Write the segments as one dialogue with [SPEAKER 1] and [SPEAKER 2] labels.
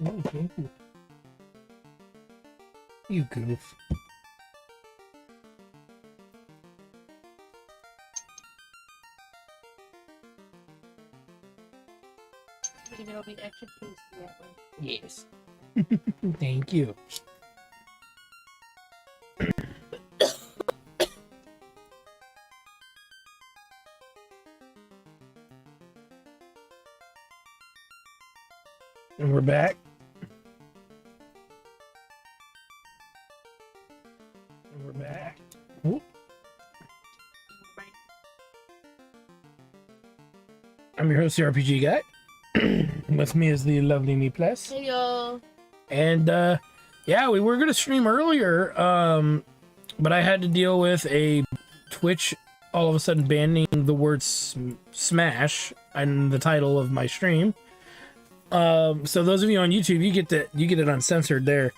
[SPEAKER 1] Oh, thank you. You goof.
[SPEAKER 2] You know, be extra tasty that way.
[SPEAKER 1] Yes. Thank you. And we're back. And we're back. Oop.
[SPEAKER 2] Right.
[SPEAKER 1] I'm your host, the RPG Guy. With me is the lovely Me Plus.
[SPEAKER 2] Hey y'all.
[SPEAKER 1] And yeah, we were gonna stream earlier, but I had to deal with a Twitch all of a sudden banning the word smash in the title of my stream. So those of you on YouTube, you get it uncensored there.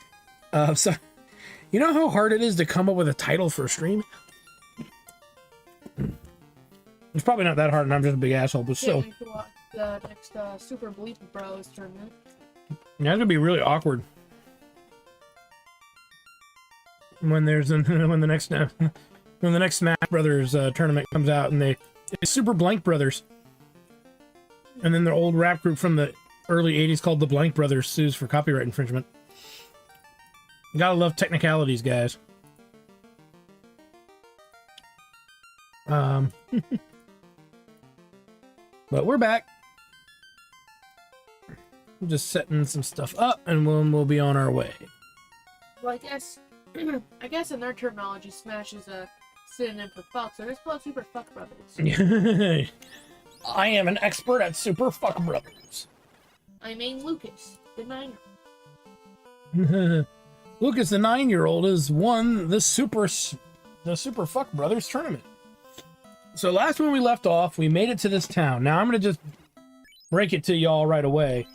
[SPEAKER 1] So you know how hard it is to come up with a title for a stream? It's probably not that hard, and I'm just a big asshole, but still.
[SPEAKER 2] Can't wait to watch the next Super Bleep Bros tournament.
[SPEAKER 1] Yeah, it's gonna be really awkward when there's when the next Smash Brothers tournament comes out, and it's Super Blank Brothers, and then their old rap group from the early '80s called the Blank Brothers sues for copyright infringement. You gotta love technicalities, guys. But we're back. Just setting some stuff up, and we'll be on our way.
[SPEAKER 2] Well, I guess in their terminology, Smash is a synonym for fuck, so let's call it Super Fuck Brothers.
[SPEAKER 1] I am an expert at Super Fuck Brothers.
[SPEAKER 2] I mean Lucas, the 9-year.
[SPEAKER 1] Lucas, the 9-year-old, has won the Super Fuck Brothers tournament. So last when we left off, we made it to this town. Now I'm gonna just break it to y'all right away.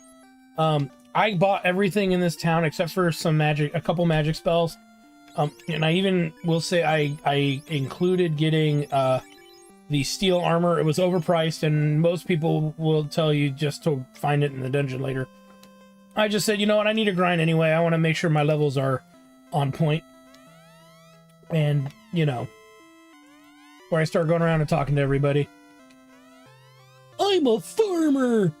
[SPEAKER 1] I bought everything in this town except for a couple magic spells. And I even will say I included getting the steel armor. It was overpriced, and most people will tell you just to find it in the dungeon later. I just said, you know what, I need to grind anyway. I want to make sure my levels are on point. And, you know, where I start going around and talking to everybody. I'm a farmer!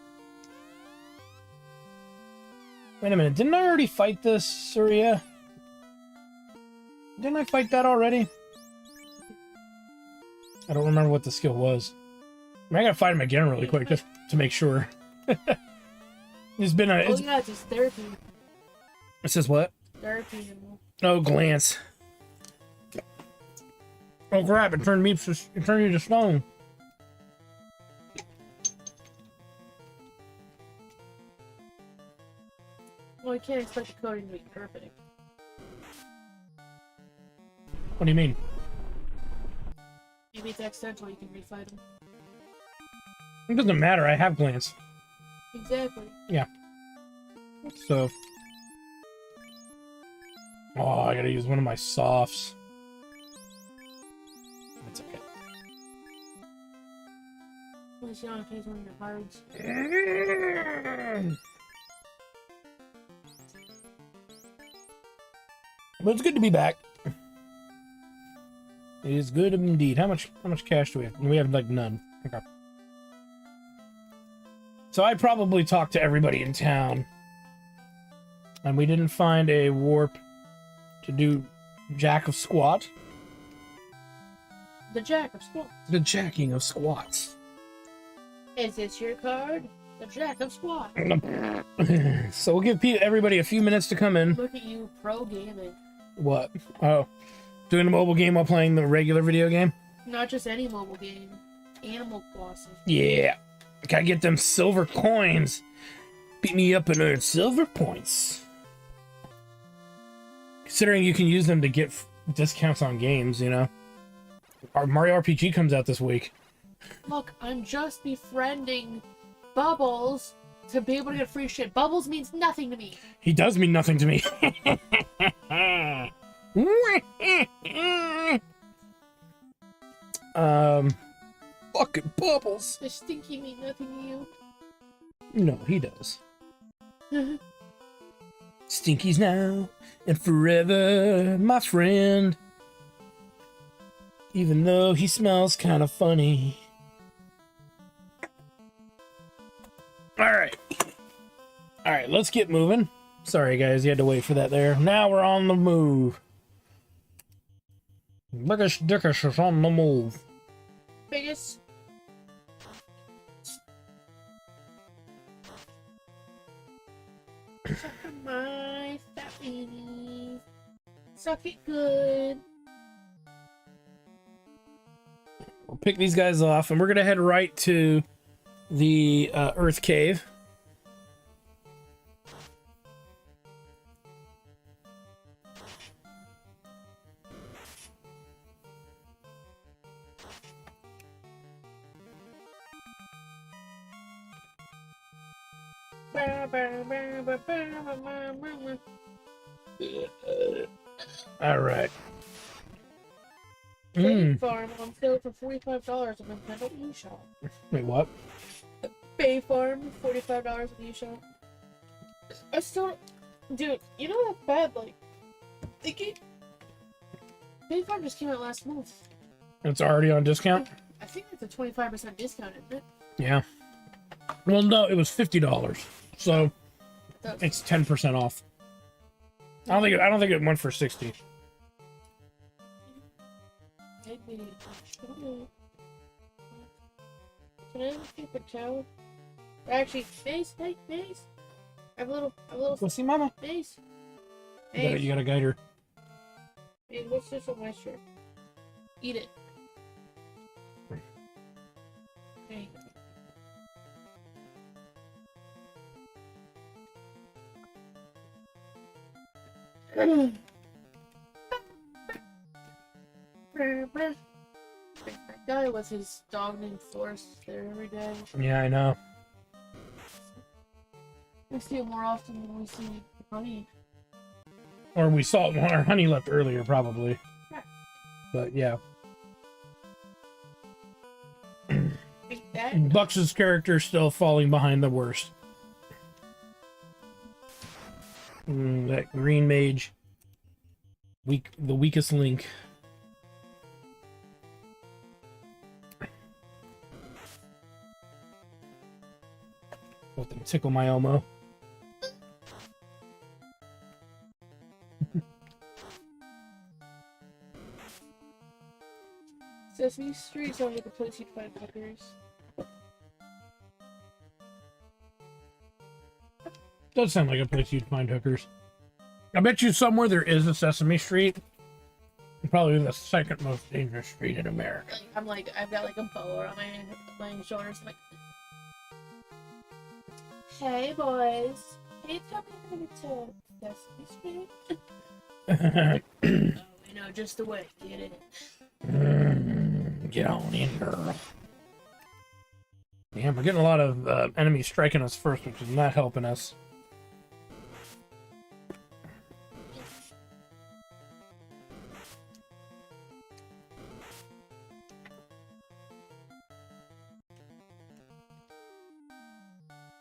[SPEAKER 1] Wait a minute, didn't I already fight this, Surya? Didn't I fight that already? I don't remember what the skill was. I gotta fight him again really quick, just to make sure. It's been a...
[SPEAKER 2] Oh yeah, it's just therapy.
[SPEAKER 1] It says what?
[SPEAKER 2] Therapy.
[SPEAKER 1] Oh, glance. Oh crap, it turned you to stone.
[SPEAKER 2] Well, you can't expect the coding to be perfect.
[SPEAKER 1] What do you mean?
[SPEAKER 2] Maybe it's accidental, you can refight them.
[SPEAKER 1] It doesn't matter, I have glance.
[SPEAKER 2] Exactly.
[SPEAKER 1] Yeah. So... Oh, I gotta use one of my softs. That's okay.
[SPEAKER 2] At least you don't have to use one of your hards.
[SPEAKER 1] But it's good to be back. It is good indeed. How much cash do we have? We have like none. Okay. So I probably talked to everybody in town. And we didn't find a warp to do Jack of Squat.
[SPEAKER 2] The Jack of Squats.
[SPEAKER 1] The jacking of squats.
[SPEAKER 2] Is this your card? The Jack of Squats.
[SPEAKER 1] So we'll give everybody a few minutes to come in.
[SPEAKER 2] Look at you, pro gaming.
[SPEAKER 1] What? Oh. Doing a mobile game while playing the regular video game?
[SPEAKER 2] Not just any mobile game. Animal Crossing.
[SPEAKER 1] Yeah. Gotta get them silver coins. Beat me up and earn silver points. Considering you can use them to get discounts on games, you know. Our Mario RPG comes out this week.
[SPEAKER 2] Look, I'm just befriending Bubbles to be able to get free shit. Bubbles means nothing to me.
[SPEAKER 1] He does mean nothing to me. Fucking Bubbles.
[SPEAKER 2] The stinky mean nothing to you.
[SPEAKER 1] No, he does. Stinky's now and forever my friend. Even though he smells kind of funny. Alright. Alright, let's get moving. Sorry, guys, you had to wait for that there. Now we're on the move. Biggest Dickish is on the move.
[SPEAKER 2] Biggest. Suck my fat weenie. Suck it good.
[SPEAKER 1] We'll pick these guys off, and we're gonna head right to the Earth Cave. All right.
[SPEAKER 2] Bay Farm on sale for $45 at Nintendo eShop.
[SPEAKER 1] Wait, what?
[SPEAKER 2] Bay Farm, $45 at eShop. I still, dude, you know that's bad. Like, Bay Farm just came out last month.
[SPEAKER 1] It's already on discount.
[SPEAKER 2] I think it's a 25% discount, isn't it?
[SPEAKER 1] Yeah. Well, no, it was $50, so it's 10% off. I don't think it went for 60.
[SPEAKER 2] Maybe. Can I have a paper towel? Actually, Mace. I have a little
[SPEAKER 1] Go see Mama.
[SPEAKER 2] Mace.
[SPEAKER 1] You gotta guide her.
[SPEAKER 2] Hey, what's this on my shirt? Eat it. Hey. That guy with his dog named Forrest there every day.
[SPEAKER 1] Yeah, I know.
[SPEAKER 2] We see it more often than we see Honey.
[SPEAKER 1] Or we saw it when our honey left earlier, probably.
[SPEAKER 2] Yeah.
[SPEAKER 1] But yeah.
[SPEAKER 2] Beat that.
[SPEAKER 1] Bucks' character still falling behind the worst. That green mage. The weakest link. Let them tickle my Elmo.
[SPEAKER 2] Sesame Street sounds like a place you'd find hookers.
[SPEAKER 1] Does sound like a place you'd find hookers. I bet you somewhere there is a Sesame Street. Probably the second most dangerous street in America.
[SPEAKER 2] I've got like a bow around my shoulders. I'm like, hey boys, can you tell me how to Sesame Street? We know just the way. Get it.
[SPEAKER 1] Get on in, girl. Damn, we're getting a lot of enemies striking us first, which is not helping us.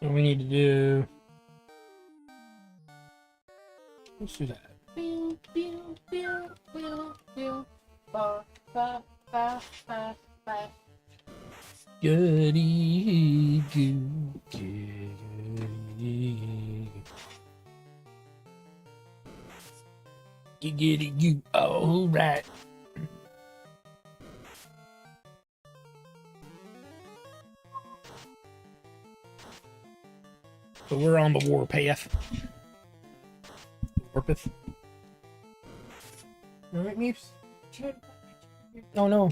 [SPEAKER 1] What we need to do... Let's do that.
[SPEAKER 2] Pew, pew, pew, pew, pew. Ba, ba, ba, ba, ba.
[SPEAKER 1] Goody goo, goody giggity goo. All right. So we're on the warpath. Warpath. All right, Meeps. Oh no.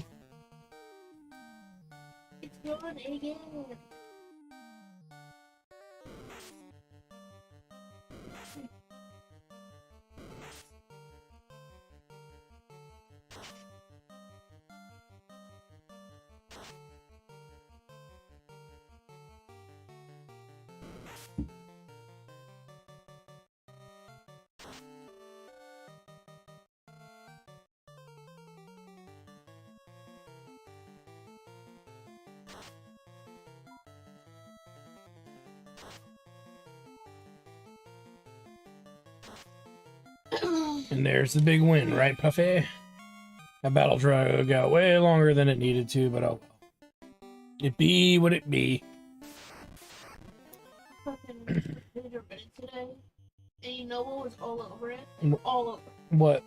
[SPEAKER 2] It's gone again.
[SPEAKER 1] And there's the big win, right, Puffy? That battle drag got way longer than it needed to, but oh well. It be what it be.
[SPEAKER 2] Fucking did your bed today, and you know what was all over it? All over.
[SPEAKER 1] What?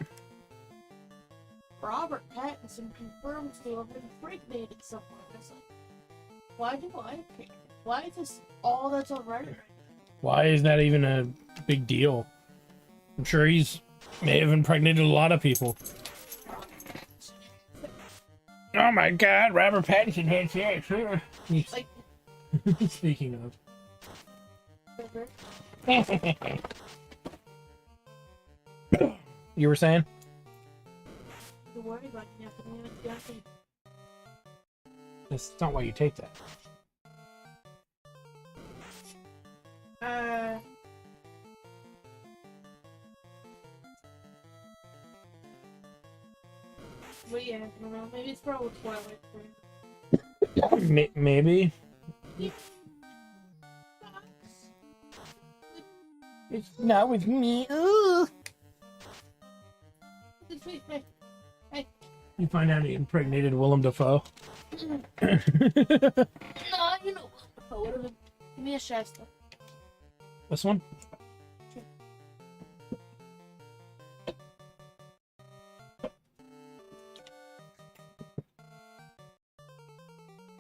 [SPEAKER 2] Robert Pattinson confirms to have impregnated someone. It's like, why do I care? Why is this all that's on Reddit right now?
[SPEAKER 1] Why is that even a big deal? I'm sure may have impregnated a lot of people. Oh my god, Robert Pattinson had sex.
[SPEAKER 2] Like,
[SPEAKER 1] speaking of. You were saying?
[SPEAKER 2] Don't worry about nothing.
[SPEAKER 1] That's not why you take that.
[SPEAKER 2] But yeah, I don't know. Maybe it's probably Twilight.
[SPEAKER 1] Maybe. It's not with me. Ooh.
[SPEAKER 2] Hey.
[SPEAKER 1] You find out he impregnated Willem Dafoe.
[SPEAKER 2] No, you know. Whatever. Give me a Shasta.
[SPEAKER 1] This one?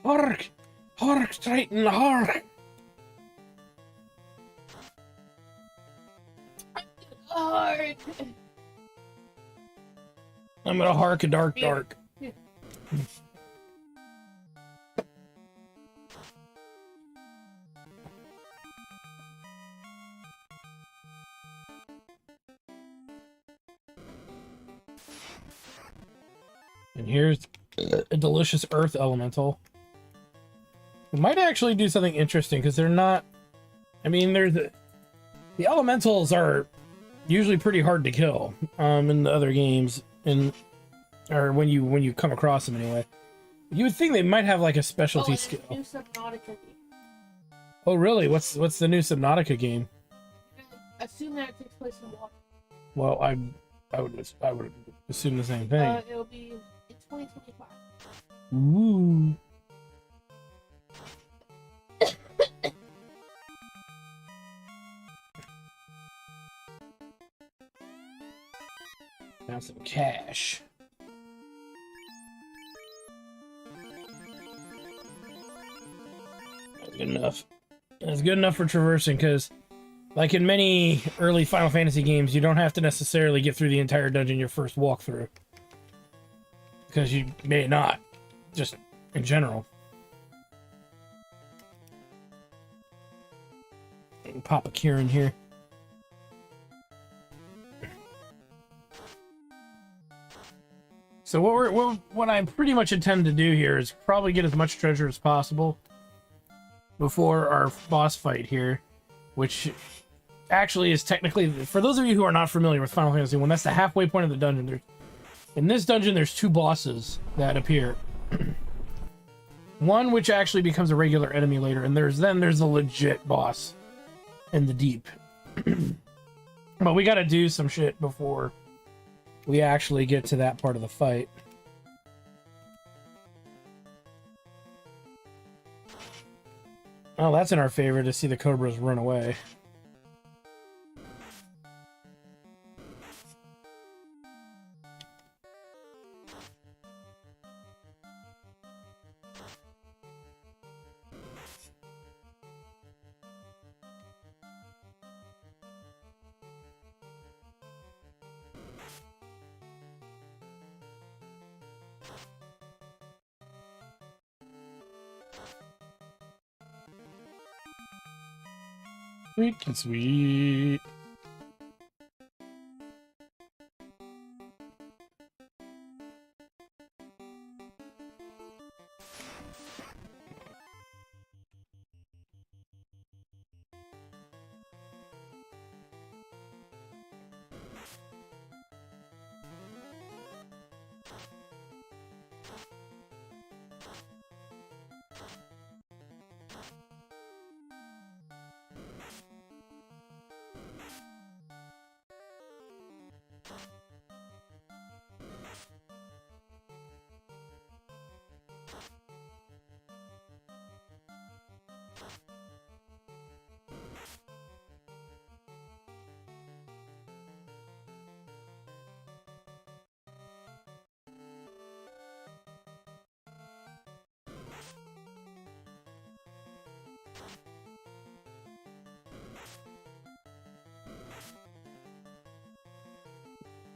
[SPEAKER 1] Hark! Hark, Triton, hark!
[SPEAKER 2] Hard.
[SPEAKER 1] I'm gonna hark a dark.
[SPEAKER 2] Here.
[SPEAKER 1] And here's a delicious earth elemental. We might actually do something interesting because they're not. I mean, the elementals are usually pretty hard to kill in the other games, or when you come across them anyway. You would think they might have like a specialty skill.
[SPEAKER 2] New Subnautica game.
[SPEAKER 1] Oh really? What's the new Subnautica game?
[SPEAKER 2] I assume that it takes place in water.
[SPEAKER 1] Well, I would assume the same thing.
[SPEAKER 2] It'll be in 2025.
[SPEAKER 1] Ooh. Now some cash. That's good enough. It's good enough for traversing because, like in many early Final Fantasy games, you don't have to necessarily get through the entire dungeon your first walkthrough. Because you may not, just in general. Pop a cure in here. So what I pretty much intend to do here is probably get as much treasure as possible before our boss fight here, which actually is technically, for those of you who are not familiar with Final Fantasy 1, that's the halfway point of the dungeon. In this dungeon, there's two bosses that appear. One which actually becomes a regular enemy later, and there's the legit boss in the deep. But we gotta do some shit before we actually get to that part of the fight. Oh, that's in our favor to see the cobras run away. Sweet and sweet.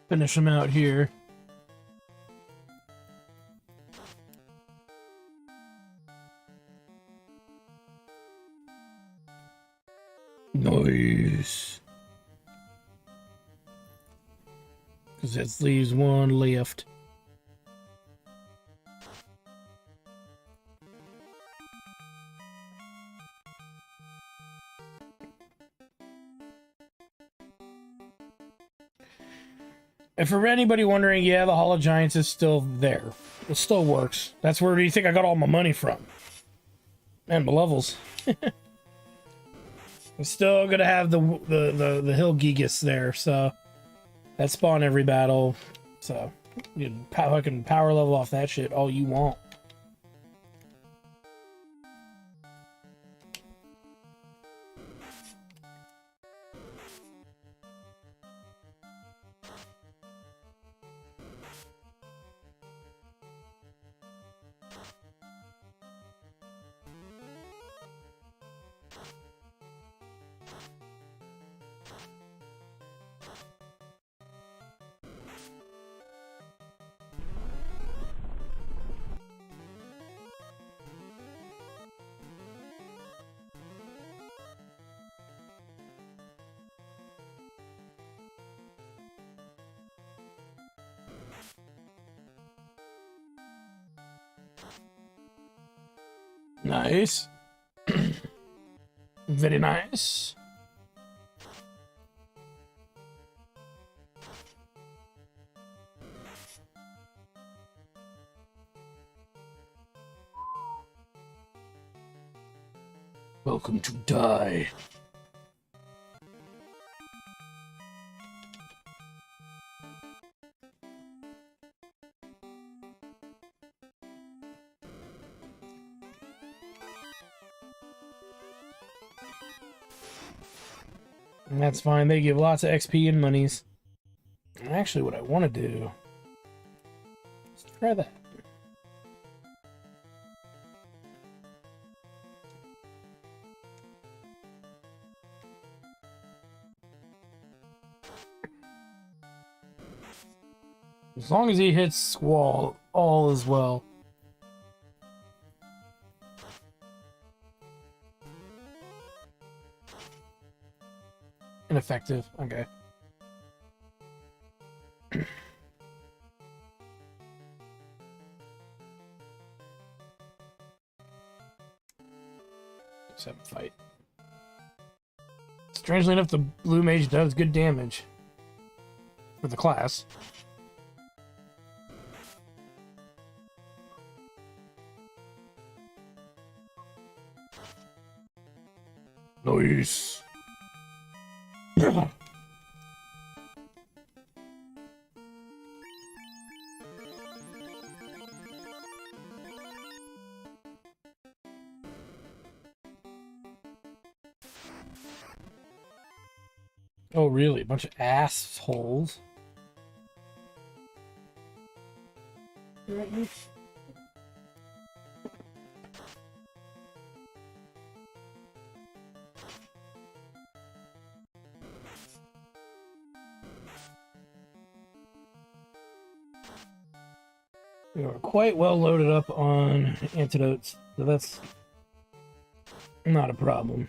[SPEAKER 1] Finish them out here. Nice. Because that leaves one left. And for anybody wondering, yeah, the Hall of Giants is still there. It still works. That's where you think I got all my money from. And my levels. I'm still gonna have the hill giggles there, so that spawn every battle. So you can power level off that shit all you want. Nice. Very nice. Welcome to die. And that's fine. They give lots of XP and monies. And actually, what I want to do is try that. As long as he hits Squall, all is well. Ineffective. Okay. Let's have a fight. Strangely enough, the blue mage does good damage for the class. Nice. Oh, really? A bunch of assholes. We are quite well loaded up on antidotes, so that's not a problem.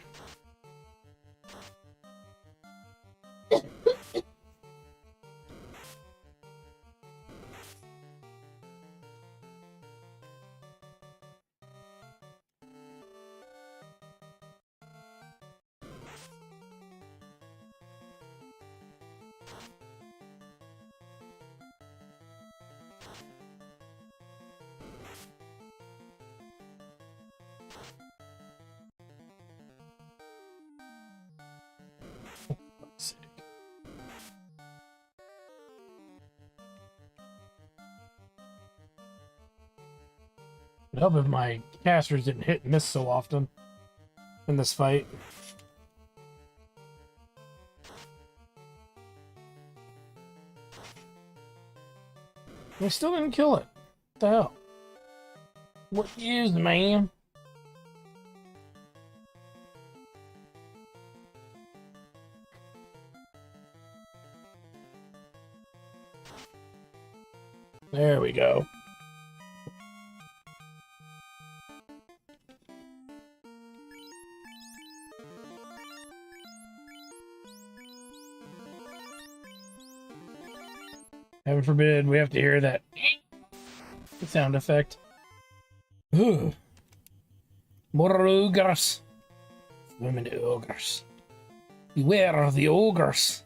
[SPEAKER 1] It'd help if my casters didn't hit and miss so often in this fight. I still didn't kill it. What the hell? What is, man? There we go. Heaven forbid we have to hear that sound effect. Ooh. More ogres. Women ogres. Beware of the ogres.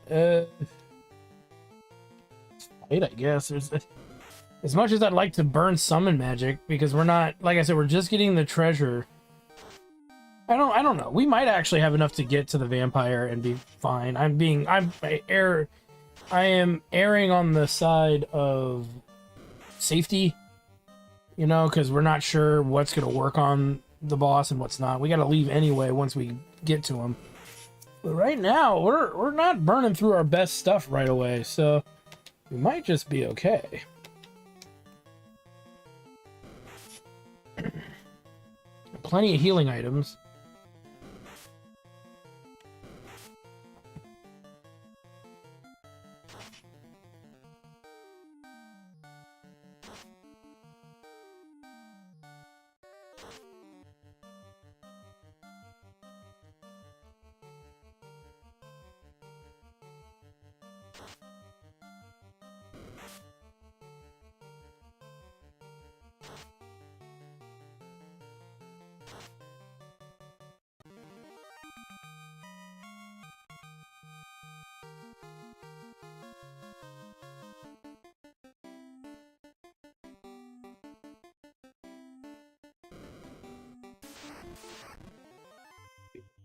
[SPEAKER 1] Fight, I guess. As much as I'd like to burn summon magic, because we're not, like I said, we're just getting the treasure. I don't know. We might actually have enough to get to the vampire and be fine. I am erring on the side of safety, you know, because we're not sure what's going to work on the boss and what's not. We got to leave anyway once we get to him. But right now, we're not burning through our best stuff right away, so we might just be okay. Plenty of healing items.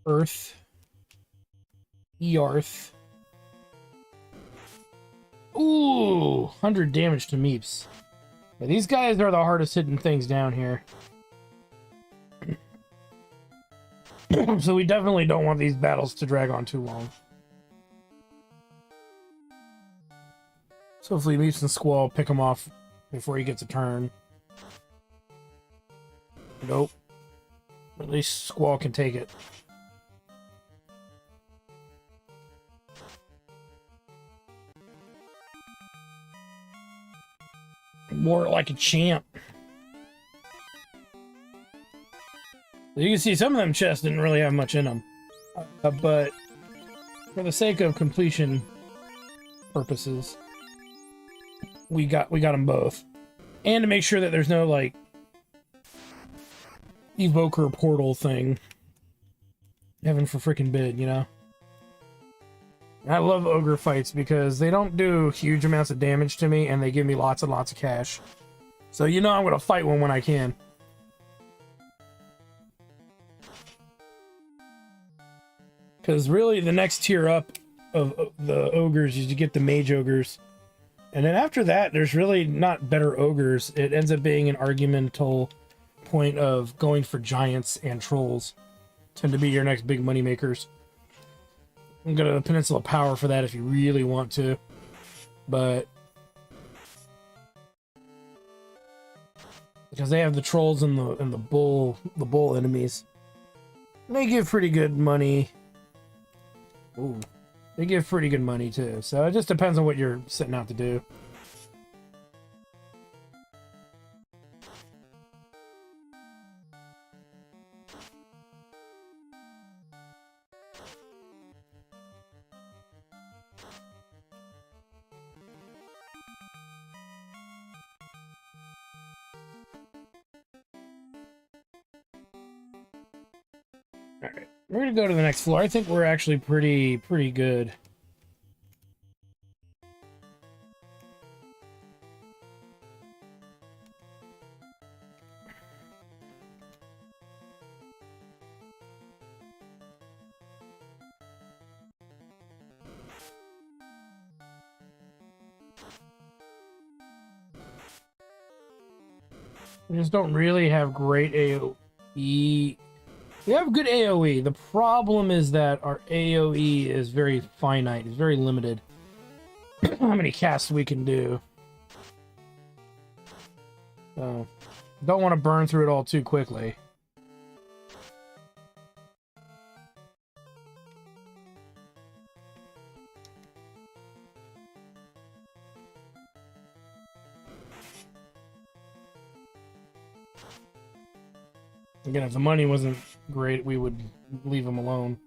[SPEAKER 1] Earth. Earth. Ooh, 100 damage to Meeps. Yeah, these guys are the hardest hitting things down here. So we definitely don't want these battles to drag on too long. So hopefully Meeps and Squall pick him off before he gets a turn. Nope. At least Squall can take it. More like a champ. You can see some of them chests didn't really have much in them. But for the sake of completion purposes, we got them both. And to make sure that there's no, like, evoker portal thing. Heaven for freaking bid, you know? I love ogre fights because they don't do huge amounts of damage to me and they give me lots and lots of cash. So you know I'm going to fight one when I can. Because really the next tier up of the ogres is you get the mage ogres. And then after that, there's really not better ogres. It ends up being an argumental point of going for giants and trolls. Tend to be your next big money makers. You can go to the Peninsula Power for that if you really want to. But because they have the trolls and the bull enemies. They give pretty good money. Ooh. They give pretty good money too. So it just depends on what you're setting out to do. Alright, we're gonna go to the next floor. I think we're actually pretty good. We just don't really have great AoE. We have good AoE. The problem is that our AoE is very finite. It's very limited. How many casts we can do. So, don't want to burn through it all too quickly. Again, if the money wasn't great, we would leave him alone.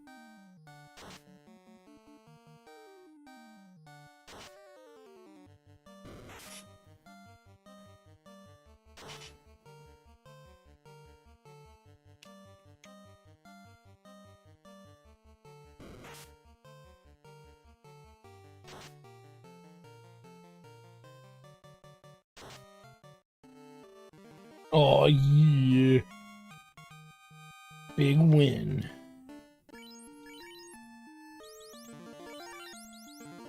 [SPEAKER 1] Oh, yeah. Big win.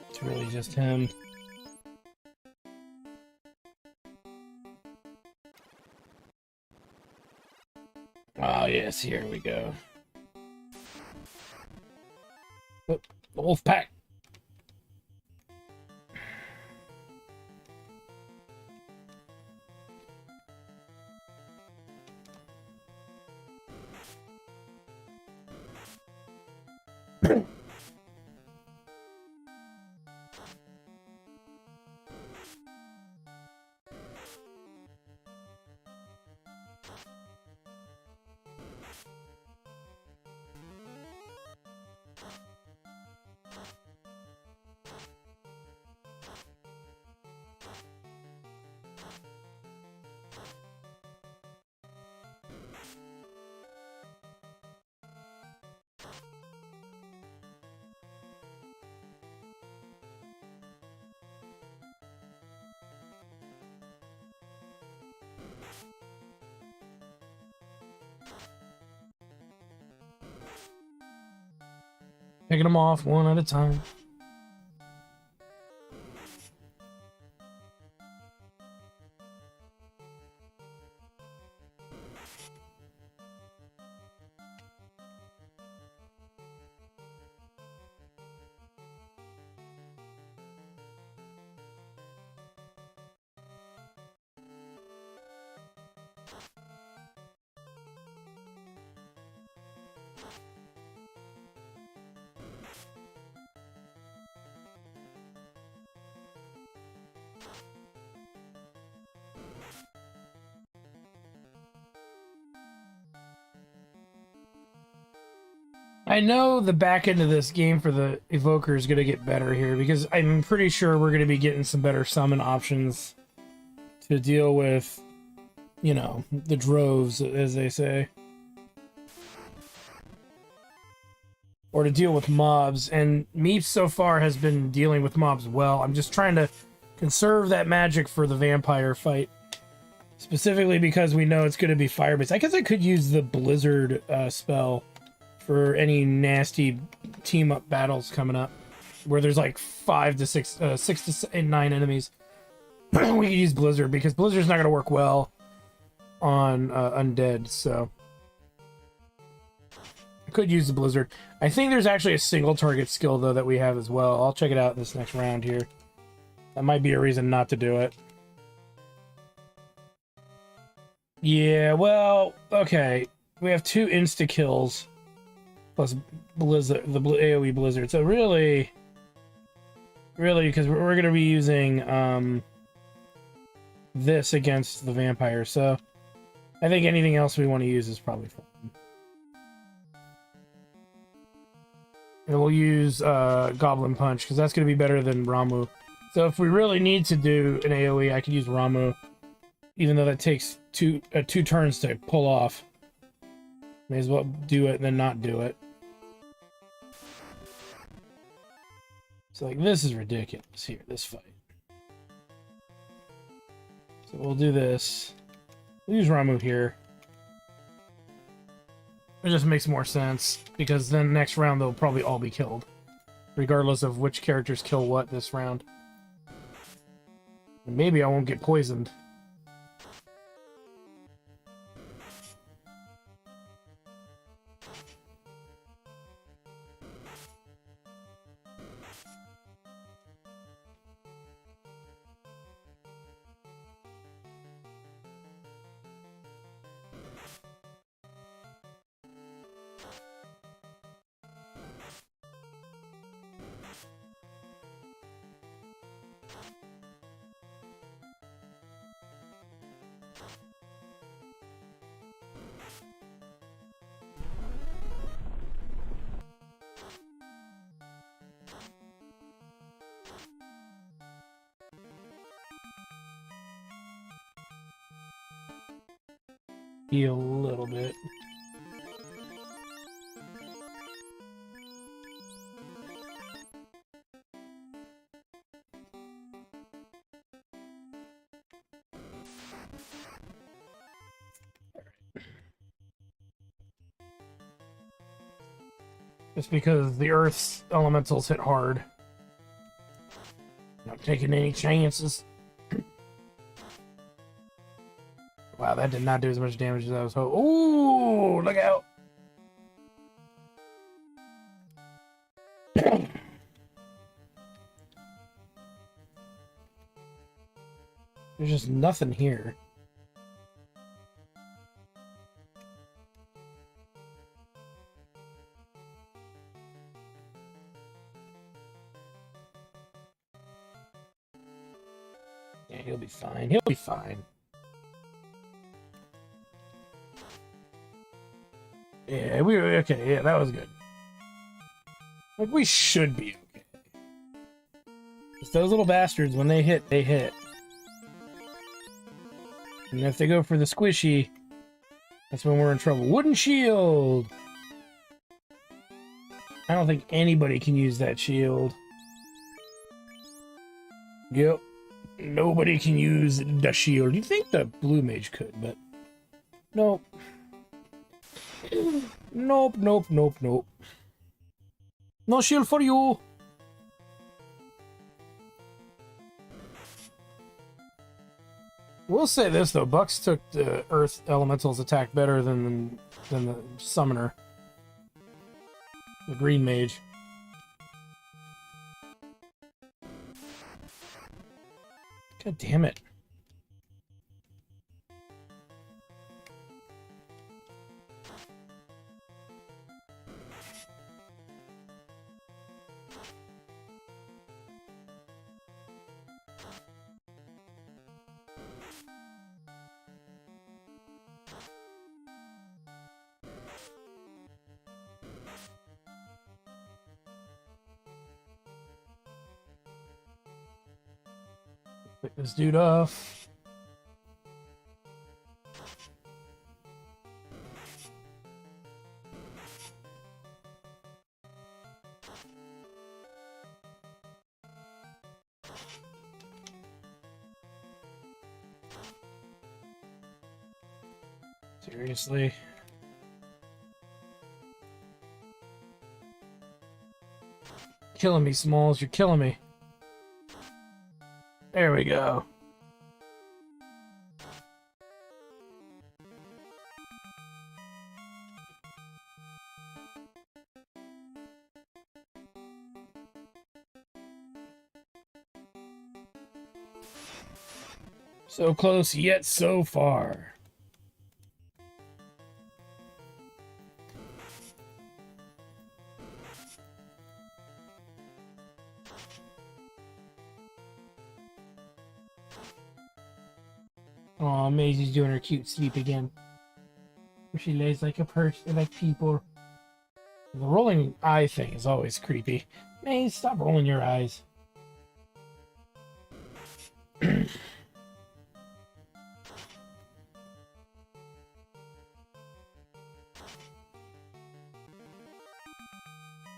[SPEAKER 1] It's really just him. Oh, yes, here we go. Oh, the wolf pack. Picking them off one at a time. I know the back end of this game for the Evoker is going to get better here because I'm pretty sure we're going to be getting some better summon options to deal with, you know, the droves, as they say. Or to deal with mobs. And Meep so far has been dealing with mobs well. I'm just trying to conserve that magic for the vampire fight. Specifically because we know it's going to be fire-based. I guess I could use the Blizzard spell for any nasty team-up battles coming up, where there's like 5 to 6, 6 to 9 enemies. We could use Blizzard because Blizzard's not going to work well on undead. So I could use the Blizzard. I think there's actually a single target skill though that we have as well. I'll check it out this next round here. That might be a reason not to do it. Yeah, well, okay. We have 2 insta kills. Plus Blizzard, the AoE Blizzard. So really, because we're going to be using this against the vampire. So I think anything else we want to use is probably fine. And we'll use Goblin Punch because that's going to be better than Ramu. So if we really need to do an AoE, I could use Ramu, even though that takes two turns to pull off. May as well do it than not do it. So like this is ridiculous here, this fight. So we'll do this. We'll use Ramu here. It just makes more sense because then next round they'll probably all be killed, regardless of which characters kill what this round. And maybe I won't get poisoned. heal a little bit. Just because the Earth's elementals hit hard. Not taking any chances. Wow, that did not do as much damage as I was hoping. Ooh, look out! There's just nothing here. Yeah, he'll be fine. He'll be fine. Yeah, we were okay. Yeah, that was good. Like, we should be okay. It's those little bastards, when they hit, they hit. And if they go for the squishy, that's when we're in trouble. Wooden shield! I don't think anybody can use that shield. Yep. Nobody can use the shield. You'd think the blue mage could, but... Nope. Nope, nope, nope, nope. No shield for you! We'll say this, though. Bucks took the Earth Elemental's attack better than the Summoner. The Green Mage. God damn it. Pick this dude off. Seriously? Killing me, Smalls. You're killing me. There we go. So close, yet so far. Oh, Maisie's doing her cute sleep again. Where she lays like a person, like people. The rolling eye thing is always creepy. Maze, stop rolling your eyes. You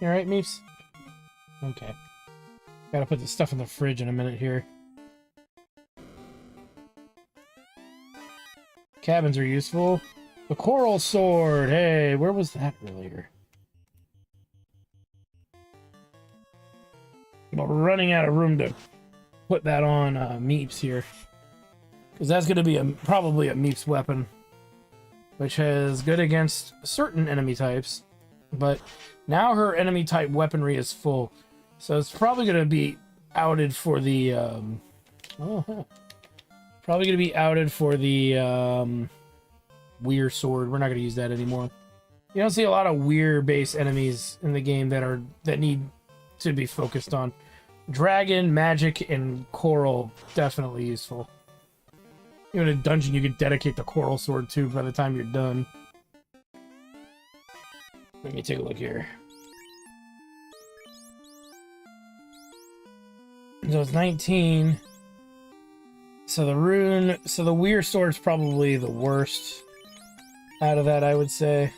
[SPEAKER 1] alright, Meeps? Okay. Gotta put this stuff in the fridge in a minute here. Cabins are useful. The coral sword! Hey, where was that earlier? I'm running out of room to put that on Meeps here. Because that's going to be probably a Meeps weapon. Which is good against certain enemy types. But now her enemy type weaponry is full. So it's probably going to be outed for the... Probably going to be outed for the Weir sword. We're not going to use that anymore. You don't see a lot of Weir-based enemies in the game that need to be focused on. Dragon, magic, and coral, definitely useful. Even in a dungeon, you could dedicate the coral sword to by the time you're done. Let me take a look here. So it's 19. So the Weir sword's probably the worst. out of that, I would say.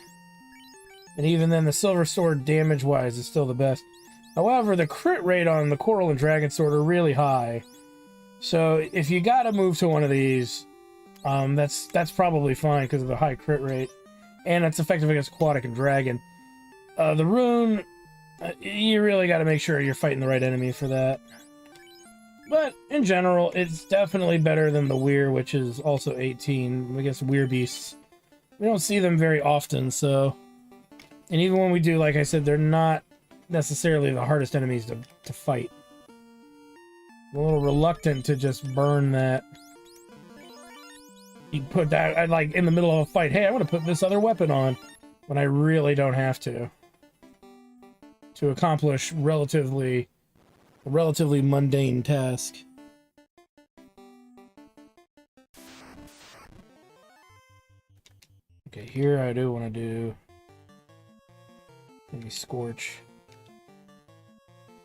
[SPEAKER 1] And even then, the silver sword damage-wise is still the best. However, the crit rate on the coral and dragon sword are really high. So if you gotta move to one of these, that's probably fine because of the high crit rate. And it's effective against aquatic and dragon. The rune, you really gotta make sure you're fighting the right enemy for that. But in general, it's definitely better than the Weir, which is also 18 against Weir beasts. We don't see them very often, so... And even when we do, like I said, they're not necessarily the hardest enemies to fight. I'm a little reluctant to just burn that. You put that, I like, in the middle of a fight, hey, I want to put this other weapon on, when I really don't have to. To accomplish a relatively mundane task. Okay, here I do want to do maybe Scorch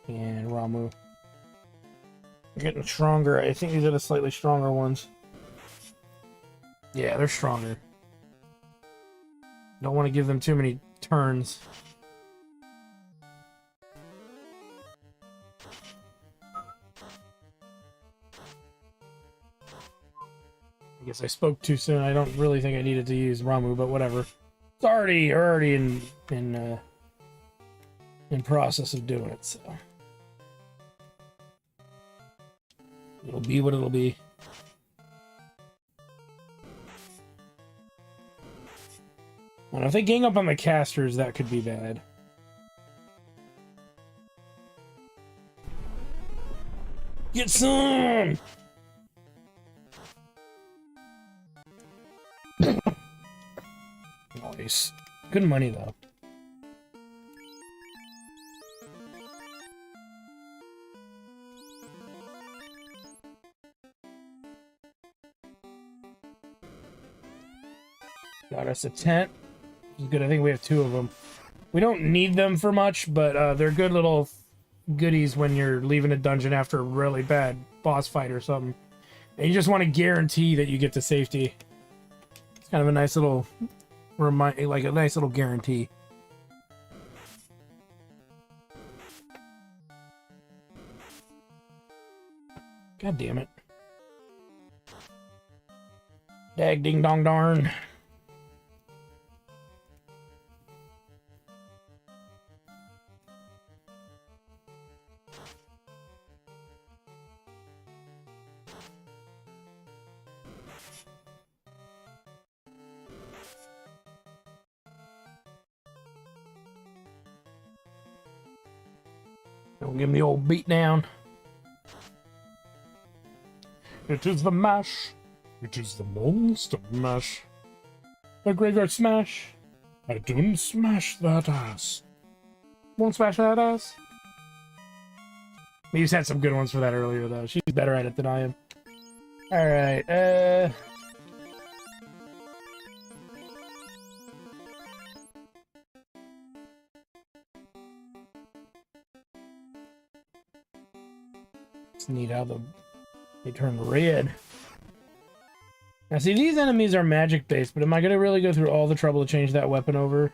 [SPEAKER 1] and Ramu. They're getting stronger. I think these are the slightly stronger ones. Yeah, they're stronger. Don't want to give them too many turns. I guess I spoke too soon. I don't really think I needed to use Ramu, but whatever. It's already in process of doing it, so it'll be what it'll be. And if they gang up on the casters, that could be bad. Get some! Nice. Good money, though. Got us a tent. Which is good. I think we have 2 of them. We don't need them for much, but they're good little goodies when you're leaving a dungeon after a really bad boss fight or something. And you just want to guarantee that you get to safety. It's kind of a nice little like a nice little guarantee. God damn it. Dag ding dong darn. Don't give him the old beat down. It is the mash. It is the monster mash. The graveyard smash. I don't smash that ass. Won't smash that ass. He's had some good ones for that earlier, though. She's better at it than I am. Alright, It's neat how they turn red. Now, see, these enemies are magic-based, but am I going to really go through all the trouble to change that weapon over?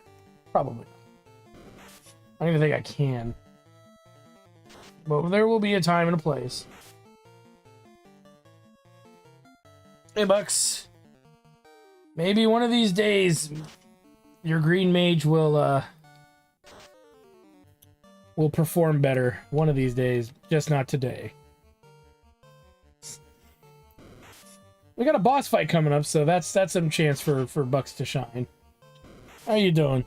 [SPEAKER 1] Probably not. I don't even think I can. But there will be a time and a place. Hey, Bucks. Maybe one of these days, your green mage will perform better. One of these days, just not today. We got a boss fight coming up, so that's some chance for Bucks to shine. How you doing?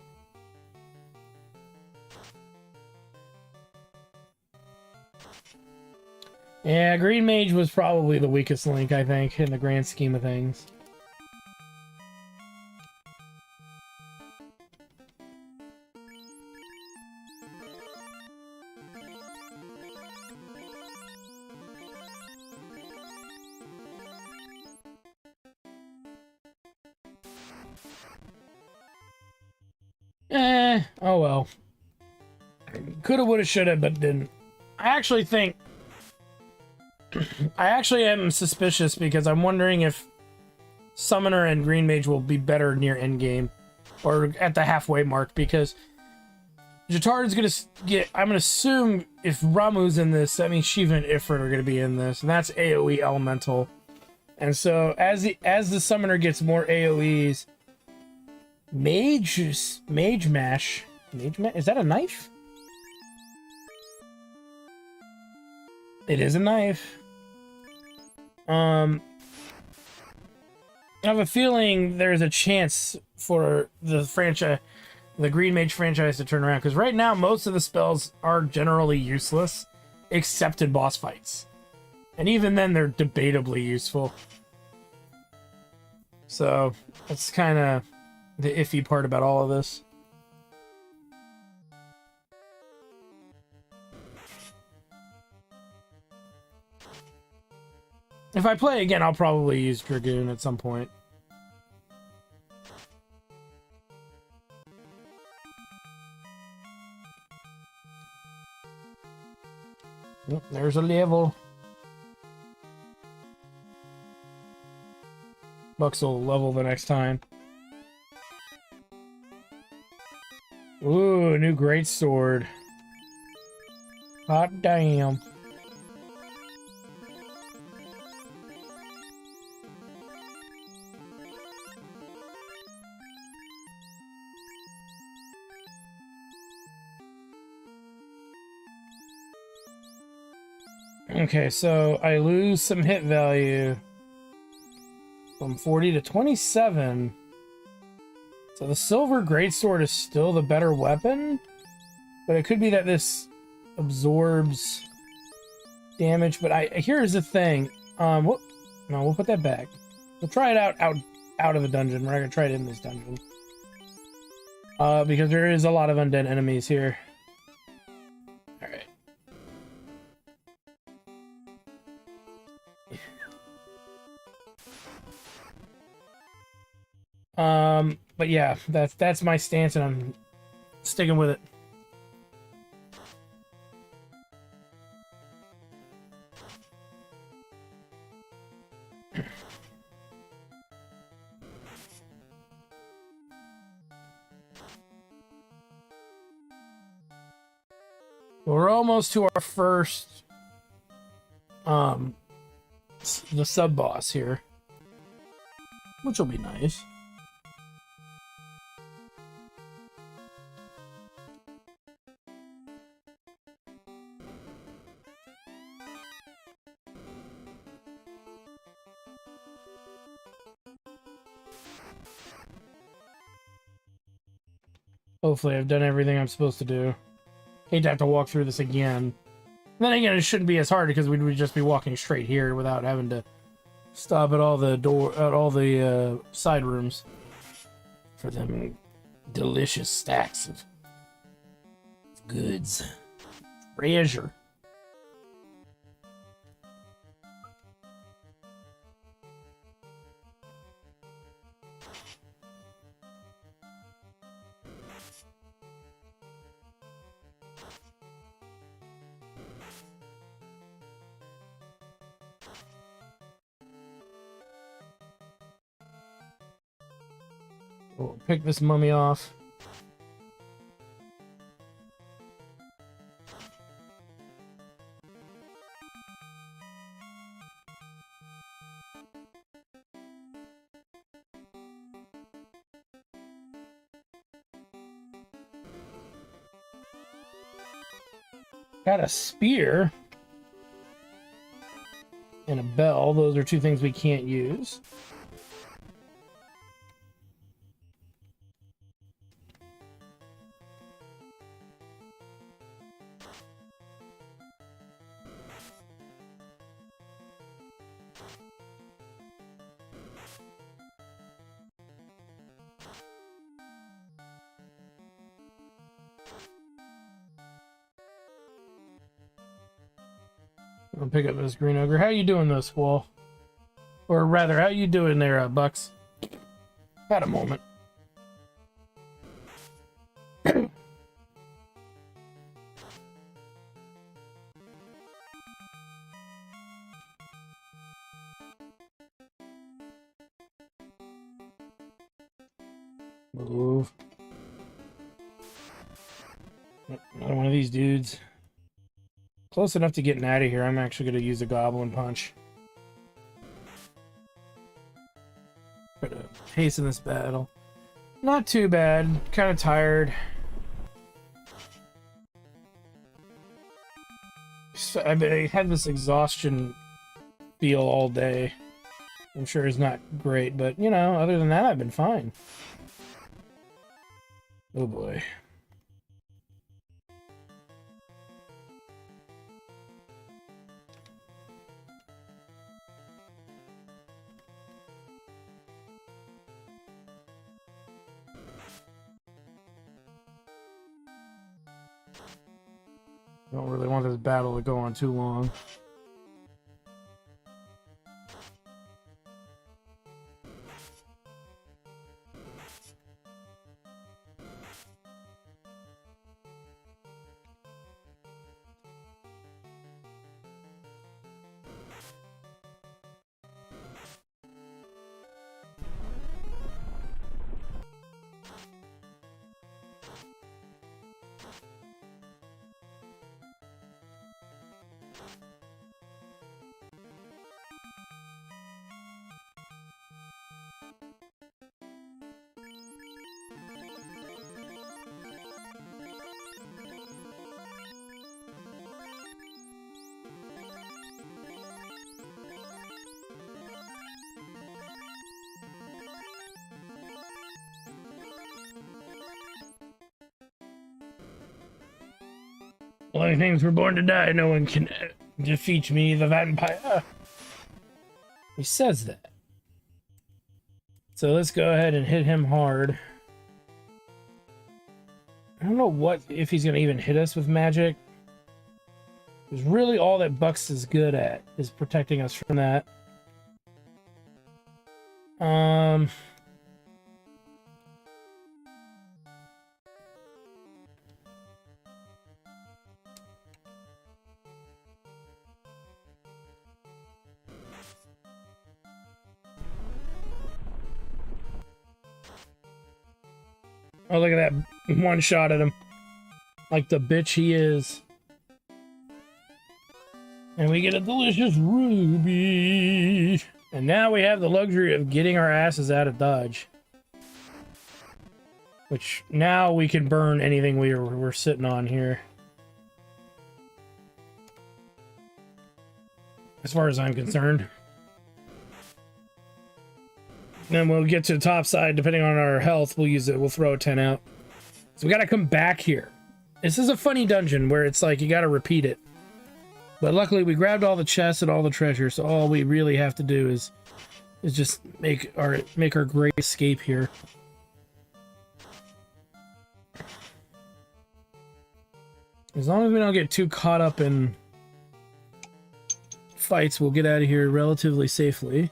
[SPEAKER 1] Yeah, Green Mage was probably the weakest link, I think, in the grand scheme of things. Oh well. Coulda, woulda, shoulda, but didn't. I actually think... I actually am suspicious because I'm wondering if Summoner and Green Mage will be better near endgame or at the halfway mark, because Jatarad's gonna get. I'm gonna assume if Ramuh's in this, that means Shiva and Ifrit are gonna be in this, and that's AOE elemental. And so as the summoner gets more AOEs, Mage Mash. Is that a knife? It is a knife. I have a feeling there's a chance for the franchise, the Green Mage franchise, to turn around, because right now most of the spells are generally useless, except in boss fights, and even then they're debatably useful. So that's kind of the iffy part about all of this. If I play again, I'll probably use Dragoon at some point. Oh, there's a level. Bucks will level the next time. Ooh, a new greatsword. Hot damn. Okay, so I lose some hit value from 40 to 27. So the silver greatsword is still the better weapon, but it could be that this absorbs damage. But here's the thing. No, we'll put that back. We'll try it out of the dungeon. We're not gonna try it in this dungeon, because there is a lot of undead enemies here. All right. But yeah, that's my stance, and I'm sticking with it. We're almost to our first, the sub boss here, which will be nice. Hopefully I've done everything I'm supposed to do. Hate to have to walk through this again. Then again, it shouldn't be as hard, because we'd just be walking straight here without having to stop at all the side rooms for them delicious stacks of goods. Treasure. We'll pick this mummy off. Got a spear and a bell. Those are two things we can't use. I'll pick up this green ogre. How you doing, though, Squall? Or rather, how you doing there, Bucks? Had a moment. Move. Another one of these dudes. Close enough to getting out of here. I'm actually going to use a goblin punch. Try to hasten this battle. Not too bad. Kind of tired. I had this exhaustion feel all day. I'm sure it's not great, but, you know, other than that, I've been fine. Oh boy. Don't really want this battle to go on too long. Only things were born to die. No one can defeat me, the vampire. He says that. So let's go ahead and hit him hard. I don't know if he's going to even hit us with magic. Because really all that Bucks is good at is protecting us from that. Oh, look at that. One shot at him. Like the bitch he is. And we get a delicious ruby. And now we have the luxury of getting our asses out of dodge. Which, now we can burn anything we're sitting on here. As far as I'm concerned. Then we'll get to the top side, depending on our health, we'll throw a 10 out. So we gotta come back here. This is a funny dungeon where it's like you gotta repeat it. But luckily we grabbed all the chests and all the treasure, so all we really have to do is just make our great escape here. As long as we don't get too caught up in fights, we'll get out of here relatively safely.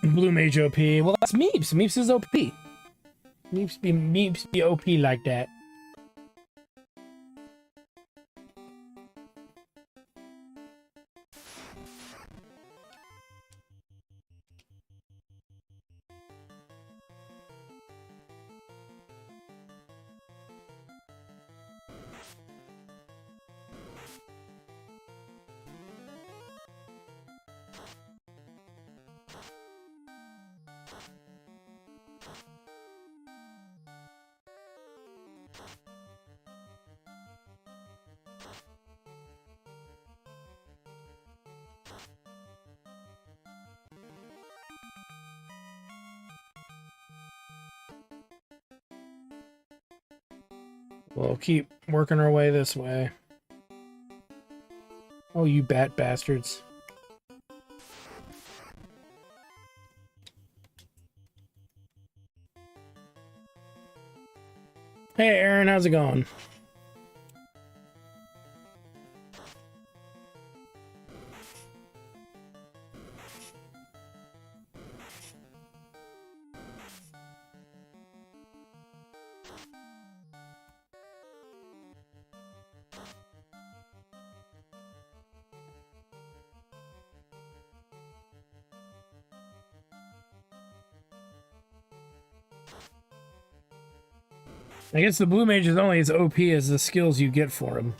[SPEAKER 1] Blue Mage OP. Well, that's Meeps. Meeps is OP. Meeps be OP like that. We'll keep working our way this way. Oh, you bat bastards. Hey, Aaron, how's it going? I guess the blue mage is only as OP as the skills you get for him.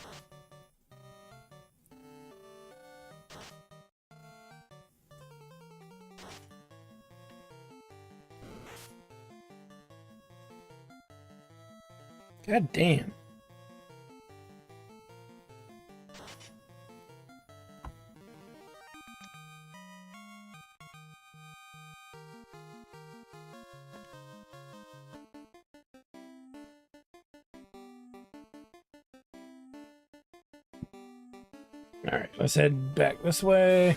[SPEAKER 1] God damn. Alright, let's head back this way.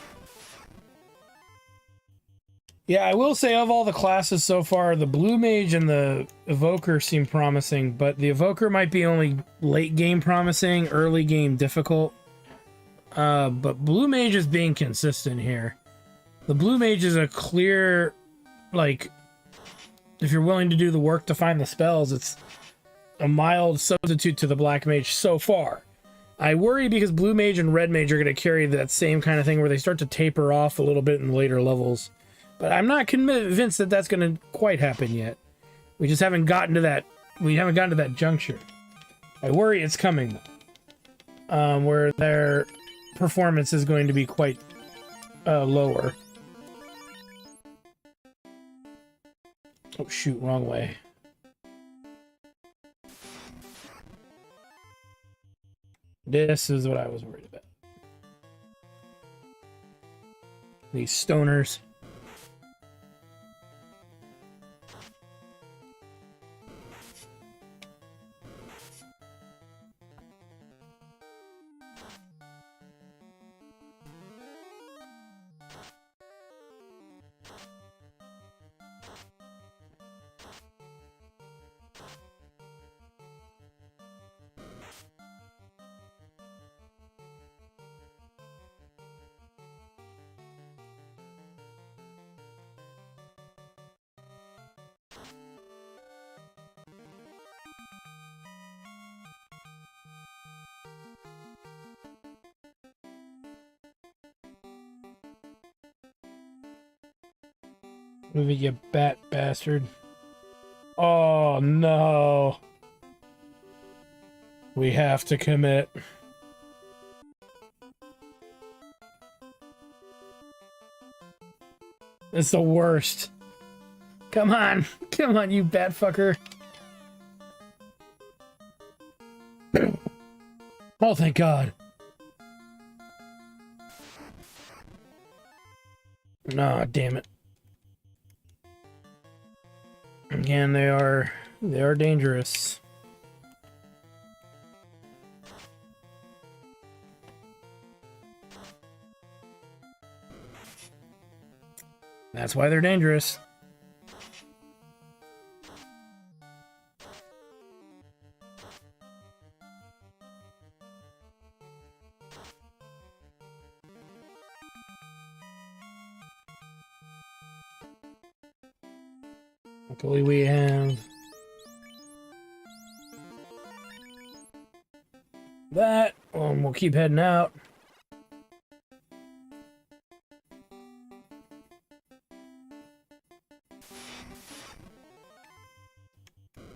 [SPEAKER 1] Yeah, I will say of all the classes so far, the Blue Mage and the Evoker seem promising, but the Evoker might be only late game promising, early game difficult. But Blue Mage is being consistent here. The Blue Mage is a clear, like, if you're willing to do the work to find the spells, it's a mild substitute to the Black Mage so far. I worry because Blue Mage and Red Mage are going to carry that same kind of thing where they start to taper off a little bit in the later levels. But I'm not convinced that that's going to quite happen yet. We just haven't gotten to that. We haven't gotten to that juncture. I worry it's coming, though. Where their performance is going to be quite lower. Oh shoot, wrong way. This is what I was worried about. These stoners. Move it, you bat bastard. Oh no. We have to commit. It's the worst. Come on. Come on, you bat fucker. Oh, thank God. Nah, damn it. Again, they are dangerous. That's why they're dangerous. Luckily we have that, and we'll keep heading out.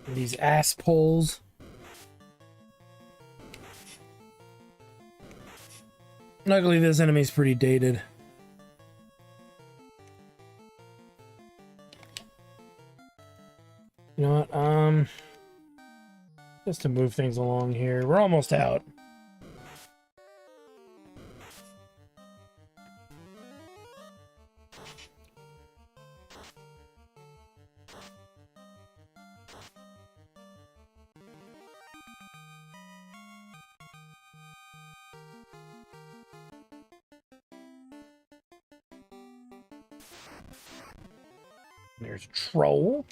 [SPEAKER 1] These ass poles. Luckily this enemy's pretty dated. You know what, just to move things along here. We're almost out. There's a troll.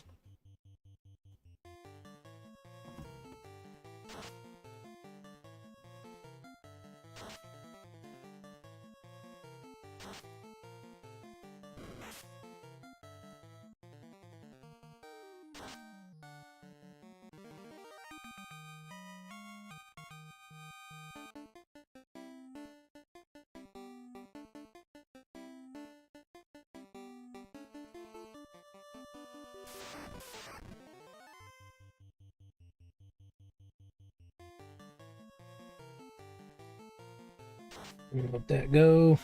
[SPEAKER 1] Let that go.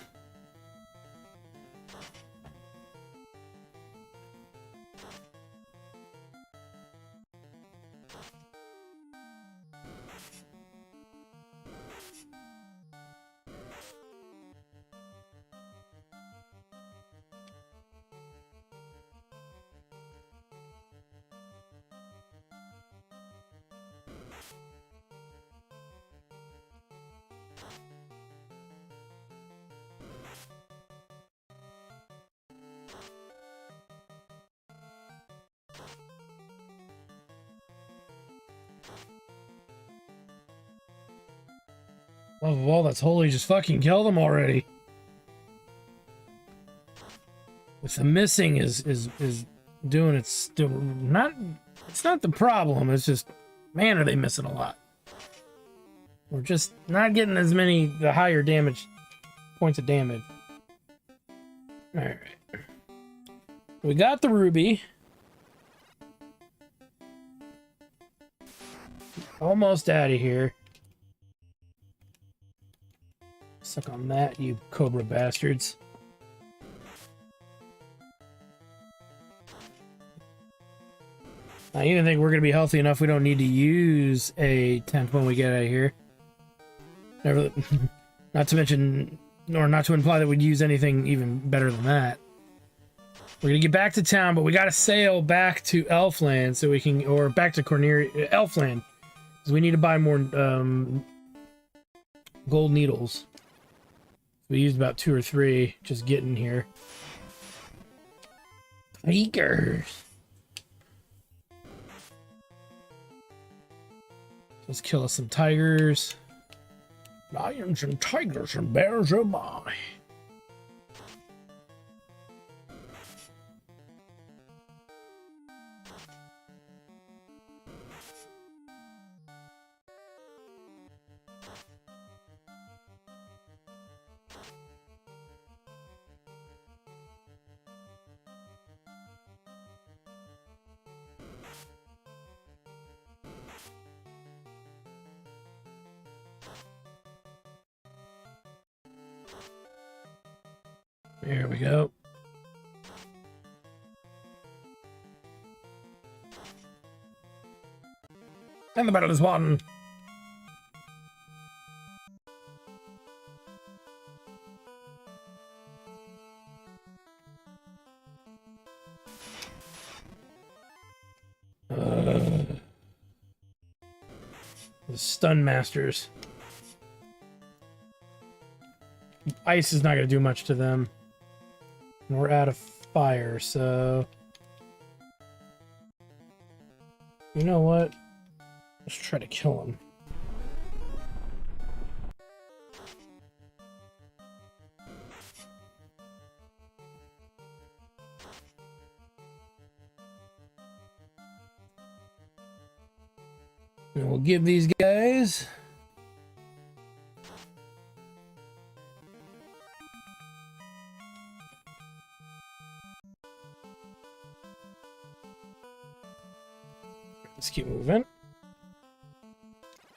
[SPEAKER 1] Love of all that's holy, just fucking kill them already. With the missing is doing it's not the problem, it's just, man, are they missing a lot. We're just not getting as many the higher damage points of damage. Alright. We got the ruby. Almost out of here. Suck on that, you cobra bastards. I even think we're going to be healthy enough we don't need to use a tent when we get out of here. Never, not to mention, or not to imply that we'd use anything even better than that. We're going to get back to town, but we got to sail back to Elfland so we can, or back to Elfland, because we need to buy more gold needles. We used about 2 or 3 just getting here. Tigers. Let's kill us some tigers. Lions and tigers and bears are by. There we go. And the battle is won. The stun masters. Ice is not going to do much to them. We're out of fire, so... You know what? Let's try to kill him. And we'll give these guys... Let's keep moving.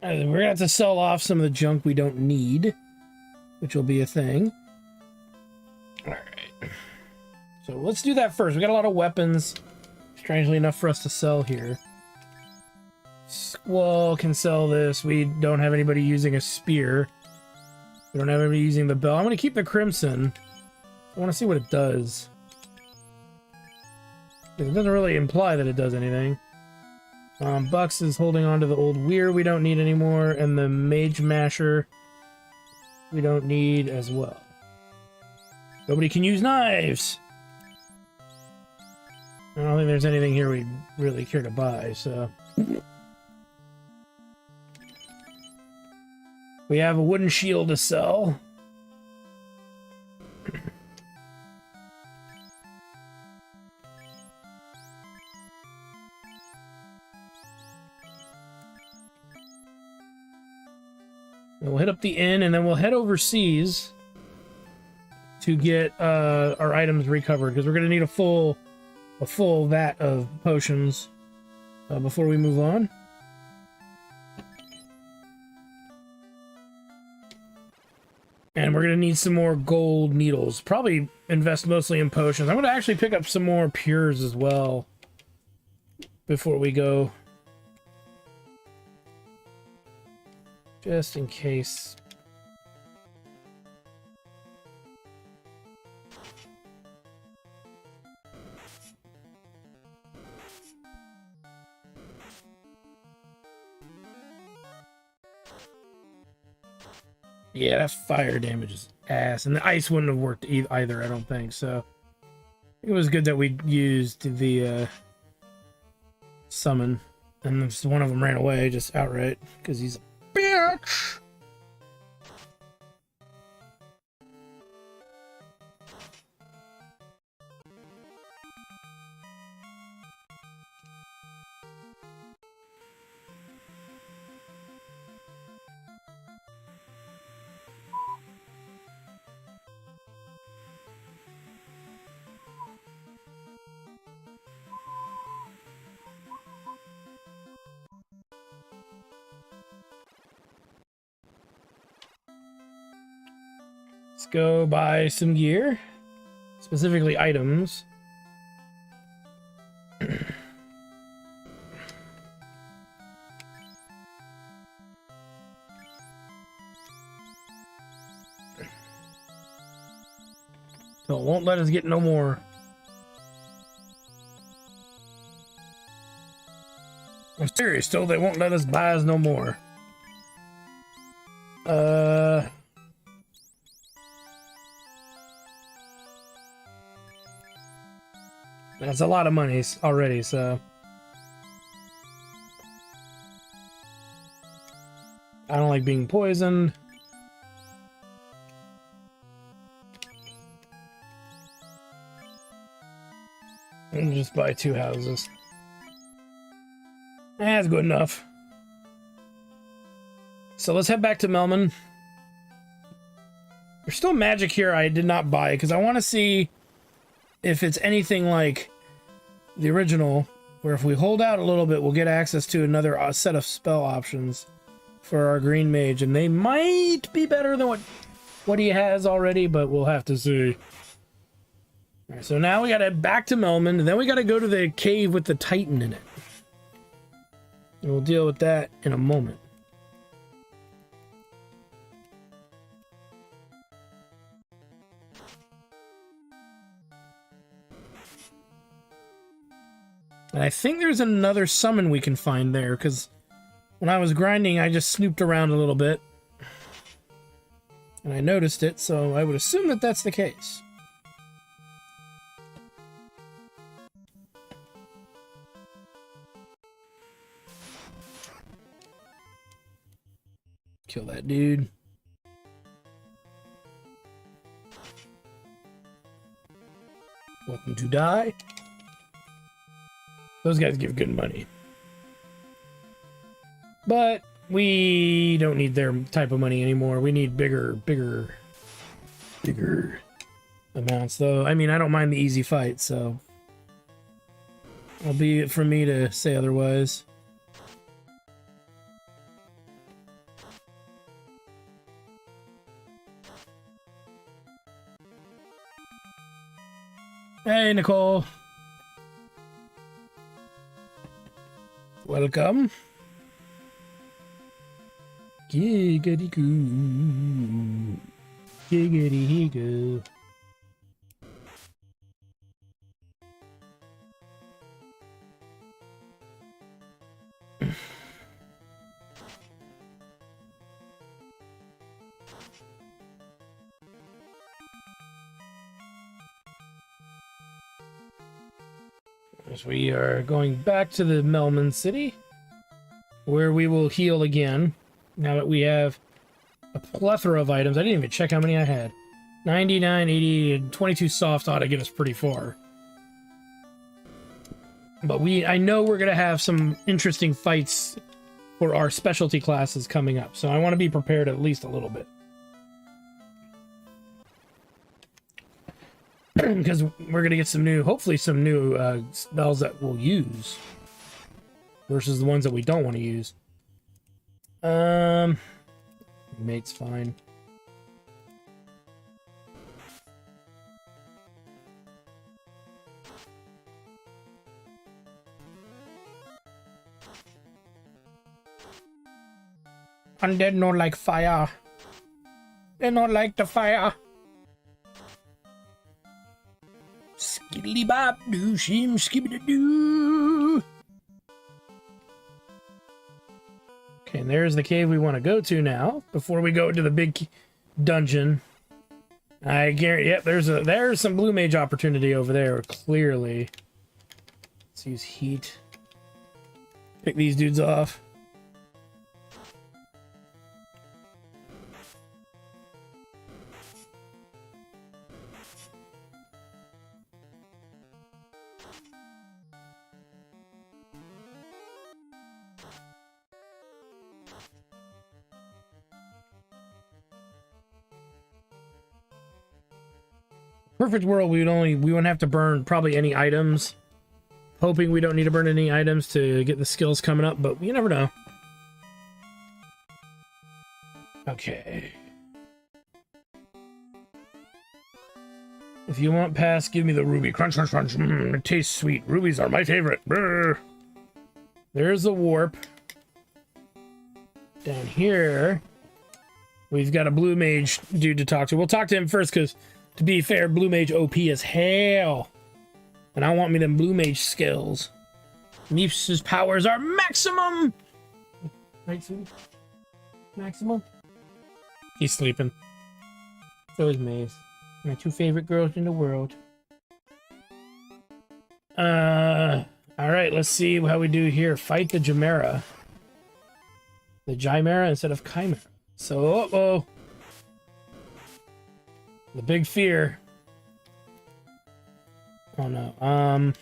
[SPEAKER 1] And we're gonna have to sell off some of the junk we don't need, which will be a thing. Alright. So let's do that first. We got a lot of weapons, strangely enough, for us to sell here. Squall can sell this. We don't have anybody using a spear. We don't have anybody using the bell. I'm gonna keep the crimson. I want to see what it does. It doesn't really imply that it does anything. Bucks is holding on to the old weir we don't need anymore, and the mage masher we don't need as well. Nobody can use knives! I don't think there's anything here we'd really care to buy, so... We have a wooden shield to sell. We'll hit up the inn, and then we'll head overseas to get our items recovered, because we're going to need a full vat of potions before we move on. And we're going to need some more gold needles. Probably invest mostly in potions. I'm going to actually pick up some more pures as well before we go. Just in case. Yeah, that fire damage is ass. And the ice wouldn't have worked either, I don't think. So it was good that we used the summon. And just one of them ran away just outright because he's a bitch. Let's go buy some gear, specifically items. So it won't let us get no more. I'm serious, still they won't let us buy us no more. That's a lot of money already, so I don't like being poisoned. And just buy 2 houses. That's good enough. So let's head back to Melman. There's still magic here I did not buy because I want to see if it's anything like the original, where if we hold out a little bit, we'll get access to another set of spell options for our green mage, and they might be better than what he has already, but we'll have to see. All right, so now we gotta back to Melman, and then we gotta go to the cave with the Titan in it. And we'll deal with that in a moment. And I think there's another summon we can find there, because when I was grinding, I just snooped around a little bit. And I noticed it, so I would assume that that's the case. Kill that dude. Welcome to die. Those guys give good money. But we don't need their type of money anymore. We need bigger amounts, though. I mean, I don't mind the easy fight, so it'll be it for me to say otherwise. Hey, Nicole. Welcome. Giggity goo. Giggity goo. As we are going back to the Melman City, where we will heal again, now that we have a plethora of items. I didn't even check how many I had. 99, 80, and 22 soft ought to get us pretty far. But I know we're going to have some interesting fights for our specialty classes coming up, so I want to be prepared at least a little bit. Because we're going to get some new, hopefully some new spells that we'll use versus the ones that we don't want to use. Mate's fine. Undead not like fire. They not like the fire. Skiddly bop doo shim skibbity doo. Okay, and there's the cave we want to go to now. Before we go to the big dungeon, I guarantee. Yep, there's some blue mage opportunity over there. Clearly, let's use heat. Pick these dudes off. Perfect world, we wouldn't have to burn probably any items. Hoping we don't need to burn any items to get the skills coming up, but you never know. Okay. If you want pass, give me the ruby. Crunch, crunch, crunch. It tastes sweet. Rubies are my favorite. Brr. There's the warp. Down here, we've got a blue mage dude to talk to. We'll talk to him first, because to be fair, blue mage OP as hell. And I want me them blue mage skills. Meeps's powers are maximum! Right, Sue? Maximum? He's sleeping. So is Maze. My two favorite girls in the world. Alright, let's see how we do here. Fight the Chimera. The Chimera instead of Chimera. So, uh-oh. The big fear. Oh no.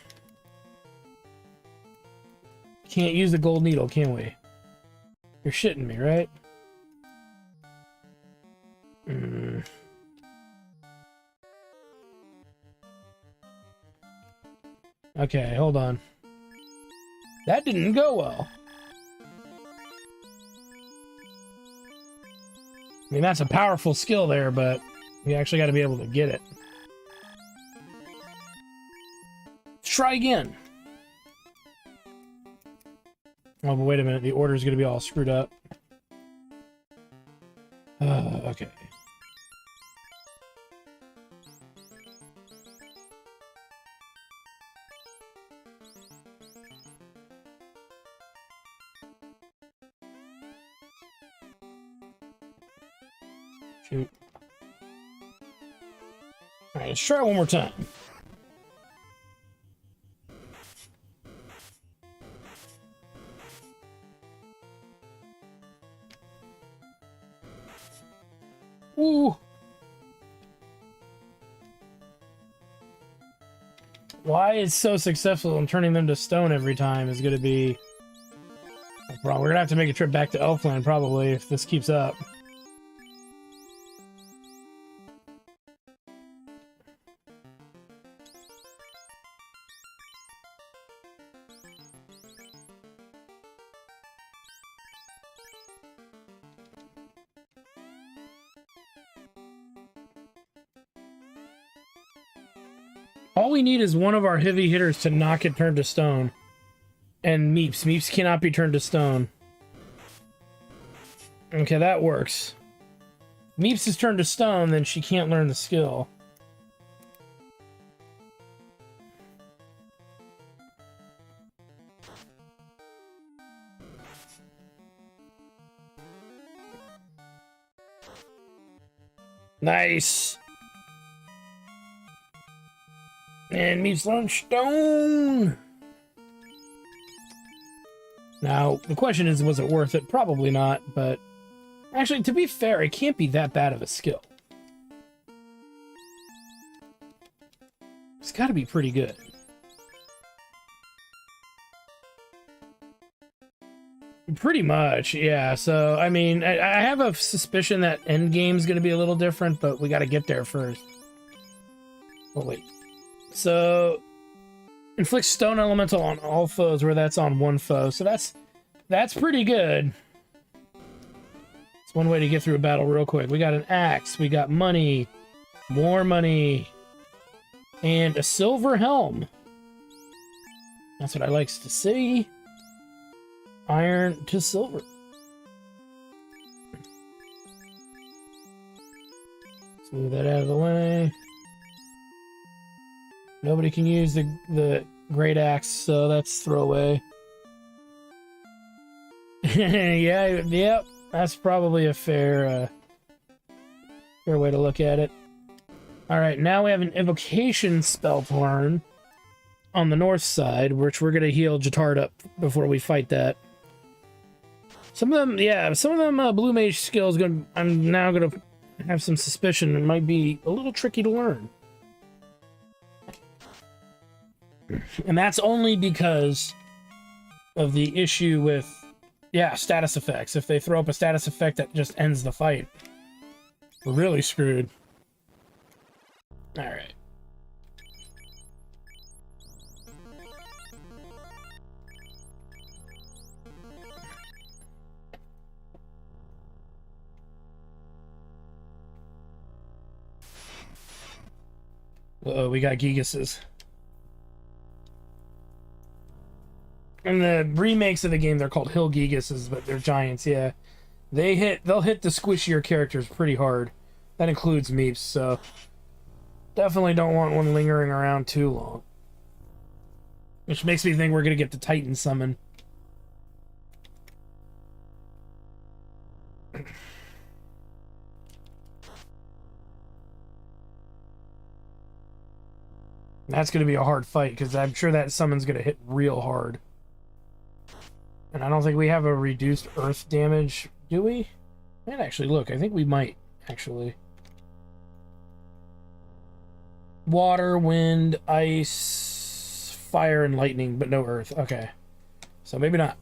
[SPEAKER 1] Can't use the gold needle, can we? You're shitting me, right? Okay, hold on. That didn't go well. I mean, that's a powerful skill there, but we actually got to be able to get it. Let's try again. Oh, but wait a minute. The order's going to be all screwed up. Okay. Shoot. Alright, let's try it one more time. Ooh. Why it's so successful in turning them to stone every time is going to be a problem. We're going to have to make a trip back to Elfland probably if this keeps up. All we need is one of our heavy hitters to knock it turned to stone. And Meeps. Meeps cannot be turned to stone. Okay, that works. Meeps is turned to stone, then she can't learn the skill. Nice. And Meeps learned stone. Now, the question is, was it worth it? Probably not, but actually, to be fair, it can't be that bad of a skill. It's got to be pretty good. Pretty much, yeah. So, I mean, I have a suspicion that endgame's going to be a little different, but we got to get there first. Oh, wait. So, inflicts stone elemental on all foes where that's on one foe. So that's pretty good. It's one way to get through a battle real quick. We got an axe, we got money, more money, and a silver helm. That's what I likes to see. Iron to silver. Let's move that out of the way. Nobody can use the great axe, so that's throwaway. Yeah, yep. That's probably a fair way to look at it. Alright, now we have an evocation spell to learn on the north side, which we're gonna heal Jatard up before we fight that. Some of them blue mage skills I'm now gonna have some suspicion it might be a little tricky to learn. And that's only because of the issue with, status effects. If they throw up a status effect that just ends the fight, we're really screwed. Alright. Uh-oh, we got giggles. In the remakes of the game, they're called hill giggles, but they're giants, yeah. They'll hit the squishier characters pretty hard. That includes Meeps, so definitely don't want one lingering around too long. Which makes me think we're gonna get the Titan summon. That's gonna be a hard fight, because I'm sure that summon's gonna hit real hard. And I don't think we have a reduced earth damage, do we? Might actually look. I think we might, actually. Water, wind, ice, fire, and lightning, but no earth. Okay. So maybe not.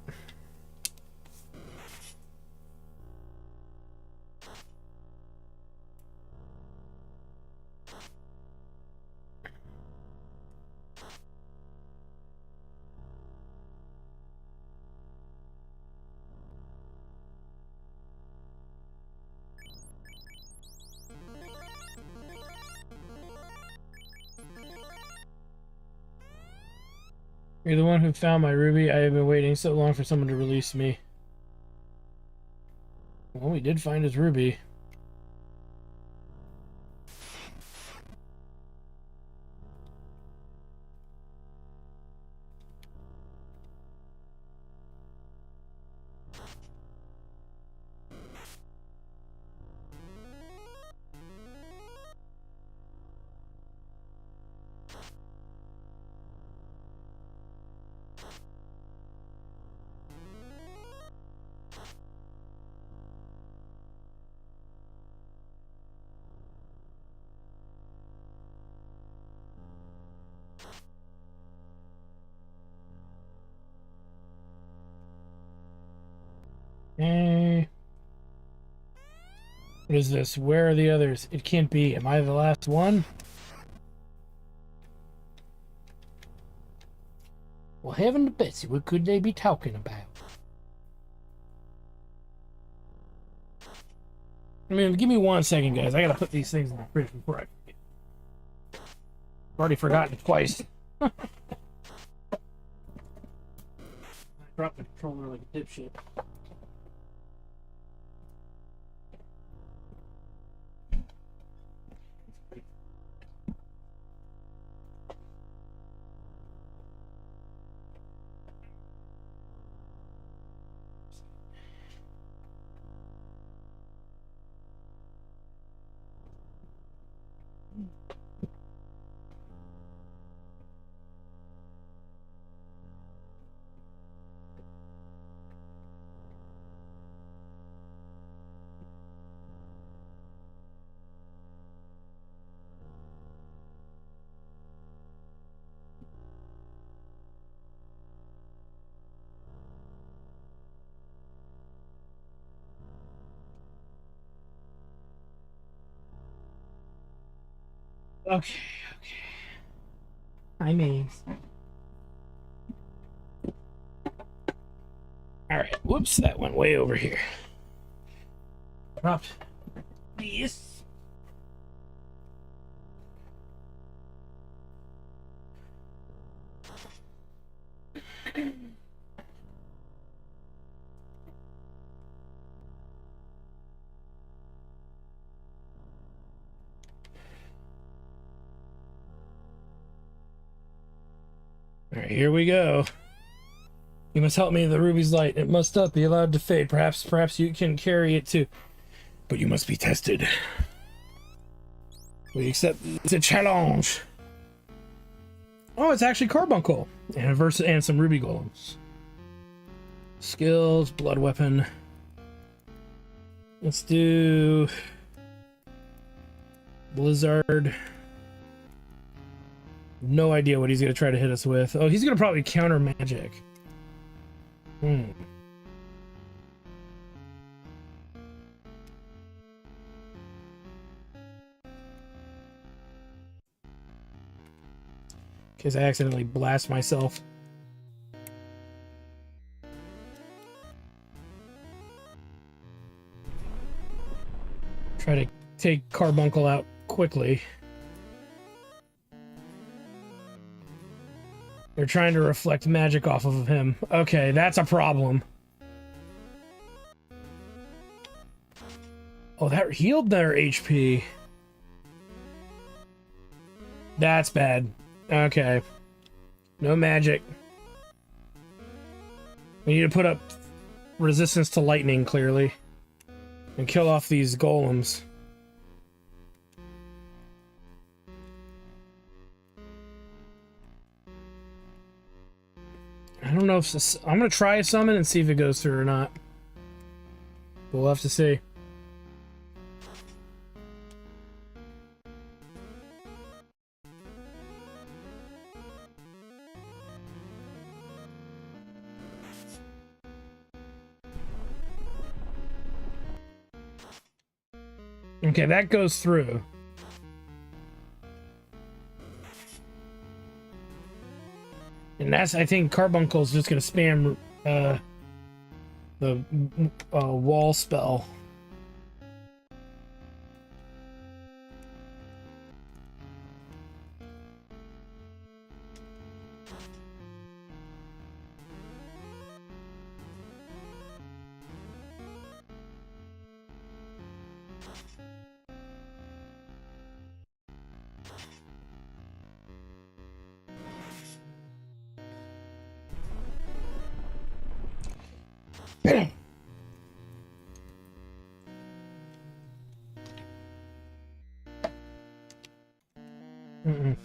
[SPEAKER 1] You're the one who found my ruby. I have been waiting so long for someone to release me. Well, we did find his ruby. Hey. What is this? Where are the others? It can't be. Am I the last one? Well, heaven to Betsy, what could they be talking about? I mean, give me 1 second, guys. I gotta put these things in the fridge before I forget. I've already forgotten it twice. I dropped the controller like a dipshit. Okay. Hi, Maze. Alright, whoops, that went way over here. Dropped this. Alright, here we go. You must help me in the ruby's light. It must not be allowed to fade. Perhaps you can carry it too. But you must be tested. We accept the challenge. Oh, it's actually Carbuncle. And some ruby golems. Skills, blood weapon. Let's do Blizzard. No idea what he's gonna try to hit us with. Oh, he's gonna probably counter magic. Cause I accidentally blast myself. Try to take Carbuncle out quickly. They're trying to reflect magic off of him. Okay, that's a problem. Oh, that healed their HP. That's bad. Okay. No magic. We need to put up resistance to lightning, clearly. And kill off these golems. I don't know if this, I'm gonna try a summon and see if it goes through or not. We'll have to see. Okay, that goes through. And that's, I think Carbuncle's just gonna spam the wall spell. Mm-mm.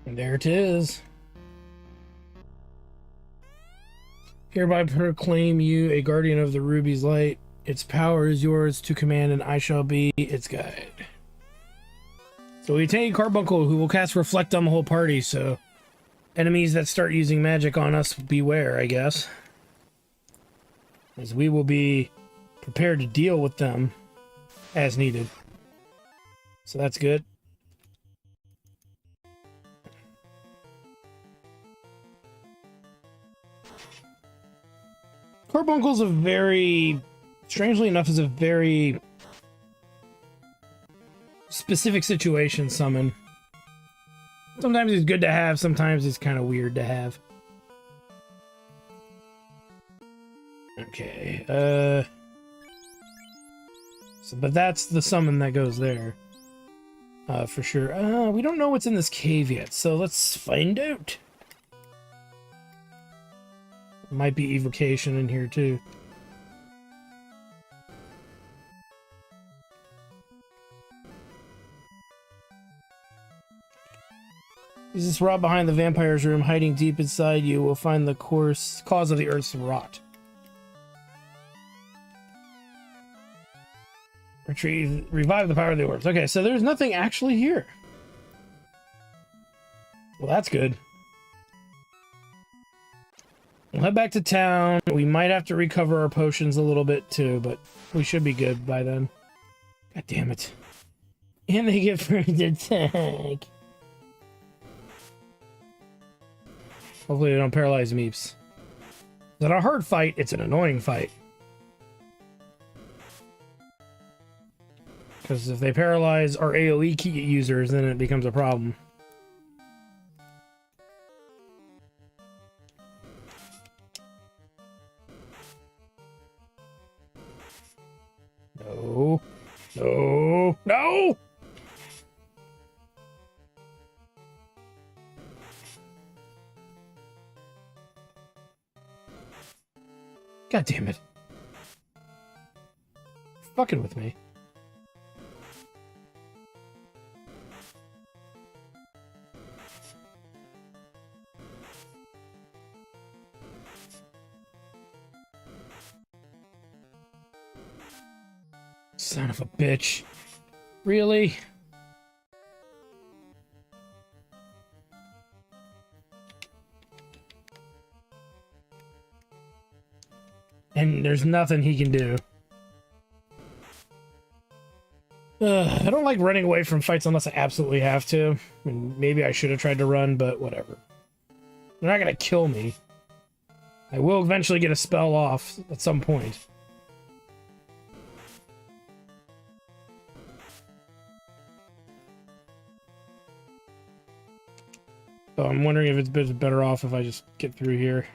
[SPEAKER 1] And there it is. Hereby proclaim you a guardian of the ruby's light. Its power is yours to command, and I shall be its guide. So we take Carbuncle, who will cast Reflect on the whole party, so enemies that start using magic on us, beware, I guess. As we will be prepared to deal with them as needed. So that's good. Carbuncle's a very, strangely enough, is a very specific situation summon. Sometimes he's good to have, sometimes he's kind of weird to have. Okay, so, but that's the summon that goes there. For sure. We don't know what's in this cave yet, so let's find out. Might be evocation in here too. Is this rot behind the vampire's room, hiding deep inside you, will find the cause of the earth's rot. Revive the power of the orbs. Okay, so there's nothing actually here. Well, that's good. We'll head back to town. We might have to recover our potions a little bit too, but we should be good by then. God damn it. And they get first attack. Hopefully they don't paralyze Meeps. It's not a hard fight, it's an annoying fight. Because if they paralyze our AoE key users, then it becomes a problem. No. No. No! God damn it. Fucking with me. Son of a bitch. Really? And there's nothing he can do. I don't like running away from fights unless I absolutely have to. I mean, maybe I should have tried to run, but whatever. They're not gonna kill me. I will eventually get a spell off at some point. So I'm wondering if it's better off if I just get through here.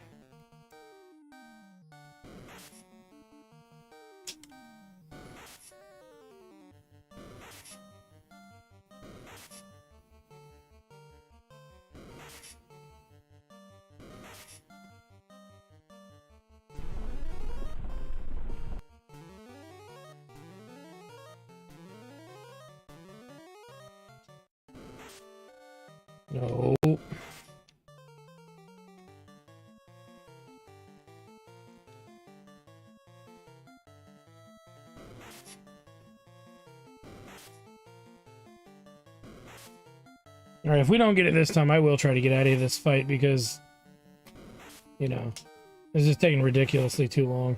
[SPEAKER 1] No. Alright, if we don't get it this time, I will try to get out of this fight because, you know, this is taking ridiculously too long.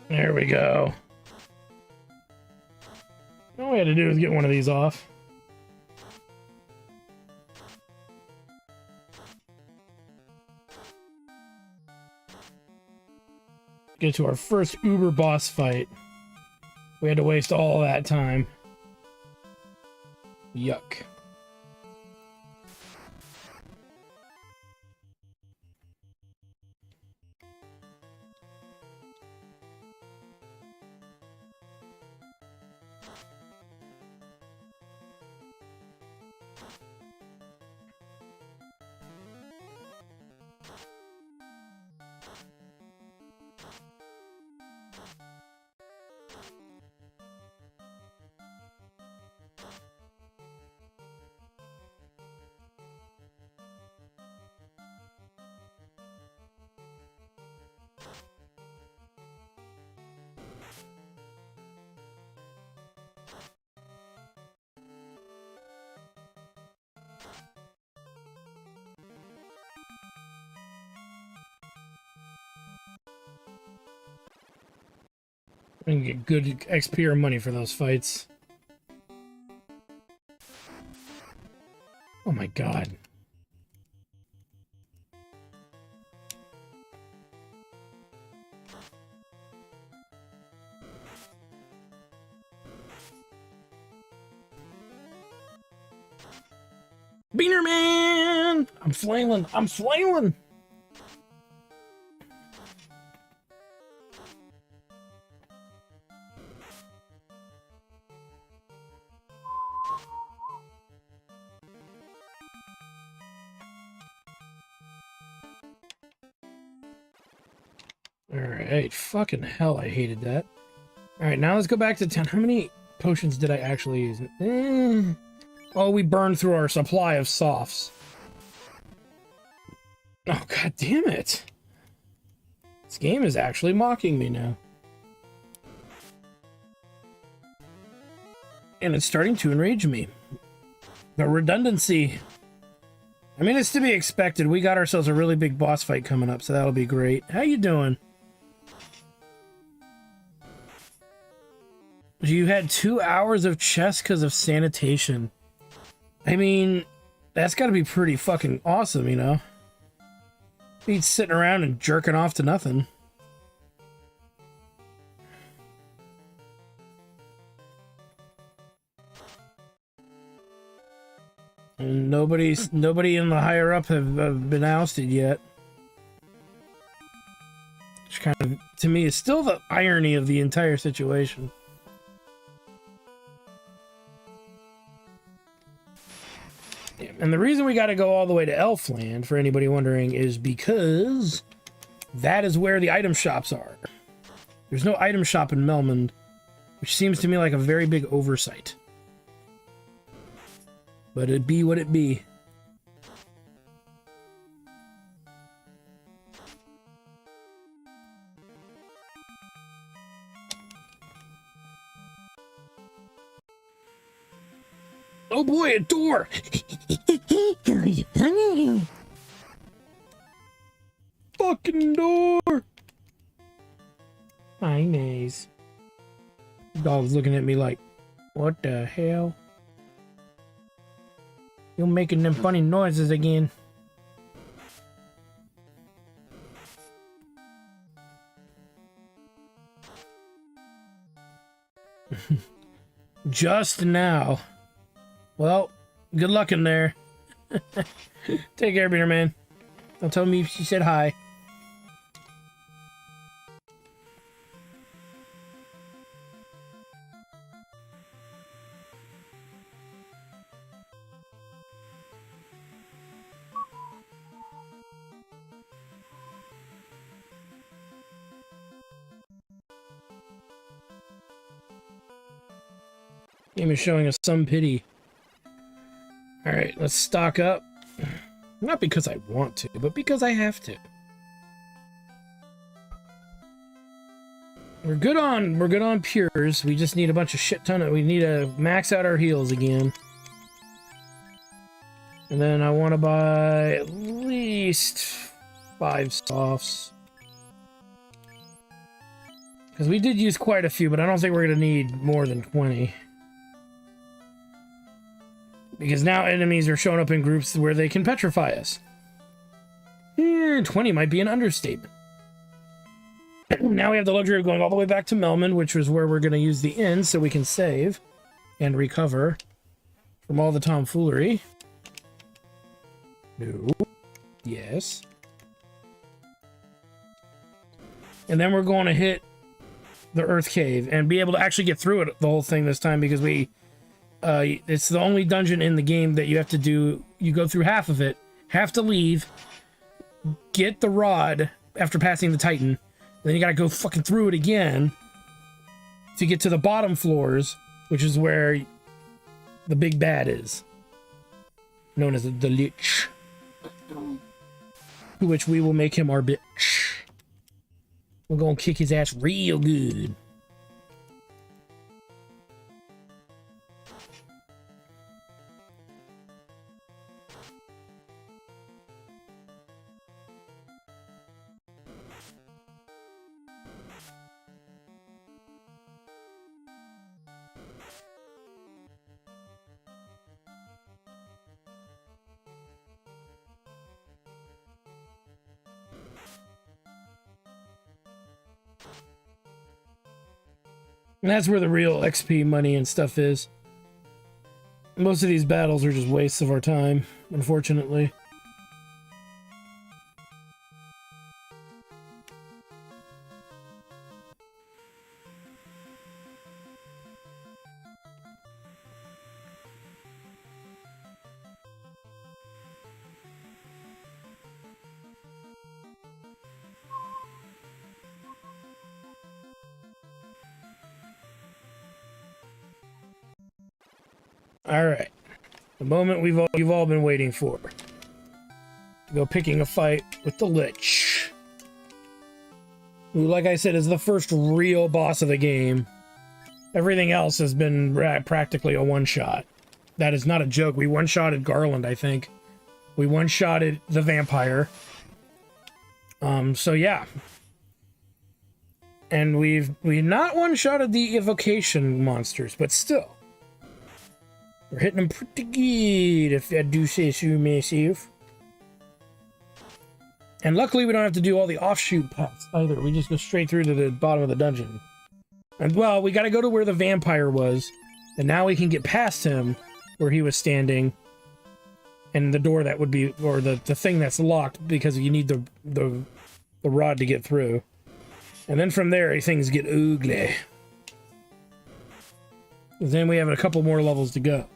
[SPEAKER 1] There we go. All we had to do is get one of these off. Get to our first Uber boss fight. We had to waste all that time. Yuck. I can get good XP or money for those fights. Oh my god. Beaner man! I'm flailing! I'm flailing! Alright, fucking hell, I hated that. Alright, now let's go back to 10. How many potions did I actually use? Oh, we burned through our supply of softs. Oh, god damn it. This game is actually mocking me now. And it's starting to enrage me. The redundancy. I mean, it's to be expected. We got ourselves a really big boss fight coming up, so that'll be great. How you doing? You had 2 hours of chess because of sanitation. I mean, that's got to be pretty fucking awesome, you know? He's sitting around and jerking off to nothing. And nobody in the higher up have been ousted yet. Which kind of, to me, is still the irony of the entire situation. And the reason we got to go all the way to Elfland, for anybody wondering, is because that is where the item shops are. There's no item shop in Melmond, which seems to me like a very big oversight. But it be what it be. Oh boy, a door! Fucking door! Hi, Maze. Dog's looking at me like, what the hell? You're making them funny noises again. Just now. Well, good luck in there. Take care, Beater Man. Don't tell me she said hi. Game is showing us some pity. Alright, let's stock up. Not because I want to, but because I have to. We're good on pures. We just need a bunch of shit ton of, we need to max out our heals again. And then I want to buy at least 5 softs. Because we did use quite a few, but I don't think we're going to need more than 20. Because now enemies are showing up in groups where they can petrify us. 20 might be an understatement. Now we have the luxury of going all the way back to Melmond, which is where we're going to use the inn so we can save and recover from all the tomfoolery. No. Yes. And then we're going to hit the Earth Cave and be able to actually get through it, the whole thing this time, because we... it's the only dungeon in the game that you have to do. You go through half of it, have to leave, get the rod after passing the Titan, then you gotta go fucking through it again to get to the bottom floors, which is where the big bad is, known as the Lich, to which we will make him our bitch. We're gonna kick his ass real good. And that's where the real XP money and stuff is. Most of these battles are just wastes of our time, unfortunately. All right, the moment you've all been waiting for. to go picking a fight with the Lich, who, like I said, is the first real boss of the game. Everything else has been practically a one-shot. That is not a joke. We one-shotted Garland, I think. We one-shotted the vampire. So yeah. And we not one-shotted the evocation monsters, but still. We're hitting them pretty good, if I do say so myself. And luckily we don't have to do all the offshoot paths either. We just go straight through to the bottom of the dungeon. And well, we gotta go to where the vampire was. And now we can get past him, where he was standing. And the door that would be, or the thing that's locked, because you need the rod to get through. And then from there, things get ugly. Then we have a couple more levels to go.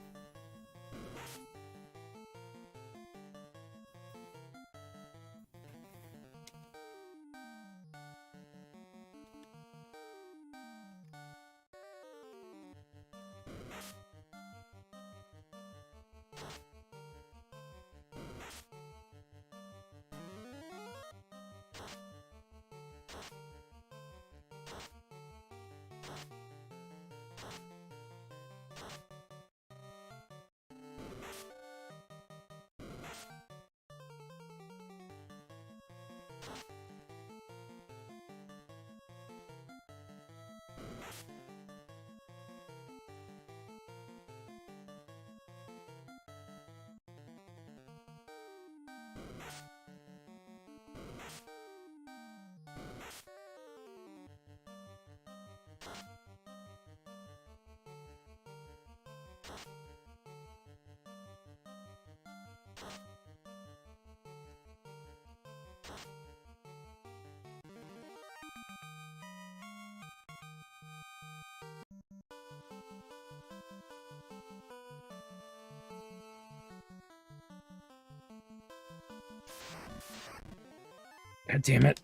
[SPEAKER 1] God damn it.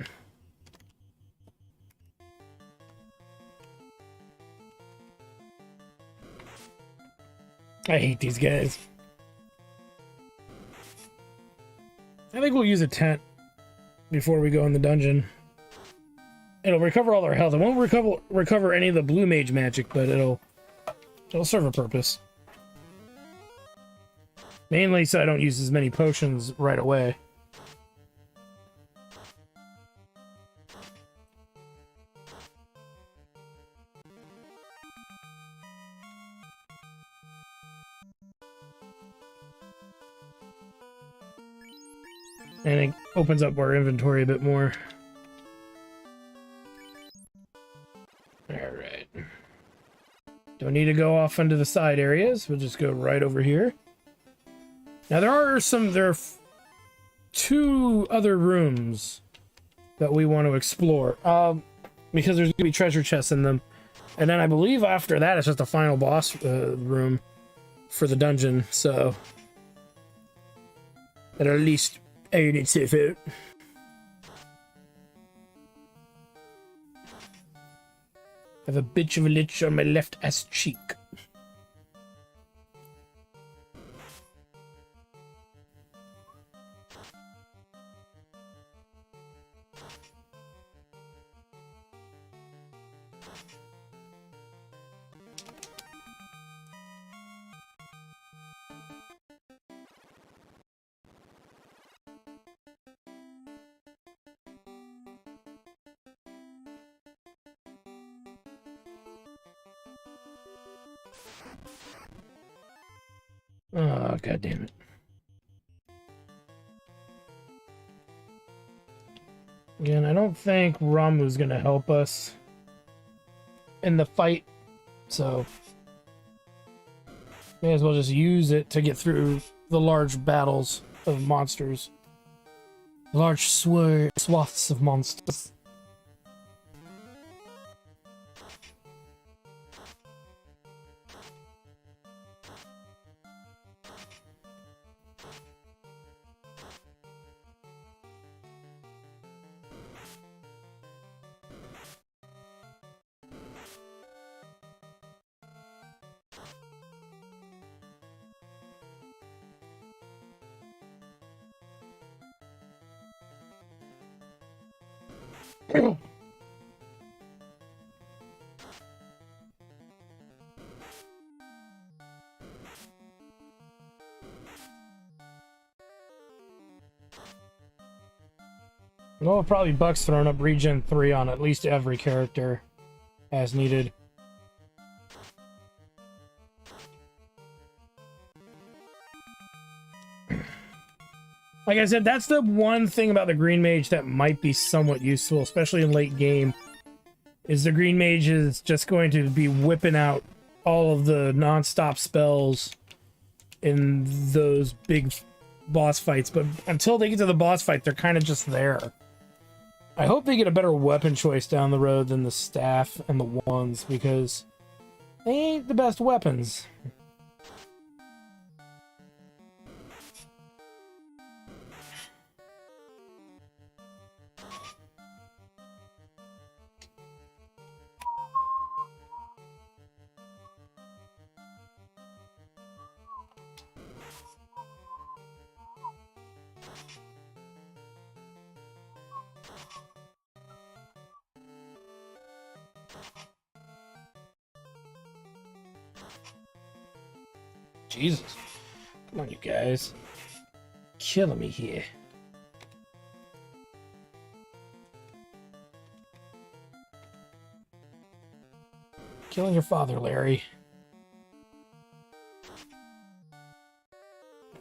[SPEAKER 1] I hate these guys. I think we'll use a tent before we go in the dungeon. It'll recover all our health. It won't recover any of the blue mage magic, but it'll serve a purpose. Mainly so I don't use as many potions right away. And it opens up our inventory a bit more. Alright. Don't need to go off into the side areas. We'll just go right over here. Now there are two other rooms that we want to explore. Because there's going to be treasure chests in them. And then I believe after that it's just the final boss room for the dungeon. So that'll at least iron itself out. I have a bitch of a lich on my left ass cheek. Oh, god damn it. Again, I don't think Ramu's gonna help us in the fight, so may as well just use it to get through the large battles of monsters. Large swaths of monsters. Well, probably Buck's throwing up regen 3 on at least every character as needed. Like I said, that's the one thing about the Green Mage that might be somewhat useful, especially in late game, is the Green Mage is just going to be whipping out all of the non-stop spells in those big boss fights, but until they get to the boss fight, they're kind of just there. I hope they get a better weapon choice down the road than the staff and the wands, because they ain't the best weapons. Jesus. Come on, you guys. Killing me here. Killing your father, Larry.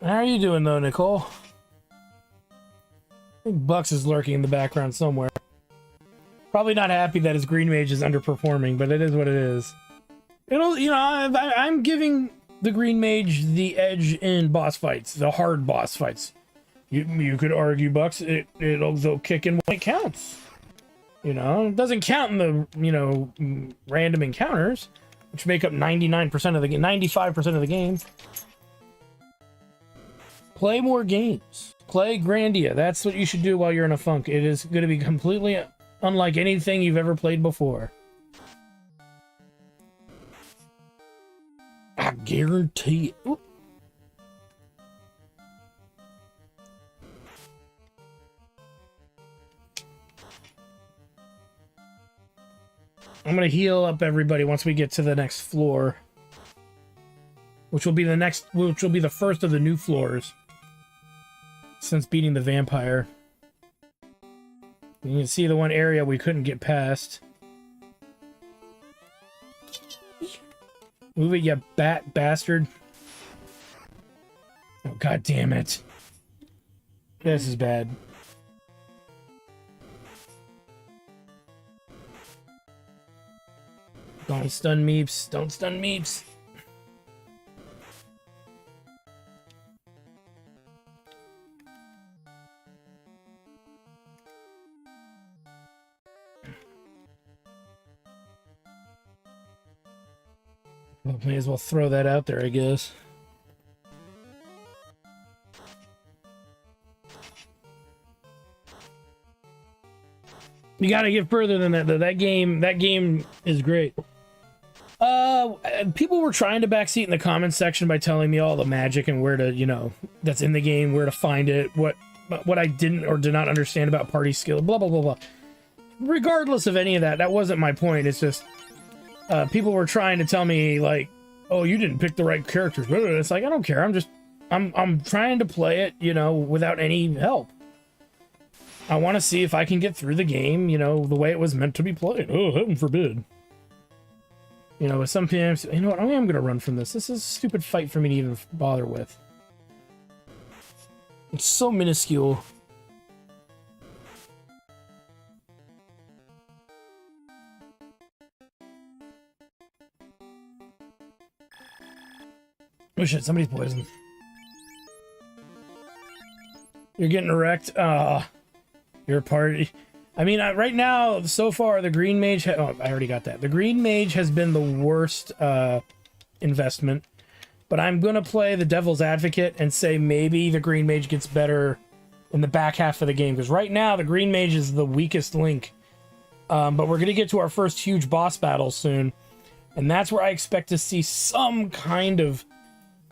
[SPEAKER 1] How are you doing, though, Nicole? I think Bucks is lurking in the background somewhere. Probably not happy that his Green Mage is underperforming, but it is what it is. It'll, you know, I'm giving the Green Mage the edge in boss fights, the hard boss fights. You could argue, Bucks, they'll kick in when it counts. You know, it doesn't count in the, you know, random encounters, which make up 99% of the game, 95% of the game. Play more games. Play Grandia. That's what you should do while you're in a funk. It is going to be completely unlike anything you've ever played before. I guarantee it. Oop. I'm gonna heal up everybody once we get to the next floor, which will be the first of the new floors since beating the vampire. You can see the one area we couldn't get past. Move it, you bastard. Oh, god damn it. This is bad. Don't stun meeps. Don't stun meeps. Well, may as well throw that out there, I guess. You gotta get further than that, though. That game is great. People were trying to backseat in the comments section by telling me all the magic and where to, you know, that's in the game, where to find it, what I didn't or did not understand about party skill, blah, blah, blah, blah. Regardless of any of that, that wasn't my point. It's just, people were trying to tell me, like, oh, you didn't pick the right characters. It's like, I don't care. I'm trying to play it, you know, without any help. I want to see if I can get through the game, you know, the way it was meant to be played. Oh, heaven forbid. You know, with some PMs, you know what, I am going to run from this. This is a stupid fight for me to even bother with. It's so minuscule. Oh shit, somebody's poisoned. You're getting wrecked. You're a party. I mean, right now, so far, the Green Mage... oh, I already got that. The Green Mage has been the worst investment. But I'm going to play the Devil's Advocate and say maybe the Green Mage gets better in the back half of the game. Because right now, the Green Mage is the weakest link. But we're going to get to our first huge boss battle soon. And that's where I expect to see some kind of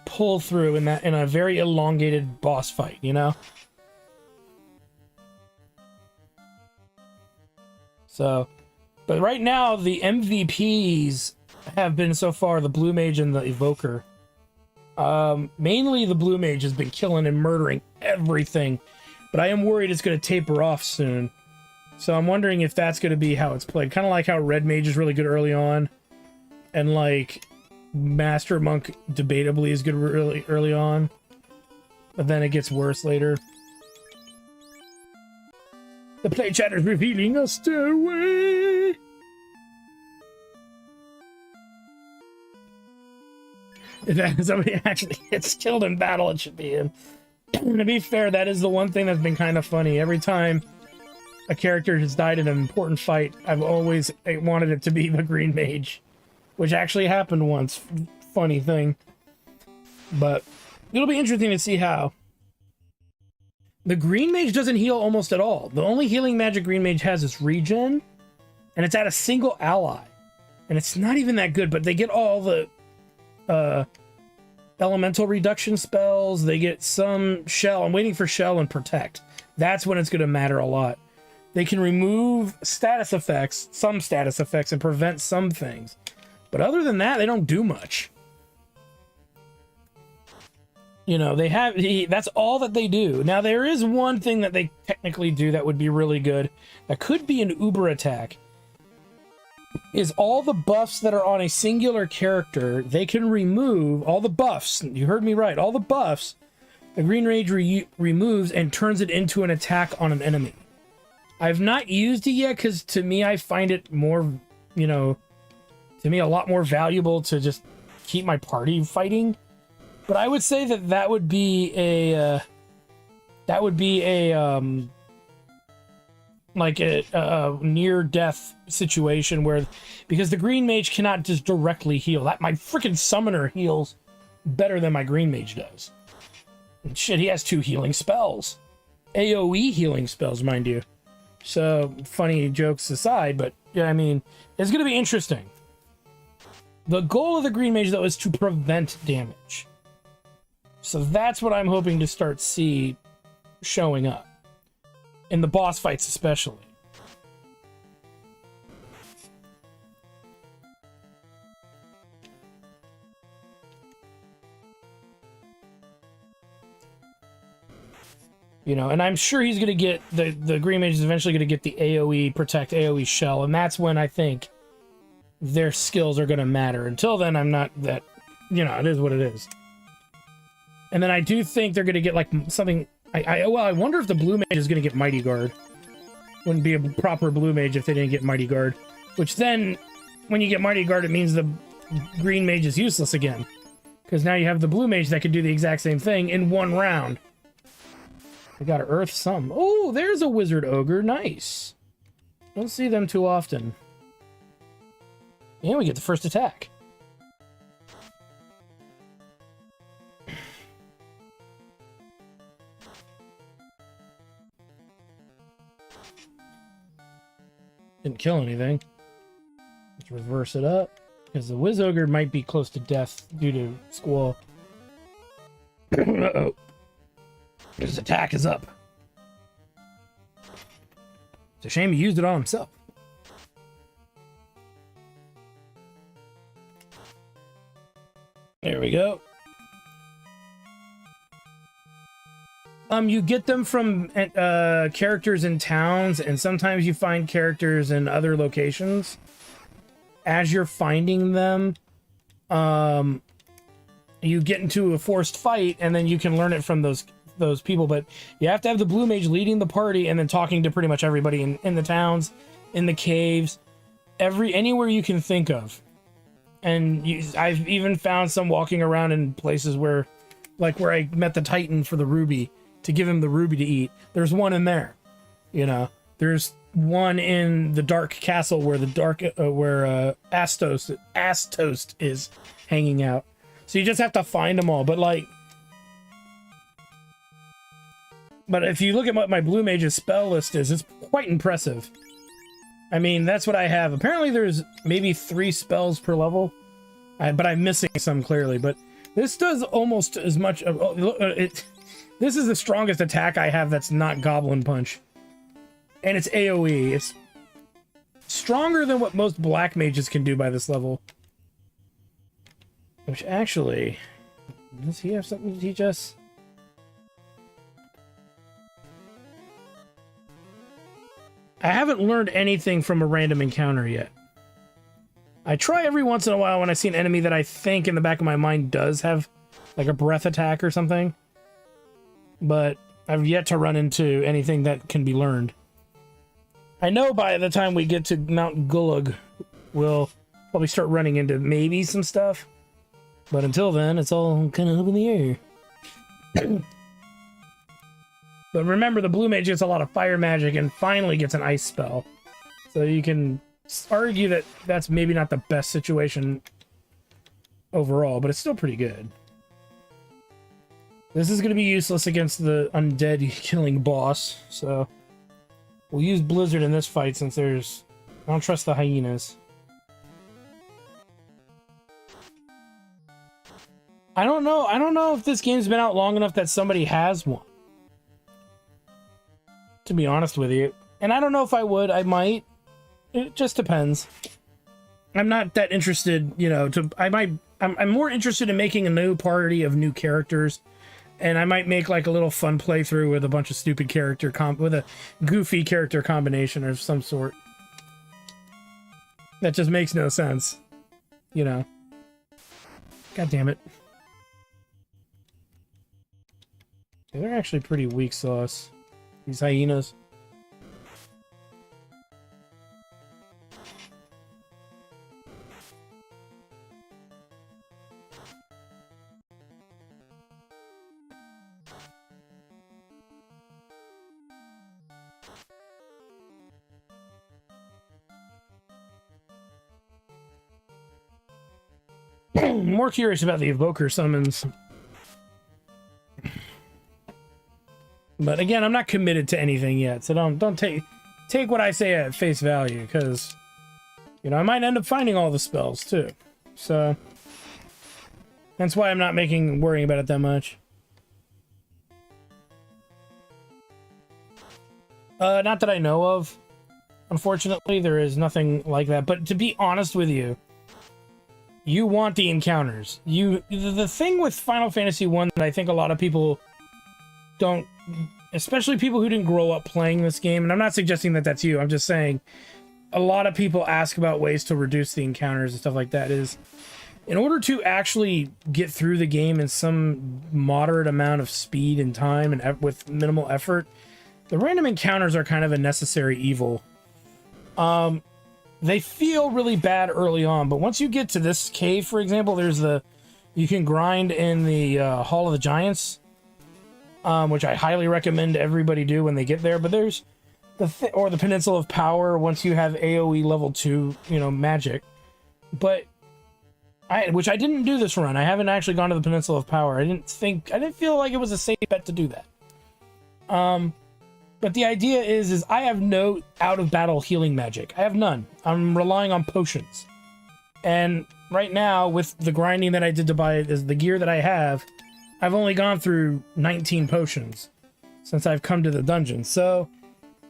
[SPEAKER 1] pull through in a very elongated boss fight, you know? So, but right now the MVPs have been so far the Blue Mage and the Evoker. Mainly the Blue Mage has been killing and murdering everything, but I am worried it's going to taper off soon. So I'm wondering if that's going to be how it's played. Kind of like how Red Mage is really good early on, and like Master Monk debatably is good really early on, but then it gets worse later. The play chat is revealing a stairway. If somebody actually gets killed in battle, it should be him. To be fair, that is the one thing that's been kind of funny. Every time a character has died in an important fight, I've always wanted it to be the Green Mage, which actually happened once. Funny thing. But it'll be interesting to see how. The Green Mage doesn't heal almost at all. The only healing magic Green Mage has is regen, and it's at a single ally. And it's not even that good, but they get all the elemental reduction spells. They get some shell. I'm waiting for shell and protect. That's when it's going to matter a lot. They can remove status effects, some status effects, and prevent some things. But other than that, they don't do much. You know, they have, that's all that they do. Now, there is one thing that they technically do that would be really good. That could be an uber attack. Is all the buffs that are on a singular character, they can remove all the buffs. You heard me right. All the buffs, the Green Mage removes and turns it into an attack on an enemy. I've not used it yet because to me, I find it more, you know, to me a lot more valuable to just keep my party fighting. But I would say that that would be a like a near death situation where, because the Green Mage cannot just directly heal. That my freaking summoner heals better than my Green Mage does. And shit, he has 2 healing spells, AoE healing spells, mind you. So funny jokes aside, but yeah, I mean, it's gonna be interesting. The goal of the Green Mage though is to prevent damage. So that's what I'm hoping to start see showing up. In the boss fights especially. You know, and I'm sure he's going to get, the Green Mage is eventually going to get the AoE, protect AoE shell, and that's when I think their skills are going to matter. Until then, I'm not that, you know, it is what it is. And then I do think they're going to get like something. I wonder if the Blue Mage is going to get Mighty Guard. Wouldn't be a proper Blue Mage if they didn't get Mighty Guard. Which then, when you get Mighty Guard, it means the Green Mage is useless again. Because now you have the Blue Mage that can do the exact same thing in one round. I gotta earth some. Oh, there's a Wizard Ogre. Nice. Don't see them too often. And we get the first attack. Didn't kill anything. Let's reverse it up. Because the Wiz Ogre might be close to death due to Squall. Uh-oh. His attack is up. It's a shame he used it on himself. There we go. You get them from characters in towns, and sometimes you find characters in other locations. As you're finding them, you get into a forced fight, and then you can learn it from those people. But you have to have the Blue Mage leading the party, and then talking to pretty much everybody in the towns, in the caves, anywhere you can think of. And I've even found some walking around in places where, like where I met the Titan for the ruby, to give him the ruby to eat. There's one in there, you know. There's one in the Dark Castle where Astos is hanging out. So you just have to find them all. But if you look at what my Blue Mage's spell list is, it's quite impressive. I mean, that's what I have. Apparently there's maybe 3 spells per level, but I'm missing some clearly. But this does almost as much. This is the strongest attack I have that's not Goblin Punch. And it's AoE. stronger than what most black mages can do by this level. Which actually, does he have something to teach us? I haven't learned anything from a random encounter yet. I try every once in a while when I see an enemy that I think in the back of my mind does have like a breath attack or something. But I've yet to run into anything that can be learned. I know by the time we get to Mount Gulag, we'll probably start running into maybe some stuff. But until then, it's all kind of up in the air. But remember, the blue mage gets a lot of fire magic and finally gets an ice spell. So you can argue that that's maybe not the best situation overall, but it's still pretty good. This is going to be useless against the undead killing boss, so we'll use Blizzard in this fight since there's... I don't trust the hyenas. I don't know if this game's been out long enough that somebody has one. To be honest with you. And I don't know if I would. I might. It just depends. I'm not that interested, you know, I'm more interested in making a new party of new characters. And I might make like a little fun playthrough with a bunch of stupid character with a goofy character combination of some sort. That just makes no sense. You know. God damn it. Yeah, they're actually pretty weak sauce. These hyenas. More curious about the evoker summons. But again, I'm not committed to anything yet, so don't take what I say at face value, because you know I might end up finding all the spells too. So that's why I'm not worrying about it that much. Not that I know of. Unfortunately, there is nothing like that. But to be honest with you, you want the encounters. The thing with Final Fantasy 1 that I think a lot of people don't, especially people who didn't grow up playing this game, and I'm not suggesting that that's you, I'm just saying a lot of people ask about ways to reduce the encounters and stuff like that, is in order to actually get through the game in some moderate amount of speed and time and with minimal effort, the random encounters are kind of a necessary evil. They feel really bad early on, but once you get to this cave, for example, you can grind in the Hall of the Giants, which I highly recommend everybody do when they get there. But there's or the Peninsula of Power once you have AoE level 2, you know, magic. But which I didn't do this run. I haven't actually gone to the Peninsula of Power. I didn't feel like it was a safe bet to do that. But the idea is I have no out-of-battle healing magic. I have none. I'm relying on potions. And right now, with the grinding that I did to buy the gear that I have, I've only gone through 19 potions since I've come to the dungeon. So,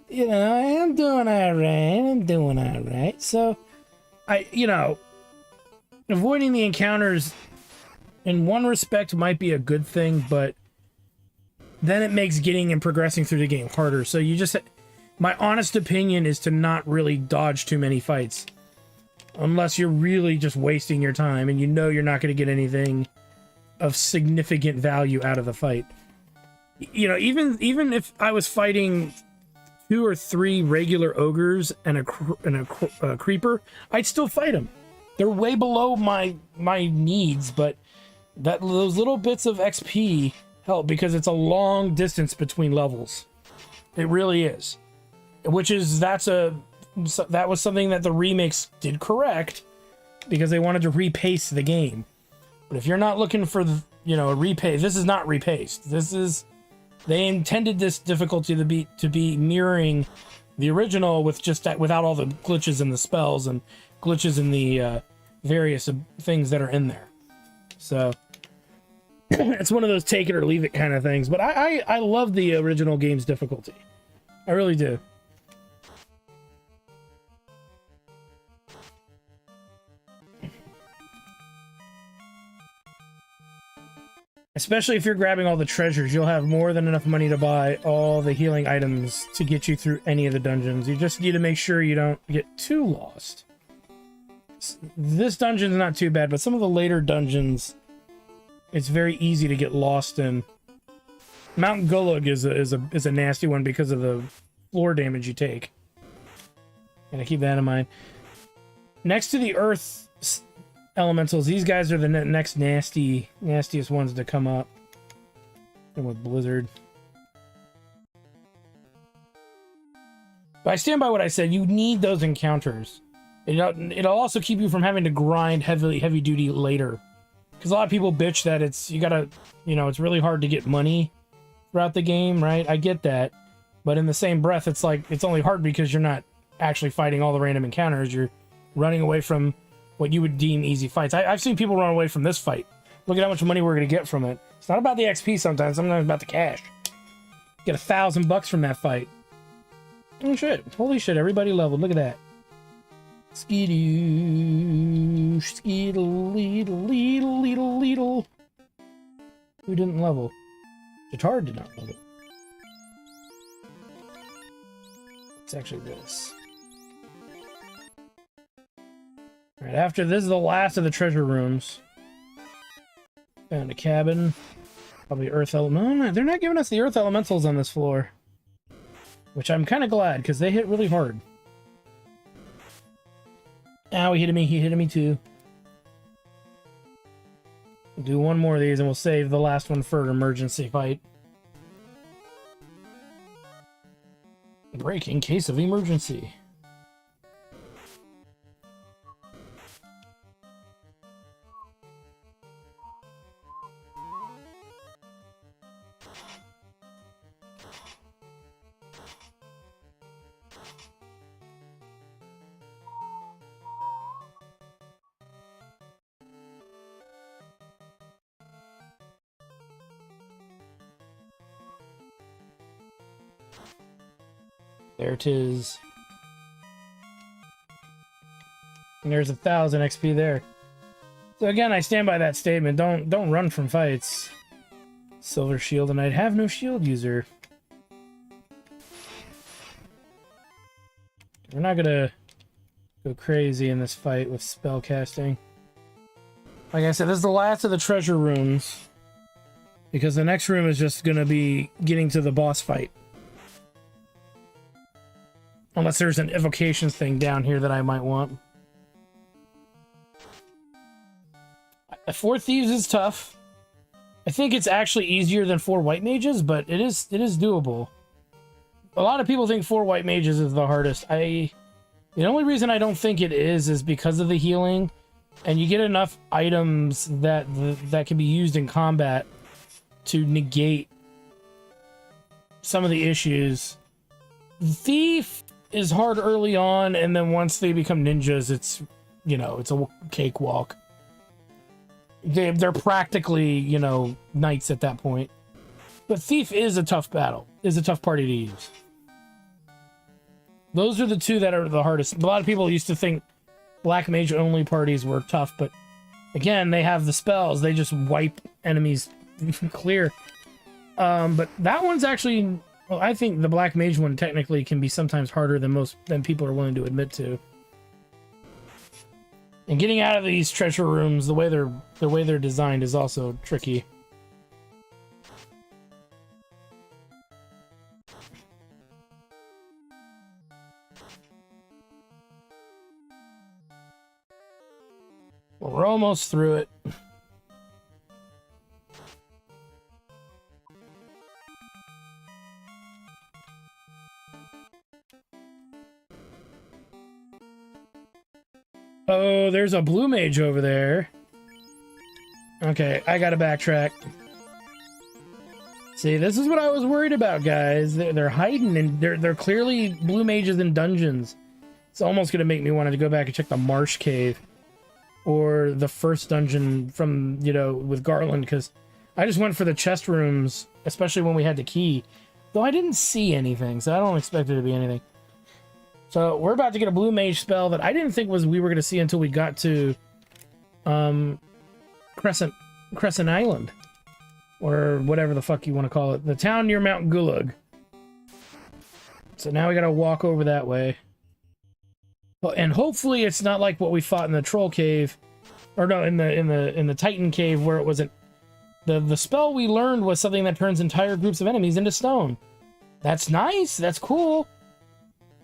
[SPEAKER 1] you know, I am doing alright. So, you know, avoiding the encounters in one respect might be a good thing, but then it makes getting and progressing through the game harder. So my honest opinion is to not really dodge too many fights. Unless you're really just wasting your time and you know you're not going to get anything of significant value out of the fight. You know, even if I was fighting 2 or 3 regular ogres and a creeper, I'd still fight them. They're way below my needs, but those little bits of XP help because it's a long distance between levels. It really is. That was something that the remakes did correct because they wanted to repace the game. But if you're not looking for, you know, a repace, this is not repaced. They intended this difficulty to be mirroring the original without all the glitches in the spells and glitches in the various things that are in there. So it's one of those take it or leave it kind of things. But I love the original game's difficulty. I really do. Especially if you're grabbing all the treasures, you'll have more than enough money to buy all the healing items to get you through any of the dungeons. You just need to make sure you don't get too lost. This dungeon's not too bad, but some of the later dungeons, it's very easy to get lost in. Mount Gullug is a nasty one because of the floor damage you take. Gotta keep that in mind. Next to the earth elementals, these guys are the next nastiest ones to come up. And with Blizzard. But I stand by what I said. You need those encounters. It'll also keep you from having to grind heavy duty later. Because a lot of people bitch that it's really hard to get money throughout the game, right? I get that. But in the same breath, it's like, it's only hard because you're not actually fighting all the random encounters. You're running away from what you would deem easy fights. I've seen people run away from this fight. Look at how much money we're going to get from it. It's not about the XP sometimes it's about the cash. Get $1,000 from that fight. Oh shit. Holy shit, everybody leveled. Look at that. Skidoo, skidoo, leedle, leedle, leedle, leedle. Who didn't level? Guitar did not level. It's actually this. Alright, after this is the last of the treasure rooms. Found a cabin. Probably earth element. No, they're not giving us the earth elementals on this floor. Which I'm kind of glad, because they hit really hard. Ow, he hit me too. We'll do one more of these and we'll save the last one for an emergency fight. Break in case of emergency. There it is. And there's 1,000 XP there. So again, I stand by that statement. Don't run from fights. Silver shield, and I'd have no shield user. We're not gonna go crazy in this fight with spell casting. Like I said, this is the last of the treasure rooms. Because the next room is just gonna be getting to the boss fight. Unless there's an evocations thing down here that I might want. 4 thieves is tough. I think it's actually easier than 4 white mages, but it is doable. A lot of people think 4 white mages is the hardest. The only reason I don't think it is because of the healing, and you get enough items that can be used in combat to negate some of the issues. Thief is hard early on, and then once they become ninjas, it's a cakewalk. They're practically, knights at that point. But Thief is a tough battle, is a tough party to use. Those are the 2 that are the hardest. A lot of people used to think black mage only parties were tough, but again, they have the spells. They just wipe enemies clear. But that one's actually... Well, I think the black mage one technically can be sometimes harder than people are willing to admit to. And getting out of these treasure rooms, the way they're designed is also tricky. Well, we're almost through it. Oh, there's a blue mage over there. Okay, I gotta backtrack. See, this is what I was worried about, guys. They're hiding, and they're clearly blue mages in dungeons. It's almost gonna make me want to go back and check the Marsh Cave. Or the first dungeon from, with Garland, because I just went for the chest rooms, especially when we had the key. Though I didn't see anything, so I don't expect there to be anything. So we're about to get a blue mage spell that I didn't think we were going to see until we got to Crescent Island. or whatever the fuck you want to call it. The town near Mount Gulag. So now we gotta walk over that way. And hopefully it's not like what we fought in the troll cave, or no, in the Titan cave, where it wasn't. The spell we learned was something that turns entire groups of enemies into stone. That's nice. That's cool.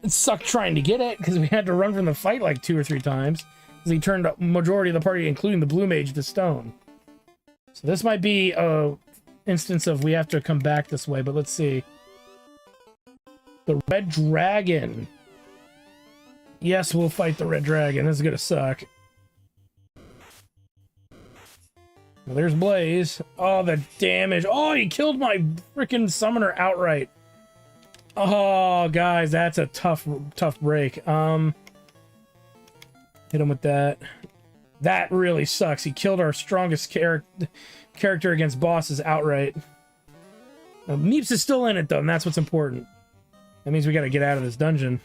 [SPEAKER 1] It sucked trying to get it because we had to run from the fight like 2 or 3 times because he turned a majority of the party, including the blue mage, to stone. So this might be a instance of we have to come back this way, but let's see. The red dragon. Yes, we'll fight the red dragon. This is gonna suck. Well, there's Blaze. Oh, the damage. Oh, he killed my freaking summoner outright. Oh, guys, that's a tough break. Hit him with that. That really sucks. He killed our strongest character against bosses outright. Now, Meeps is still in it, though, and that's what's important. That means we gotta get out of this dungeon.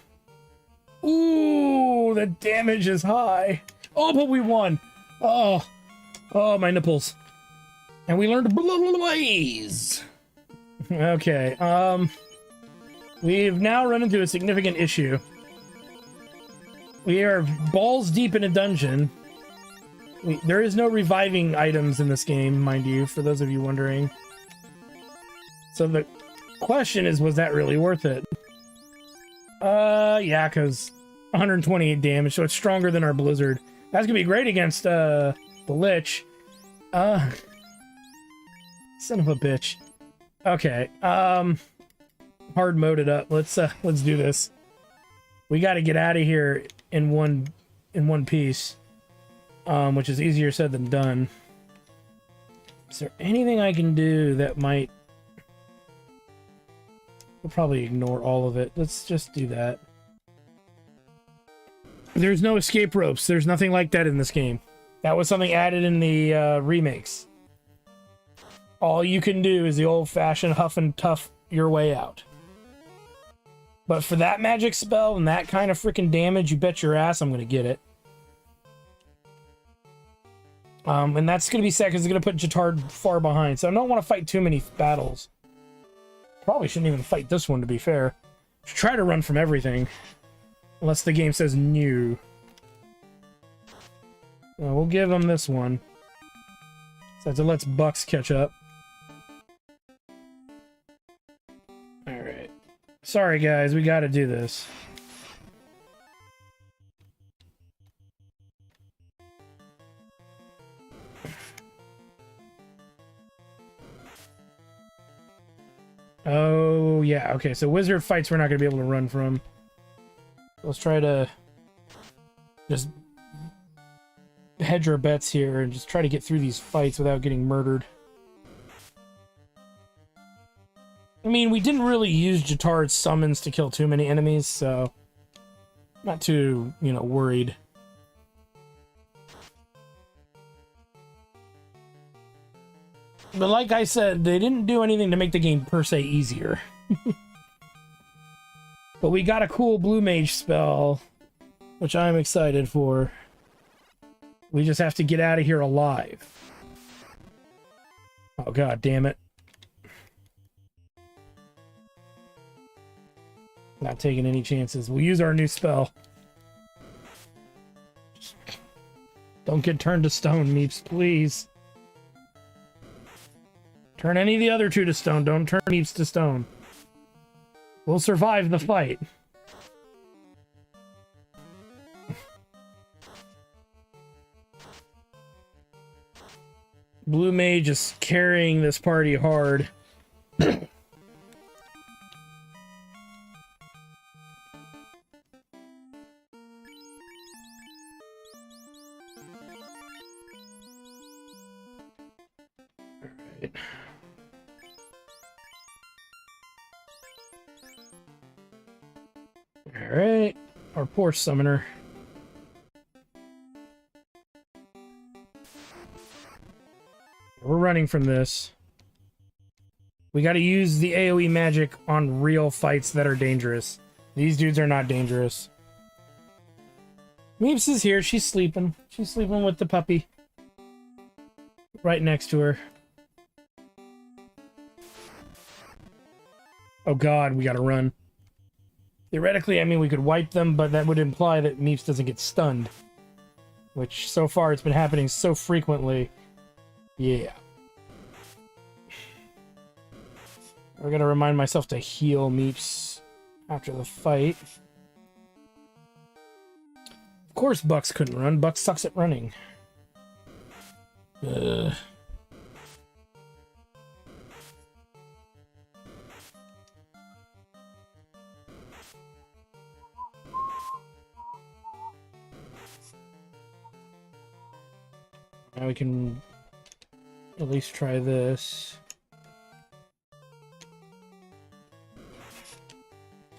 [SPEAKER 1] Ooh, the damage is high. Oh, but we won. Oh, my nipples. And we learned Blaze. Okay, we've now run into a significant issue. We are balls deep in a dungeon. There is no reviving items in this game, mind you, for those of you wondering. So the question is, was that really worth it? Yeah, because 128 damage, so it's stronger than our Blizzard. That's gonna be great against, the Lich. Son of a bitch. Okay, hard mode it up. Let's do this. We gotta get out of here in one piece. Which is easier said than done. Is there anything I can do that might... We'll probably ignore all of it. Let's just do that. There's no escape ropes. There's nothing like that in this game. That was something added in the remakes. All you can do is the old-fashioned huff and tough your way out. But for that magic spell and that kind of freaking damage, you bet your ass I'm gonna get it. And that's gonna be sad because it's gonna put Jatard far behind. So I don't want to fight too many battles. Probably shouldn't even fight this one, to be fair. Should try to run from everything. Unless the game says new. We'll give him this one. So it lets Bucks catch up. Alright. Sorry guys, we gotta do this. Oh, yeah, okay, so wizard fights we're not going to be able to run from. Let's try to just hedge our bets here and just try to get through these fights without getting murdered. I mean, we didn't really use Jatard's summons to kill too many enemies, so not too, worried. But like I said, they didn't do anything to make the game per se easier. But we got a cool blue mage spell, which I'm excited for. We just have to get out of here alive. Oh god damn it. Not taking any chances. We'll use our new spell. Don't get turned to stone, Meeps, please. Turn any of the other two to stone. Don't turn Meeps to stone. We'll survive the fight. Blue Mage is carrying this party hard. Alright. Alright, our poor summoner. We're running from this. We gotta use the AoE magic on real fights that are dangerous. These dudes are not dangerous. Meeps is here, she's sleeping. She's sleeping with the puppy. Right next to her. Oh god, we gotta run. Theoretically, I mean, we could wipe them, but that would imply that Meeps doesn't get stunned. Which, so far, it's been happening so frequently. Yeah. I gotta remind myself to heal Meeps after the fight. Of course Bucks couldn't run. Bucks sucks at running. Now we can at least try this.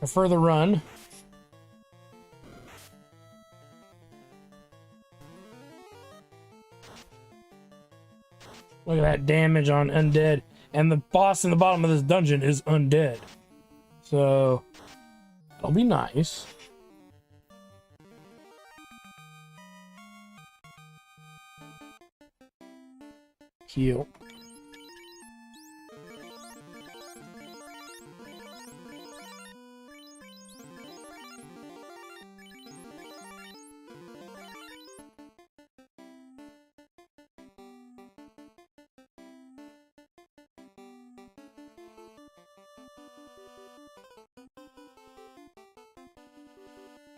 [SPEAKER 1] A further run. Look at that damage on undead. And the boss in the bottom of this dungeon is undead. So, that'll be nice. Heal.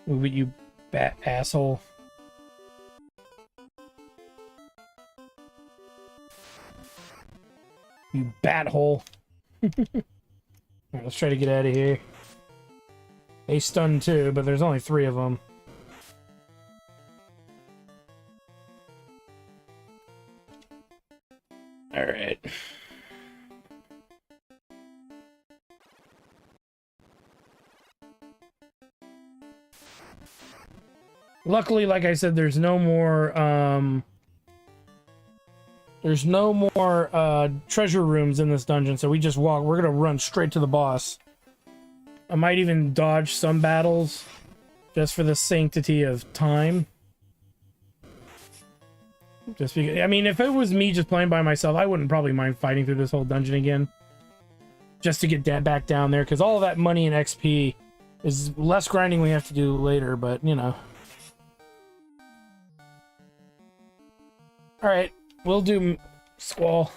[SPEAKER 1] Move it, you bat asshole. You bat hole. Alright, let's try to get out of here. They stunned too, but there's only 3 of them. Alright. Luckily, like I said, there's no more treasure rooms in this dungeon, so we just walk. We're gonna run straight to the boss. I might even dodge some battles just for the sanctity of time. Just because, I mean, if it was me just playing by myself, I wouldn't probably mind fighting through this whole dungeon again. Just to get back down there, because all of that money and XP is less grinding we have to do later, but, you know. Alright, we'll do Squall.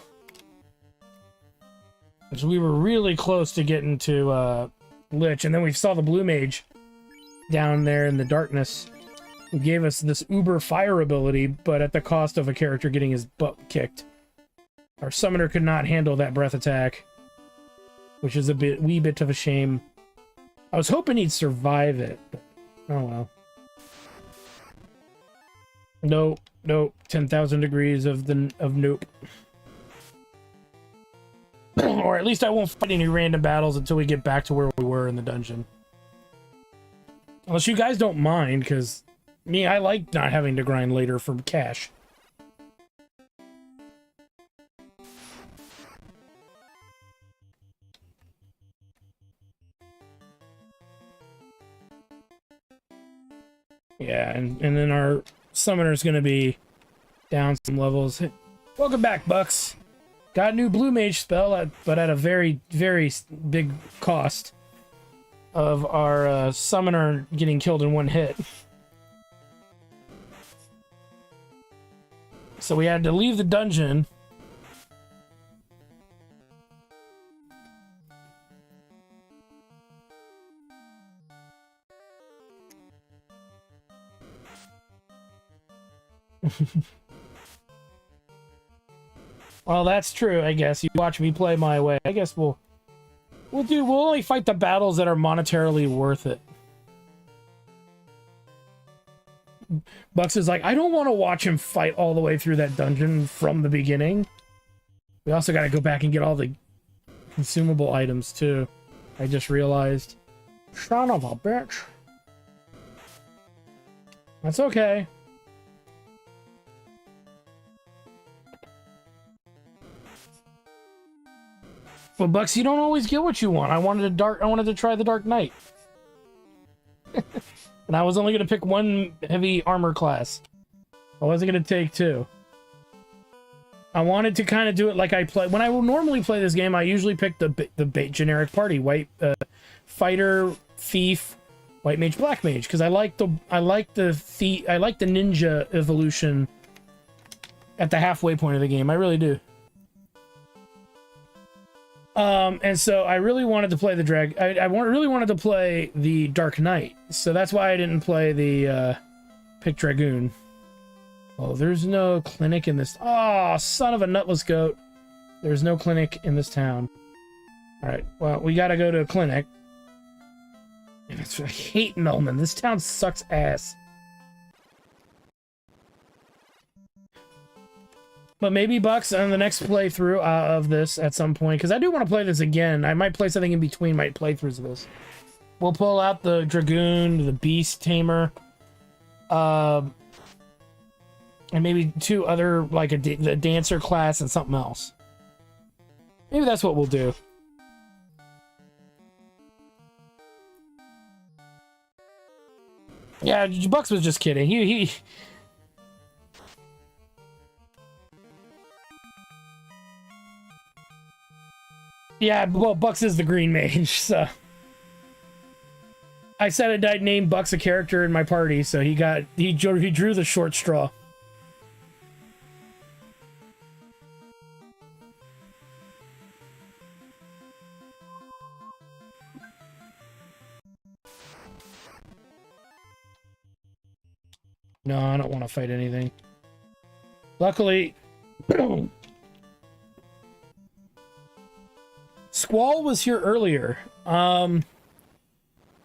[SPEAKER 1] Because we were really close to getting to Lich, and then we saw the Blue Mage down there in the darkness. Who gave us this uber fire ability, but at the cost of a character getting his butt kicked. Our summoner could not handle that breath attack, which is a wee bit of a shame. I was hoping he'd survive it, but oh well. Nope, nope. 10,000 degrees of nope. Or at least I won't fight any random battles until we get back to where we were in the dungeon. Unless you guys don't mind, because me, I like not having to grind later for cash. Yeah, and then our summoner's gonna be down some levels. Welcome back, Bucks. Got a new Blue Mage spell, but at a very, very big cost of our summoner getting killed in one hit. So we had to leave the dungeon. Well, that's true, I guess. You watch me play my way. I guess we'll only fight the battles that are monetarily worth it. Bucks is like, I don't want to watch him fight all the way through that dungeon from the beginning. We also got to go back and get all the consumable items, too. I just realized. Son of a bitch. That's okay. Well, Bucks, you don't always get what you want. I wanted to try the Dark Knight. And I was only going to pick one heavy armor class. I wasn't going to take 2. I wanted to kind of do it like I play when I will normally play this game. I usually pick the generic party: white fighter, thief, white mage, black mage, because I like the ninja evolution at the halfway point of the game. I really do. And so I really wanted to play the really wanted to play the Dark Knight, so that's why I didn't play the pick Dragoon. Oh, there's no clinic in this. Oh, son of a nutless goat. There's no clinic in this town. All right, well, we gotta go to a clinic. And I hate Melman. This town sucks ass. But maybe Bucks on the next playthrough of this at some point, because I do want to play this again. I might play something in between my playthroughs of this. We'll pull out the Dragoon, the Beast Tamer, and maybe 2 other, like the Dancer class and something else. Maybe that's what we'll do. Yeah, Bucks was just kidding. He Yeah, well, Bucks is the green mage, so... I said I'd name Bucks a character in my party, so he drew the short straw. No, I don't want to fight anything. Luckily... Squall was here earlier.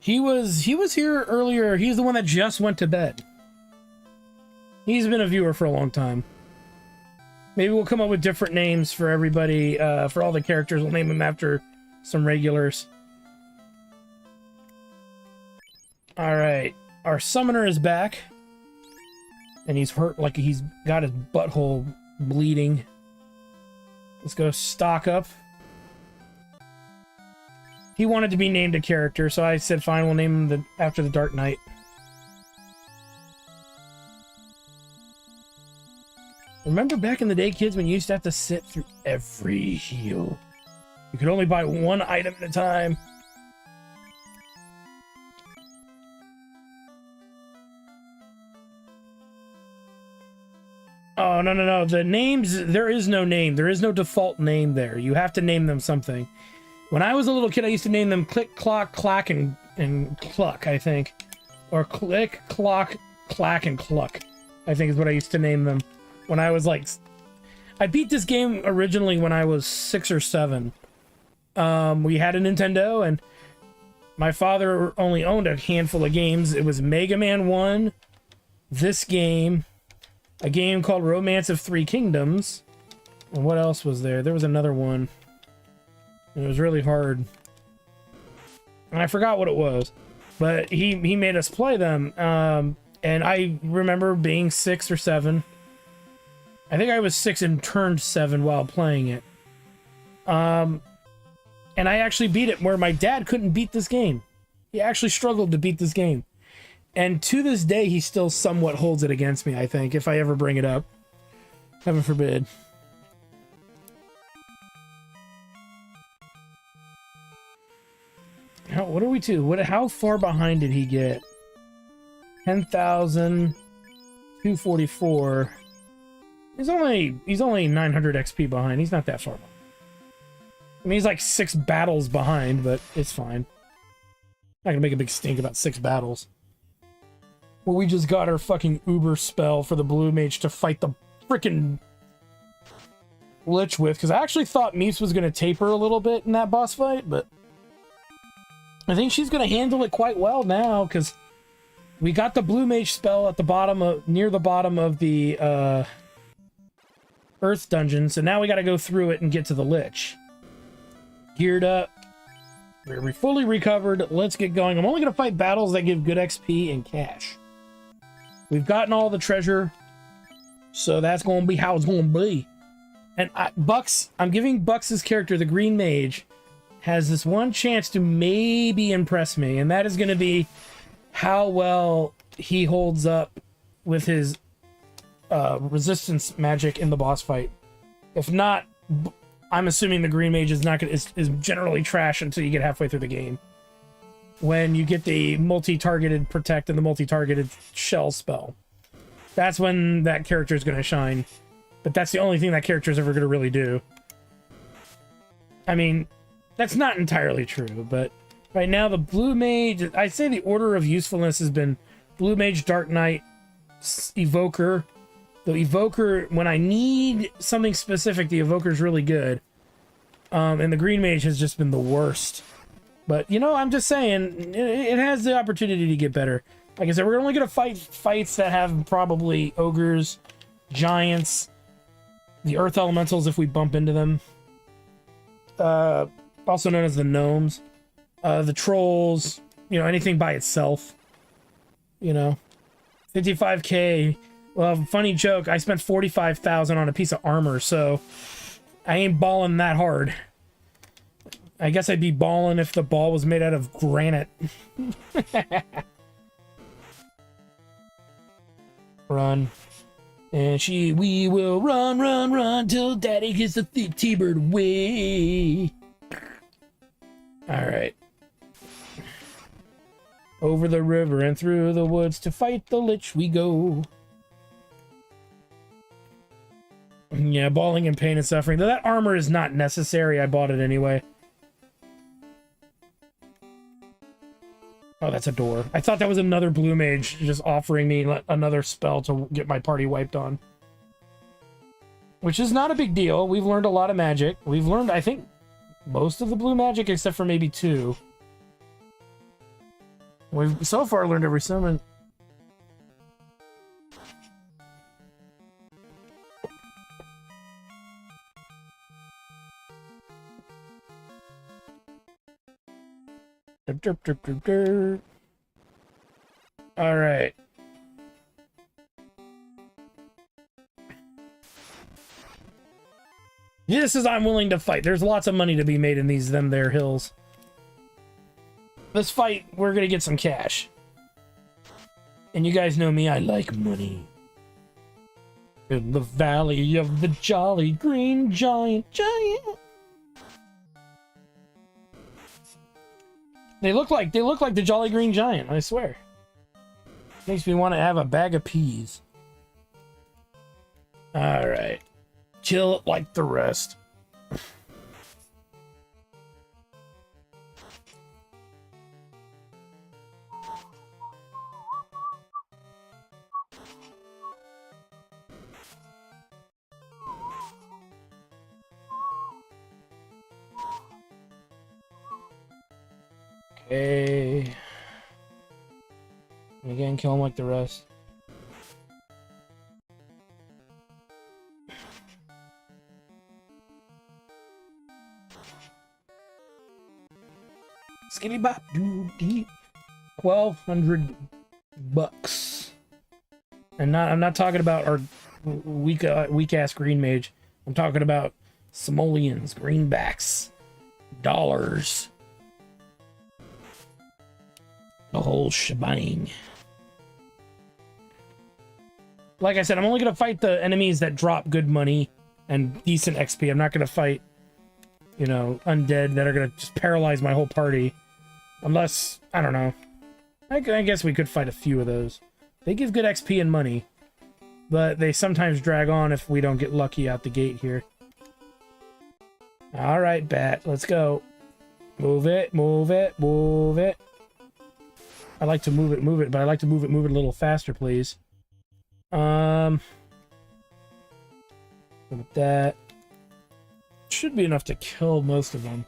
[SPEAKER 1] He was here earlier. He's the one that just went to bed. He's been a viewer for a long time. Maybe we'll come up with different names for everybody, for all the characters. We'll name them after some regulars. Alright. Our summoner is back. And he's hurt, like he's got his butthole bleeding. Let's go stock up. He wanted to be named a character, so I said, fine, we'll name him after the Dark Knight. Remember back in the day, kids, when you used to have to sit through every heal? You could only buy 1 item at a time. Oh, no. The names, there is no name. There is no default name there. You have to name them something. When I was a little kid, I used to name them Click, Clock, Clack, and Cluck, I think. Or Click, Clock, Clack, and Cluck, I think is what I used to name them. When I was like... I beat this game originally when I was 6 or 7. We had a Nintendo, and my father only owned a handful of games. It was Mega Man 1, this game, a game called Romance of Three Kingdoms, and what else was there? There was another one. It was really hard. And I forgot what it was. But he made us play them. And I remember being 6 or 7. I think I was 6 and turned 7 while playing it. And I actually beat it where my dad couldn't beat this game. He actually struggled to beat this game. And to this day, he still somewhat holds it against me, I think, if I ever bring it up. Heaven forbid. What are we to? How far behind did he get? 10,244. He's only 900 XP behind. He's not that far behind. I mean, he's like 6 battles behind, but it's fine. Not gonna make a big stink about 6 battles. Well, we just got our fucking Uber spell for the Blue Mage to fight the frickin' Lich with, because I actually thought Meeps was gonna taper a little bit in that boss fight, but I think she's gonna handle it quite well now, because we got the Blue Mage spell at the bottom of, near the bottom of the Earth dungeon, so now we gotta go through it and get to the Lich. Geared up. We're fully recovered. Let's get going. I'm only gonna fight battles that give good XP and cash. We've gotten all the treasure, so that's gonna be how it's gonna be. And Bucks, I'm giving Bucks' character, the Green Mage, has this one chance to maybe impress me, and that is going to be how well he holds up with his resistance magic in the boss fight. If not, I'm assuming the green mage is not gonna is generally trash until you get halfway through the game. When you get the multi-targeted protect and the multi-targeted shell spell, that's when that character is gonna shine. But that's the only thing that character is ever gonna really do. I mean, that's not entirely true, but right now the blue mage, I'd say the order of usefulness has been blue mage, dark knight, evoker. The evoker, when I need something specific, the evoker is really good. And the green mage has just been the worst. But, you know, I'm just saying, it has the opportunity to get better. Like I said, we're only going to fight fights that have probably ogres, giants, the earth elementals if we bump into them. Also known as the gnomes. The trolls, you know, anything by itself. You know, 55k. Well, funny joke, I spent 45,000 on a piece of armor, so I ain't balling that hard. I guess I'd be balling if the ball was made out of granite. Run. And we will run till daddy gets the T-bird way. Alright. Over the river and through the woods to fight the lich we go. Yeah, bawling in pain and suffering. Though that armor is not necessary, I bought it anyway. Oh, that's a door. I thought that was another blue mage just offering me another spell to get my party wiped on. Which is not a big deal. We've learned a lot of magic. We've learned, I think, most of the blue magic except for maybe 2. We've so far learned every summon. All right. This is I'm willing to fight. There's lots of money to be made in these them there hills. This fight, we're gonna get some cash. And you guys know me, I like money. In the valley of the jolly green giant. They look like the Jolly Green Giant, I swear. Makes me want to have a bag of peas. Alright. Chill it like the rest. Okay. And again, kill him like the rest. Skinny bop doo dee. $1,200. And I'm not talking about our weak ass green mage. I'm talking about simoleons, greenbacks, dollars. The whole shebang. Like I said, I'm only going to fight the enemies that drop good money and decent XP. I'm not going to fight, you know, undead that are going to just paralyze my whole party. Unless, I don't know. I guess we could fight a few of those. They give good XP and money. But they sometimes drag on if we don't get lucky out the gate here. Alright, bat. Let's go. Move it, move it, move it. I like to move it, but I like to move it a little faster, please. With that. Should be enough to kill most of them.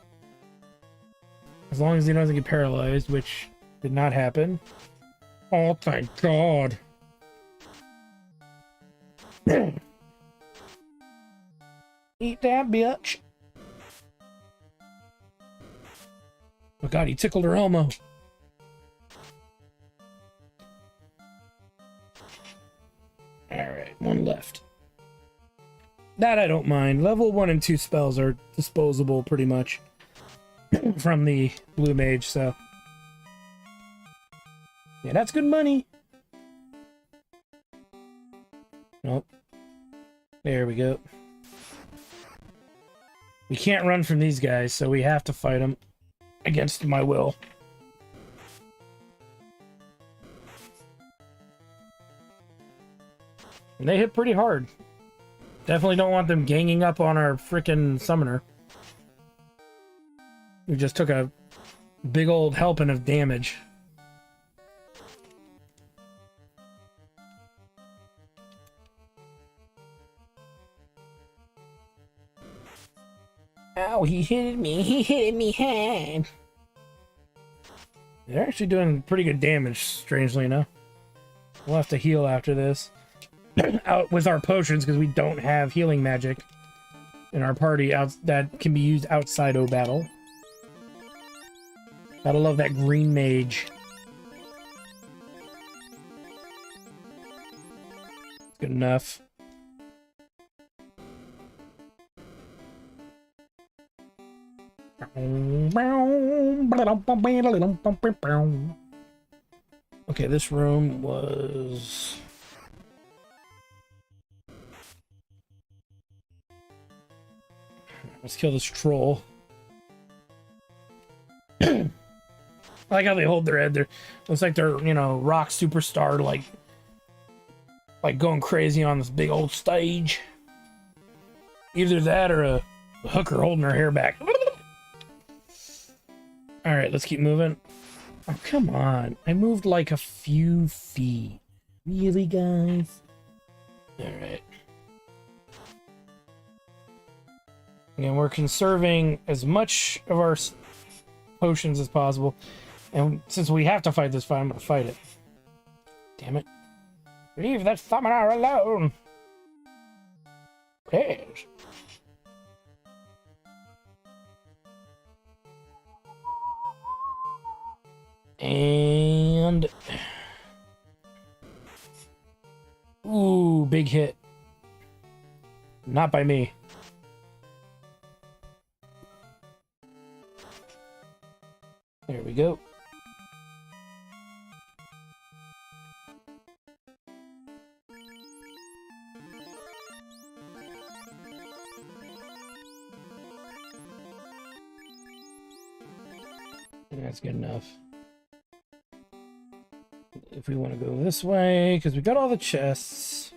[SPEAKER 1] As long as he doesn't get paralyzed, which did not happen. Oh, thank God. Eat that, bitch. Oh God, he tickled her Elmo. Alright, one left. That I don't mind. Level 1 and 2 spells are disposable pretty much from the blue mage, so. Yeah, that's good money. Nope. There we go. We can't run from these guys, so we have to fight them against my will. And they hit pretty hard. Definitely don't want them ganging up on our frickin' summoner. We just took a big old helping of damage. Ow, he hit me. He hit me hard. They're actually doing pretty good damage, strangely enough. We'll have to heal after this. Out with our potions, because we don't have healing magic in our party that can be used outside of battle. Gotta love that green mage. Good enough. Okay, this room was... Let's kill this troll. I like how they hold their head. Looks like they're, you know, rock superstar, like going crazy on this big old stage. Either that or a hooker holding her hair back. All right, let's keep moving. Oh, come on. I moved like a few feet. Really, guys? All right. Again, we're conserving as much of our potions as possible. And since we have to fight this fight, I'm going to fight it. Damn it. Leave that summoner alone. Please. And... Ooh, big hit. Not by me. There we go. That's good enough. If we want to go this way, because we got all the chests.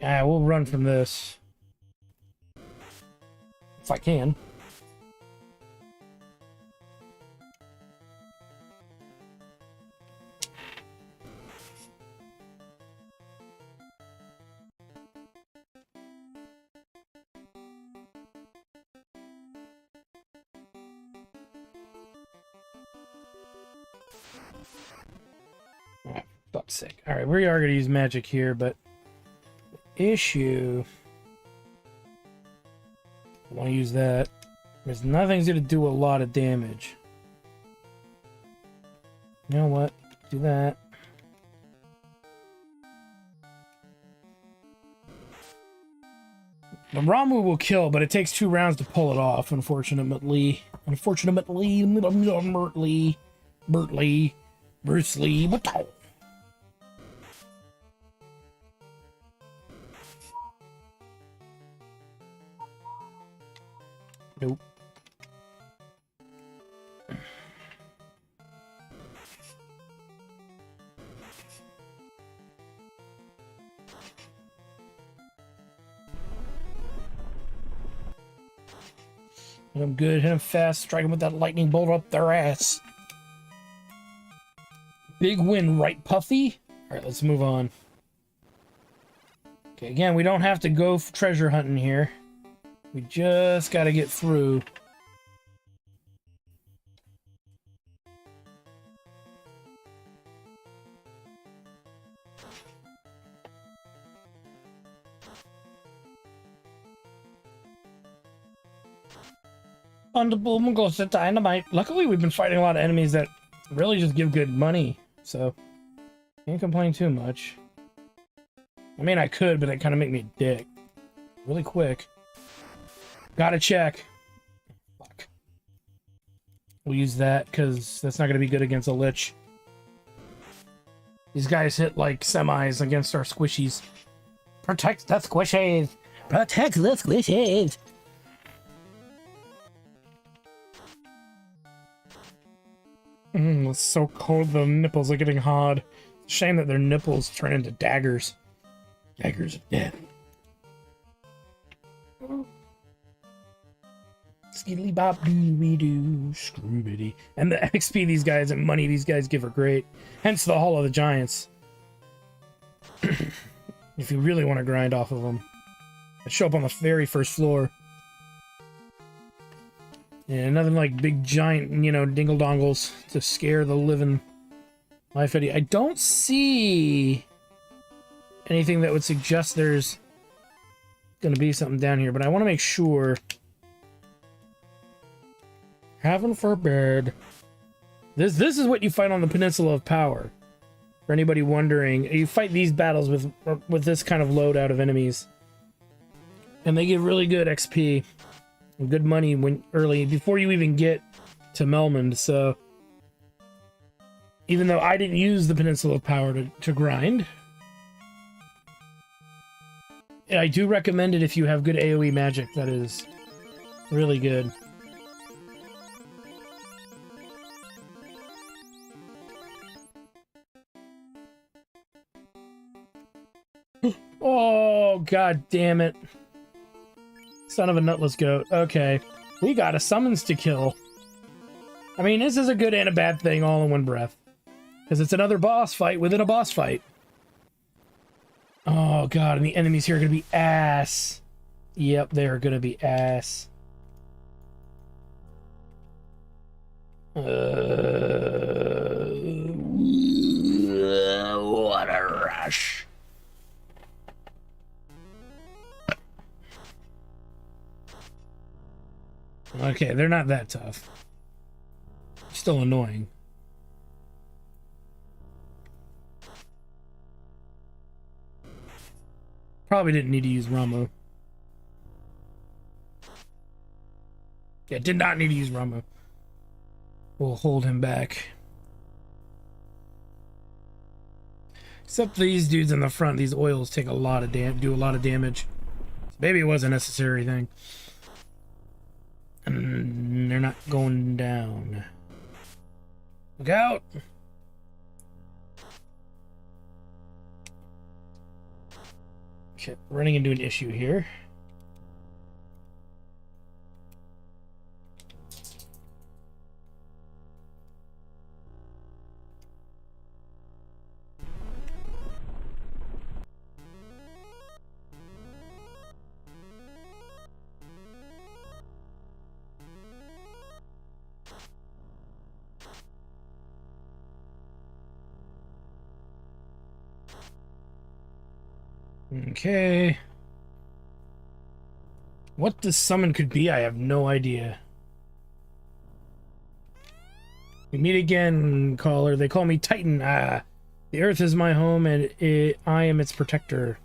[SPEAKER 1] Yeah, we'll run from this. If I can. Fuck's sake. Alright, we are going to use magic here, but the issue... I want to use that. Because nothing's going to do a lot of damage. You know what? Do that. The Ramu will kill, but it takes 2 rounds to pull it off, unfortunately. Bruce Lee. Nope. Hit him good, hit him fast, strike him with that lightning bolt up their ass. Big win, right, Puffy? Alright, let's move on. Okay, again, we don't have to go treasure hunting here. We just gotta get through. Underboom dynamite. Luckily, we've been fighting a lot of enemies that really just give good money, so can't complain too much. I mean, I could, but it kind of make me a dick. Really quick. Gotta check. Fuck. We'll use that, because that's not going to be good against a lich. These guys hit like semis against our squishies. Protect the squishies! Protect the squishes. It's so cold, the nipples are getting hard. Shame that their nipples turn into daggers. Daggers of death. Skiddly bop doo wee doo, scroobity. And the XP these guys and money these guys give are great. Hence the Hall of the Giants. If you really want to grind off of them. They show up on the very first floor. And nothing like big giant, you know, dingle dongles to scare the living life out of you. I don't see anything that would suggest there's gonna be something down here, but I want to make sure. Heaven forbid. This is what you fight on the Peninsula of Power. For anybody wondering, you fight these battles with this kind of loadout of enemies, and they give really good XP and good money when early before you even get to Melmond. So even though I didn't use the Peninsula of Power to grind, I do recommend it if you have good AoE magic. That is really good. Oh, god damn it. Son of a nutless goat. Okay. We got a summons to kill. I mean, this is a good and a bad thing all in one breath. Because it's another boss fight within a boss fight. Oh god, and the enemies here are going to be ass. Yep, they're going to be ass. What a rush. Okay, they're not that tough. Still annoying. Probably didn't need to use Ramu. Yeah, did not need to use Ramu. We'll hold him back. Except these dudes in the front, these oils take a lot of do a lot of damage. Maybe it was a necessary thing. And they're not going down. Look out! Okay, running into an issue here. Okay. What this summon could be, I have no idea. We meet again, caller. They call me Titan. Ah, the Earth is my home, and I am its protector.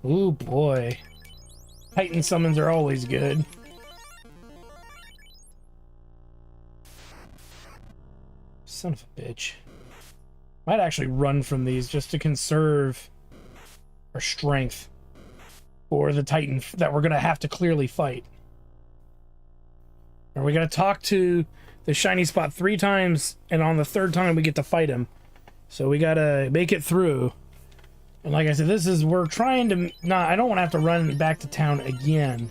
[SPEAKER 1] Ooh, boy. Titan summons are always good. Son of a bitch. Might actually run from these just to conserve our strength for the Titan that we're gonna have to clearly fight. Are we gonna talk to the shiny spot 3 times, and on the 3rd time we get to fight him? So we gotta make it through. And like I said, we're trying to not. I don't want to have to run back to town again.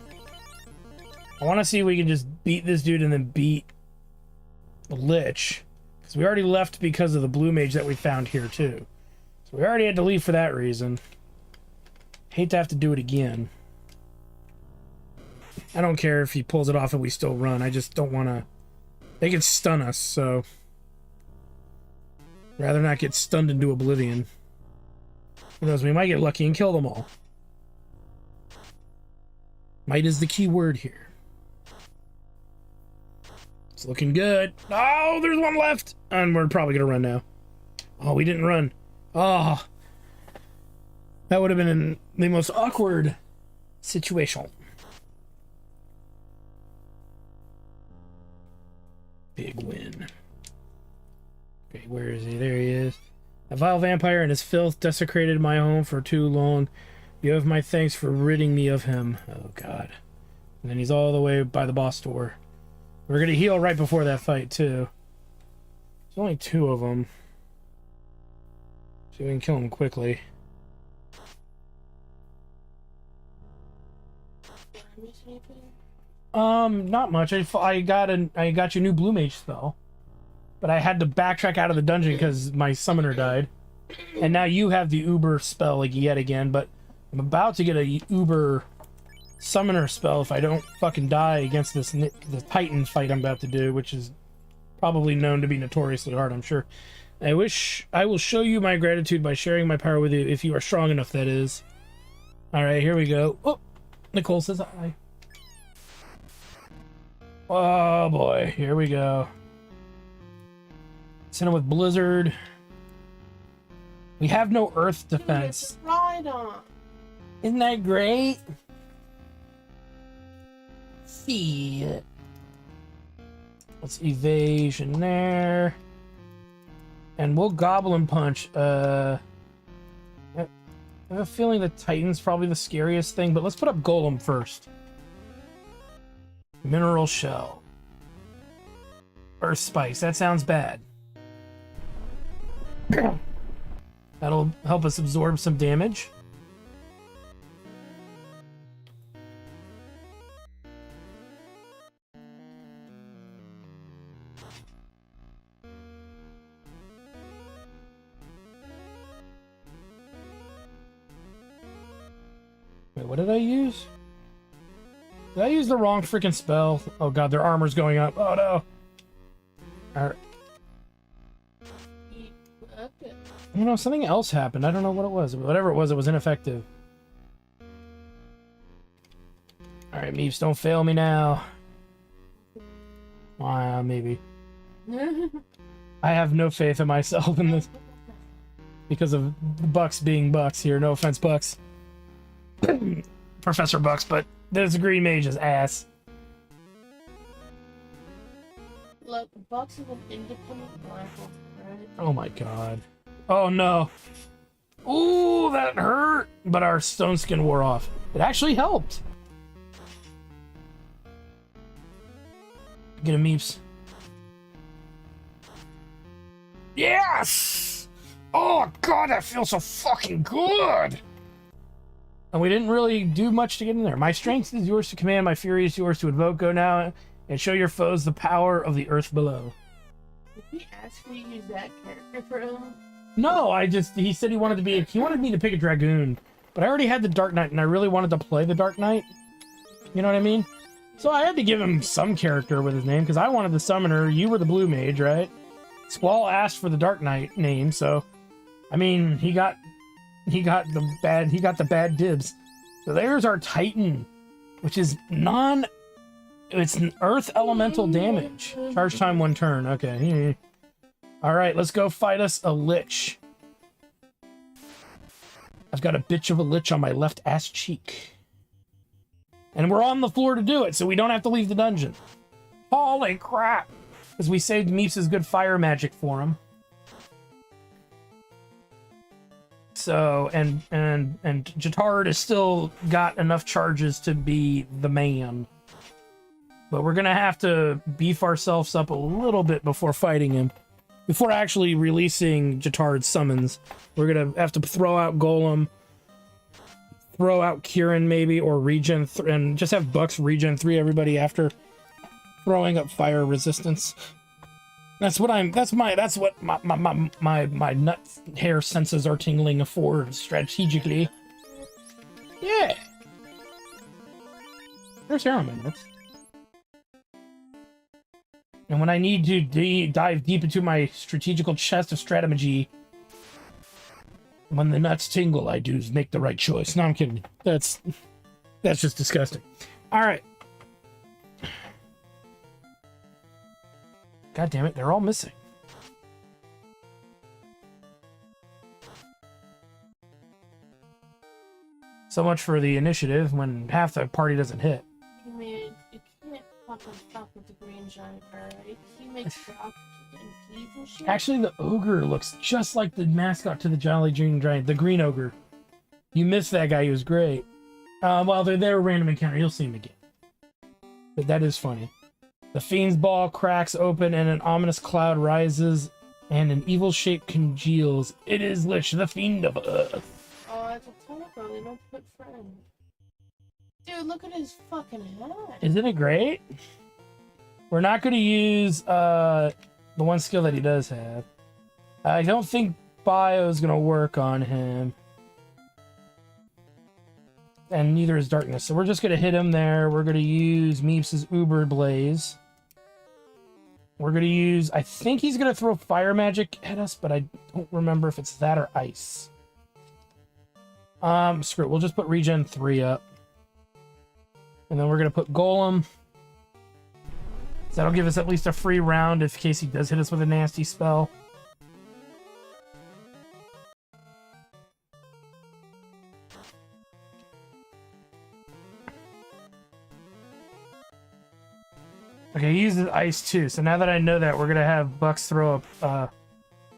[SPEAKER 1] I want to see if we can just beat this dude and then beat the Lich, because we already left because of the blue mage that we found here too. So we already had to leave for that reason. Hate to have to do it again. I don't care if he pulls it off and we still run. I just don't want to. They can stun us, so rather not get stunned into oblivion. Who knows? We might get lucky and kill them all. Might is the key word here. It's looking good. Oh, there's one left, and we're probably gonna run now. Oh, we didn't run. Oh. That would have been the most awkward situation. Big win. Okay, where is he? There he is. A vile vampire and his filth desecrated my home for too long. You have my thanks for ridding me of him. Oh, God. And then he's all the way by the boss door. We're gonna heal right before that fight, too. There's only 2 of them. So we can kill them quickly. Not much. I got your new blue mage spell. But I had to backtrack out of the dungeon because my summoner died. And now you have the Uber spell like yet again, but I'm about to get a Uber summoner spell if I don't fucking die against the Titan fight I'm about to do, which is probably known to be notoriously hard, I'm sure. I will show you my gratitude by sharing my power with you if you are strong enough, that is. Alright, here we go. Oh, Nicole says hi. Oh boy, here we go. Send him with Blizzard. We have no Earth defense.
[SPEAKER 2] Right on.
[SPEAKER 1] Isn't that great? See it. Let's evasion there. And we'll Goblin Punch. I have a feeling the Titan's probably the scariest thing, but let's put up Golem first. Mineral Shell. Earth Spice. That sounds bad. That'll help us absorb some damage. Wait, what did I use? Did I use the wrong freaking spell? Oh god, their armor's going up. Oh no. Alright. You know, something else happened. I don't know what it was. Whatever it was ineffective. Alright, Meeps, don't fail me now. Maybe. I have no faith in myself in this. Because of the Bucks being Bucks here. No offense, Bucks. Professor Bucks, but there's a green mage's ass.
[SPEAKER 2] Look, Bucks is an independent rival, right?
[SPEAKER 1] Oh my god. Oh no. Ooh, that hurt! But our stone skin wore off. It actually helped. Get him, Meeps. Yes! Oh god, that feels so fucking good! And we didn't really do much to get in there. My strength is yours to command, my fury is yours to invoke. Go now and show your foes the power of the earth below.
[SPEAKER 2] Did he ask me to use that character for him?
[SPEAKER 1] No, he said he wanted me to pick a Dragoon. But I already had the Dark Knight, and I really wanted to play the Dark Knight. You know what I mean? So I had to give him some character with his name, because I wanted the Summoner, you were the Blue Mage, right? Squall asked for the Dark Knight name, so... I mean, he got the bad dibs. So there's our Titan, which is it's an earth elemental damage. Charge time 1 turn. Okay. All right, let's go fight us a lich. I've got a bitch of a lich on my left ass cheek. And we're on the floor to do it, so we don't have to leave the dungeon. Holy crap. Because we saved Meeps' good fire magic for him. So, and Jatard has still got enough charges to be the man. But we're gonna have to beef ourselves up a little bit before fighting him. Before actually releasing Jatard's summons. We're gonna have to throw out Golem, throw out Kieran maybe, or regen, and just have Bucks regen 3 everybody after throwing up fire resistance. That's what my nut hair senses are tingling for strategically. Yeah. There's hair on my nuts. And when I need to dive deep into my strategical chest of strategy, when the nuts tingle, I do make the right choice. No, I'm kidding. That's just disgusting. All right. God damn it, they're all missing. So much for the initiative when half the party doesn't hit.
[SPEAKER 2] I mean, you can't fucking fuck with the green giant, alright? He makes rocks and peas and shit.
[SPEAKER 1] Actually, the ogre looks just like the mascot to the Jolly Green Giant, the green ogre. You missed that guy. He was great. Well, they're a random encounter. You'll see him again. But that is funny. The Fiend's ball cracks open and an ominous cloud rises and an evil shape congeals. It is Lich, the Fiend of Earth.
[SPEAKER 2] Oh, it's a typo. They don't put friend. Dude, look at his fucking hat.
[SPEAKER 1] Isn't it great? We're not going to use the one skill that he does have. I don't think Bio is going to work on him. And neither is Darkness. So we're just going to hit him there. We're going to use Meeps' Uber Blaze. We're going to use... I think he's going to throw Fire Magic at us, but I don't remember if it's that or Ice. Screw it. We'll just put Regen 3 up. And then we're going to put Golem. So that'll give us at least a free round in case he does hit us with a nasty spell. Okay, he uses Ice too. So now that I know that, we're going to have Bucks throw up a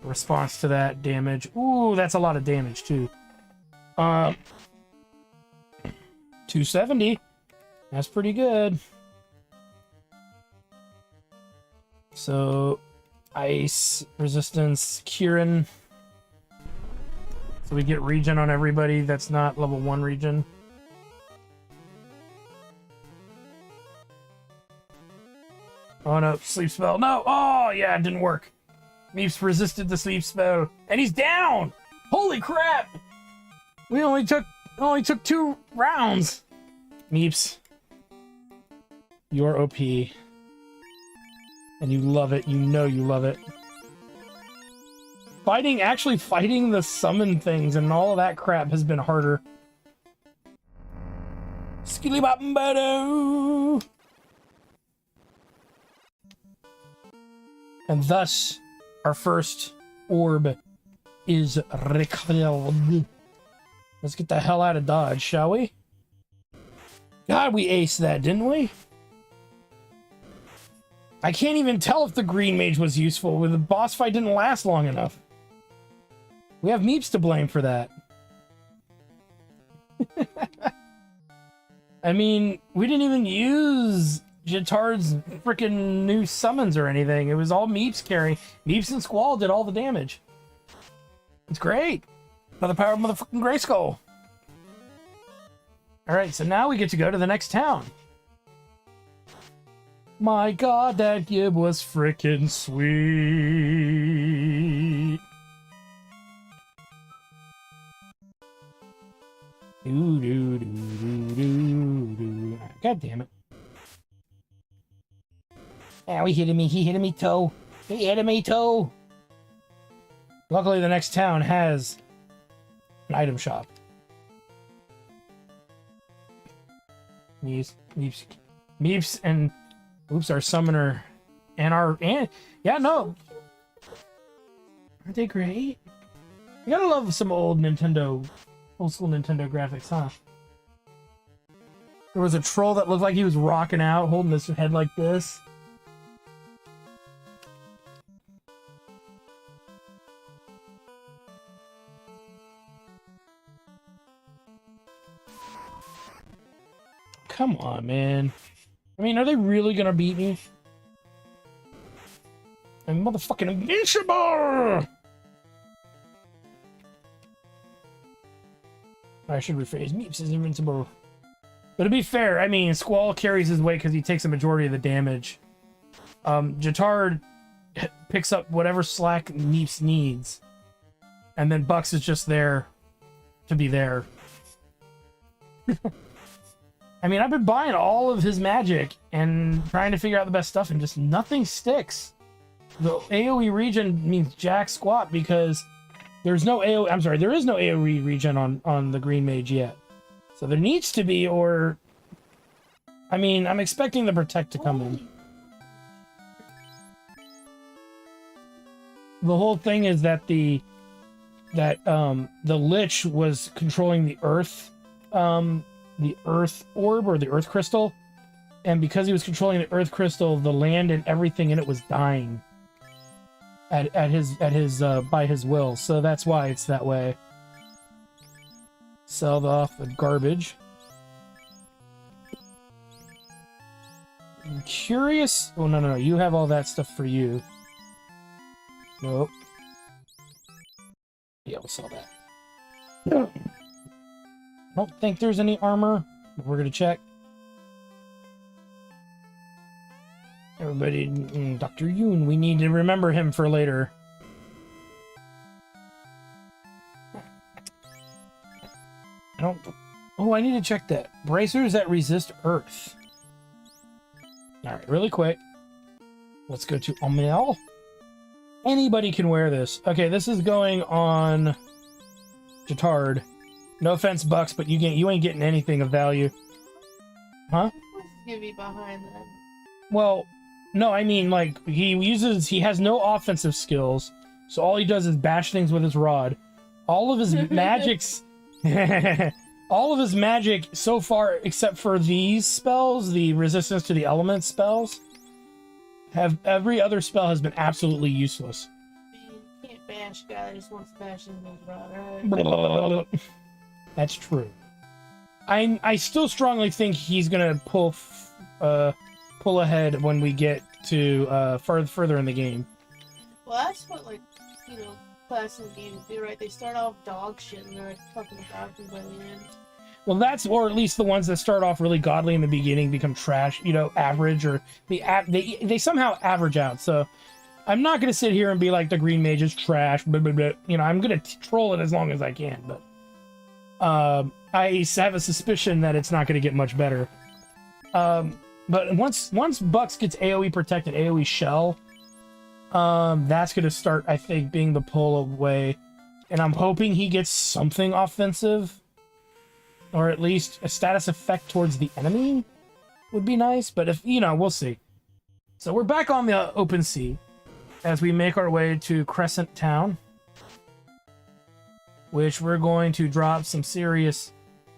[SPEAKER 1] response to that damage. Ooh, that's a lot of damage too. 270. That's pretty good. So, Ice, Resistance, Kieran. So we get regen on everybody that's not level 1 regen. Oh no, sleep spell. No! Oh yeah, it didn't work. Meeps resisted the sleep spell. And he's down! Holy crap! We only took 2 rounds. Meeps. You're OP. And you love it. You know you love it. Actually fighting the summon things and all of that crap has been harder. Skilly bop bado. And thus, our first orb is recovered. Let's get the hell out of Dodge, shall we? God, we aced that, didn't we? I can't even tell if the green mage was useful. The boss fight didn't last long enough. We have Meeps to blame for that. I mean, we didn't even use Jitard's freaking new summons or anything. It was all Meeps carrying. Meeps and Squall did all the damage. It's great. By the power of motherfucking Grayskull. Alright, so now we get to go to the next town. My god, that gib was frickin' sweet. Doo doo doo doo doo doo. God damn it. Ow, he hit me. He hit me toe. He hit me toe. Luckily, the next town has an item shop. Meeps and oops, our summoner and yeah, no. Aren't they great? You gotta love some old school Nintendo graphics, huh? There was a troll that looked like he was rocking out, holding his head like this. Come on, man. I mean, are they really gonna beat me? I'm motherfucking invincible! I should rephrase. Meeps is invincible. But to be fair, I mean, Squall carries his weight because he takes a majority of the damage. Jitard picks up whatever slack Meeps needs. And then Bucks is just there to be there. I mean, I've been buying all of his magic and trying to figure out the best stuff, and just nothing sticks. The AoE regen means jack squat because there's no AoE. I'm sorry, there is no AoE regen on the green mage yet. So there needs to be, or I mean, I'm expecting the protect to come in. The whole thing is that the Lich was controlling the Earth orb or the Earth crystal, and because he was controlling the Earth crystal, the land and everything in it was dying at his by his will. So that's why it's that way. Sell off the garbage. I'm curious. Oh, no. You have all that stuff for you. Nope. Yeah, we'll sell that. I don't think there's any armor. But we're gonna check. Everybody, Dr. Yoon, we need to remember him for later. I don't... Oh, I need to check that. Bracers that resist Earth. Alright, really quick. Let's go to Omel. Anybody can wear this. Okay, this is going on Jatard. No offense, Bucks, but you ain't getting anything of value. Huh?
[SPEAKER 2] What's gonna be behind that?
[SPEAKER 1] Well, no, I mean, like, he has no offensive skills, so all he does is bash things with his rod. All of his magics... all of his magic so far, except for these spells, the resistance to the elements spells, every other spell has been absolutely useless.
[SPEAKER 2] You can't bash a guy that just wants to bash into his rod, right?
[SPEAKER 1] That's true. I still strongly think he's gonna pull ahead when we get to further in the game.
[SPEAKER 2] Well, that's what, like, you know, classic games do, right? They start off dog shit and they're like fucking godly by the end.
[SPEAKER 1] Well, that's, or at least the ones that start off really godly in the beginning become trash, you know, average, or they somehow average out. So I'm not going to sit here and be like the green mage is trash, blah, blah, blah. You know, I'm going to troll it as long as I can, but I have a suspicion that it's not going to get much better. But once Bucks gets AoE protected, AoE shell, that's going to start, I think, being the pull away. And I'm hoping he gets something offensive, or at least a status effect towards the enemy would be nice. But if, you know, we'll see. So we're back on the open sea as we make our way to Crescent Town, which we're going to drop some serious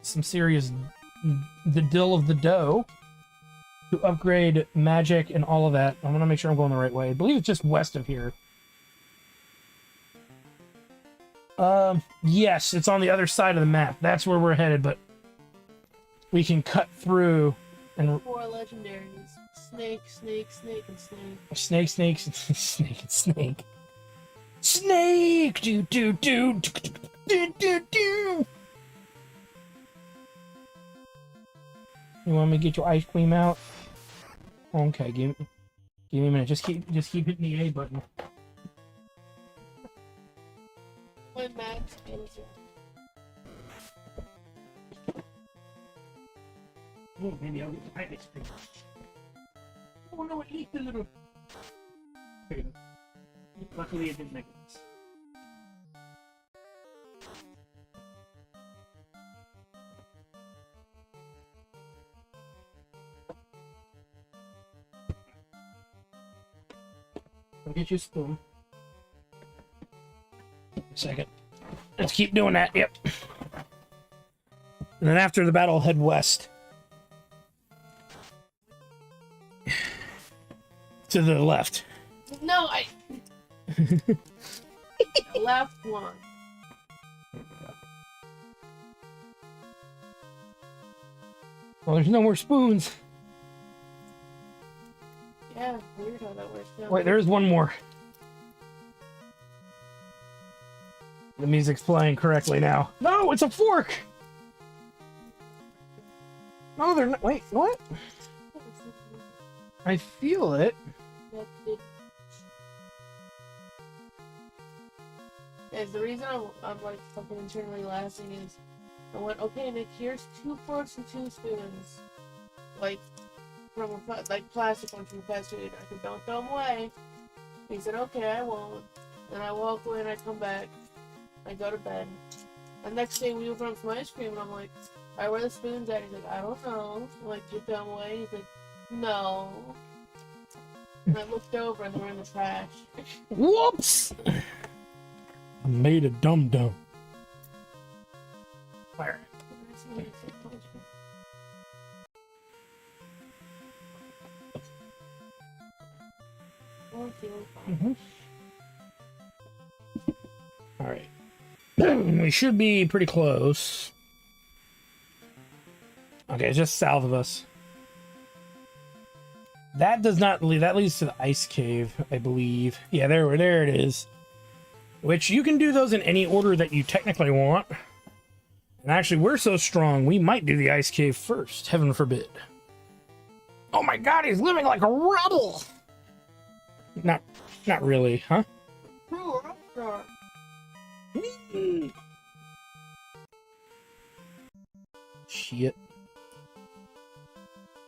[SPEAKER 1] the dill of the dough to upgrade magic and all of that. I'm gonna make sure I'm going the right way. I believe it's just west of here. Yes, it's on the other side of the map. That's where we're headed, but we can cut through and...
[SPEAKER 2] 4 legendaries. Snake, snake, snake, and snake.
[SPEAKER 1] Snake, snake, snake, and snake. Snake! Do, do, do, do, do, do, do. You want me to get your ice cream out? Okay, give me a minute. Just keep hitting the A button.
[SPEAKER 2] My max is...
[SPEAKER 1] Oh, maybe I'll get the ice cream. Oh no, it ate the little... There you go. Luckily it didn't make this. I'll get you a spoon. Second. Let's keep doing that, yep. And then after the battle, head west. To the left.
[SPEAKER 2] No, I... left one.
[SPEAKER 1] Well, there's no more spoons.
[SPEAKER 2] Yeah, weird how that works out.
[SPEAKER 1] Wait, there's one more. The music's playing correctly now. No, it's a fork! No, they're not. Wait, what? I feel it.
[SPEAKER 2] Guys, the reason I'm like fucking internally laughing is I went, okay, Nick, here's 2 forks and 2 spoons. Like, from a plastic ones from fast food. I said, don't throw them away. He said, okay, I won't. Then I walk away and I come back. I go to bed. The next day we open up some ice cream and I'm like, alright, where are the spoons at? He's like, I don't know. I'm like, you throw them away? He's like, no. And I looked over and they were in the trash.
[SPEAKER 1] Whoops! I made a dum-dum. Where? Mm-hmm. Alright. We should be pretty close. Okay, just south of us. That does not lead. That leads to the ice cave, I believe. Yeah, there it is. Which you can do those in any order that you technically want. And actually, we're so strong, we might do the ice cave first. Heaven forbid. Oh my god, he's living like a rebel! Not really, huh? Shit.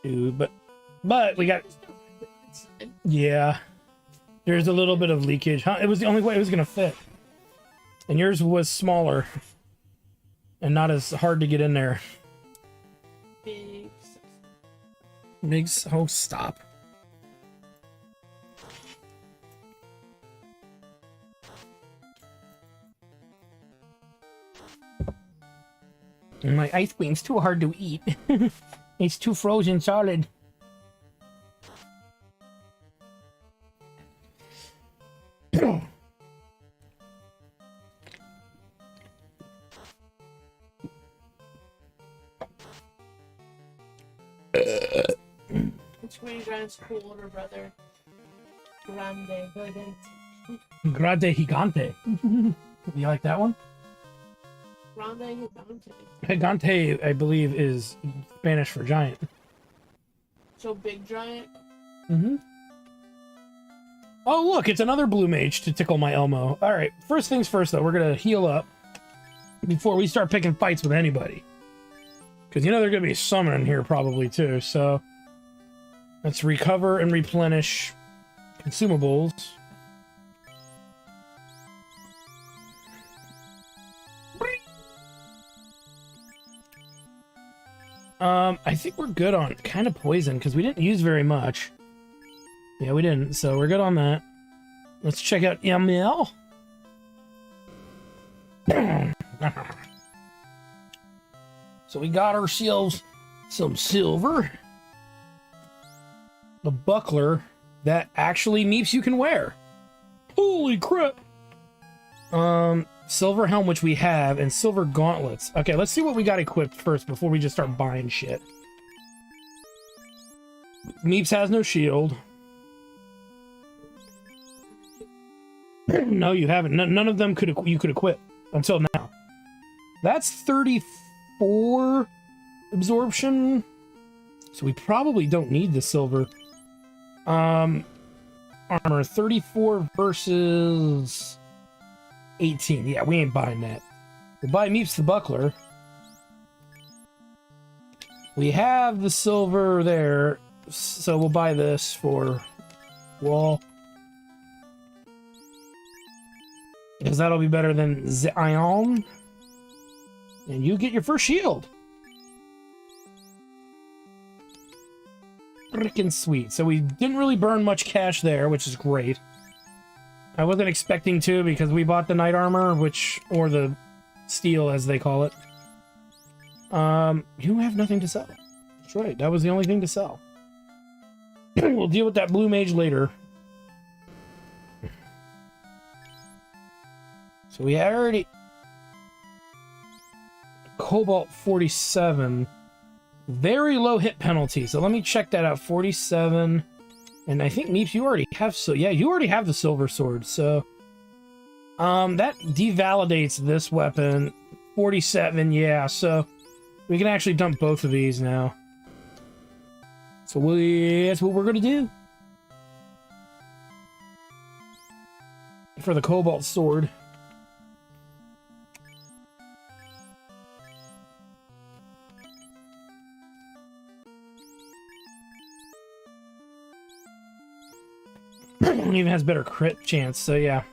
[SPEAKER 1] Dude, but we got... Yeah. There's a little bit of leakage. Huh? It was the only way it was gonna fit. And yours was smaller. And not as hard to get in there. Big... Oh, stop. My ice cream's too hard to eat. It's too frozen solid.
[SPEAKER 2] Which way grand's older brother? Grande Gigante.
[SPEAKER 1] Grande Gigante. You like that one?
[SPEAKER 2] Grande Gigante.
[SPEAKER 1] Gigante, I believe, is Spanish for giant.
[SPEAKER 2] So big giant?
[SPEAKER 1] Mm-hmm. Oh, look, it's another blue mage to tickle my Elmo. Alright, first things first, though, we're gonna heal up before we start picking fights with anybody. Because you know there's gonna be a summon in here probably, too, so... Let's recover and replenish consumables. I think we're good on kind of poison because we didn't use very much. Yeah, we didn't, so we're good on that. Let's check out ML. So we got ourselves some silver. The buckler that actually Meeps you can wear. Holy crap! Silver helm, which we have, and silver gauntlets. Okay, let's see what we got equipped first before we just start buying shit. Meeps has no shield. No, you haven't. None of them you could equip until now. That's 34 absorption. So we probably don't need the silver. Armor 34 versus 18. Yeah, we ain't buying that. We'll buy Meeps the buckler. We have the silver there, so we'll buy this for wall. Because that'll be better than Zion. And you get your first shield. Freaking sweet. So we didn't really burn much cash there, which is great. I wasn't expecting to because we bought the knight armor, or the steel as they call it. You have nothing to sell. That's right. That was the only thing to sell. We'll deal with that blue mage later. So we already... Cobalt 47. Very low hit penalty. So let me check that out. 47. And I think, Meeps, you already have... So yeah, you already have the silver sword. So... that devalidates this weapon. 47, yeah. So we can actually dump both of these now. So that's what we're going to do. For the cobalt sword. It even has better crit chance, so yeah.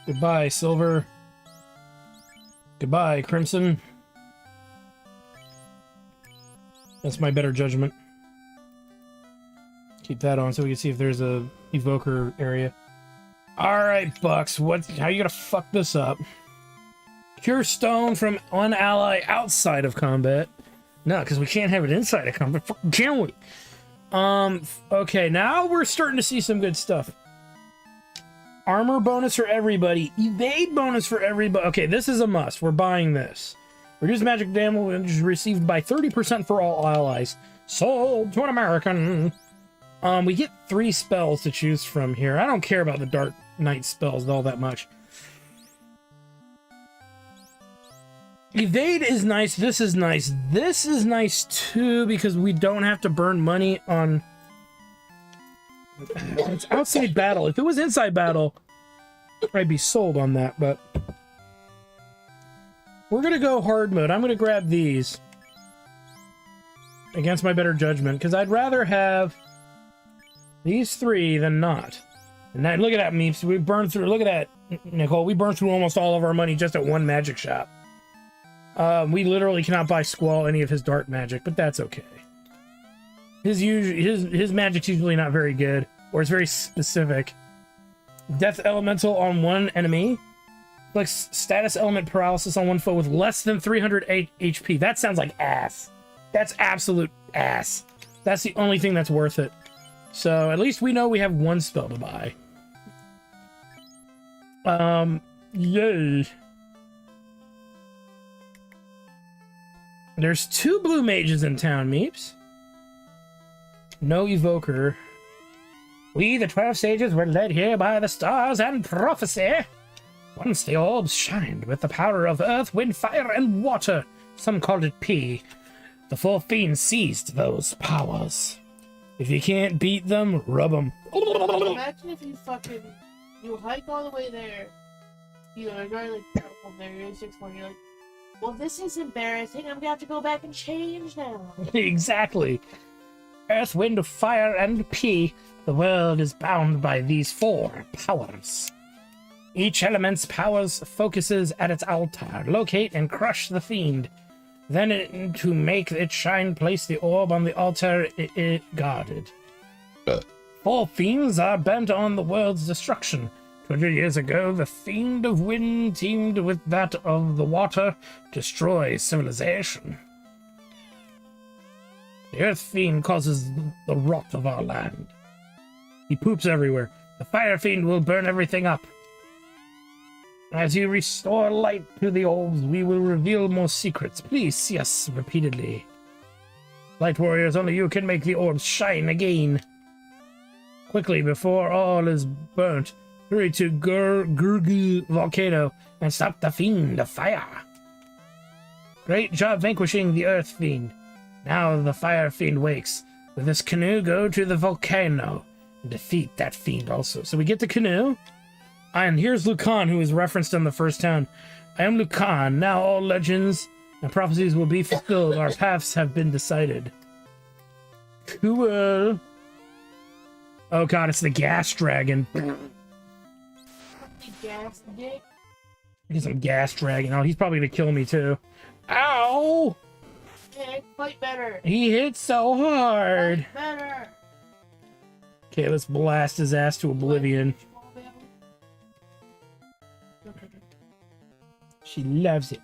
[SPEAKER 1] Goodbye, silver. Goodbye, crimson. That's my better judgment. Keep that on so we can see if there's a evoker area. Alright, Bucks, how you gonna fuck this up? Cure stone from one ally outside of combat. No, because we can't have it inside of combat. Fucking can we? Okay, now we're starting to see some good stuff. Armor bonus for everybody. Evade bonus for everybody. Okay, this is a must. We're buying this. Reduce magic damage received by 30% for all allies. Sold to an American. We get 3 spells to choose from here. I don't care about the Dark Knight spells all that much. Evade is nice. This is nice. This is nice too because we don't have to burn money on... It's outside battle. If it was inside battle, I'd be sold on that, but... We're gonna go hard mode. I'm gonna grab these. Against my better judgment, because I'd rather have these 3 than not. And now, look at that, Meeps. We burned through... Look at that, Nicole. We burned through almost all of our money just at one magic shop. We literally cannot buy Squall any of his dark magic, but that's okay. His magic's usually not very good, or it's very specific. Death Elemental on one enemy. Like status element paralysis on one foe with less than 300 HP. That sounds like ass. That's absolute ass. That's the only thing that's worth it. So at least we know we have 1 spell to buy. Yay. There's 2 blue mages in town, Meeps. No evoker. We, the 12 sages, were led here by the stars and prophecy. Once the orbs shined with the power of earth, wind, fire, and water. Some called it P. The 4 fiends seized those powers. If you can't beat them, rub them.
[SPEAKER 2] Imagine if you hike all the way there. You know, you're like from there, you're 6 you're like, well, this is embarrassing. I'm gonna have to go back and change now.
[SPEAKER 1] Exactly. Earth, wind, fire, and P. The world is bound by these 4 powers. Each element's powers focuses at its altar. Locate and crush the fiend. Then, to make it shine, place the orb on the altar it guarded. 4 fiends are bent on the world's destruction. 200 years ago, the fiend of wind teamed with that of the water, destroy civilization. The earth fiend causes the rot of our land. He poops everywhere. The fire fiend will burn everything up. As you restore light to the orbs, we will reveal more secrets. Please see us repeatedly. Light warriors, only you can make the orbs shine again. Quickly, before all is burnt, hurry to Gurgu volcano and stop the fiend of fire. Great job vanquishing the earth fiend. Now the fire fiend wakes. With this canoe, go to the volcano and defeat that fiend also. So we get the canoe. And here's Lucan, who is referenced in the first town. I am Lucan. Now all legends and prophecies will be fulfilled. Our paths have been decided. Cool. Oh god, it's the gas dragon.
[SPEAKER 2] Gas dick.
[SPEAKER 1] Get some gas dragon. Oh, he's probably gonna kill me too. Ow!
[SPEAKER 2] Yeah, fight better.
[SPEAKER 1] He hit so hard.
[SPEAKER 2] Fight better.
[SPEAKER 1] Okay, let's blast his ass to oblivion. She loves it.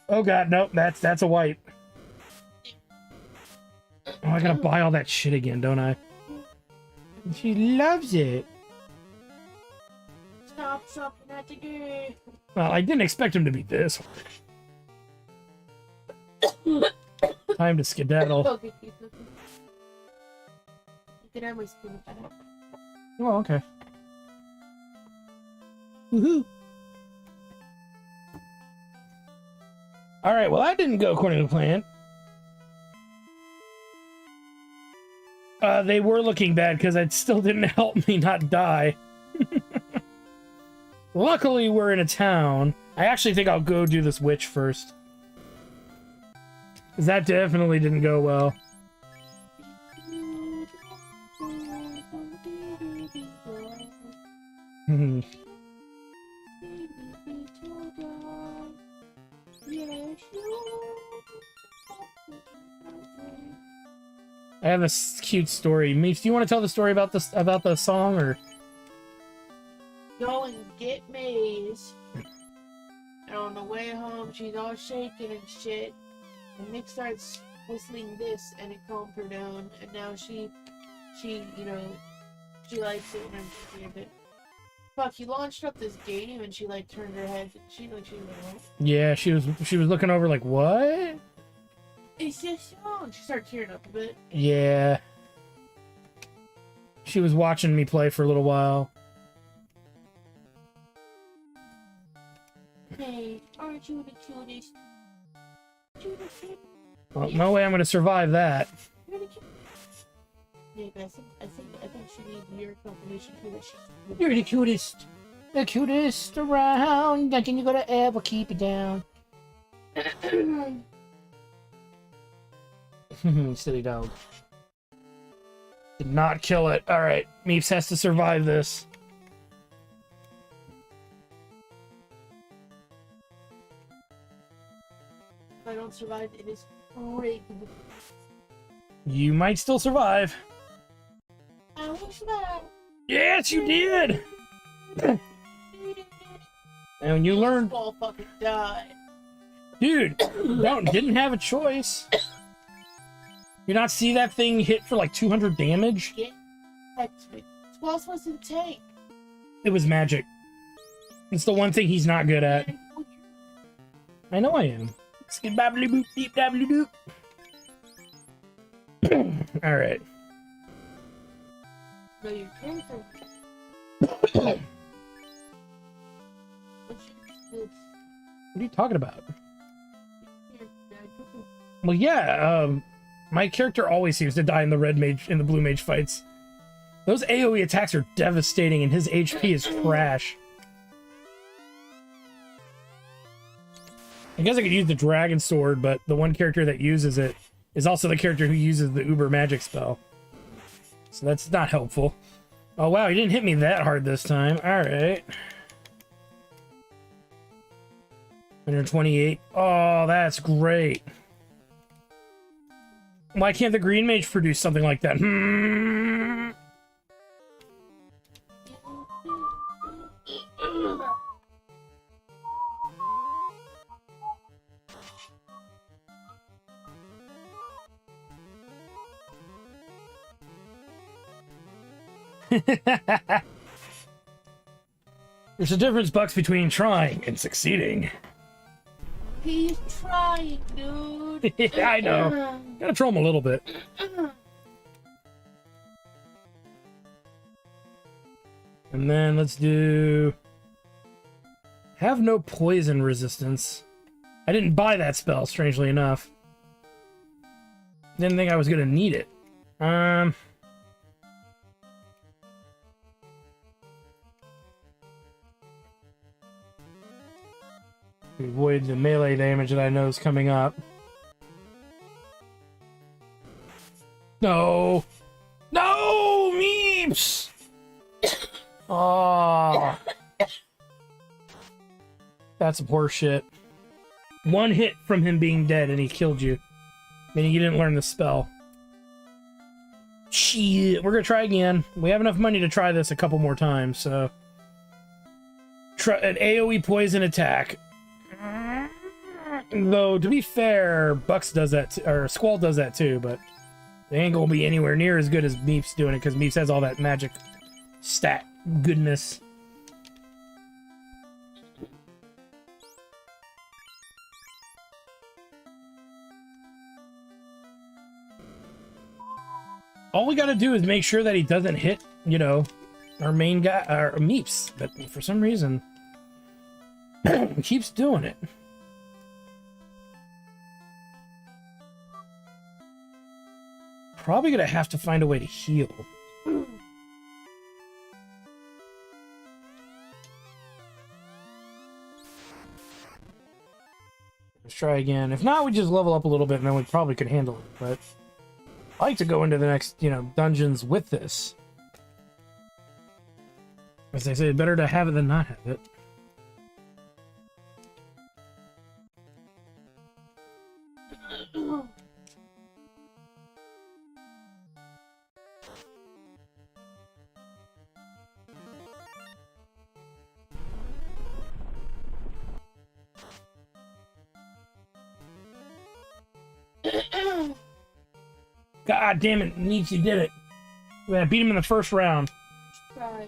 [SPEAKER 1] Oh god, nope, that's a wipe. Oh, I gotta buy all that shit again, don't I? She loves it.
[SPEAKER 2] Stop something at the game.
[SPEAKER 1] Well, I didn't expect him to be this. Time to skedaddle.
[SPEAKER 2] Okay, keep looking. You can have my spoon if I have.
[SPEAKER 1] Oh, okay. Woohoo! Alright, well, that didn't go according to plan. They were looking bad because it still didn't help me not die. Luckily, we're in a town. I actually think I'll go do this witch first. Because that definitely didn't go well. I have a cute story. Meeps, do you want to tell the story about the song, or?
[SPEAKER 2] Go and get Maze. And on the way home, she's all shaking and shit. And Nick starts whistling this, and it calmed her down. And now she she, you know, she likes it and everything. But fuck, he launched up this game and she like turned her head. She was like, what?
[SPEAKER 1] Yeah, she was looking over like, what?
[SPEAKER 2] It's just song. She started tearing up a bit.
[SPEAKER 1] Yeah. She was watching me play for a little while.
[SPEAKER 2] Hey, aren't you the cutest?
[SPEAKER 1] Well, no way I'm gonna survive that.
[SPEAKER 2] You're the cutest. Yeah, but I think she needs your confirmation too that she's.
[SPEAKER 1] You're the cutest. The cutest around. Nothing you gotta ever keep it down. Silly dog. Did not kill it. Alright, Meeps has to survive this.
[SPEAKER 2] If I don't survive, it is rigged.
[SPEAKER 1] You might still survive.
[SPEAKER 2] I will survive.
[SPEAKER 1] Yes, you did! And you learned...
[SPEAKER 2] All fucking die.
[SPEAKER 1] Dude, didn't have a choice. You not see that thing hit for like 200 damage?
[SPEAKER 2] Get X-Wing. Squall's was in the tank.
[SPEAKER 1] It was magic. It's the one thing he's not good at. I know I am. Skid babbly boop deep dabbly doop. Alright.
[SPEAKER 2] No, your character.
[SPEAKER 1] What are you talking about? Well, yeah, my character always seems to die in the red mage, in the blue mage fights. Those AoE attacks are devastating and his HP is trash. I guess I could use the dragon sword, but the one character that uses it is also the character who uses the uber magic spell. So that's not helpful. Oh wow, he didn't hit me that hard this time. Alright. 128. Oh, that's great. Why can't the green mage produce something like that? There's a difference, Bucks, between trying and succeeding.
[SPEAKER 2] He's trying, dude.
[SPEAKER 1] Yeah, I know. Gotta troll him a little bit. And then let's do... Have no poison resistance. I didn't buy that spell, strangely enough. Didn't think I was gonna need it. Avoid the melee damage that I know is coming up. No! No! Meeps! Oh. That's some horse shit. One hit from him being dead and he killed you. Meaning you didn't learn the spell. Shit. We're gonna try again. We have enough money to try this a couple more times, so... Try an AoE poison attack. Though, to be fair, Bucks does that, or Squall does that too, but they ain't gonna be anywhere near as good as Meeps doing it, because Meeps has all that magic stat goodness. All we gotta do is make sure that he doesn't hit, you know, our main guy, our Meeps, but for some reason, he keeps doing it. Probably gonna have to find a way to heal. Let's try again. If not, we just level up a little bit and then we probably could handle it. But I like to go into the next, you know, dungeons with this. As they say, better to have it than not have it. God damn it, Nietzsche did it. Yeah, beat him in the first round.
[SPEAKER 2] Try.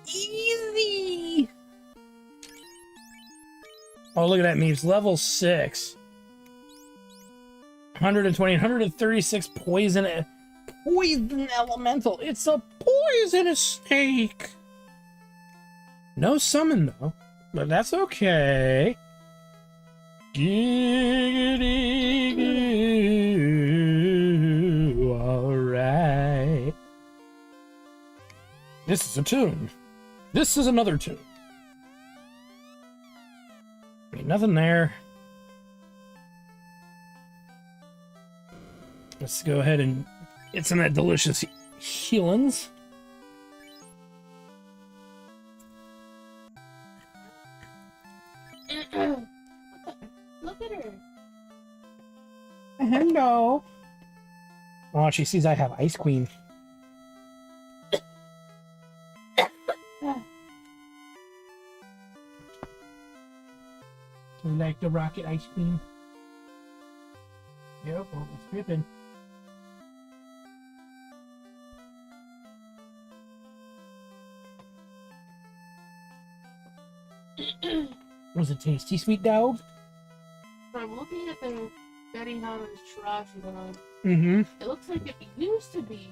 [SPEAKER 1] Easy! Oh, look at that, Meeps. Level 6. 120, 136 poison. Poison elemental. It's a poisonous snake. No summon, though. But that's okay. Giggity goo. Alright. This is a tune. This is another tune. Ain't nothing there. Let's go ahead and get some of that delicious healings.
[SPEAKER 2] Look at her.
[SPEAKER 1] Hello. Oh, she sees I have ice cream. Do you like the rocket ice cream? Yep, well, it's dripping. Was it tasty, sweet dog?
[SPEAKER 2] I'm looking at the Betty Hunter's trash dog.
[SPEAKER 1] Mm-hmm.
[SPEAKER 2] It looks like it used to be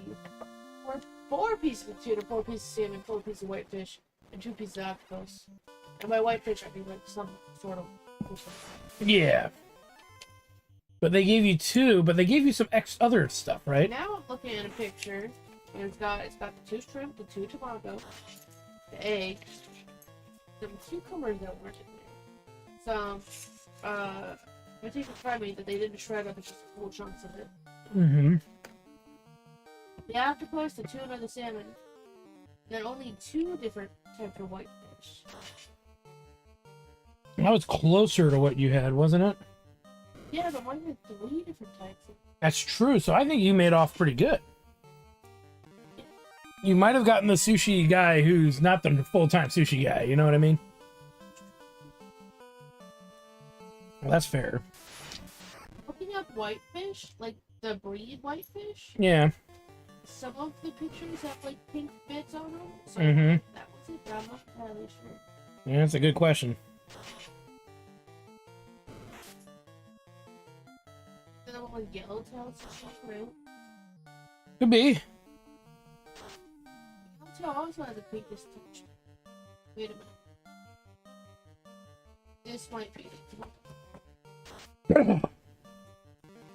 [SPEAKER 2] four pieces of tuna, 4 pieces of salmon, 4 pieces of whitefish, and 2 pieces of octopus. And by whitefish, I mean like some sort of.
[SPEAKER 1] Yeah. But they gave you 2, but they gave you some other stuff, right?
[SPEAKER 2] Now I'm looking at a picture, and it's got the 2 shrimp, the 2 tomato, the egg, some cucumbers that weren't in there, some potato fried meat that they didn't shred up, it's just whole chunks of it.
[SPEAKER 1] Mm-hmm.
[SPEAKER 2] The octopus, the tuna, the salmon, then only 2 different types of whitefish.
[SPEAKER 1] That was closer to what you had, wasn't it?
[SPEAKER 2] Yeah, but mine had 3 different types.
[SPEAKER 1] That's true, so I think you made off pretty good. You might have gotten the sushi guy who's not the full-time sushi guy, you know what I mean? Well, that's fair.
[SPEAKER 2] Looking up whitefish, like the breed whitefish,
[SPEAKER 1] Yeah.
[SPEAKER 2] some of the pictures have like pink bits on them. So
[SPEAKER 1] Mm-hmm.
[SPEAKER 2] that was it, but I'm not entirely sure.
[SPEAKER 1] Yeah, that's a good question.
[SPEAKER 2] The one with yellow tails is true.
[SPEAKER 1] Could be.
[SPEAKER 2] Yellow tail also has a pinkest touch. Wait a minute. This might be it.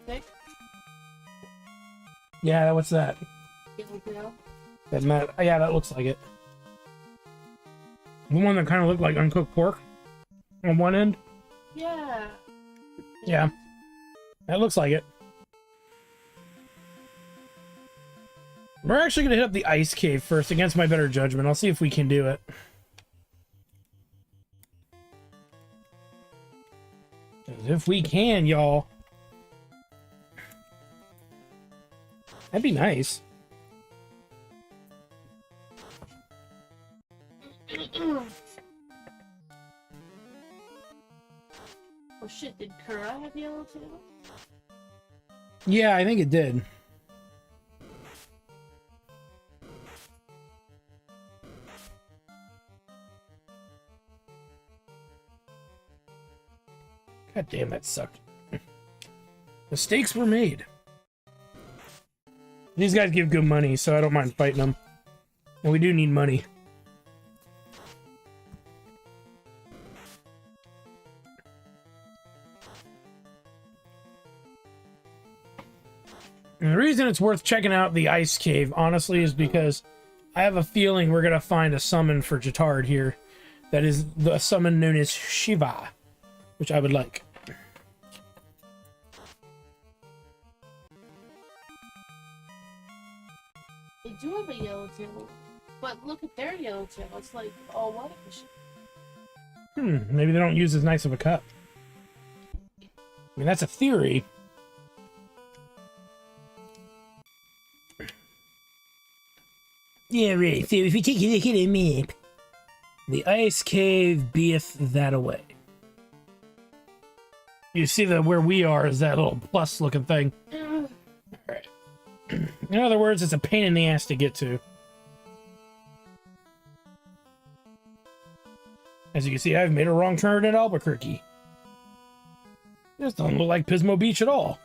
[SPEAKER 2] Okay.
[SPEAKER 1] Yeah, what's that?
[SPEAKER 2] Yellow tail.
[SPEAKER 1] Yeah, that looks like it. The one that kind of looked like uncooked pork on one end?
[SPEAKER 2] Yeah.
[SPEAKER 1] Yeah. That looks like it. We're actually going to hit up the ice cave first against my better judgment. I'll see if we can do it. 'Cause if we can, y'all, that'd be nice.
[SPEAKER 2] Oh shit, did Kura have yellow tail?
[SPEAKER 1] Yeah, I think it did. God damn, that sucked. Mistakes were made. These guys give good money, so I don't mind fighting them. And we do need money. And the reason it's worth checking out the ice cave, honestly, is because I have a feeling we're going to find a summon for Jatard here. That is the summon known as Shiva, which I would like.
[SPEAKER 2] They do have a yellow tail, but look at their yellow tail. It's like all whitish.
[SPEAKER 1] Maybe they don't use as nice of a cut. I mean, that's a theory. Yeah, right. So if you take a look at a map, the ice cave beeth that away. You see that where we are is that little plus looking thing. Alright. In other words, it's a pain in the ass to get to. As you can see, I've made a wrong turn at Albuquerque. This doesn't look like Pismo Beach at all.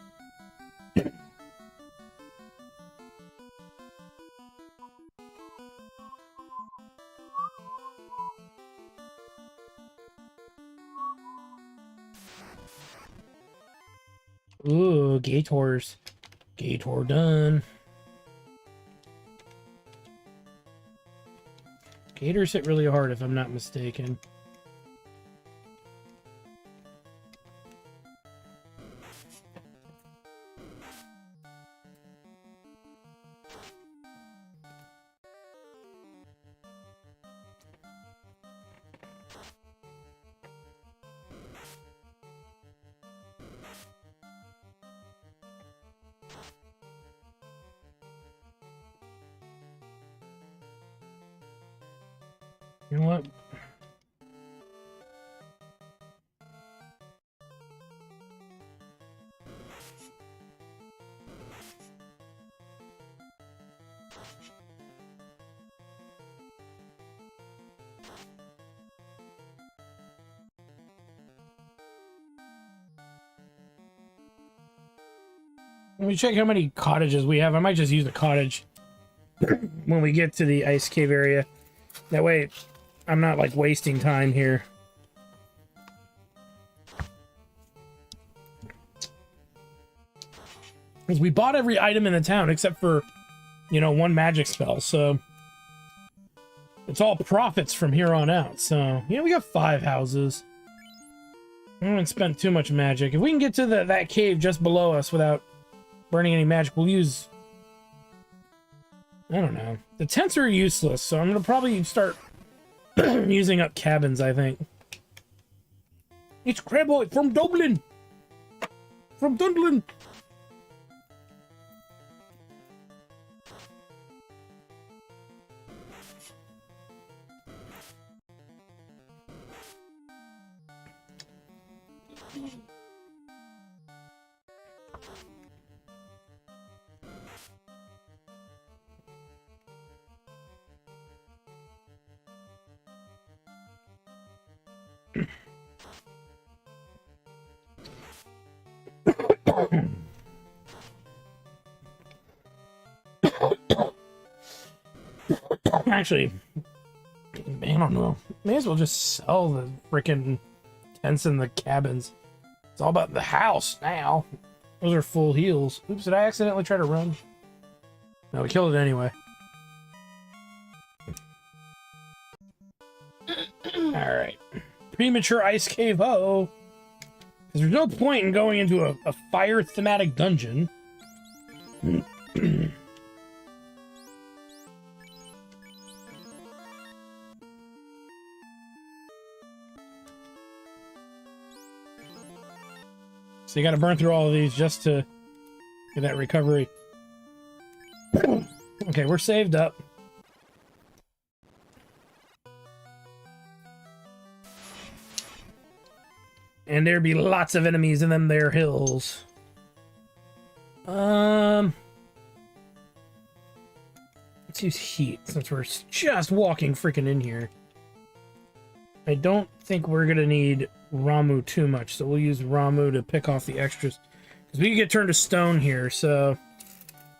[SPEAKER 1] Ooh, Gators. Gator done. Gators hit really hard if I'm not mistaken. You know what? Let me check how many cottages we have. I might just use a cottage when we get to the ice cave area. That way, I'm not like wasting time here. Because we bought every item in the town except for, you know, one magic spell. So it's all profits from here on out. So, you know, we got 5 houses. I haven't spent too much magic. If we can get to that cave just below us without burning any magic, we'll use... I don't know. The tents are useless, so I'm going to probably start using up cabins, I think. It's Crabboy from Dublin! From Dunblin! Actually, I don't know. May as well just sell the freaking tents and the cabins. It's all about the house now. Those are full heals. Oops, did I accidentally try to run? No, we killed it anyway. Alright. Premature ice cave ho! Because there's no point in going into a fire thematic dungeon. So you gotta burn through all of these just to get that recovery. Okay, we're saved up. And there'd be lots of enemies in them there hills. Let's use heat since we're just walking freaking in here. I don't think we're gonna need Ramu too much, so we'll use Ramu to pick off the extras. Because we can get turned to stone here, so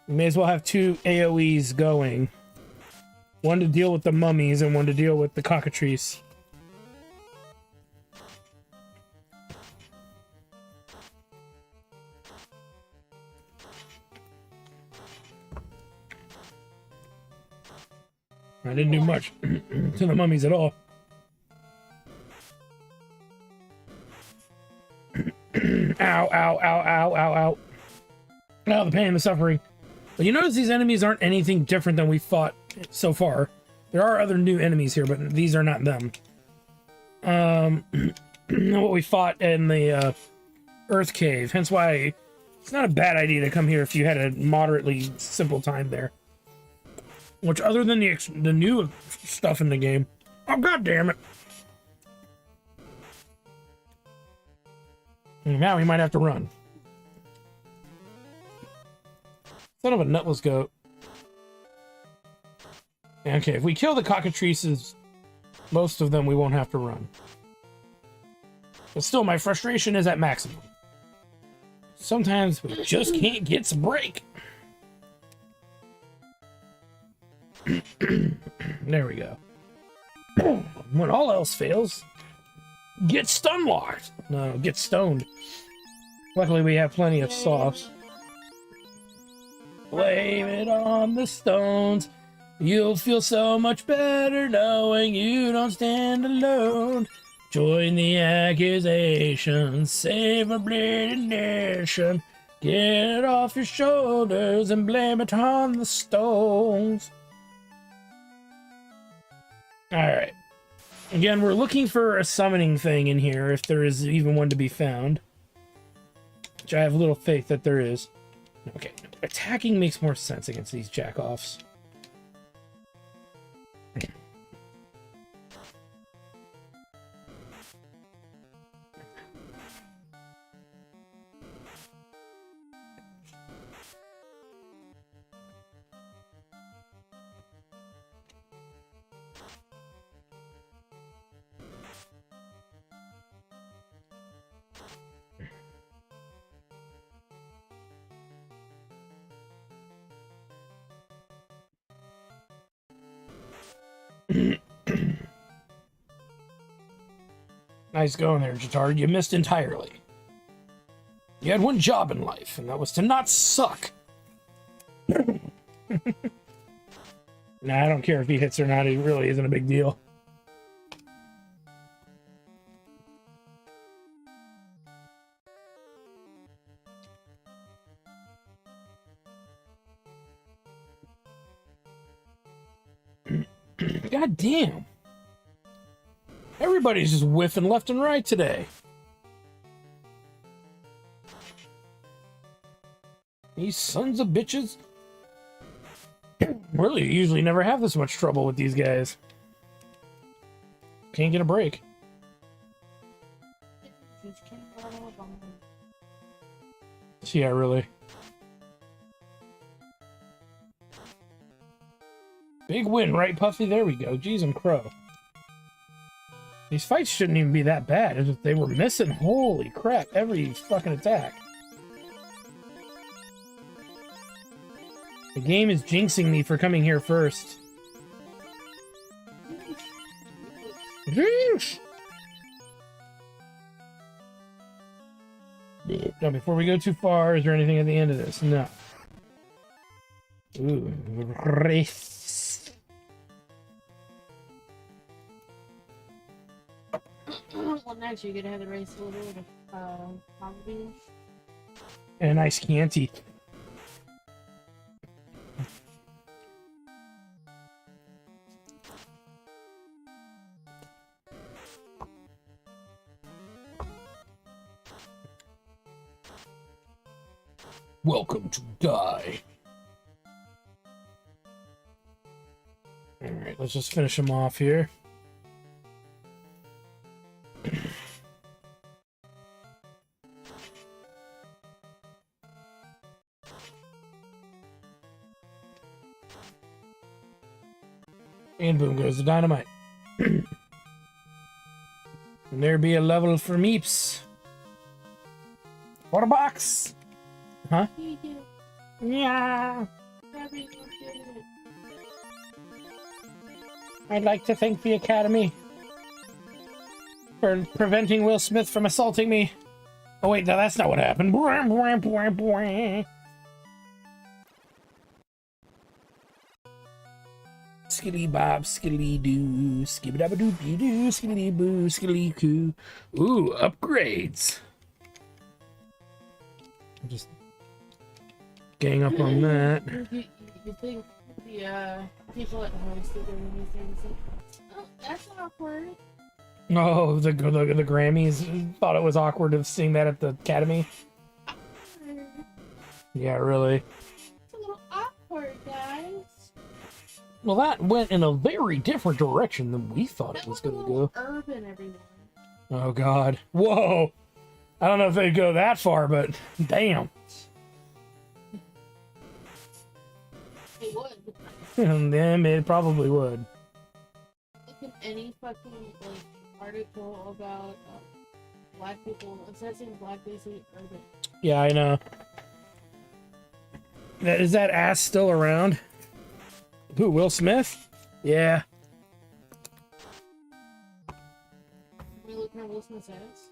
[SPEAKER 1] we may as well have 2 AoEs going. One to deal with the mummies and one to deal with the cockatrice. I didn't do much to the mummies at all. Ow, ow, ow, ow, ow, ow. Oh, the pain and the suffering. But you notice these enemies aren't anything different than we fought so far. There are other new enemies here, but these are not them. What we fought in the Earth Cave. Hence why it's not a bad idea to come here if you had a moderately simple time there. Which, other than the new stuff in the game... Oh, god damn it! Now we might have to run. Son of a nutless goat. Okay, if we kill the cockatrices, most of them we won't have to run. But still, my frustration is at maximum. Sometimes we just can't get some break. There we go. When all else fails, get stun locked. No, get stoned. Luckily, we have plenty of sauce. Blame it on the stones. You'll feel so much better knowing you don't stand alone. Join the accusation, save a bleeding nation. Get it off your shoulders and blame it on the stones. Alright. Again, we're looking for a summoning thing in here, if there is even one to be found. Which I have little faith that there is. Okay, attacking makes more sense against these jack-offs. Nice going there, Jatard. You missed entirely. You had one job in life, and that was to not suck. Nah, I don't care if he hits or not. It really isn't a big deal. God damn. Everybody's just whiffing left and right today. These sons of bitches. Really, usually never have this much trouble with these guys. Can't get a break. Yeah, really. Big win, right, Puffy? There we go. Jeez and crow. These fights shouldn't even be that bad. It's just they were missing, holy crap, every fucking attack. The game is jinxing me for coming here first. Jeez! Now, before we go too far, is there anything at the end of this? No. Ooh, race.
[SPEAKER 2] Well, next you're gonna have the race a little bit of lava beans.
[SPEAKER 1] And a nice Chianti. Welcome to die. Alright, let's just finish him off here. And boom goes the dynamite. And there be a level for meeps. What a box! Huh? Yeah. I'd like to thank the Academy for preventing Will Smith from assaulting me. Oh wait, no, that's not what happened. Skilly bob, skilly doo, skibby dabba doopy doo, skilly boo, skilly coo. Ooh, upgrades. Just gang up on that.
[SPEAKER 2] You think the people at home still doing these things? Oh, that's awkward.
[SPEAKER 1] Oh, the Grammys thought it was awkward of seeing that at the Academy. Yeah, really.
[SPEAKER 2] It's a little awkward, guys.
[SPEAKER 1] Well, that went in a very different direction than we thought it was going to go.
[SPEAKER 2] Urban, everyone.
[SPEAKER 1] Oh, God. Whoa. I don't know if they'd go that far, but damn.
[SPEAKER 2] It would.
[SPEAKER 1] Then it probably would.
[SPEAKER 2] Look at any fucking like article about black people. It says in black they say urban.
[SPEAKER 1] Yeah, I know. Is that ass still around? Who, Will Smith? Yeah.
[SPEAKER 2] We look at Will Smith's ass.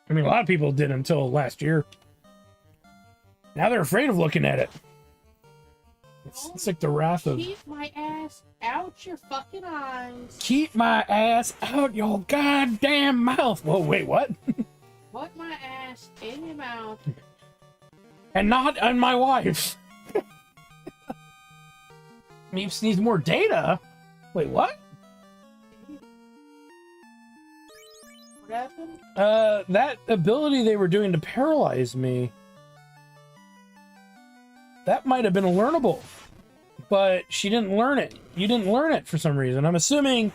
[SPEAKER 1] I mean, a lot of people did until last year. Now they're afraid of looking at it. It's like the wrath of...
[SPEAKER 2] Keep my ass out your fucking eyes.
[SPEAKER 1] Keep my ass out your goddamn mouth. Whoa, wait, what?
[SPEAKER 2] Put my ass in your mouth.
[SPEAKER 1] And not on my wife. Meeps needs more data. Wait, what?
[SPEAKER 2] What happened?
[SPEAKER 1] That ability they were doing to paralyze me. That might have been a learnable. But she didn't learn it. You didn't learn it for some reason. I'm assuming...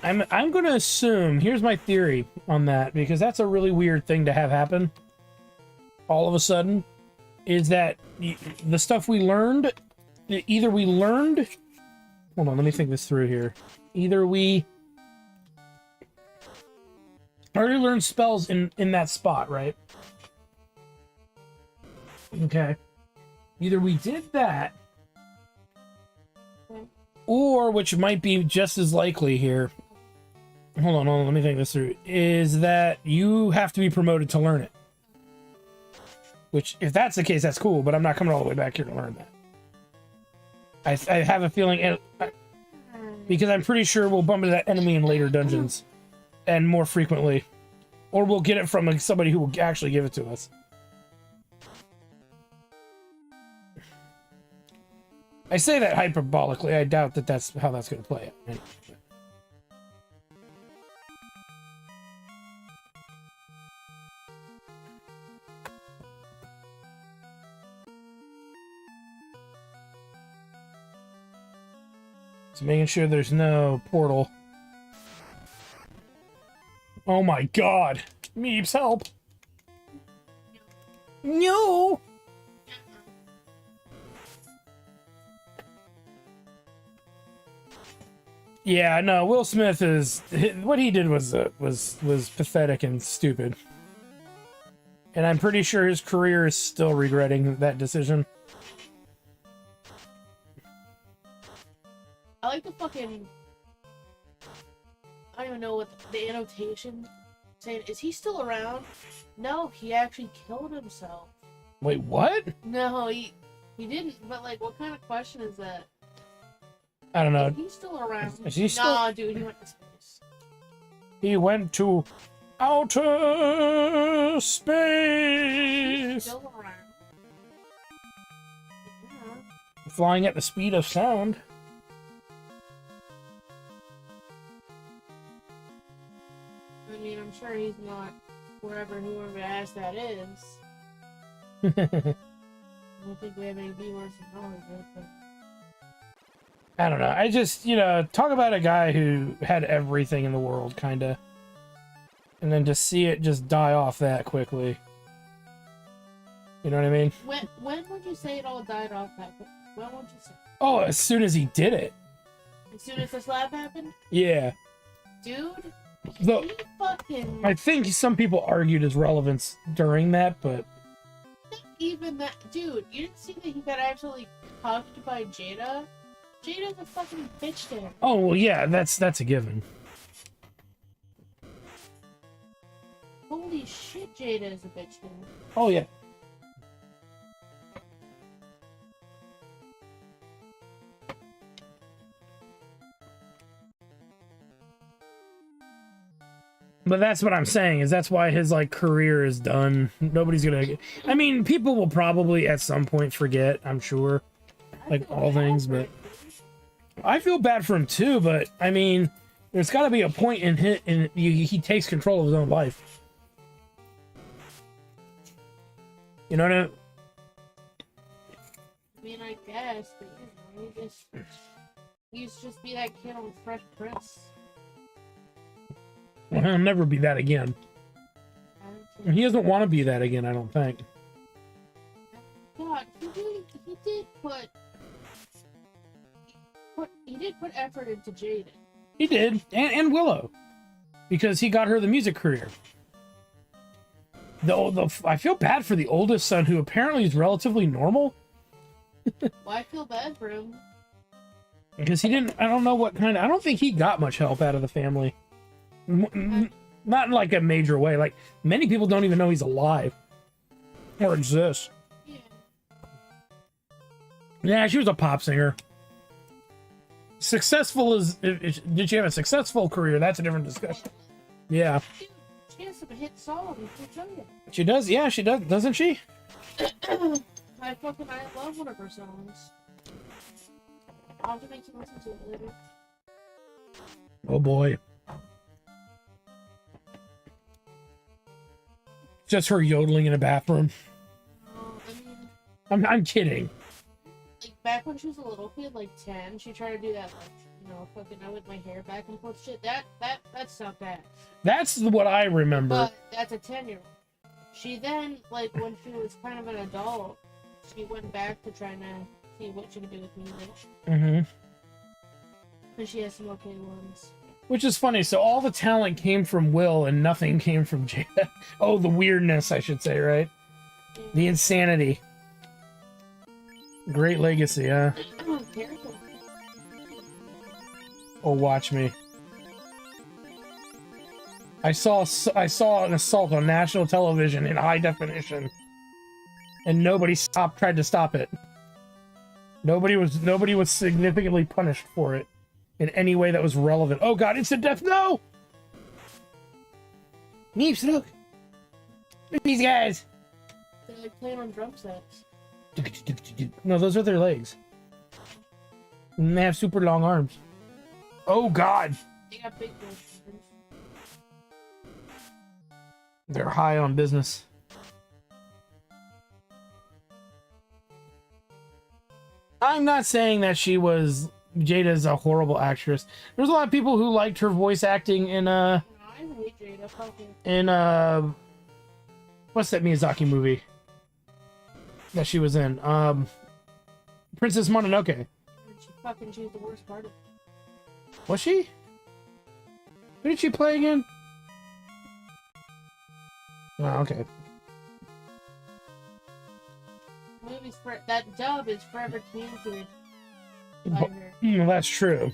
[SPEAKER 1] I'm going to assume... Here's my theory on that, because that's a really weird thing to have happen. All of a sudden. Is that the stuff we learned... Either we learned... Hold on, let me think this through here. Either we... already learned spells in that spot, right? Okay. Either we did that, or, which might be just as likely here, hold on, let me think this through, is that you have to be promoted to learn it. Which, if that's the case, that's cool, but I'm not coming all the way back here to learn that. I have a feeling, because I'm pretty sure we'll bump into that enemy in later dungeons, and more frequently. Or we'll get it from somebody who will actually give it to us. I say that hyperbolically. I doubt that that's how that's going to play out. So making sure there's no portal. Oh my god. Meeps, help. No. Yeah, no, Will Smith is... What he did was pathetic and stupid. And I'm pretty sure his career is still regretting that decision.
[SPEAKER 2] I like the fucking... I don't even know what the annotation saying. Is he still around? No, he actually killed himself.
[SPEAKER 1] Wait, what?
[SPEAKER 2] No, he didn't. But like, what kind of question is that?
[SPEAKER 1] I don't know.
[SPEAKER 2] Is he still around?
[SPEAKER 1] Is he still...
[SPEAKER 2] Nah, dude, he went to space.
[SPEAKER 1] He went to outer space.
[SPEAKER 2] He's still around. Yeah.
[SPEAKER 1] Flying at the speed of sound.
[SPEAKER 2] I mean, I'm sure he's not whoever ass that is. I don't think we have any viewers in Hollywood, but...
[SPEAKER 1] I don't know. I just, talk about a guy who had everything in the world, kind of. And then to see it just die off that quickly. You know what I mean?
[SPEAKER 2] When would you say it all died off that quick? When would you say?
[SPEAKER 1] Oh, as soon as he did it.
[SPEAKER 2] As soon as this lab happened?
[SPEAKER 1] Yeah.
[SPEAKER 2] Dude,
[SPEAKER 1] Though,
[SPEAKER 2] he fucking...
[SPEAKER 1] I think some people argued his relevance during that, but...
[SPEAKER 2] Not even that... Dude, you didn't see that he got absolutely cuffed by Jada? Jada's a fucking bitch to him.
[SPEAKER 1] Oh, well, yeah, that's a given.
[SPEAKER 2] Holy shit, Jada is a bitch to him.
[SPEAKER 1] Oh, yeah. But that's what I'm saying, is that's why his, career is done. Nobody's gonna... I mean, people will probably at some point forget, I'm sure. Like, all things, but... I feel bad for him too, but I mean, there's got to be a point in he takes control of his own life. You know what I mean?
[SPEAKER 2] I mean, I guess, but he used to just be that kid on Fresh Prince.
[SPEAKER 1] Well, he'll never be that again. He doesn't want to be that again, I don't think.
[SPEAKER 2] Yeah, God, he did put effort into Jaden.
[SPEAKER 1] He did, and Willow, because he got her the music career. I feel bad for the oldest son, who apparently is relatively normal.
[SPEAKER 2] Well, I feel bad for him.
[SPEAKER 1] Because he didn't, I don't know what kind of, I don't think he got much help out of the family. Not in like a major way. Like, many people don't even know he's alive. Or exists.
[SPEAKER 2] Yeah.
[SPEAKER 1] Yeah, she was a pop singer. Successful as, did she have a successful career? That's a different discussion. Yeah.
[SPEAKER 2] Dude, she has some hit songs, I'll tell you.
[SPEAKER 1] She does, yeah, she does, doesn't she?
[SPEAKER 2] I love one of her songs. I'll have to make you listen to it later.
[SPEAKER 1] Oh boy. Just her yodeling in a bathroom.
[SPEAKER 2] I mean,
[SPEAKER 1] I'm kidding.
[SPEAKER 2] like back when she was a little kid, like 10, she tried to do that, like, you know, fucking I with my hair back and forth shit. That's not bad.
[SPEAKER 1] That's what I remember.
[SPEAKER 2] But that's a 10-year-old. She then, like, when she was kind of an adult, she went back to trying to see what she could do with music.
[SPEAKER 1] Mm-hmm.
[SPEAKER 2] And she has some okay ones.
[SPEAKER 1] Which is funny. So all the talent came from Will and nothing came from Jada. Oh, the weirdness, I should say, right?
[SPEAKER 2] Yeah.
[SPEAKER 1] The insanity. Great legacy, huh?
[SPEAKER 2] Careful.
[SPEAKER 1] Oh, watch me. I saw an assault on national television in high definition, and nobody tried to stop it. Nobody was significantly punished for it in any way that was relevant. Oh God, instant death! No. Neeps, look at these guys.
[SPEAKER 2] They're like playing on drum sets.
[SPEAKER 1] No, those are their legs. And they have super long arms. Oh God.
[SPEAKER 2] They got big ones.
[SPEAKER 1] They're high on business. I'm not saying that Jada's a horrible actress. There's a lot of people who liked her voice acting in
[SPEAKER 2] No, I hate Jada. Fucking.
[SPEAKER 1] What's that Miyazaki movie that she was in? Princess Mononoke.
[SPEAKER 2] She's the worst part of it.
[SPEAKER 1] Was she? Who did she play again? Oh, okay.
[SPEAKER 2] That dub is forever tainted by her.
[SPEAKER 1] Well, that's true.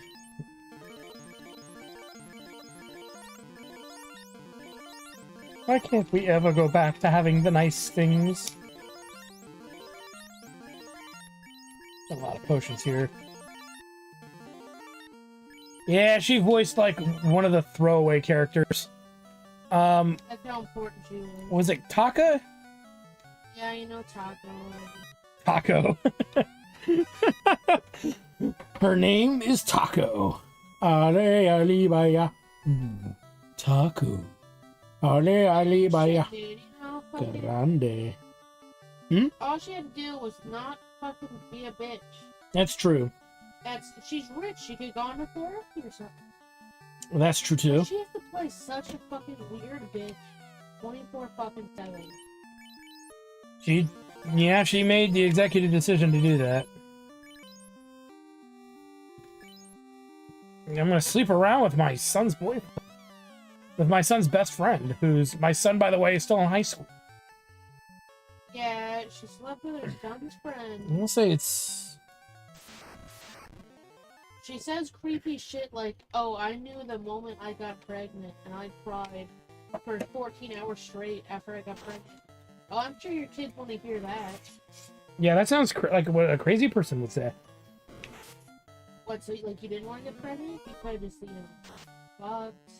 [SPEAKER 1] Why can't we ever go back to having the nice things? A lot of potions here. Yeah, she voiced like one of the throwaway characters.
[SPEAKER 2] That's how important she is.
[SPEAKER 1] Was it Taka?
[SPEAKER 2] Yeah, you know Taco.
[SPEAKER 1] Taco. Her name is Taco. Ale alibaya. Taco. Ale alibaya.
[SPEAKER 2] Dude, you know, fucking,
[SPEAKER 1] Grande.
[SPEAKER 2] all she had to do was not fucking be a bitch.
[SPEAKER 1] That's true.
[SPEAKER 2] She's rich. She could go on to therapy or something.
[SPEAKER 1] Well, that's true too.
[SPEAKER 2] She has to play such a fucking weird bitch 24 fucking 7.
[SPEAKER 1] She made the executive decision to do that. I'm gonna sleep around with my son's boyfriend. With my son's best friend, who's my son, by the way, is still in high school.
[SPEAKER 2] Yeah, she slept with her son's friend.
[SPEAKER 1] We'll say it's...
[SPEAKER 2] She says creepy shit like, oh, I knew the moment I got pregnant and I cried for 14 hours straight after I got pregnant. Oh, I'm sure your kids want to hear that.
[SPEAKER 1] Yeah, that sounds like what a crazy person would say.
[SPEAKER 2] What, so like you didn't want to get pregnant? You could have just, you know, fucked.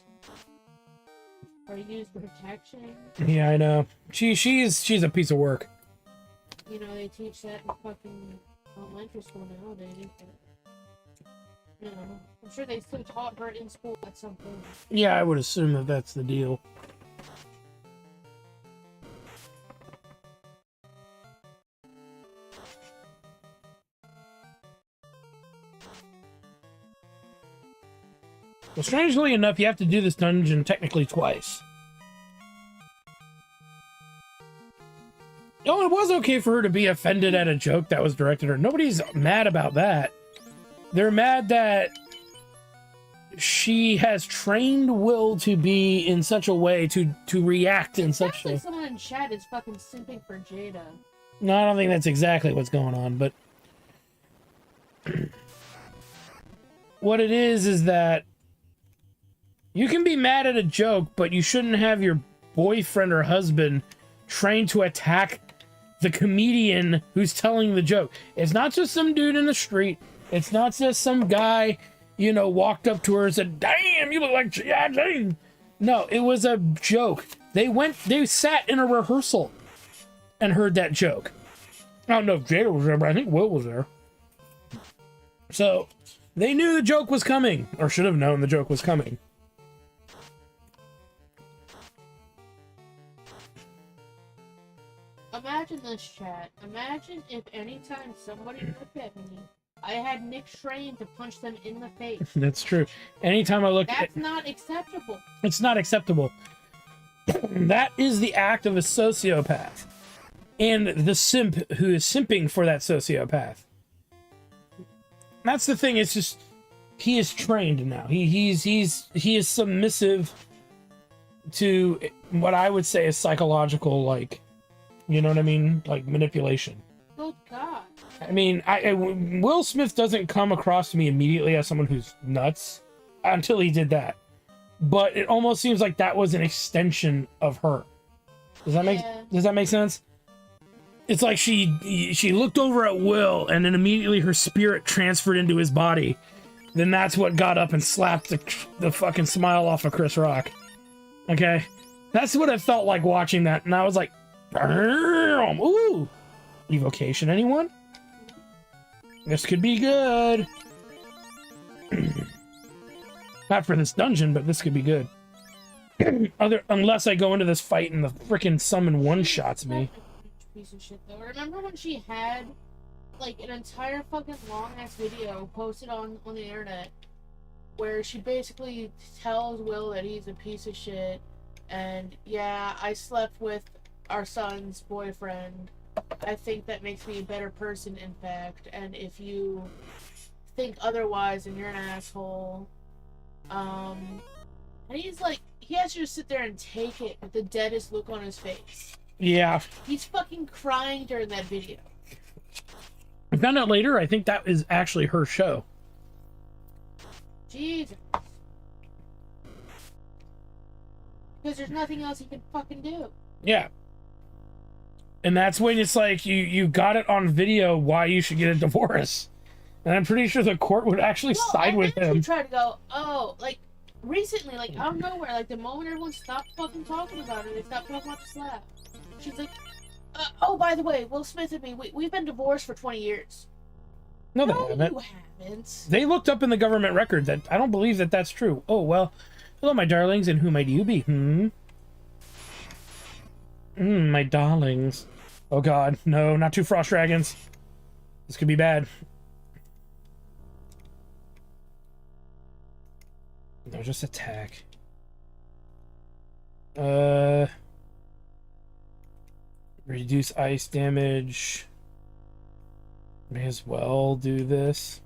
[SPEAKER 2] Or used protection.
[SPEAKER 1] Yeah, I know. She's a piece of work.
[SPEAKER 2] You know, they teach that in fucking elementary school nowadays. But, you know, I'm sure they still taught her in school at some point.
[SPEAKER 1] Yeah, I would assume that that's the deal. Well, strangely enough, you have to do this dungeon technically twice. Oh, it was okay for her to be offended at a joke that was directed at her. Nobody's mad about that. They're mad that she has trained Will to be in such a way to react in such a...
[SPEAKER 2] like someone in chat is fucking simping for Jada.
[SPEAKER 1] No, I don't think that's exactly what's going on, but... what it is that you can be mad at a joke, but you shouldn't have your boyfriend or husband trained to attack the comedian who's telling the joke. It's not just some dude in the street. It's not just some guy, you know, walked up to her and said, "Damn, you look like G.I. No, it was a joke. They sat in a rehearsal and heard that joke. I don't know if Jada was there, but I think Will was there. So they knew the joke was coming, or should have known the joke was coming.
[SPEAKER 2] Imagine this, chat. Imagine if anytime somebody looked at me, I had Nick trained to punch them in the face.
[SPEAKER 1] That's true. Anytime I look at...
[SPEAKER 2] That's not acceptable.
[SPEAKER 1] It's not acceptable. That is the act of a sociopath. And the simp who is simping for that sociopath. That's the thing, it's just... He is trained now. He is submissive to what I would say is psychological, like... You know what I mean? Like, manipulation.
[SPEAKER 2] Oh, God.
[SPEAKER 1] I mean, Will Smith doesn't come across to me immediately as someone who's nuts until he did that. But it almost seems like that was an extension of her. Does that make sense? It's like she looked over at Will and then immediately her spirit transferred into his body. Then that's what got up and slapped the fucking smile off of Chris Rock. Okay? That's what it felt like watching that. And I was like, ooh! Evocation, anyone? This could be good. Not for this dungeon, but this could be good. Unless I go into this fight and the frickin' summon one-shots me.
[SPEAKER 2] Piece of shit, though. Remember when she had, like, an entire fucking long-ass video posted on the internet where she basically tells Will that he's a piece of shit and, yeah, I slept with our son's boyfriend. I think that makes me a better person, in fact, and if you think otherwise, then you're an asshole. And he's like, he has to just sit there and take it with the deadest look on his face.
[SPEAKER 1] Yeah.
[SPEAKER 2] He's fucking crying during that video.
[SPEAKER 1] I found out later, I think that is actually her show.
[SPEAKER 2] Jesus. Because there's nothing else he can fucking do.
[SPEAKER 1] Yeah. And that's when it's like, you got it on video why you should get a divorce. And I'm pretty sure the court would actually side with him.
[SPEAKER 2] She tried to go, oh, like, recently, like, out of nowhere, like, the moment everyone stopped fucking talking about it, they stopped talking about the slap. She's like, oh, by the way, Will Smith and me, we've been divorced for 20 years.
[SPEAKER 1] No, they haven't.
[SPEAKER 2] You haven't.
[SPEAKER 1] They looked up in the government record that I don't believe that that's true. Oh, well, hello, my darlings, and who might you be? My darlings. Oh, God, no, not two frost dragons. This could be bad. No, just attack. Reduce ice damage. May as well do this.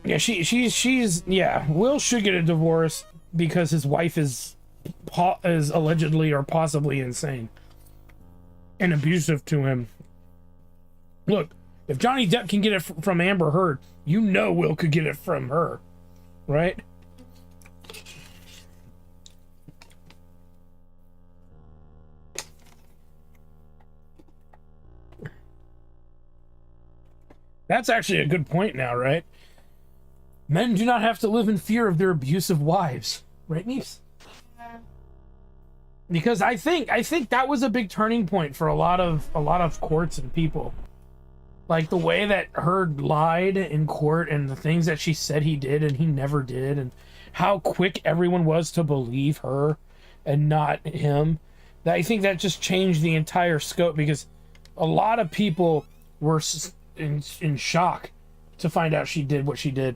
[SPEAKER 1] Yeah, she's yeah. Will should get a divorce because his wife is allegedly or possibly insane and abusive to him. Look, if Johnny Depp can get it from Amber Heard, you know Will could get it from her, right? That's actually a good point now, right? Men do not have to live in fear of their abusive wives, right, Niece? Because I think that was a big turning point for a lot of courts and people. Like the way that Heard lied in court and the things that she said he did and he never did, and how quick everyone was to believe her and not him. I think that just changed the entire scope because a lot of people were in shock to find out she did what she did.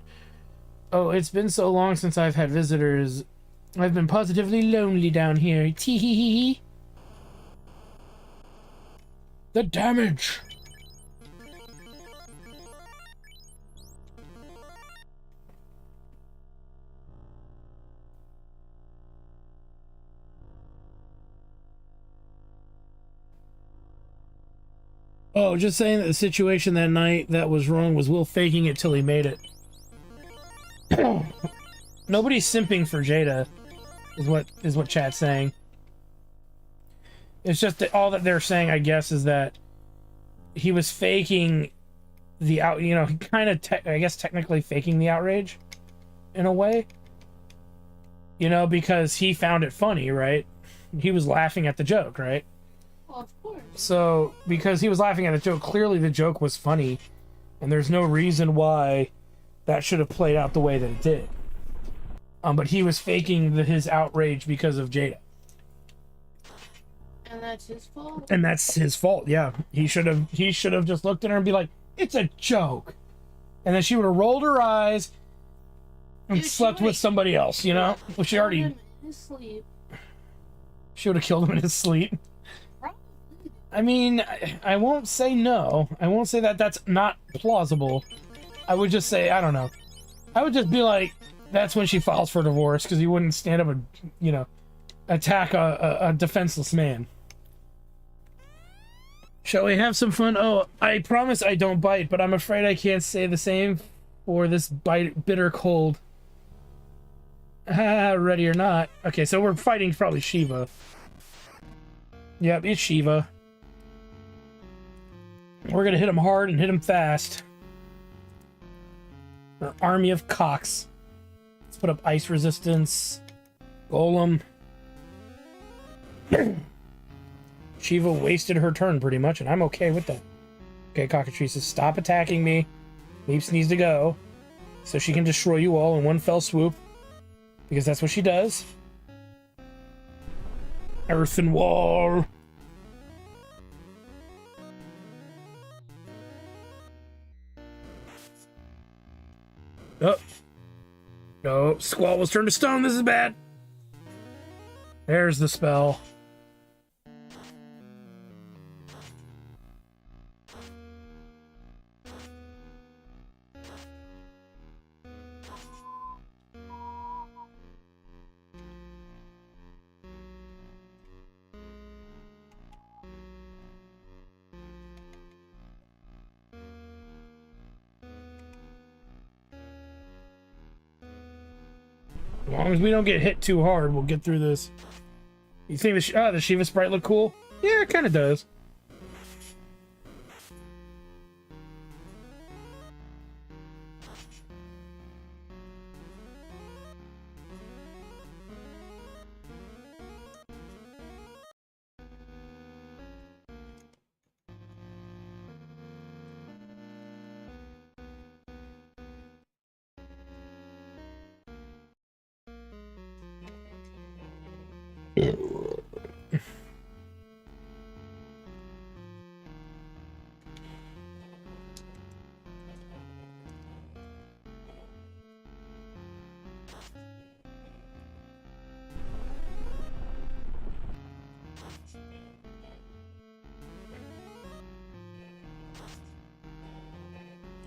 [SPEAKER 1] Oh, it's been so long since I've had visitors. I've been positively lonely down here. Tee hee hee hee. The damage! Oh, just saying that the situation that night that was wrong was Will faking it till he made it. Nobody's simping for Jada, is what chat's saying. It's just that all that they're saying, I guess, is that he was faking the kind of, I guess, technically faking the outrage, in a way. Because he found it funny, right? He was laughing at the joke, right?
[SPEAKER 2] Well, of course.
[SPEAKER 1] So, because he was laughing at the joke, clearly the joke was funny, and there's no reason why that should have played out the way that it did. But he was faking his outrage because of Jada.
[SPEAKER 2] And that's his fault?
[SPEAKER 1] And that's his fault, yeah. He should have just looked at her and be like, it's a joke. And then she would have rolled her eyes and slept with somebody else, Well, she already...
[SPEAKER 2] Him in his sleep.
[SPEAKER 1] She would have killed him in his sleep. I mean, I won't say no. I won't say that that's not plausible. I would just say, I don't know. I would just be like, that's when she files for divorce, because you wouldn't stand up and, attack a defenseless man. Shall we have some fun? Oh, I promise I don't bite, but I'm afraid I can't say the same for this bitter cold. Ready or not. Okay, so we're fighting probably Shiva. Yep, it's Shiva. We're gonna hit him hard and hit him fast. Our army of cocks. Let's put up ice resistance. Golem. Shiva wasted her turn pretty much, and I'm okay with that. Okay, Cockatrice, stop attacking me. Meeps needs to go, so she can destroy you all in one fell swoop. Because that's what she does. Earthen wall. Oh. No, Squall was turned to stone. This is bad. There's the spell. As long as we don't get hit too hard, we'll get through this. You think the Shiva sprite look cool? Yeah, it kind of does.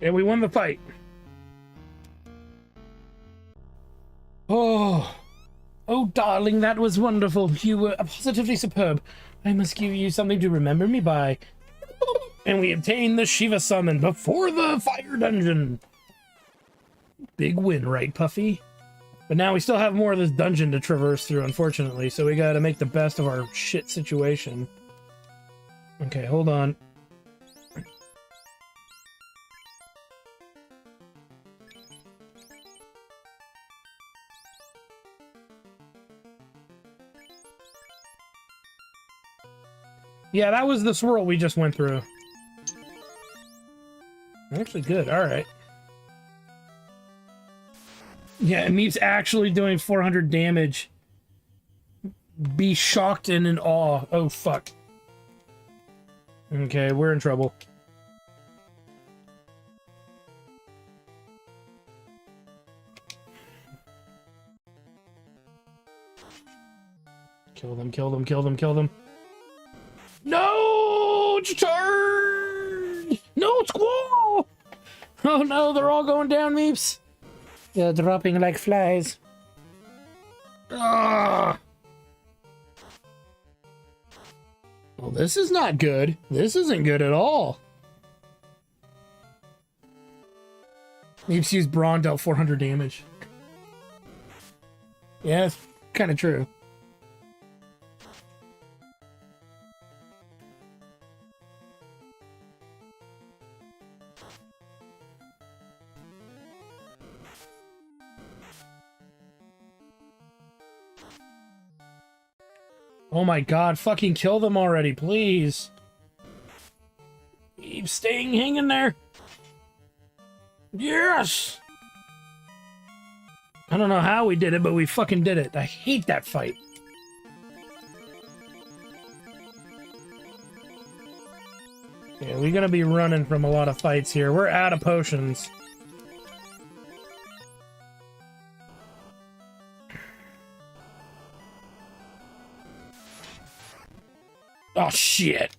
[SPEAKER 1] And we won the fight. Oh, darling, that was wonderful. You were positively superb. I must give you something to remember me by. And we obtained the Shiva summon before the fire dungeon. Big win, right, Puffy? But now we still have more of this dungeon to traverse through, unfortunately, so we gotta make the best of our shit situation. Okay, hold on. Yeah, that was the swirl we just went through. Actually good, alright. Yeah, and Meep's actually doing 400 damage. Be shocked and in awe. Oh, fuck. Okay, we're in trouble. Kill them, kill them, kill them, kill them. No! It's your turn! No, squall! Oh no, they're all going down, Meeps. They're dropping like flies. Ah! Well, this is not good. This isn't good at all. Meeps used Brawn, dealt 400 damage. Yeah, it's kind of true. Oh my god, fucking kill them already, please. Keep staying hanging there. Yes! I don't know how we did it, but we fucking did it. I hate that fight. Yeah, we're gonna be running from a lot of fights here. We're out of potions. Oh, shit.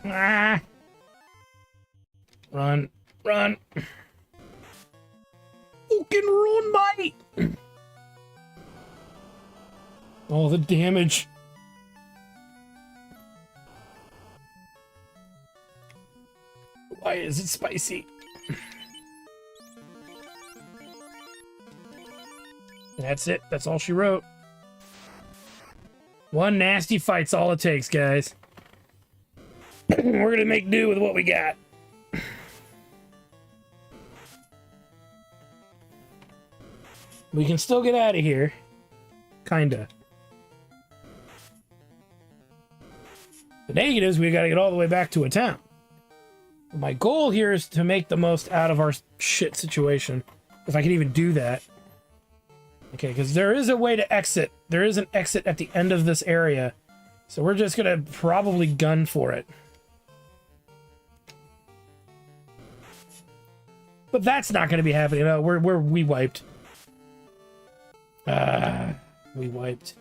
[SPEAKER 1] Ah. Run. Run. Fucking run, mate. Oh, the damage. Why is it spicy? That's it. That's all she wrote. One nasty fight's all it takes, guys. We're gonna make do with what we got. We can still get out of here. Kinda. The negative is we gotta get all the way back to a town. My goal here is to make the most out of our shit situation. If I can even do that. Okay, because there is a way to exit. There is an exit at the end of this area. So we're just gonna probably gun for it. But that's not gonna be happening. No, we wiped. We wiped.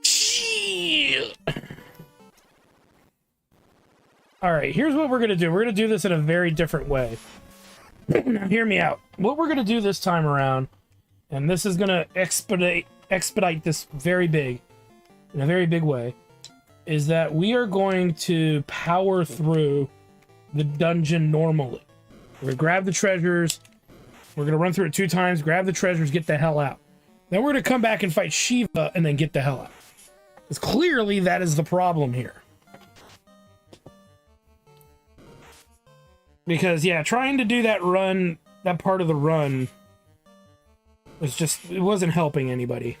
[SPEAKER 1] Shit. Alright, here's what we're gonna do. We're gonna do this in a very different way. Now, hear me out. What we're gonna do this time around, and this is gonna expedite this very big, in a very big way, is that we are going to power through the dungeon normally. We're gonna grab the treasures, we're gonna run through it 2 times, grab the treasures, get the hell out. Then we're gonna come back and fight Shiva, and then get the hell out. Because clearly that is the problem here. Because, yeah, trying to do that run, that part of the run, was just, it wasn't helping anybody.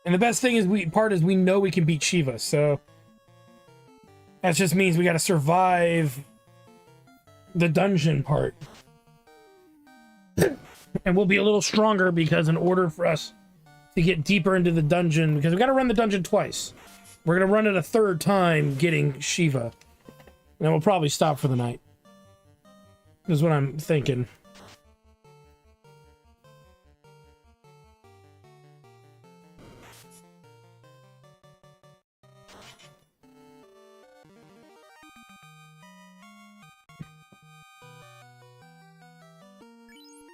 [SPEAKER 1] And the best thing is we know we can beat Shiva, so that just means we gotta survive the dungeon part. And we'll be a little stronger because in order for us to get deeper into the dungeon, because we got to run the dungeon twice. We're going to run it a 3rd time getting Shiva. And then we'll probably stop for the night. Is what I'm thinking.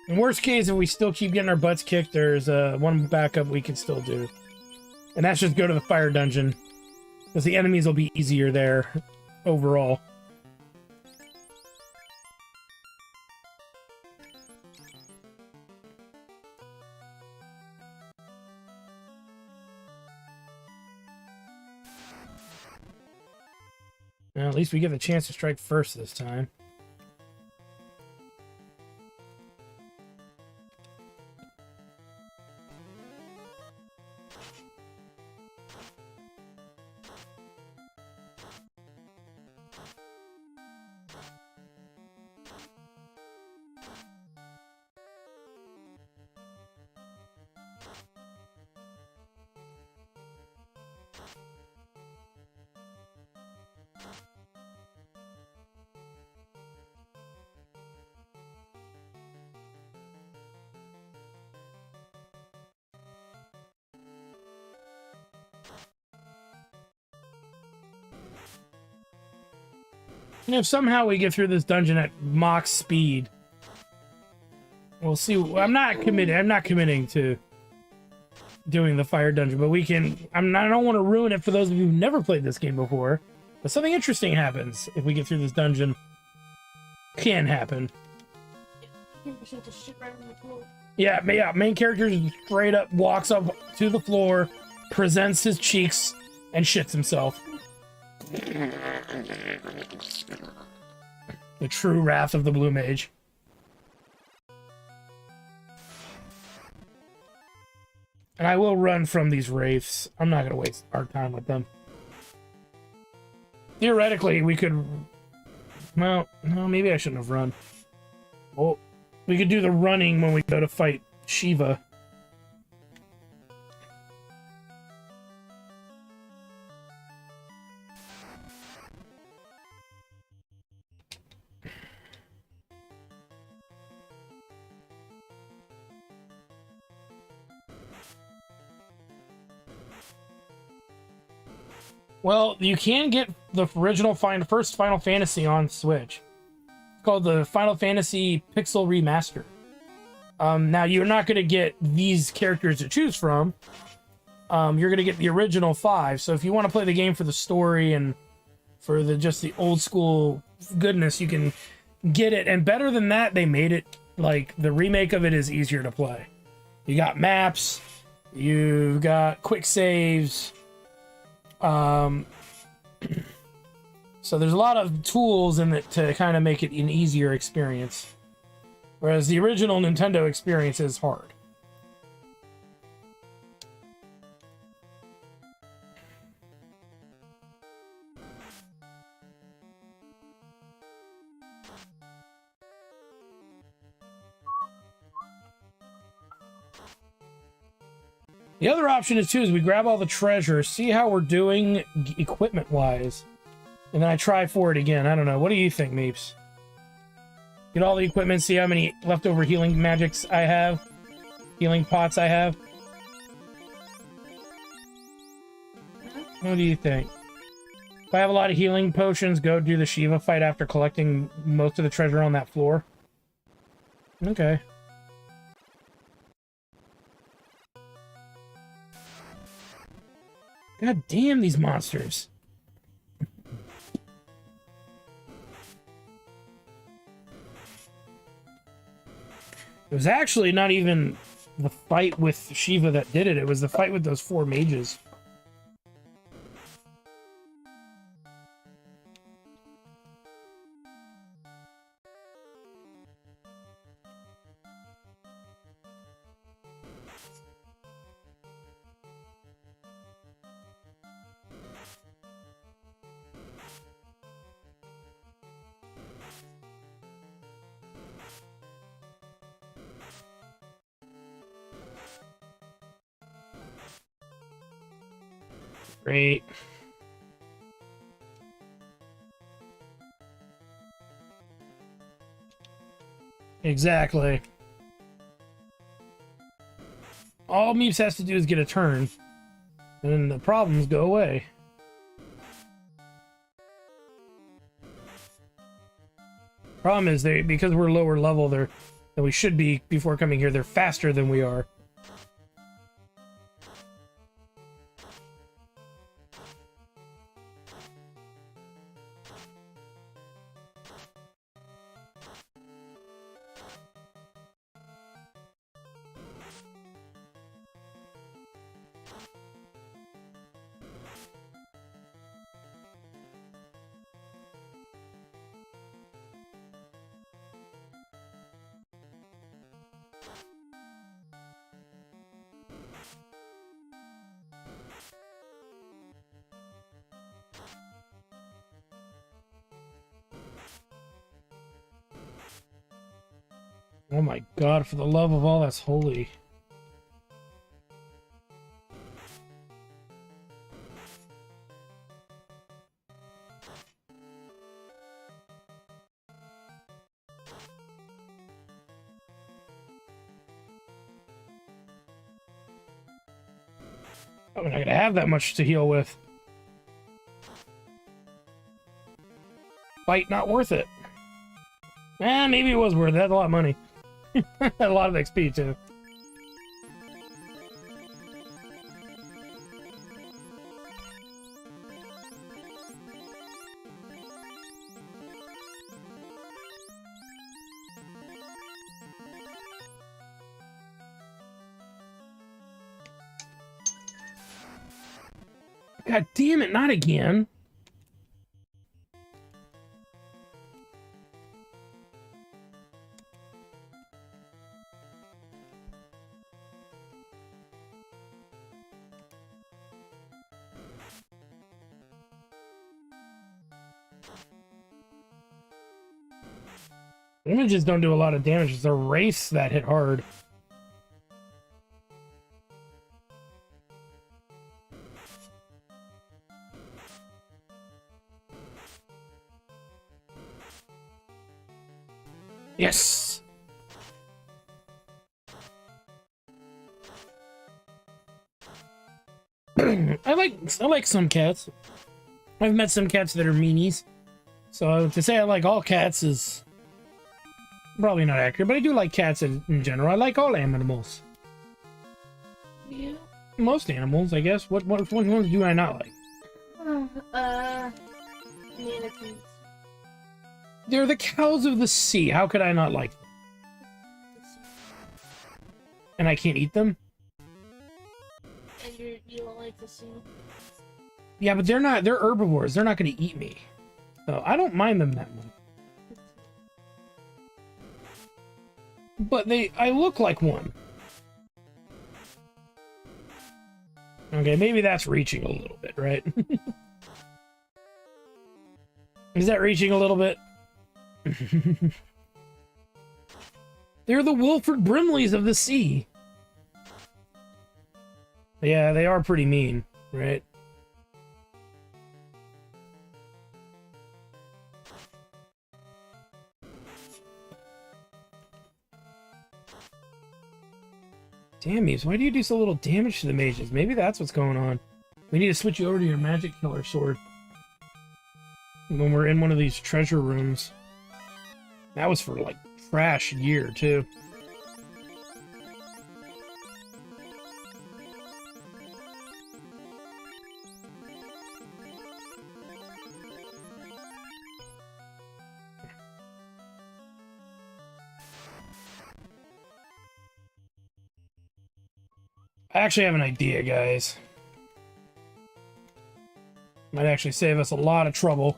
[SPEAKER 1] In worst case, if we still keep getting our butts kicked, there's one backup we can still do. And that's just go to the fire dungeon. Because the enemies will be easier there, overall. Well, at least we get the chance to strike first this time. And if somehow we get through this dungeon at Mach speed, we'll see. I'm not committing to doing the fire dungeon, but we can. I don't want to ruin it for those of you who've never played this game before. But something interesting happens if we get through this dungeon. Can happen. Yeah, main character straight up walks up to the floor, presents his cheeks, and shits himself. The true wrath of the Blue Mage. And I will run from these wraiths. I'm not going to waste our time with them. Theoretically, we could... Well, no, maybe I shouldn't have run. Well, we could do the running when we go to fight Shiva. Well, you can get the original first Final Fantasy on Switch. It's called the Final Fantasy Pixel Remaster. Now, you're not going to get these characters to choose from. You're going to get the original 5. So if you want to play the game for the story and for just the old school goodness, you can get it. And better than that, they made it, like, the remake of it is easier to play. You got maps. You've got quick saves. So there's a lot of tools in it to kind of make it an easier experience, whereas the original Nintendo experience is hard. The other option is we grab all the treasure, see how we're doing equipment-wise, and then I try for it again. I don't know. What do you think, Meeps? Get all the equipment, see how many leftover healing magics I have, healing pots I have. What do you think? If I have a lot of healing potions, go do the Shiva fight after collecting most of the treasure on that floor. Okay. God damn these monsters. It was actually not even the fight with Shiva that did it. It was the fight with those 4 mages. Great. Exactly. All Meeps has to do is get a turn, and then the problems go away. Problem is, because we're lower level than we should be before coming here, they're faster than we are. Oh my god, for the love of all that's holy. I'm not gonna have that much to heal with. fight not worth it. Maybe it was worth it. That's a lot of money. A lot of XP, too. God damn it, not again. Images don't do a lot of damage. It's a race that hit hard. Yes. I like some cats. I've met some cats that are meanies. So to say I like all cats is probably not accurate, but I do like cats in general. I like all animals.
[SPEAKER 2] Yeah.
[SPEAKER 1] Most animals, I guess. What ones do I not like?
[SPEAKER 2] Manatees.
[SPEAKER 1] They're the cows of the sea. How could I not like them? And I can't eat them?
[SPEAKER 2] And you don't like the sea?
[SPEAKER 1] Yeah, but they're herbivores. They're not going to eat me. So I don't mind them that much. But I look like one. Okay, maybe that's reaching a little bit, right? Is that reaching a little bit? They're the Wilford Brimleys of the sea. Yeah, they are pretty mean, right? Damn, Meeps, why do you do so little damage to the mages? Maybe that's what's going on. We need to switch you over to your magic killer sword when we're in one of these treasure rooms. That was for, like, trash year, too. I actually have an idea, guys. Might actually save us a lot of trouble.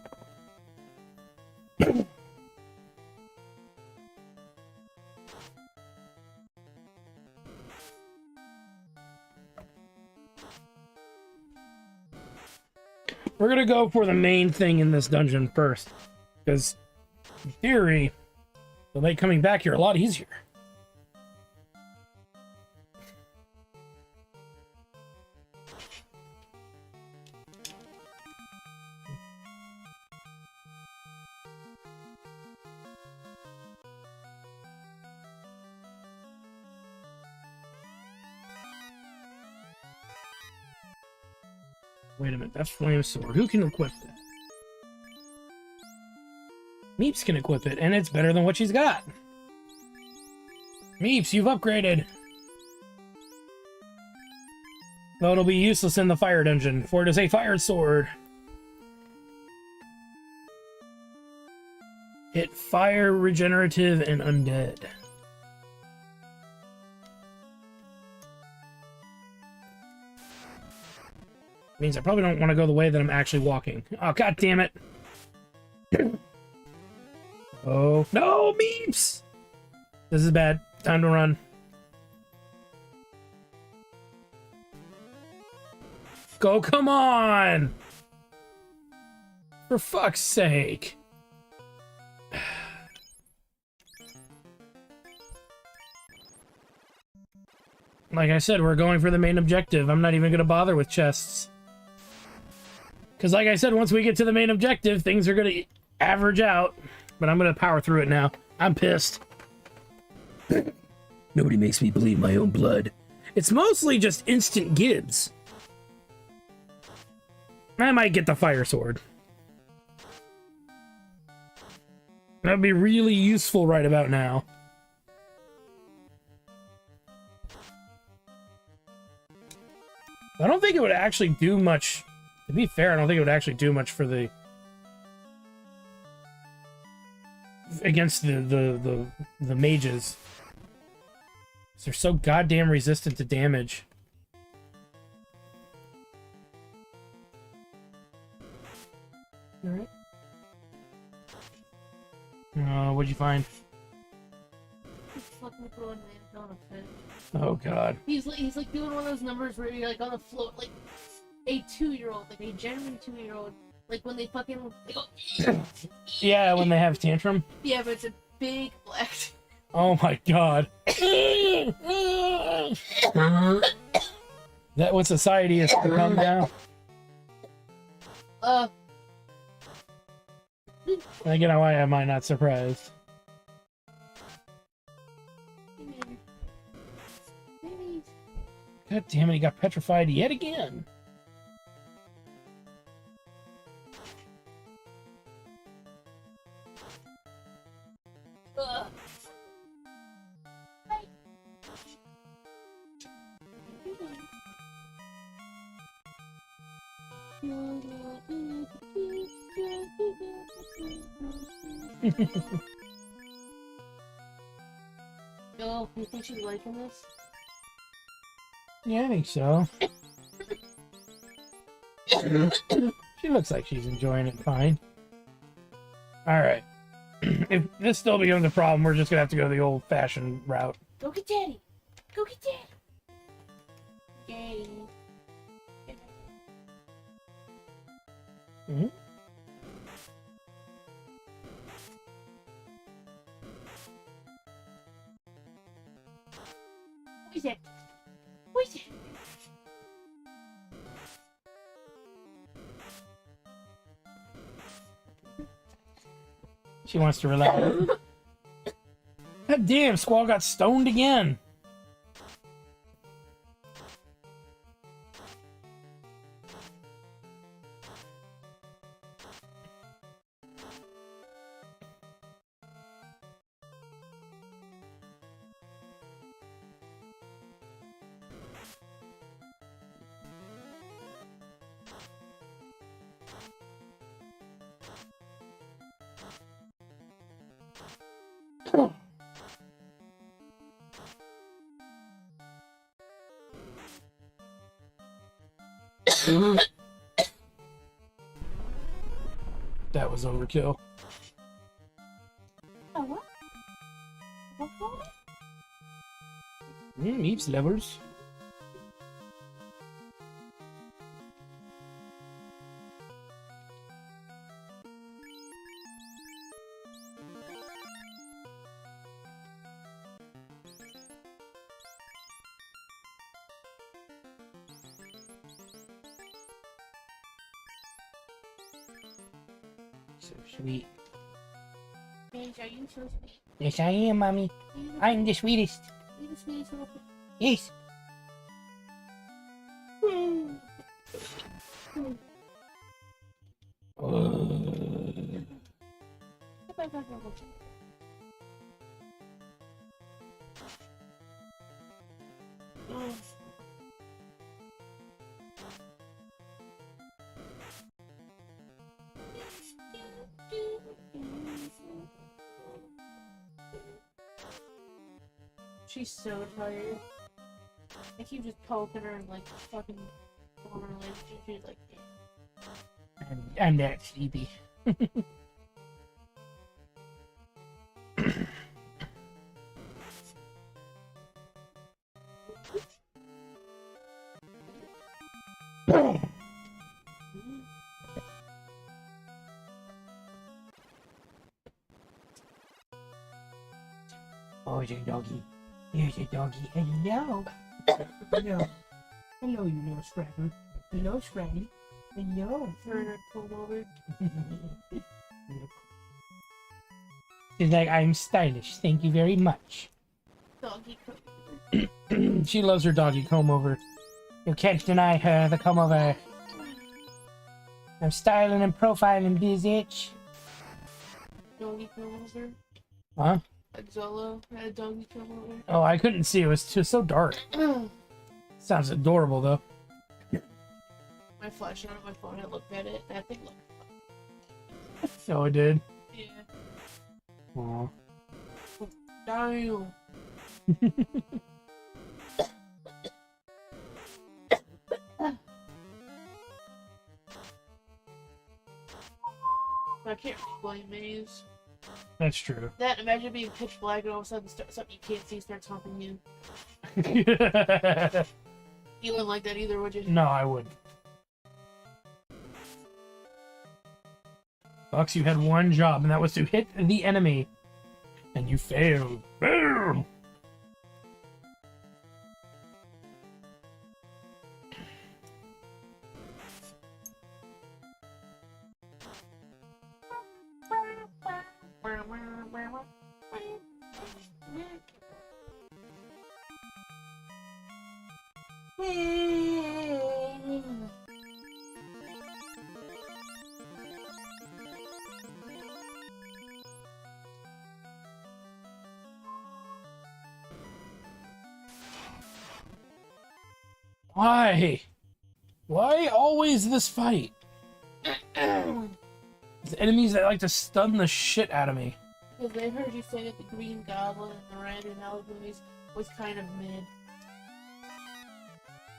[SPEAKER 1] We're gonna go for the main thing in this dungeon first, because in theory, it'll make coming back here a lot easier. Wait a minute, that's Flame Sword. Who can equip that? Meeps can equip it, and it's better than what she's got. Meeps, you've upgraded. Though it'll be useless in the fire dungeon, for it is a fire sword. Hit fire, regenerative, and undead. Means I probably don't want to go the way that I'm actually walking. Oh, god damn it. Oh, no, Meeps! This is bad. Time to run. Go, come on! For fuck's sake. Like I said, we're going for the main objective. I'm not even going to bother with chests. Because like I said, once we get to the main objective, things are going to average out. But I'm going to power through it now. I'm pissed. Nobody makes me bleed my own blood. It's mostly just instant gibbs. I might get the fire sword. That'd be really useful right about now. I don't think it would actually do much. To be fair, I don't think it would actually do much for the against the mages. They're so goddamn resistant to damage.
[SPEAKER 2] Alright.
[SPEAKER 1] What'd you find?
[SPEAKER 2] He's fucking throwing man on a fence.
[SPEAKER 1] Oh god.
[SPEAKER 2] He's like doing one of those numbers where you're like on the floor, like a 2-year-old, like a genuine 2-year-old, like when they fucking they go,
[SPEAKER 1] Yeah, when they have tantrum.
[SPEAKER 2] yeah, but it's a big black.
[SPEAKER 1] Oh my god. That what society has become now. I get why am I not surprised. God damn it, he got petrified yet again.
[SPEAKER 2] Yo, you think she's liking this?
[SPEAKER 1] Yeah, I think so. She looks like she's enjoying it fine. Alright. If this still becomes a problem, we're just gonna have to go the old-fashioned route.
[SPEAKER 2] Go get daddy! Go get daddy! Yay.
[SPEAKER 1] Mm-hmm.
[SPEAKER 2] What is that? What is that?
[SPEAKER 1] She wants to relax. God damn, Squall got stoned again. That was overkill.
[SPEAKER 2] Oh, what? What?
[SPEAKER 1] Heaps levers. So sweet.
[SPEAKER 2] Paige, are you so sweet?
[SPEAKER 1] Yes, I am, Mommy. I'm the sweetest.
[SPEAKER 2] You're the sweetest little thing.
[SPEAKER 1] Yes.
[SPEAKER 2] She's so tired. I keep just poking her and like fucking on her legs. She's like,
[SPEAKER 1] I'm that sleepy. Oh, it's a doggy. Here's a doggy. Hello. Hello. Hello, you little scrappy. Hello, Scrappy. Hello.
[SPEAKER 2] turn her comb over.
[SPEAKER 1] She's like, I'm stylish. Thank you very much.
[SPEAKER 2] Doggy comb over.
[SPEAKER 1] She loves her doggy comb over. You can't deny her the comb over. I'm styling and profiling, bitch.
[SPEAKER 2] doggy come over?
[SPEAKER 1] Huh?
[SPEAKER 2] Like Zolo had a doggy come over?
[SPEAKER 1] Oh, I couldn't see. It was just so dark. Sounds adorable, though.
[SPEAKER 2] My flashlight on my phone, I looked at it, and I think, look.
[SPEAKER 1] So it did.
[SPEAKER 2] Yeah.
[SPEAKER 1] Aw.
[SPEAKER 2] Damn. I can't blame maze.
[SPEAKER 1] That's true.
[SPEAKER 2] That, imagine being pitch black and all of a sudden something you can't see starts humping you. You wouldn't like that either, would you?
[SPEAKER 1] No, I wouldn't. Bucks, you had one job, and that was to hit the enemy. And you failed. Boom! Why? Why always this fight? There's enemies that like to stun the shit out of me.
[SPEAKER 2] Because they heard you say that the Green Goblin and the Randy Malik movies was kind of mid.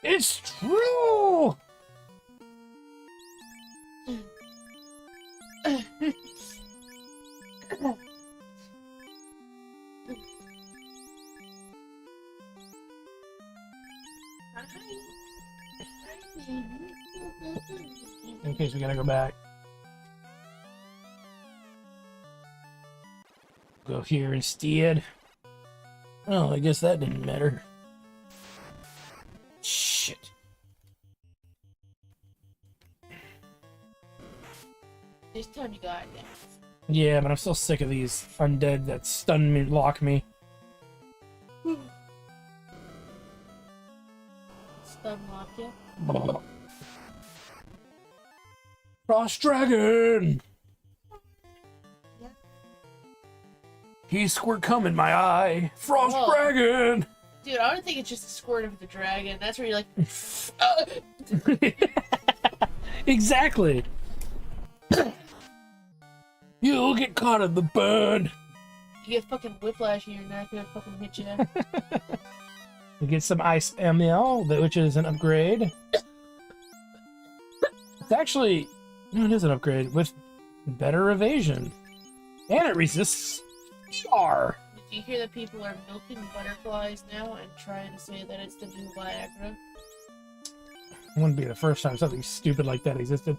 [SPEAKER 1] It's true! In case we gotta go back. Go here instead. Oh, I guess that didn't matter. Shit.
[SPEAKER 2] This time you got it.
[SPEAKER 1] Yeah, but I'm still sick of these undead that stun me, lock me.
[SPEAKER 2] Stun lock you.
[SPEAKER 1] Frost Dragon!
[SPEAKER 2] Yeah.
[SPEAKER 1] He squirt cum in my eye. Frost
[SPEAKER 2] Whoa.
[SPEAKER 1] Dragon!
[SPEAKER 2] Dude, I don't think it's just a squirt of the dragon. That's where you're like,
[SPEAKER 1] Exactly. You'll get caught in the burn.
[SPEAKER 2] you get fucking whiplash in your neck and it fucking hit you.
[SPEAKER 1] We get some ice ML, which is an upgrade. It's actually, no, it is an upgrade with better evasion, and it resists ER.
[SPEAKER 2] Did you hear that people are milking butterflies now and trying to say that it's the new Viagra?
[SPEAKER 1] It wouldn't be the first time something stupid like that existed.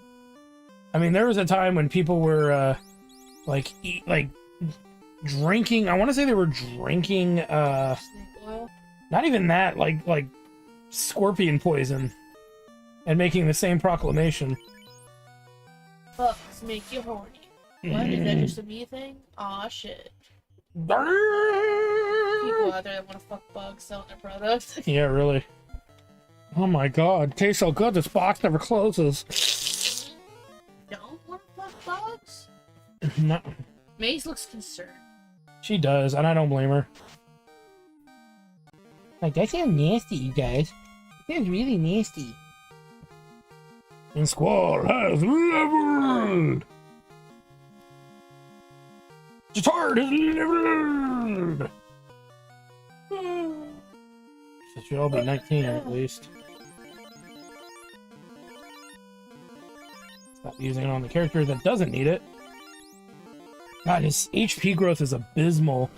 [SPEAKER 1] I mean, there was a time when people were like drinking. I want to say they were drinking
[SPEAKER 2] Snake oil?
[SPEAKER 1] not even that, like scorpion poison, and making the same proclamation.
[SPEAKER 2] Bugs make you horny. What? Is that just a me thing? Aw, shit. People out there that want to fuck bugs selling their products.
[SPEAKER 1] Yeah, really. Oh my god, it tastes so good, this box never closes.
[SPEAKER 2] Don't want to fuck bugs?
[SPEAKER 1] No,
[SPEAKER 2] Maze looks concerned.
[SPEAKER 1] she does, and I don't blame her. Like, that sounds nasty, you guys. It sounds really nasty. And Squall has leveled! Jatard has leveled! So she'll all be 19 at least. Stop using it on the character that doesn't need it. God, his HP growth is abysmal.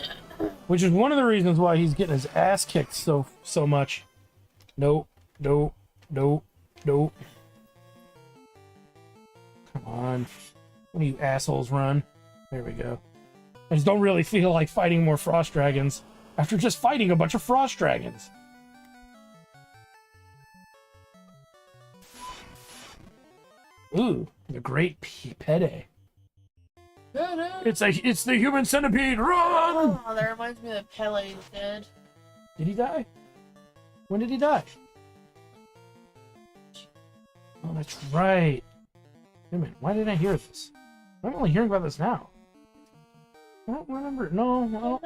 [SPEAKER 1] Which is one of the reasons why he's getting his ass kicked so much. Nope, nope, nope, nope. Come on. What do you assholes run? There we go. I just don't really feel like fighting more frost dragons after just fighting a bunch of frost dragons. Ooh, the great Pede. It's the human centipede. Run!
[SPEAKER 2] Oh, that reminds me that Pele is dead.
[SPEAKER 1] Did he die? When did he die? Oh, that's right. Wait a minute. Why didn't I hear this? I'm only hearing about this now. I don't remember. No.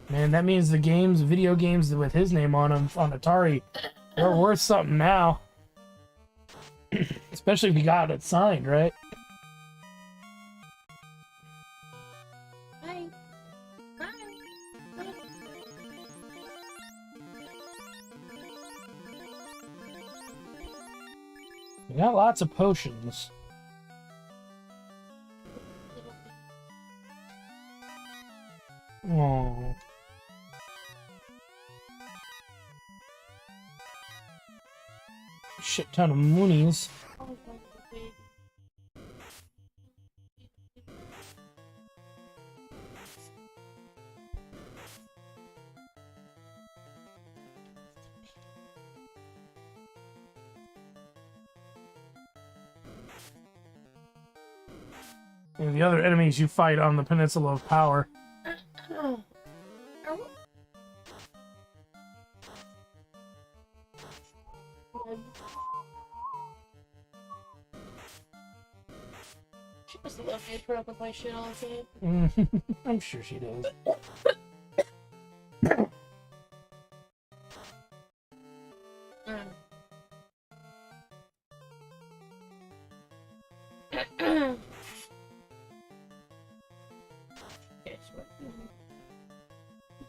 [SPEAKER 1] Man, that means the video games with his name on them on Atari, they're worth something now. Especially if you got it signed, right?
[SPEAKER 2] Hi.
[SPEAKER 1] We got lots of potions. Oh. Shit ton of moonies. And the other enemies you fight on the Peninsula of Power.
[SPEAKER 2] She must have loved me to put up with my shit all the time.
[SPEAKER 1] I'm sure she does.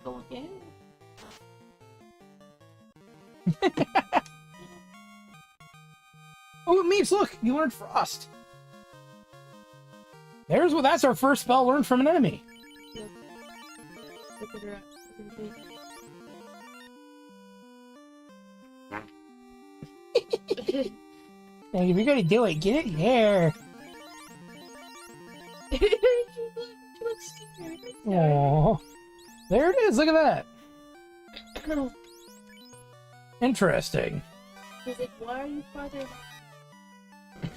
[SPEAKER 2] Go again.
[SPEAKER 1] Oh, Meeps, look! You learned Frost! That's our first spell learned from an enemy.
[SPEAKER 2] Yep. Look at her.
[SPEAKER 1] Like, if you're gonna do it, get it here.
[SPEAKER 2] She looks scared.
[SPEAKER 1] Aww. There it is, look at that. Interesting.
[SPEAKER 2] He's like, why are you farting?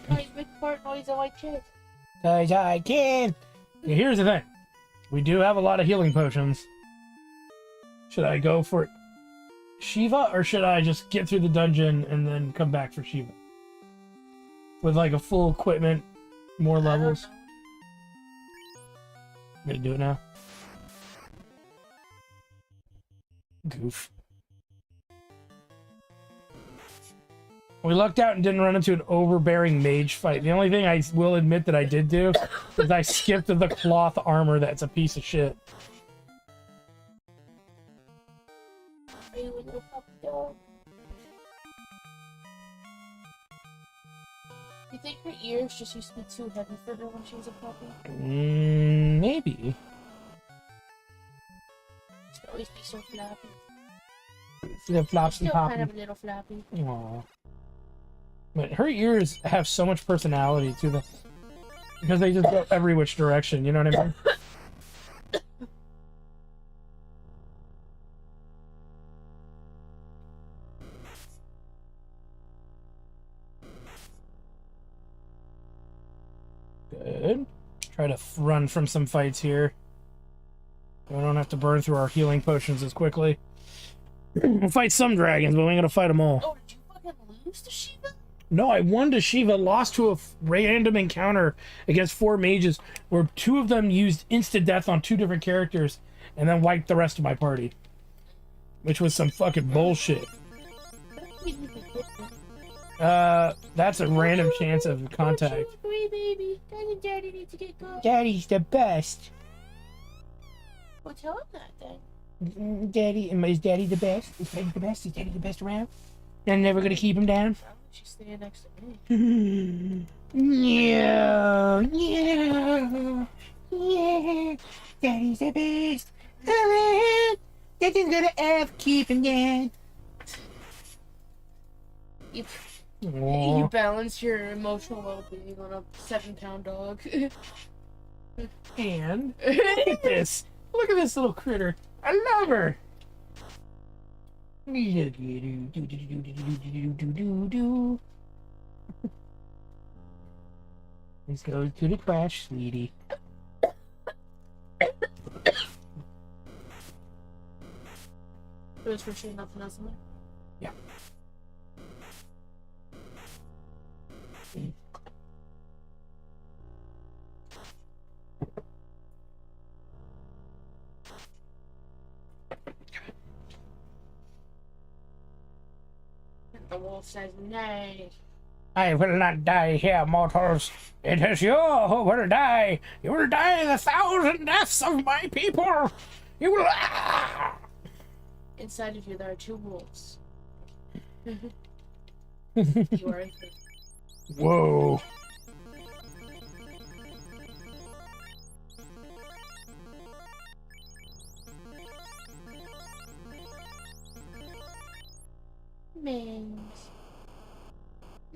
[SPEAKER 2] Why make fart noise on my chest?
[SPEAKER 1] Cause I can. Yeah, here's the thing. We do have a lot of healing potions. Should I go for Shiva, or should I just get through the dungeon and then come back for Shiva? With like a full equipment, more levels. I'm gonna do it now. Goof. We lucked out and didn't run into an overbearing mage fight. The only thing I will admit that I did do is I skipped the cloth armor that's a piece of shit.
[SPEAKER 2] Are you a little puppy dog? You think her ears just used to be too heavy for her when she was a puppy?
[SPEAKER 1] Maybe.
[SPEAKER 2] She'd always be so flappy.
[SPEAKER 1] Flip flops and
[SPEAKER 2] Still
[SPEAKER 1] pop.
[SPEAKER 2] kind of a little flappy.
[SPEAKER 1] Aww. But her ears have so much personality to them. Because they just go every which direction, you know what I mean? Good. Try to run from some fights here. We don't have to burn through our healing potions as quickly. We'll fight some dragons, but we ain't gonna fight them all.
[SPEAKER 2] Oh, did you fucking lose to Shiva?
[SPEAKER 1] No, I won to Shiva, lost to a random encounter against 4 mages, where 2 of them used insta-death on 2 different characters, and then wiped the rest of my party. Which was some fucking bullshit. That's a random chance of contact.
[SPEAKER 2] Agree, baby. Daddy and Daddy need to get going.
[SPEAKER 1] Daddy's the best.
[SPEAKER 2] Well, tell him that then.
[SPEAKER 1] Daddy, is Daddy the best? Is Daddy the best? Is Daddy the best around? I'm never gonna keep him down.
[SPEAKER 2] She's standing next to me.
[SPEAKER 1] Yeah, Daddy's the best. Daddy's gonna keep him down.
[SPEAKER 2] You balance your emotional well-being on a 7-pound dog.
[SPEAKER 1] And look at this. Look at this little critter. I love her. Let's go to the crash, sweetie.
[SPEAKER 2] It was for sure nothing else in there.
[SPEAKER 1] Yeah.
[SPEAKER 2] The wolf says, nay.
[SPEAKER 1] I will not die here, mortals. It is you who will die. You will die the 1,000 deaths of my people. You will. Ah!
[SPEAKER 2] Inside of you, there are 2 wolves. You are a thing.
[SPEAKER 1] Whoa.
[SPEAKER 2] Mings.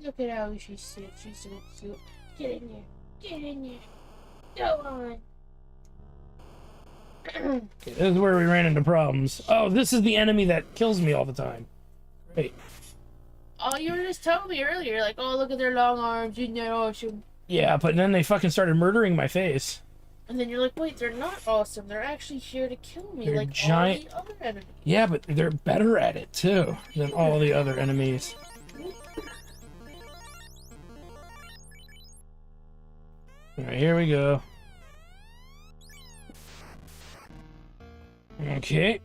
[SPEAKER 2] Look at how she sits. She's so cute. Get in there. Get in there. Go on.
[SPEAKER 1] Okay, this is where we ran into problems. Oh, this is the enemy that kills me all the time. Great.
[SPEAKER 2] Oh, you were just telling me earlier, like, oh, look at their long arms. Isn't that awesome?
[SPEAKER 1] Yeah, but then they fucking started murdering my face.
[SPEAKER 2] And then you're like, wait, they're not awesome. They're actually here to kill me,
[SPEAKER 1] They're
[SPEAKER 2] like
[SPEAKER 1] giant.
[SPEAKER 2] all the other enemies.
[SPEAKER 1] Yeah, but they're better at it too than all the other enemies. Alright, here we go. Okay.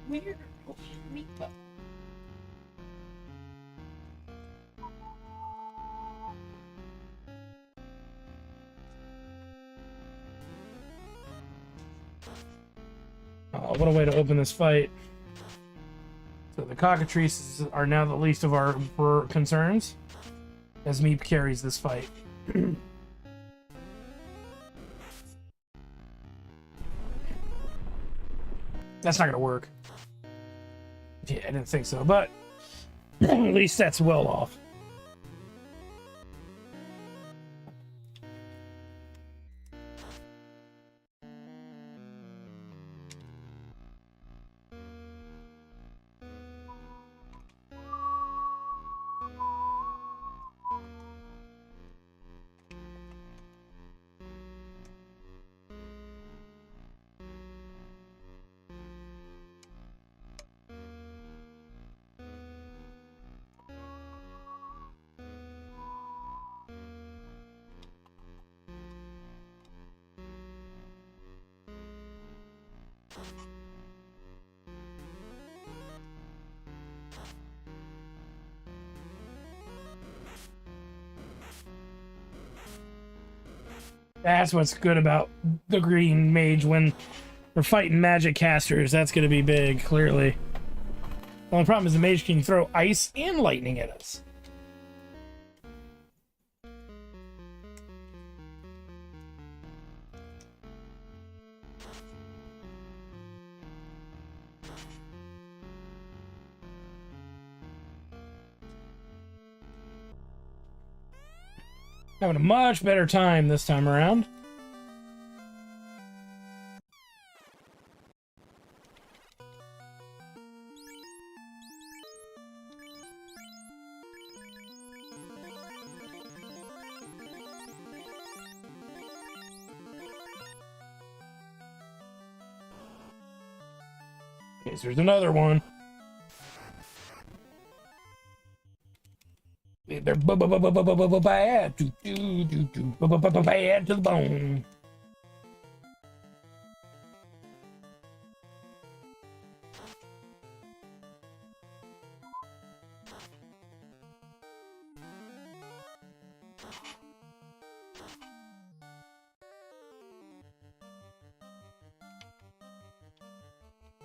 [SPEAKER 2] Weird.
[SPEAKER 1] Oh, what a way to open this fight. So the cockatrices are now the least of our concerns, as Meep carries this fight. That's not gonna work. Yeah, I didn't think so, but at least that's well off. That's what's good about the green mage when we're fighting magic casters. That's going to be big, clearly. The only problem is the mage can throw ice and lightning at us. Having a much better time this time around. Okay, so there's another one. They're bad, bad to the bone.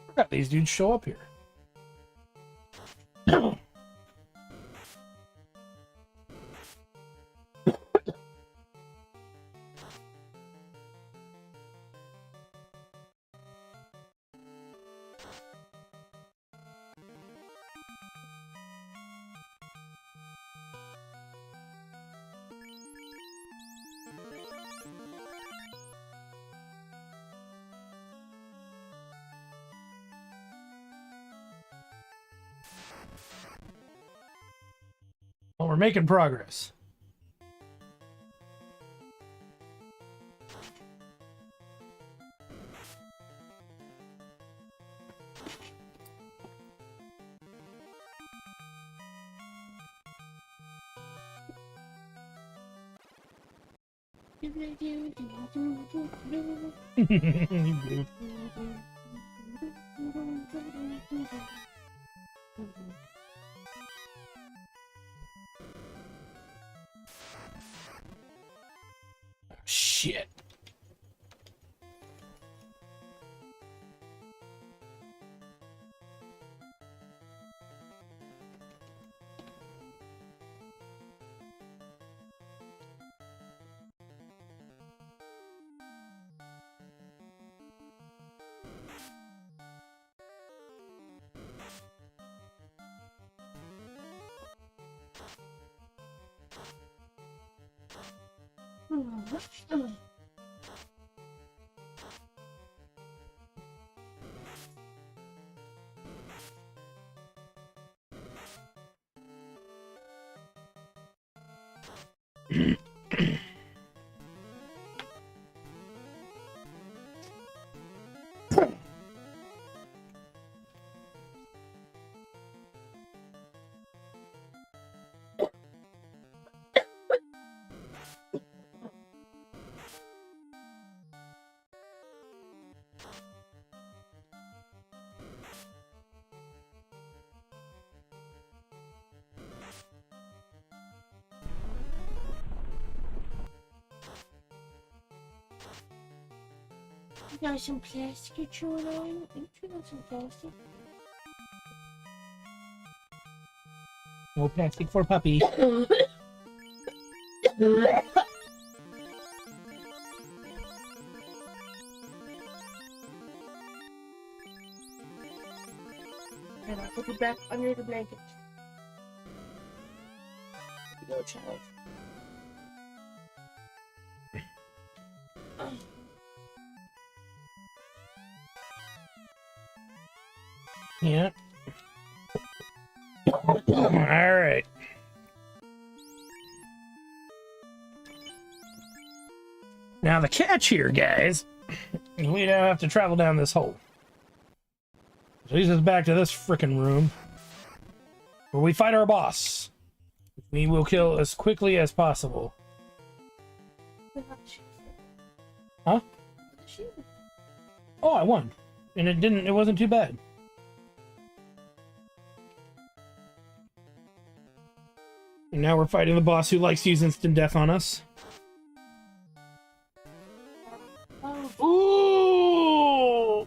[SPEAKER 1] Forgot these dudes show up here. Well, we're making progress.
[SPEAKER 2] Mhm.
[SPEAKER 1] Shit.
[SPEAKER 2] You got some plastic you're chewing on? You chewing on some plastic?
[SPEAKER 1] No plastic for puppy.
[SPEAKER 2] And I'll put you back under the blanket. Here you go, child.
[SPEAKER 1] Yeah. All right. Now the catch here, guys, is we don't have to travel down this hole. So leads us back to this frickin' room where we fight our boss. We will kill as quickly as possible. Huh? Oh, I won. And it wasn't too bad. And now we're fighting the boss who likes to use instant death on us. Ooh!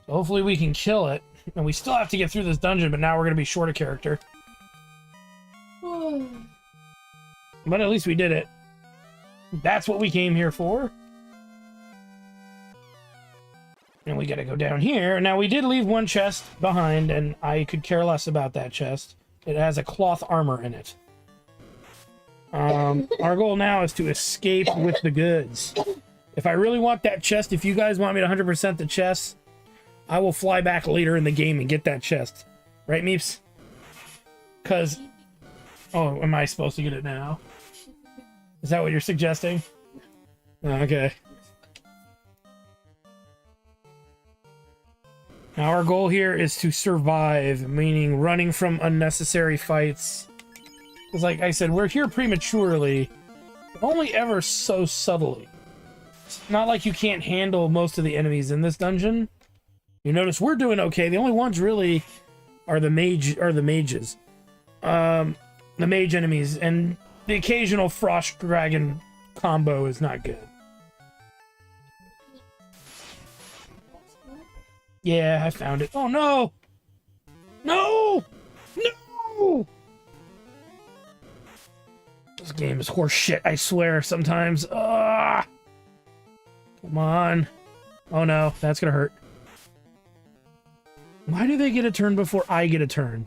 [SPEAKER 1] So hopefully we can kill it. And we still have to get through this dungeon, but now we're going to be short a character. But at least we did it. That's what we came here for. And we gotta go down here. Now, we did leave one chest behind, and I could care less about that chest. It has a cloth armor in it. Our goal now is to escape with the goods. If I really want that chest, if you guys want me to 100% the chest, I will fly back later in the game and get that chest. Right, Meeps? Because... Oh, am I supposed to get it now? Is that what you're suggesting? Oh, okay. Now our goal here is to survive, meaning running from unnecessary fights. Because like I said, we're here prematurely, but only ever so subtly. It's not like you can't handle most of the enemies in this dungeon. You notice we're doing okay. The only ones really are the mages. The mage enemies, and the occasional frost dragon combo is not good. Yeah, I found it. Oh no! No! No! This game is horse shit, I swear, sometimes. Come on. Oh no, that's gonna hurt. Why do they get a turn before I get a turn?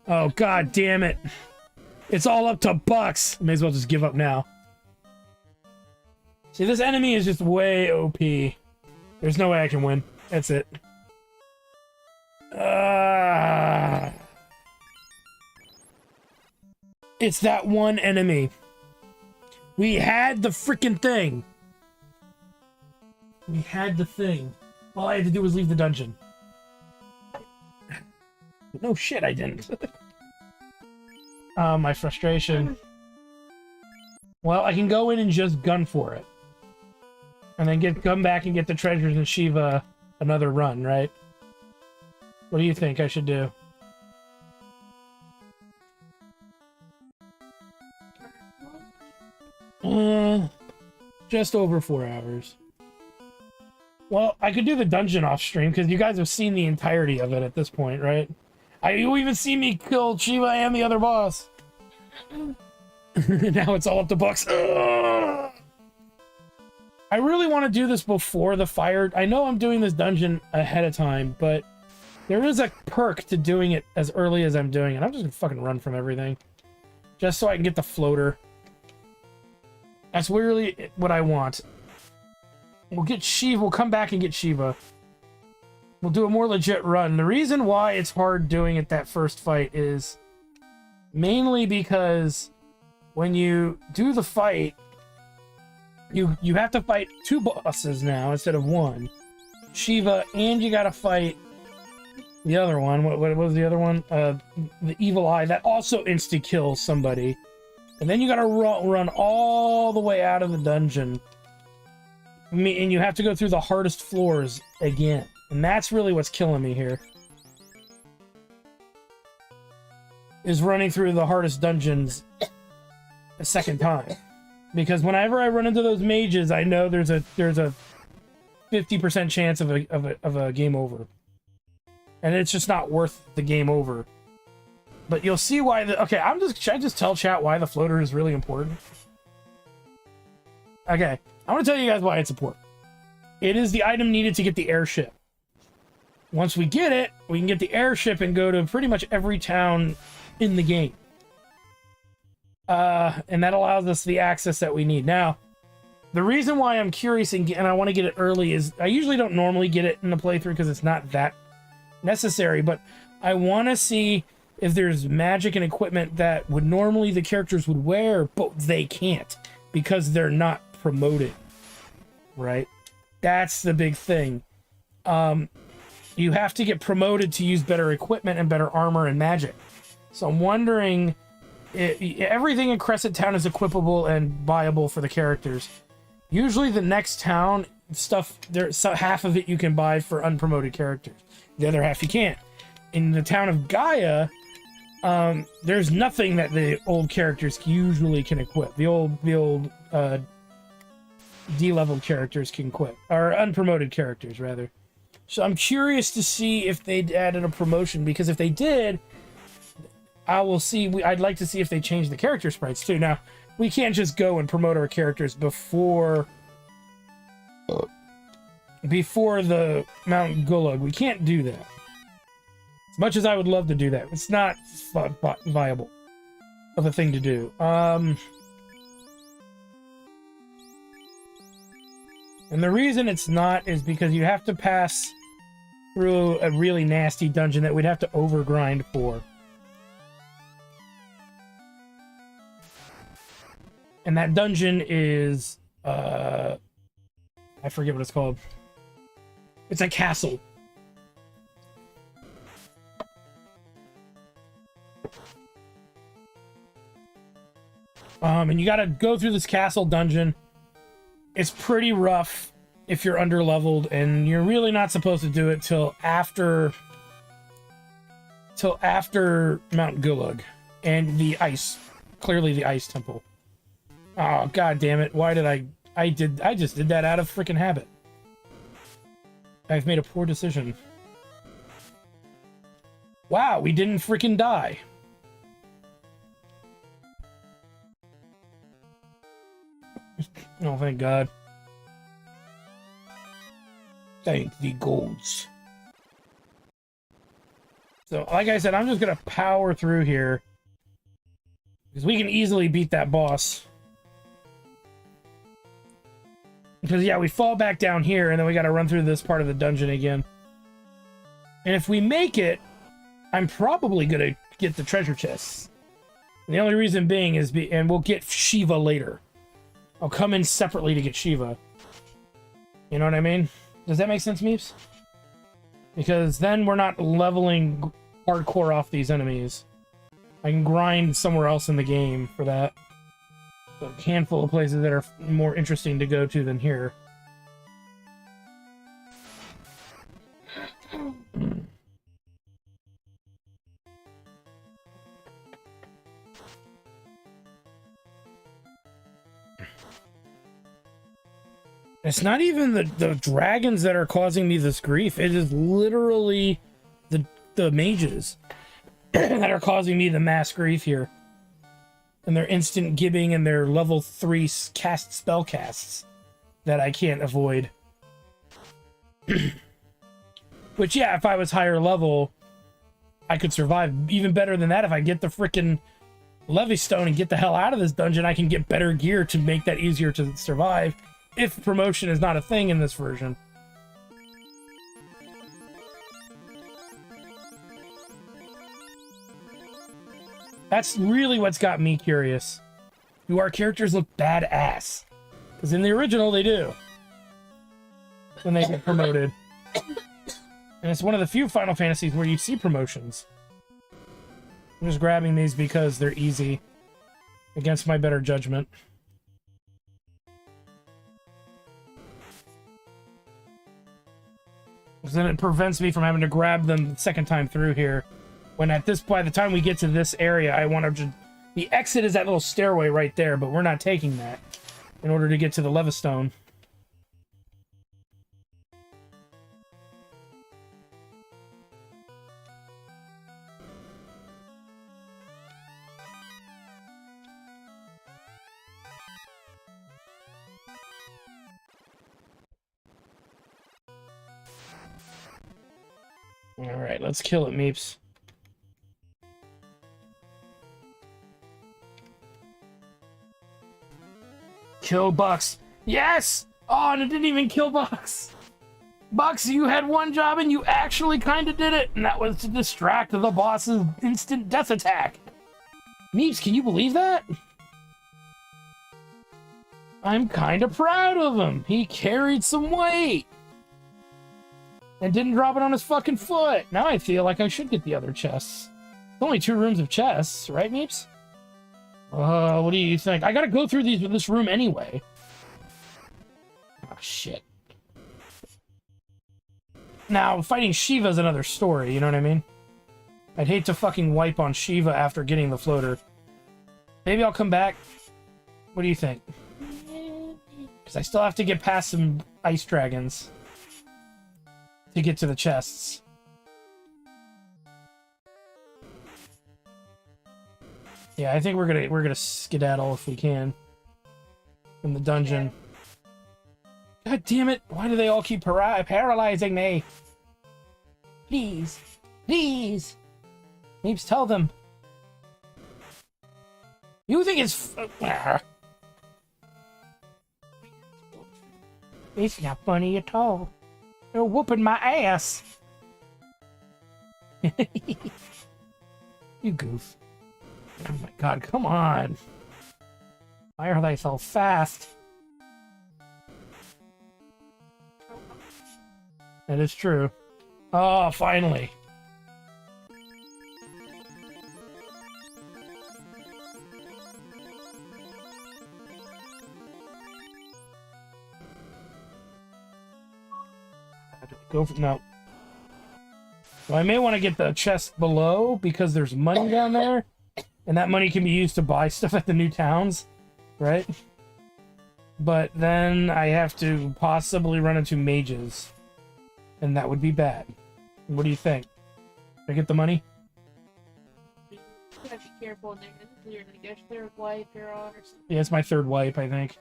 [SPEAKER 1] Oh, god damn it. It's all up to Bucks. May as well just give up now. See, this enemy is just way OP. There's no way I can win. That's it. It's that one enemy. We had the freaking thing. We had the thing. All I had to do was leave the dungeon. No shit, I didn't. My frustration. Well, I can go in and just gun for it. And then come back and get the treasures in Shiva another run, right? What do you think I should do? Just over 4 hours. Well, I could do the dungeon off stream because you guys have seen the entirety of it at this point, right? You even see me kill Shiva and the other boss. Now it's all up to Bucks. Ugh! I really want to do this before the fire. I know I'm doing this dungeon ahead of time, but there is a perk to doing it as early as I'm doing it. I'm just gonna fucking run from everything. Just so I can get the floater. That's really what I want. We'll get Shiva. We'll come back and get Shiva. We'll do a more legit run. The reason why it's hard doing it that first fight is mainly because when you do the fight, you have to fight 2 bosses now instead of 1. Shiva, and you gotta fight the other one. What was the other one? The Evil Eye that also insta-kills somebody. And then you gotta run all the way out of the dungeon. And you have to go through the hardest floors again. And that's really what's killing me here. Is running through the hardest dungeons a second time. Because whenever I run into those mages, I know there's a 50% chance of a game over. And it's just not worth the game over. But you'll see why okay, should I just tell chat why the floater is really important? Okay, I'm gonna tell you guys why it's important. It is the item needed to get the airship. Once we get it, we can get the airship and go to pretty much every town in the game. And that allows us the access that we need. Now, the reason why I'm curious and I want to get it early is I usually don't normally get it in the playthrough because it's not that necessary, but I want to see if there's magic and equipment that would normally the characters would wear, but they can't because they're not promoted, right? That's the big thing. You have to get promoted to use better equipment and better armor and magic. So I'm wondering, everything in Crescent Town is equipable and viable for the characters. Usually the next town stuff, half of it you can buy for unpromoted characters. The other half you can't. In the town of Gaia, there's nothing that the old characters usually can equip. The old D-level characters can equip, or unpromoted characters rather. So I'm curious to see if they added a promotion, because if they did, I'd like to see if they change the character sprites too. Now, we can't just go and promote our characters before the Mount Gulag. We can't do that. As much as I would love to do that, it's not viable of a thing to do. And the reason it's not is because you have to pass through a really nasty dungeon that we'd have to overgrind for. And that dungeon is, I forget what it's called. It's a castle. And you gotta go through this castle dungeon. It's pretty rough if you're underleveled, and you're really not supposed to do it till after Mount Gulag and the ice, clearly the ice temple. Oh, god damn it. Why did I just did that out of freaking habit. I've made a poor decision. Wow, we didn't freaking die. Oh, thank God. Thank the gods. So, like I said, I'm just gonna power through here, because we can easily beat that boss. Because, yeah, we fall back down here, and then we gotta run through this part of the dungeon again. And if we make it, I'm probably gonna get the treasure chests. And the only reason being is, and we'll get Shiva later. I'll come in separately to get Shiva. You know what I mean? Does that make sense, Meeps? Because then we're not leveling hardcore off these enemies. I can grind somewhere else in the game for that. So a handful of places that are more interesting to go to than here. It's not even the dragons that are causing me this grief. It is literally the mages that are causing me the mass grief here. And their instant gibbing and their level 3 cast spell casts that I can't avoid. Which, yeah, if I was higher level, I could survive even better than that. If I get the frickin' Levy Stone and get the hell out of this dungeon, I can get better gear to make that easier to survive. If promotion is not a thing in this version. That's really what's got me curious. Do our characters look badass? Because in the original, they do. When they get promoted. And it's one of the few Final Fantasies where you see promotions. I'm just grabbing these because they're easy. Against my better judgment. Because then it prevents me from having to grab them the second time through here. When by the time we get to this area, I want to just... The exit is that little stairway right there, but we're not taking that in order to get to the Levistone. Alright, let's kill it, Meeps. Kill Bucks. Yes! Oh, and it didn't even kill Bucks. Bucks, you had one job and you actually kind of did it. And that was to distract the boss's instant death attack. Meeps, can you believe that? I'm kind of proud of him. He carried some weight. And didn't drop it on his fucking foot. Now I feel like I should get the other chests. It's only 2 rooms of chests, right, Meeps? What do you think? I gotta go through this room anyway. Oh, shit. Now, fighting Shiva's another story, you know what I mean? I'd hate to fucking wipe on Shiva after getting the floater. Maybe I'll come back. What do you think? Because I still have to get past some ice dragons to get to the chests. Yeah, I think we're gonna skedaddle if we can from the dungeon. God damn it! Why do they all keep paralyzing me? Please, please, Meeps, tell them. You think it's it's not funny at all. They're whooping my ass. You goof. Oh my god, come on. Why are they so fast? That is true. Oh, finally. Go for no. Well, I may want to get the chest below because there's money down there, and that money can be used to buy stuff at the new towns, right? But then I have to possibly run into mages, and that would be bad. What do you think? Did I get the money?
[SPEAKER 2] You gotta be careful, Nick. You're gonna get your third wipe you're on or something.
[SPEAKER 1] Yeah, it's my 3rd wipe, I think.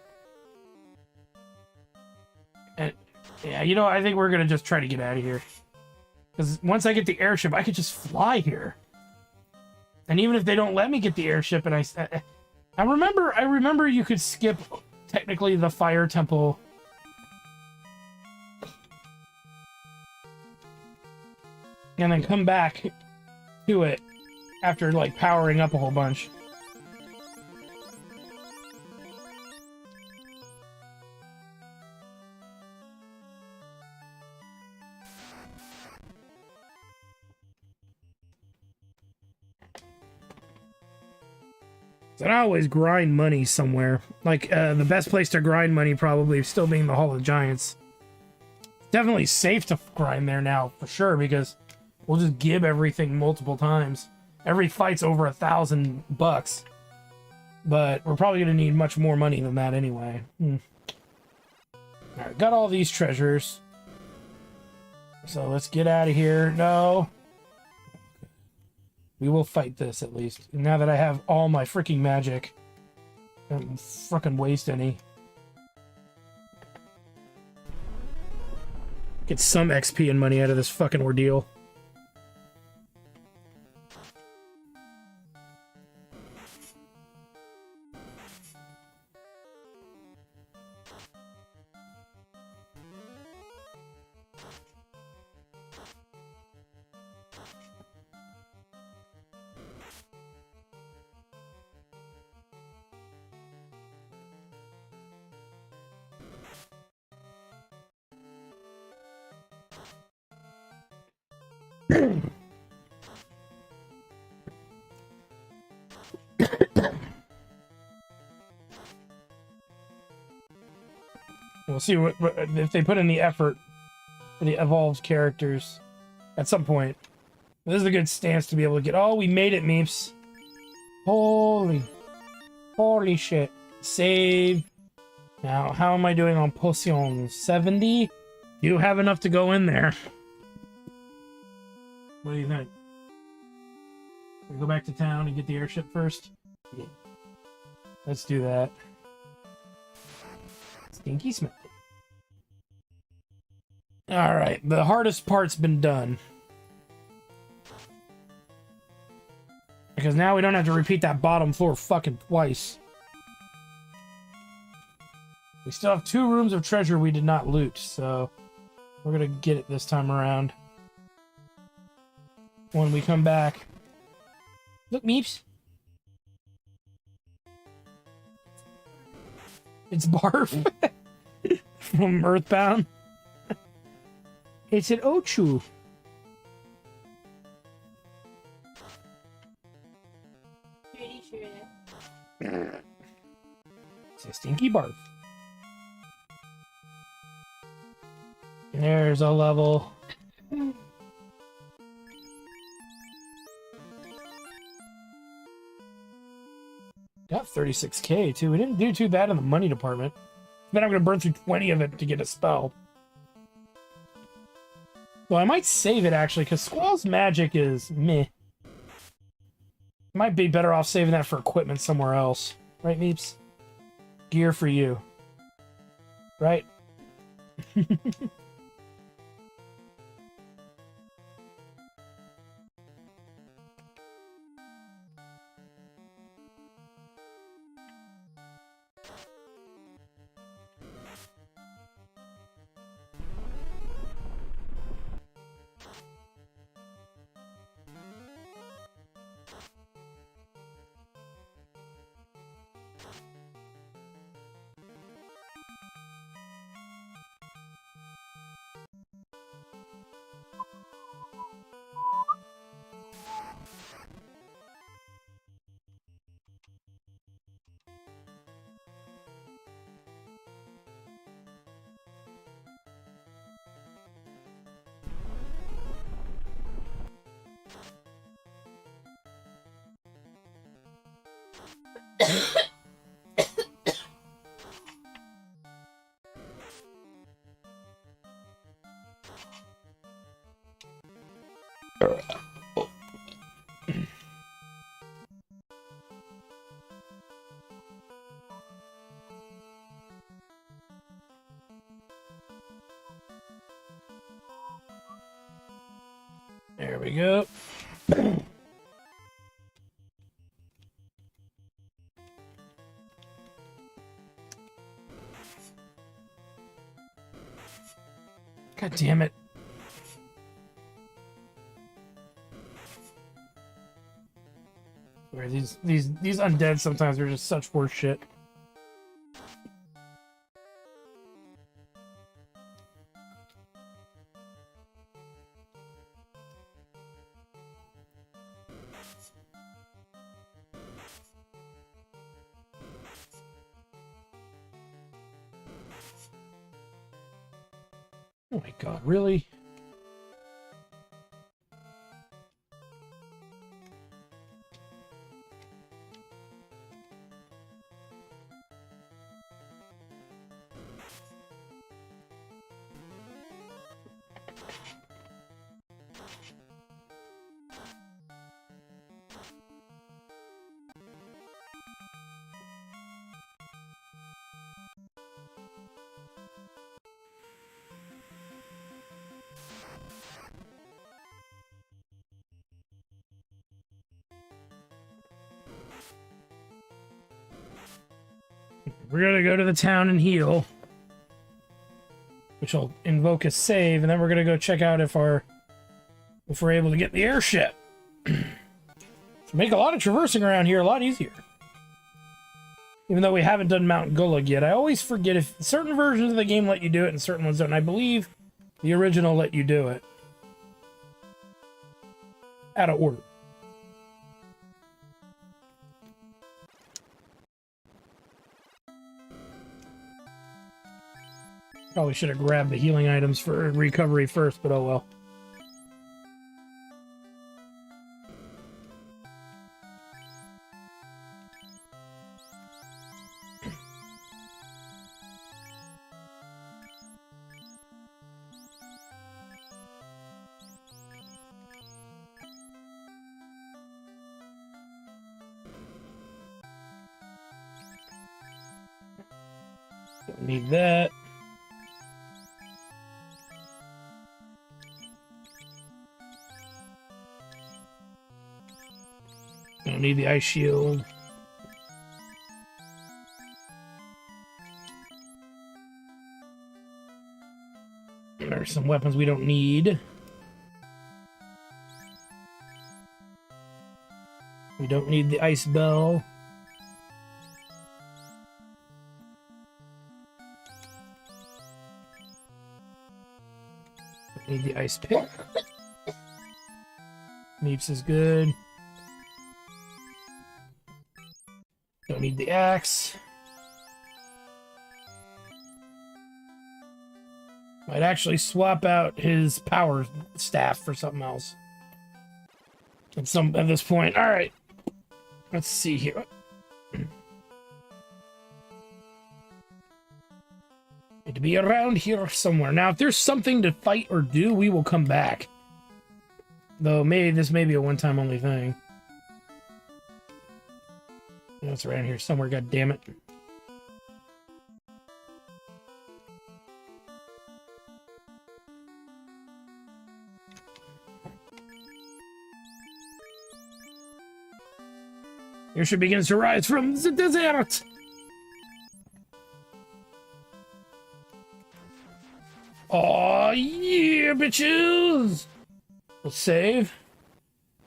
[SPEAKER 1] And yeah, you know, I think we're gonna just try to get out of here. Because once I get the airship, I could just fly here. And even if they don't let me get the airship, and I remember you could skip technically the fire temple. And then come back to it after like powering up a whole bunch. And I always grind money somewhere. Like, the best place to grind money probably still being the Hall of Giants. Definitely safe to grind there now, for sure, because we'll just gib everything multiple times. Every fight's over $1,000. But we're probably going to need much more money than that anyway. Alright, got all these treasures. So let's get out of here. No. We will fight this at least. Now that I have all my freaking magic. I don't freaking waste any. Get some XP and money out of this fucking ordeal. We'll see what if they put in the effort for the evolved characters at some point. This is a good stance to be able to get. Oh, we made it, Meeps. Holy shit. Save. Now, how am I doing on potions? 70? You have enough to go in there. What do you think? We go back to town and get the airship first? Yeah. Let's do that. Stinky smell. Alright, the hardest part's been done. Because now we don't have to repeat that bottom floor fucking twice. We still have 2 rooms of treasure we did not loot, so we're gonna get it this time around. When we come back. Look, Meeps. It's Barf from Earthbound. It's an Ochu.
[SPEAKER 2] Pretty sure.
[SPEAKER 1] It's a stinky barf. There's a level. Got 36k too. We didn't do too bad in the money department. Then I'm gonna burn through 20 of it to get a spell. Well, I might save it actually, because Squall's magic is meh. Might be better off saving that for equipment somewhere else. Right, Meeps? Gear for you. Right? There we go. God damn it. Where these undead sometimes are just such horse shit. Oh my god, really? We're gonna go to the town and heal, which will invoke a save, and then we're gonna go check out if we're able to get the airship. Make a lot of traversing around here a lot easier. Even though we haven't done Mount Gulag yet, I always forget if certain versions of the game let you do it and certain ones don't. And I believe the original let you do it. Out of order. Probably should have grabbed the healing items for recovery first, but oh well. Don't need that. Don't need the ice shield. There are some weapons we don't need. We don't need the ice bell. Need the ice pick. Meeps is good. Don't need the axe. Might actually swap out his power staff for something else. At this point. All right. Let's see here. Need to be around here somewhere. Now, if there's something to fight or do, we will come back. Though, maybe this may be a one-time only thing. Yeah, it's around here somewhere, god damn it. Airship begins to rise from the desert. Oh yeah, bitches! Let's save.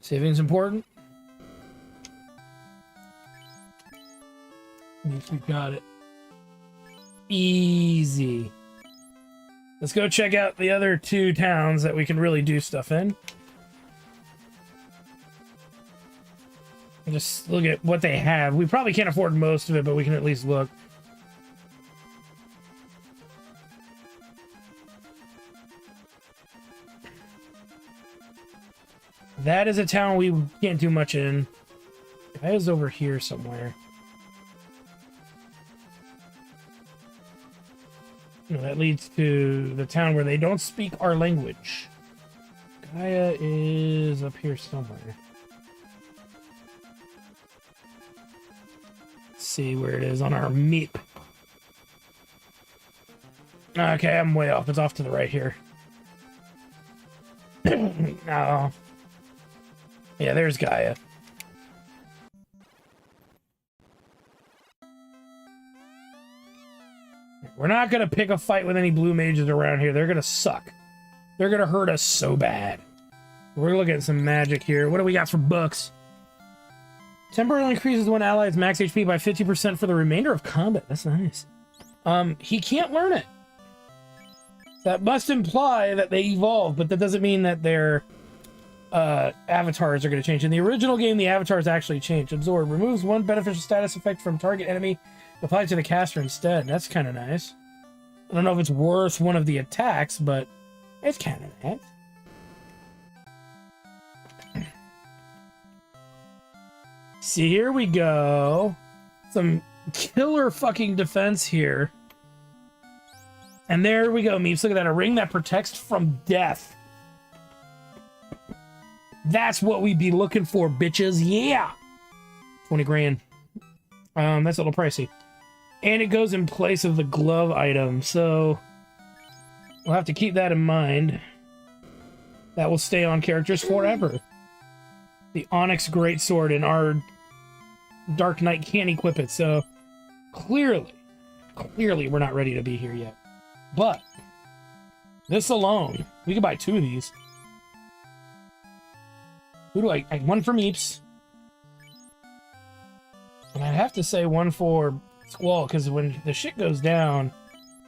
[SPEAKER 1] Saving's important. Yes, we got it. Easy. Let's go check out the other two towns that we can really do stuff in. Just look at what they have. We probably can't afford most of it, but we can at least look. That is a town we can't do much in. That is over here somewhere. You know, that leads to the town where they don't speak our language. Gaia is up here somewhere. Let's see where it is on our map. Okay, I'm way off. It's off to the right here. No. Yeah, there's Gaia. We're not going to pick a fight with any blue mages around here. They're going to suck. They're going to hurt us so bad. We're looking at some magic here. What do we got for books? Temporarily increases one ally's max HP by 50% for the remainder of combat. That's nice. He can't learn it. That must imply that they evolve, but that doesn't mean that their avatars are going to change. In the original game, the avatars actually change. Absorb. Removes one beneficial status effect from target enemy. Applied to the caster instead. That's kind of nice. I don't know if it's worth one of the attacks, but it's kind of nice. See, here we go. Some killer fucking defense here. And there we go, Meeps. Look at that. A ring that protects from death. That's what we'd be looking for, bitches. Yeah! 20 grand. That's a little pricey. And it goes in place of the glove item, so we'll have to keep that in mind. That will stay on characters forever. The Onyx Greatsword and our Dark Knight can't equip it, so clearly clearly we're not ready to be here yet. But this alone, we could buy 2 of these. Who do I one for Meeps. And I'd have to say 1 for Squall, because when the shit goes down,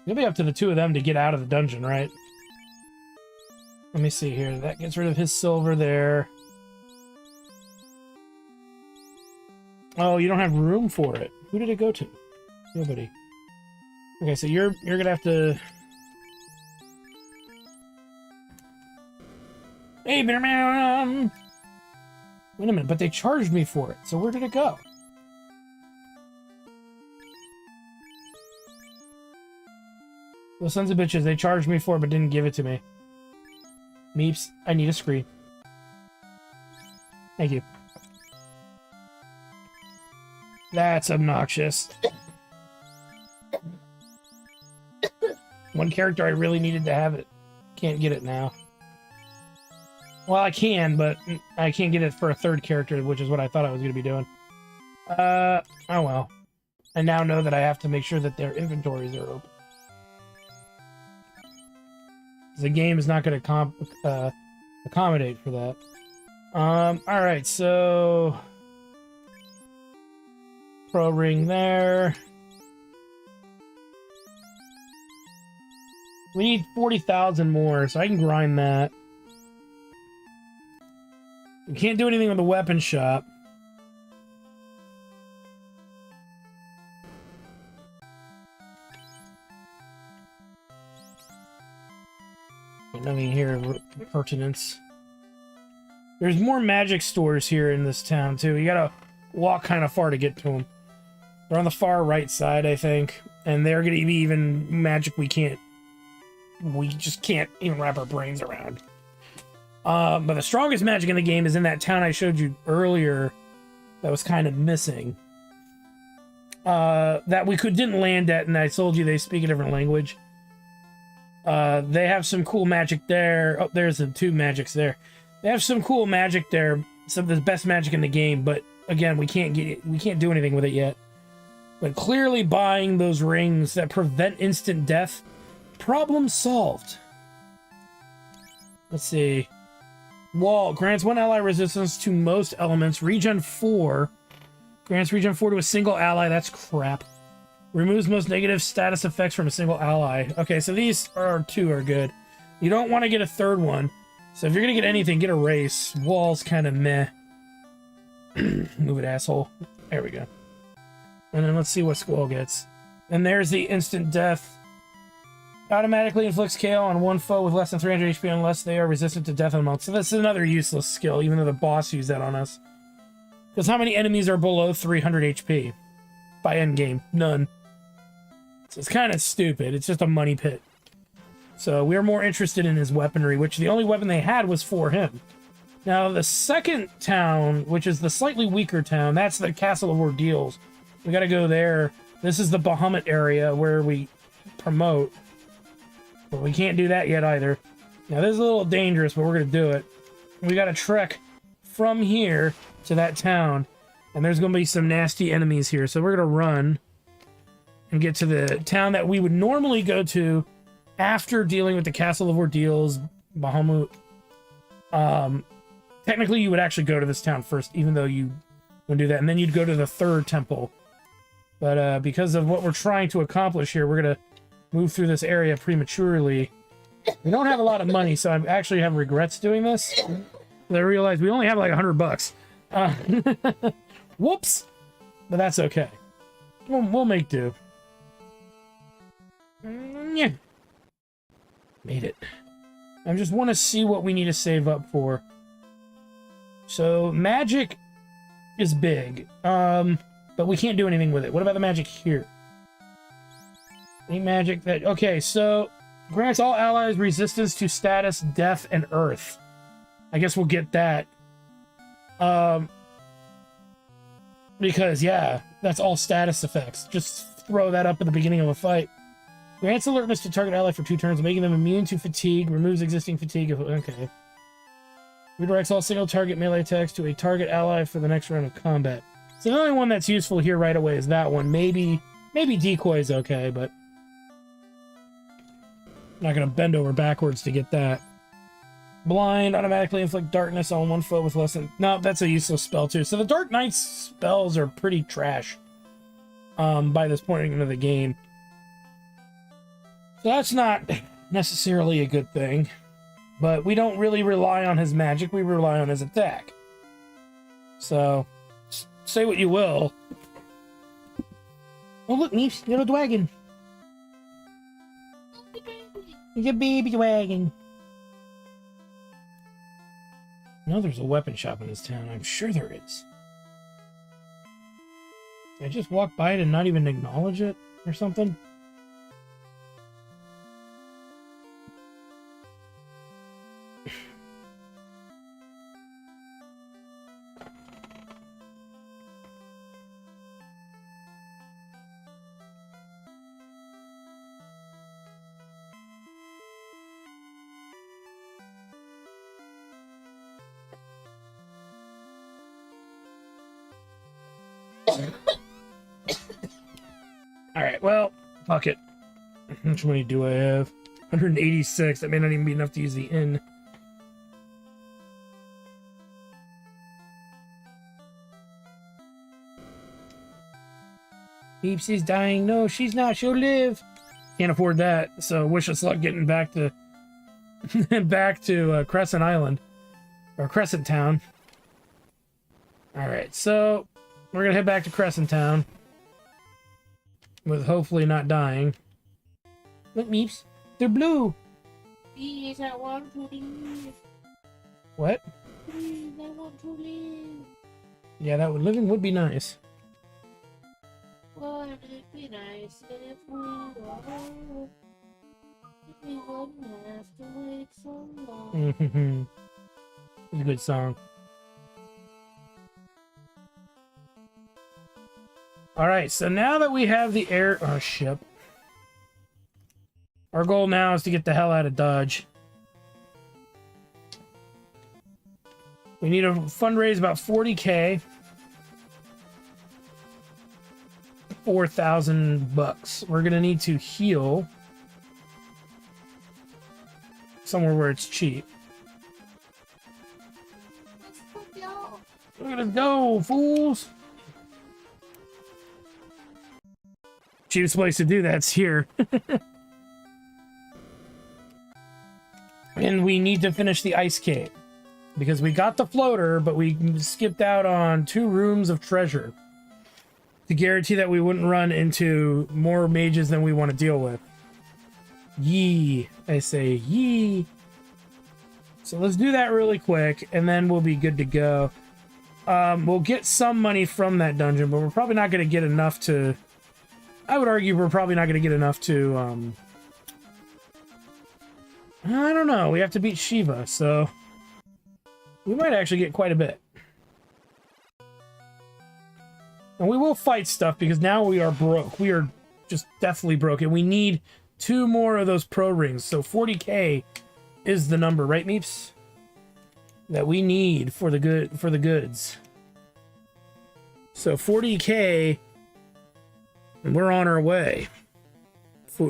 [SPEAKER 1] it'll be up to the 2 of them to get out of the dungeon, right? Let me see here. That gets rid of his silver there. Oh, you don't have room for it. Who did it go to? Nobody. Okay, so you're gonna have to... Hey, man! Wait a minute, but they charged me for it. So where did it go? Those sons of bitches, they charged me for it but didn't give it to me. Meeps, I need a screen. Thank you. That's obnoxious. One character I really needed to have it. Can't get it now. Well, I can, but I can't get it for a 3rd character, which is what I thought I was going to be doing. Oh well. I now know that I have to make sure that their inventories are open. The game is not going to accommodate for that. Alright, so... Pro ring there. We need 40,000 more, so I can grind that. We can't do anything with the weapon shop. Nothing here of pertinence. There's more magic stores here in this town, too. You gotta walk kind of far to get to them. They're on the far right side, I think. And they're gonna be even magic we just can't even wrap our brains around. But the strongest magic in the game is in that town I showed you earlier that was kind of missing. That we didn't land at, and I told you they speak a different language. They have some cool magic there. Oh, there's the 2 magics there. They have some cool magic there. Some of the best magic in the game, but again, we can't do anything with it yet. But clearly buying those rings that prevent instant death, problem solved. Let's see. Wall grants 1 ally resistance to most elements. Regen 4 grants regen 4 to a single ally. That's crap. Removes most negative status effects from a single ally. Okay, so these 2 are good. You don't want to get a 3rd one. So if you're gonna get anything, get a race. Wall's kind of meh. Move it, asshole. There we go. And then let's see what Squall gets. And there's the instant death. Automatically inflicts KO on 1 foe with less than 300 HP unless they are resistant to death on monk. So that's another useless skill, even though the boss used that on us. Because how many enemies are below 300 HP? By endgame? None. So it's kind of stupid. It's just a money pit. So we're more interested in his weaponry, which the only weapon they had was for him. Now, the second town, which is the slightly weaker town, that's the Castle of Ordeals. We gotta go there. This is the Bahamut area where we promote. But we can't do that yet either. Now, this is a little dangerous, but we're gonna do it. We gotta trek from here to that town. And there's gonna be some nasty enemies here. So we're gonna run and get to the town that we would normally go to after dealing with the Castle of Ordeals, Bahamut. Technically, you would actually go to this town first, even though you wouldn't do that. And then you'd go to the 3rd temple. But because of what we're trying to accomplish here, we're going to move through this area prematurely. We don't have a lot of money, so I actually have regrets doing this. I realized we only have like $100. Whoops! But that's okay. We'll make do. Yeah. Made it. I just want to see what we need to save up for. So, magic is big. But we can't do anything with it. What about the magic here? Any magic that... Okay, so... Grants all allies resistance to status, death, and earth. I guess we'll get that. Because, yeah, that's all status effects. Just throw that up at the beginning of a fight. Grants alertness to target ally for 2 turns, making them immune to fatigue. Removes existing fatigue. Okay. Redirects all single target melee attacks to a target ally for the next round of combat. So the only one that's useful here right away is that one. Maybe Maybe decoy is okay, but I'm not gonna bend over backwards to get that. Blind, automatically inflict darkness on 1 foot with less than... No, that's a useless spell too. So the Dark Knight's spells are pretty trash by this point into the game. So that's not necessarily a good thing. But we don't really rely on his magic, we rely on his attack. So, say what you will. Oh look, Neeps, little dragon. It's a baby dragon. No, there's a weapon shop in this town. I'm sure there is. Did I just walk by it and not even acknowledge it or something? Alright, well, fuck it. How much money do I have? 186. That may not even be enough to use the inn. Peeps is dying. No, she's not. She'll live. Can't afford that. So wish us luck getting back to back to Crescent Island or Crescent Town. All right, so we're gonna head back to Crescent Town with hopefully not dying. Look, Meeps, they're blue.
[SPEAKER 2] Please, I want to leave.
[SPEAKER 1] What?
[SPEAKER 2] Please, I want to leave.
[SPEAKER 1] Yeah, living would be nice.
[SPEAKER 2] Wouldn't it be nice if we were? If we wouldn't have to wait so long.
[SPEAKER 1] It's a good song. Alright, so now that we have the air ship, our goal now is to get the hell out of Dodge. We need to fundraise about 40k. 4,000 bucks. We're gonna need to heal somewhere where it's cheap. Look at us go, fools! Cheapest place to do that's here. And we need to finish the ice cave because we got the floater, but we skipped out on 2 rooms of treasure to guarantee that we wouldn't run into more mages than we want to deal with. Yee, I say yee. So let's do that really quick, and then we'll be good to go. We'll get some money from that dungeon, but we're probably not going to get enough to... I would argue we're probably not going to get enough to, I don't know. We have to beat Shiva, so... we might actually get quite a bit. And we will fight stuff, because now we are broke. We are just deathly broken. We need 2 more of those pro rings, so 40k is the number, right, Meeps? That we need for the goods. So 40k... and we're on our way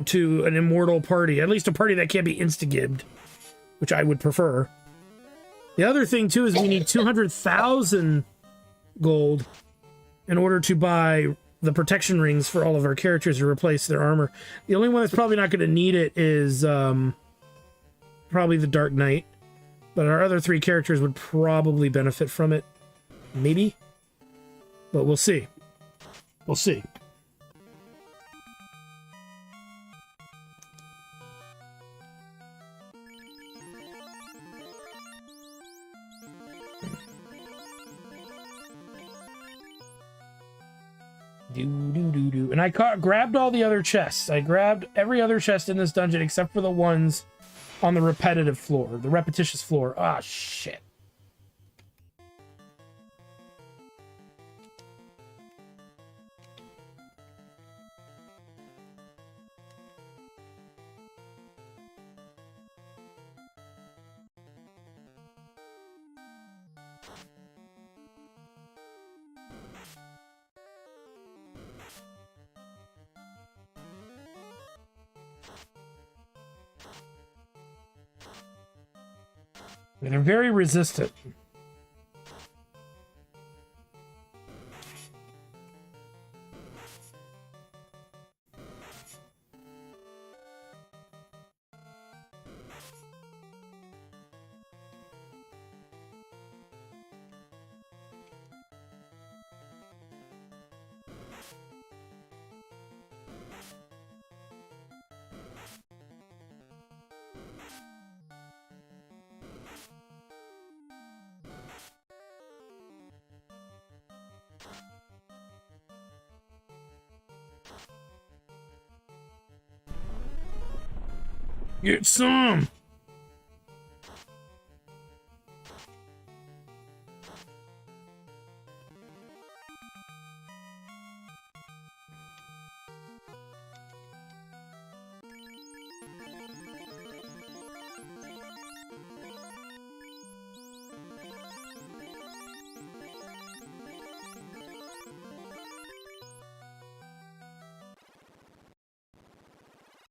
[SPEAKER 1] to an immortal party. At least a party that can't be insta-gibbed, which I would prefer. The other thing, too, is we need 200,000 gold in order to buy the protection rings for all of our characters to replace their armor. The only one that's probably not going to need it is probably the Dark Knight. But our other 3 characters would probably benefit from it. Maybe. But we'll see. We'll see. And I grabbed all the other chests. I grabbed every other chest in this dungeon except for the ones on the repetitive floor, the repetitious floor. Ah, shit. They're very resistant. Get some!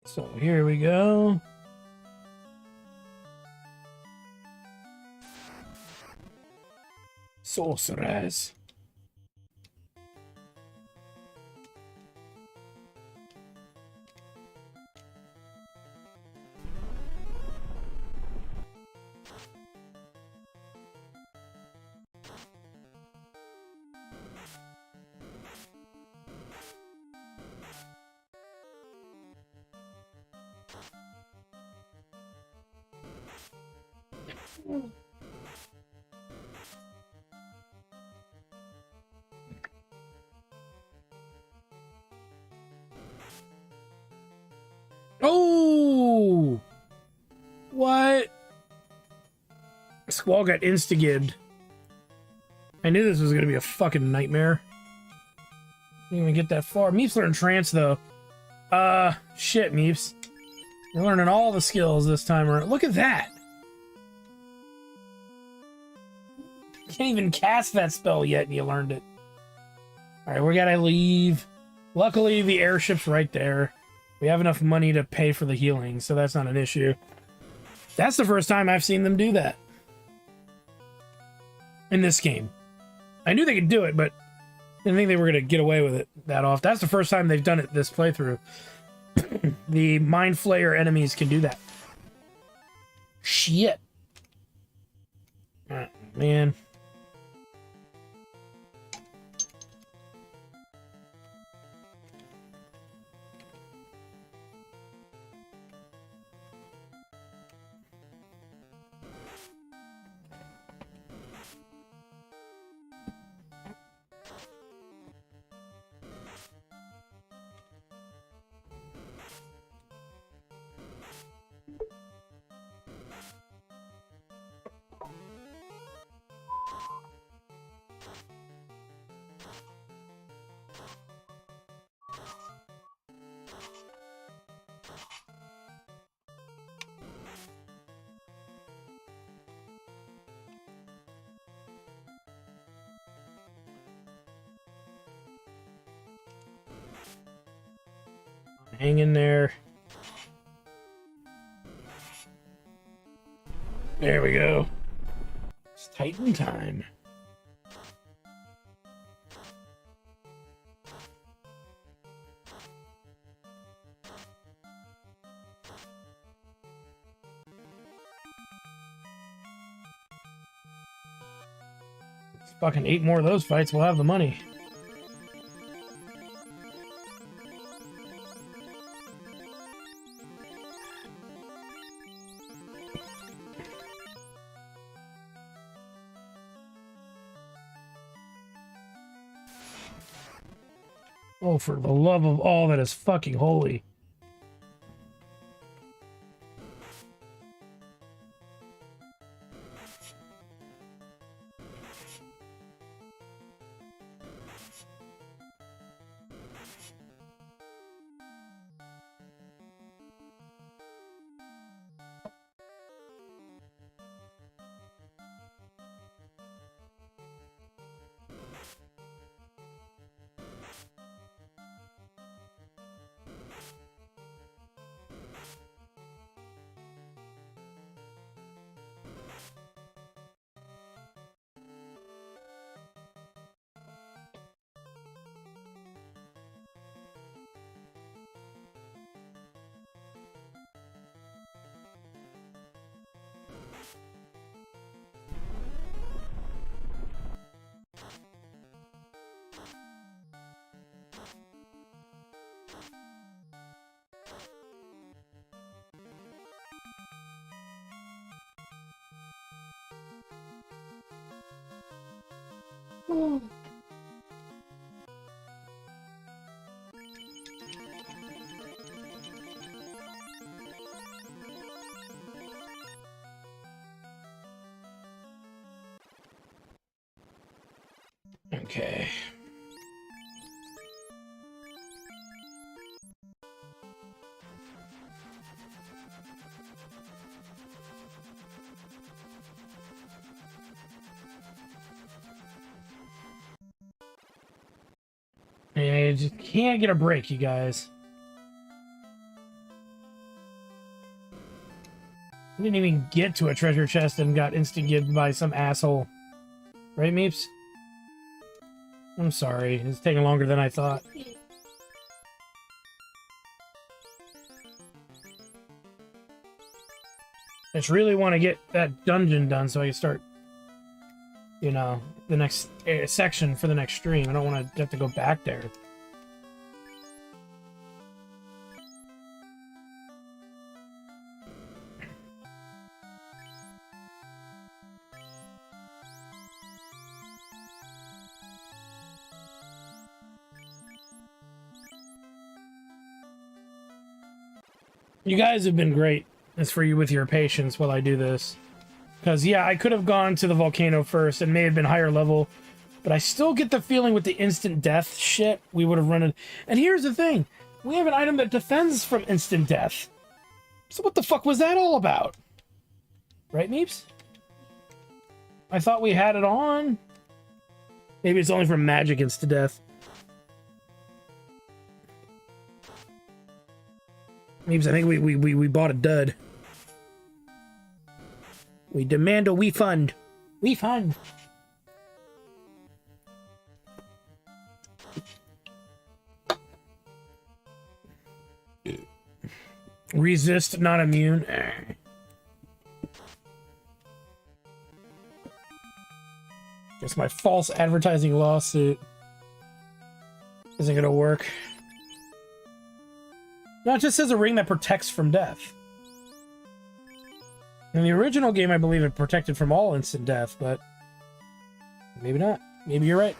[SPEAKER 1] So here we go. Sorcerers. Oh! What? Squall got insta-gibbed. I knew this was going to be a fucking nightmare. Didn't even get that far. Meeps learned trance, though. Shit, Meeps. You're learning all the skills this time around. Look at that! You can't even cast that spell yet, and you learned it. Alright, we gotta leave. Luckily, the airship's right there. We have enough money to pay for the healing, so that's not an issue. That's the first time I've seen them do that. In this game. I knew they could do it, but I didn't think they were going to get away with it that often. That's the first time they've done it this playthrough. The Mind Flayer enemies can do that. Shit. Oh, man. Hang in there. There we go. It's Titan time. It's fucking 8 more of those fights, we'll have the money. Oh, for the love of all that is fucking holy. Okay. I just can't get a break, you guys. I didn't even get to a treasure chest and got instant-gibbed by some asshole. Right, Meeps? I'm sorry. It's taking longer than I thought. I just really want to get that dungeon done so I can start, you know, the next section for the next stream. I don't want to have to go back there. You guys have been great. It's for you with your patience while I do this. Because, yeah, I could have gone to the volcano first and may have been higher level, but I still get the feeling with the instant death shit, we would have run it. And here's the thing. We have an item that defends from instant death. So what the fuck was that all about? Right, Meeps? I thought we had it on. Maybe it's only from magic instant death. Meeps, I think we bought a dud. We demand a refund. Refund. Resist, not immune. Guess my false advertising lawsuit isn't gonna work. No, it just says a ring that protects from death. In the original game, I believe it protected from all instant death, but maybe not. Maybe you're right.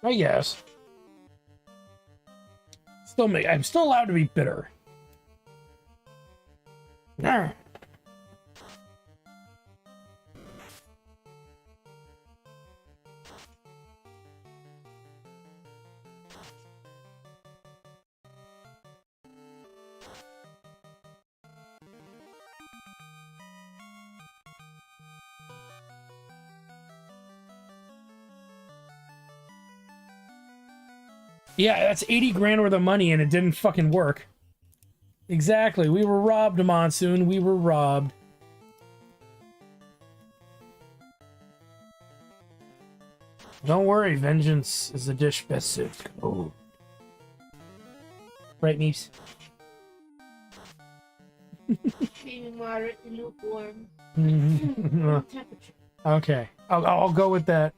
[SPEAKER 1] I guess. I'm still allowed to be bitter. Nah. Yeah, that's 80 grand worth of money and it didn't fucking work. Exactly. We were robbed, Monsoon. We were robbed. Don't worry, vengeance is a dish best suited. Oh. Right, Meeps?
[SPEAKER 2] Being moderate and lukewarm. Temperature.
[SPEAKER 1] Okay. I'll go with that.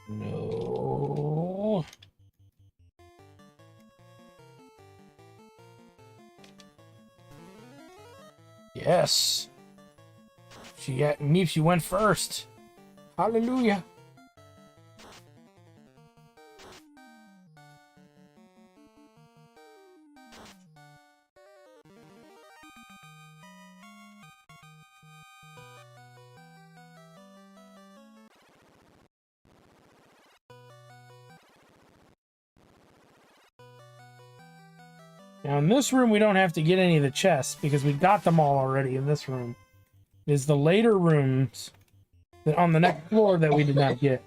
[SPEAKER 1] No. Yes. She went first. Hallelujah. Now in this room, we don't have to get any of the chests because we got them all already in this room. It is the later rooms that on the next floor that we did not get.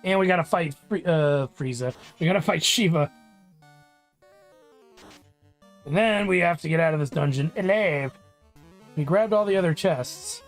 [SPEAKER 1] And we gotta fight Frieza. We gotta fight Shiva. And then we have to get out of this dungeon alive. We grabbed all the other chests.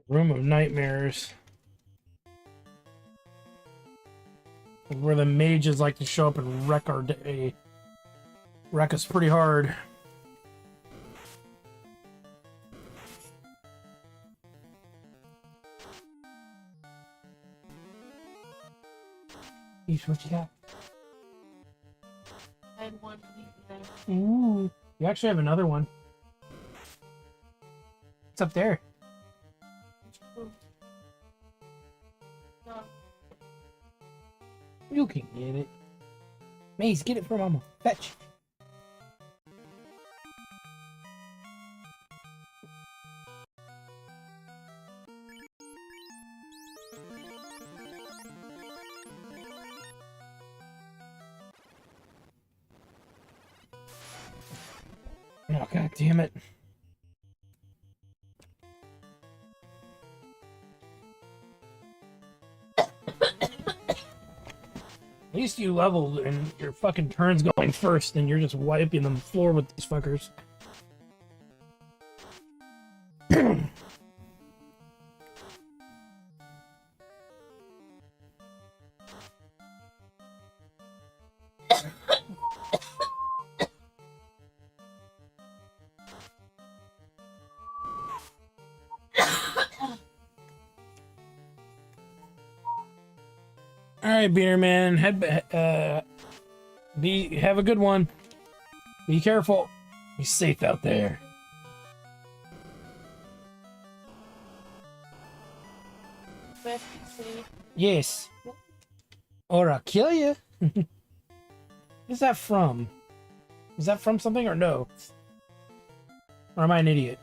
[SPEAKER 1] Room of Nightmares. Where the mages like to show up and wreck our day. Wreck us pretty hard. Eesh, what you got?
[SPEAKER 2] I had one there.
[SPEAKER 1] Ooh. You actually have another one. It's up there.
[SPEAKER 2] No.
[SPEAKER 1] You can get it. Maze, get it for Mama. Fetch. Oh, god damn it. At least you leveled and your fucking turn's going first and you're just wiping the floor with these fuckers. Alright, Beaner Man, have a good one. Be careful. Be safe out there. Yes. Or I'll kill you. What's that from? Is that from something or no? Or am I an idiot?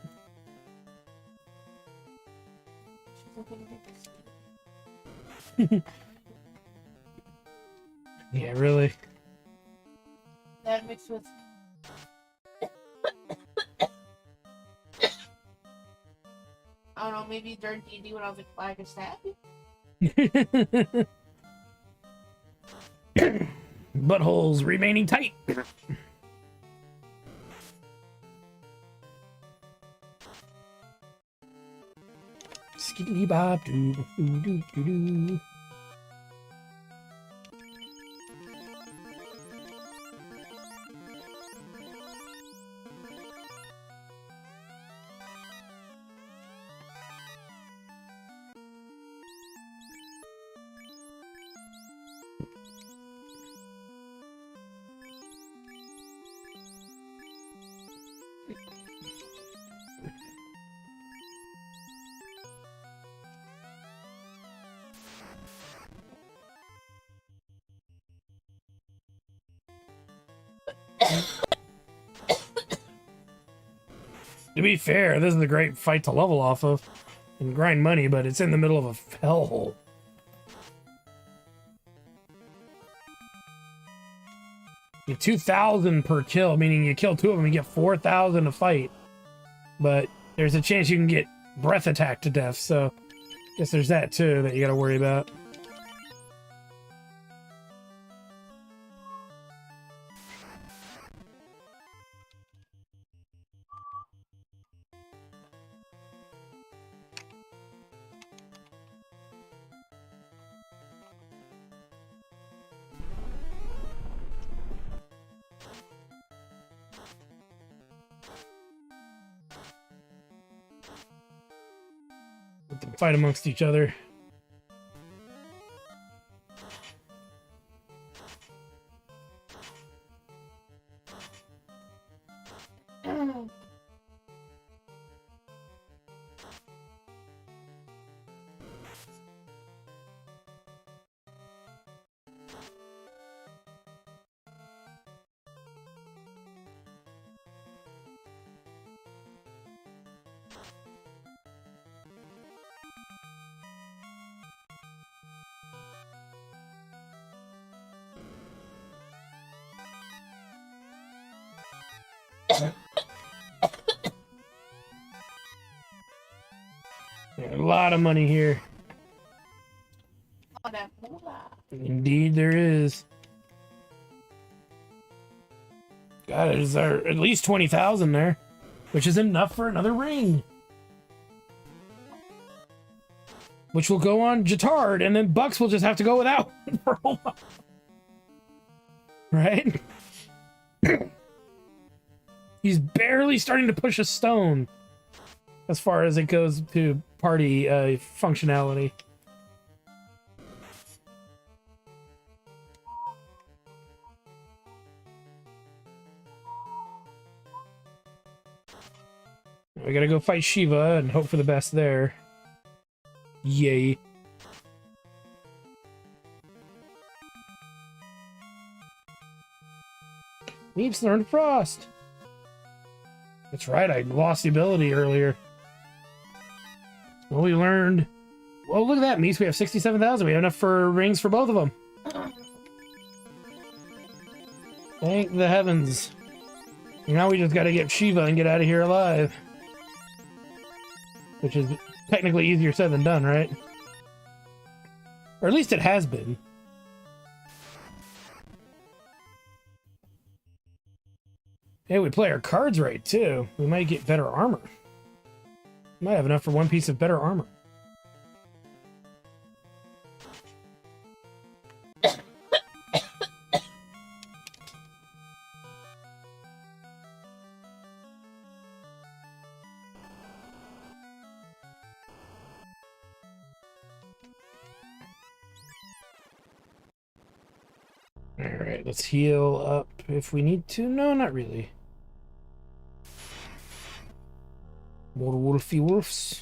[SPEAKER 1] Yeah, really?
[SPEAKER 2] That mixed with... I don't know, maybe during D&D when I was like 5 and stab?
[SPEAKER 1] Buttholes remaining tight. Skiddly bob doo doo doo doo doo. To be fair, this is a great fight to level off of and grind money, but it's in the middle of a hellhole. You get 2,000 per kill, meaning you kill 2 of them, you get 4,000 to fight. But there's a chance you can get breath attacked to death, so Guess there's that too that you gotta worry about. Let them fight amongst each other. A lot of money here. Indeed, there is. God, there's at least 20,000 there, which is enough for another ring. Which will go on Jatard, and then Bucks will just have to go without for a while. Right? He's barely starting to push a stone as far as it goes to party functionality. We gotta go fight Shiva and hope for the best there. Yay. Meeps learned Frost. That's right, I lost the ability earlier. Well, we learned... Well, look at that, Meeps. We have 67,000. We have enough for rings for both of them. Thank the heavens. Now we just gotta get Shiva and get out of here alive. Which is technically easier said than done, right? Or at least it has been. Hey, we play our cards right, too. We might get better armor. Might have enough for one piece of better armor. Alright, let's heal up if we need to. No, not really. More wolfy wolves.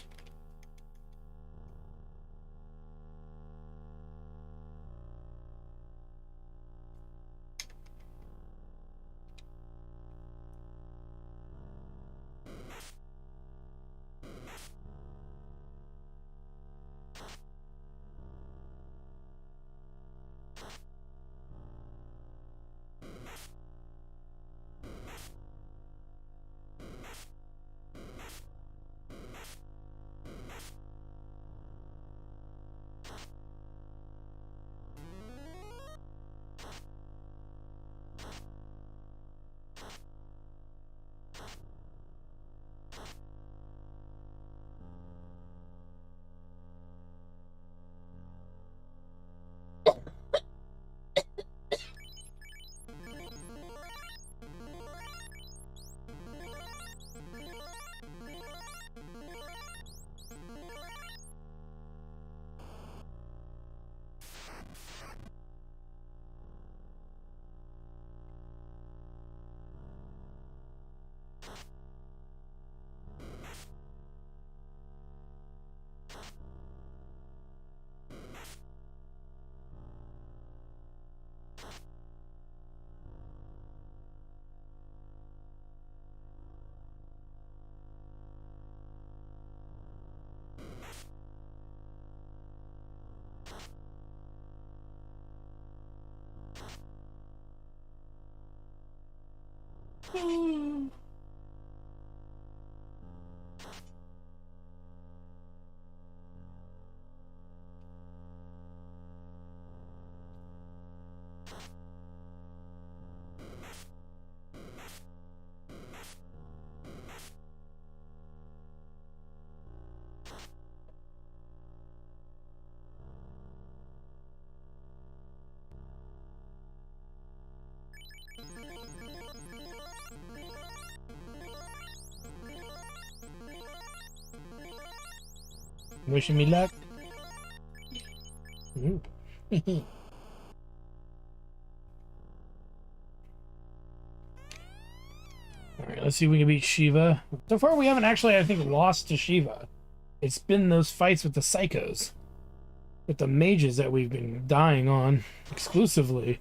[SPEAKER 1] Wishing me luck. Ooh. Alright, let's see if we can beat Shiva. So far we haven't actually, I think, lost to Shiva. It's been those fights with the psychos. With the mages that we've been dying on exclusively.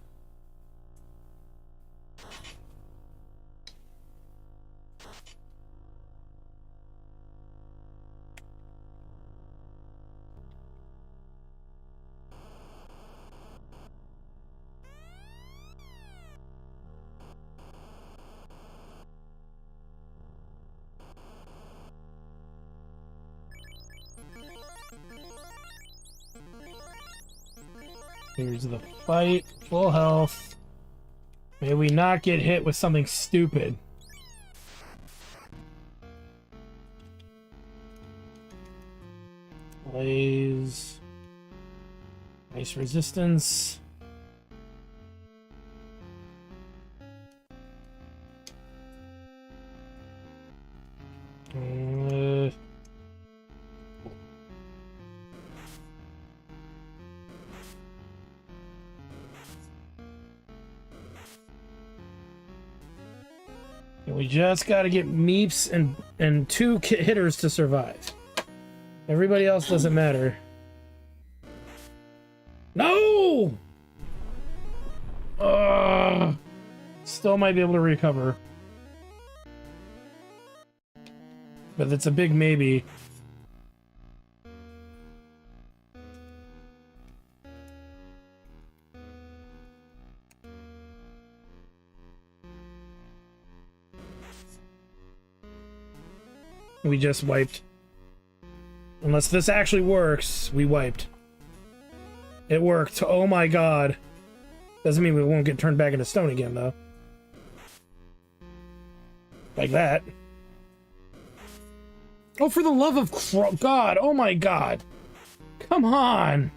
[SPEAKER 1] Here's the fight. Full health. May we not get hit with something stupid. Blaze. Nice resistance. We just got to get Meeps and 2 hitters to survive. Everybody else doesn't matter. No! Still might be able to recover. But it's a big maybe. We just wiped. Unless this actually works, we wiped. It worked. Oh my god. Doesn't mean we won't get turned back into stone again, though. Like that. Oh, for the love of God. Oh my god. Come on.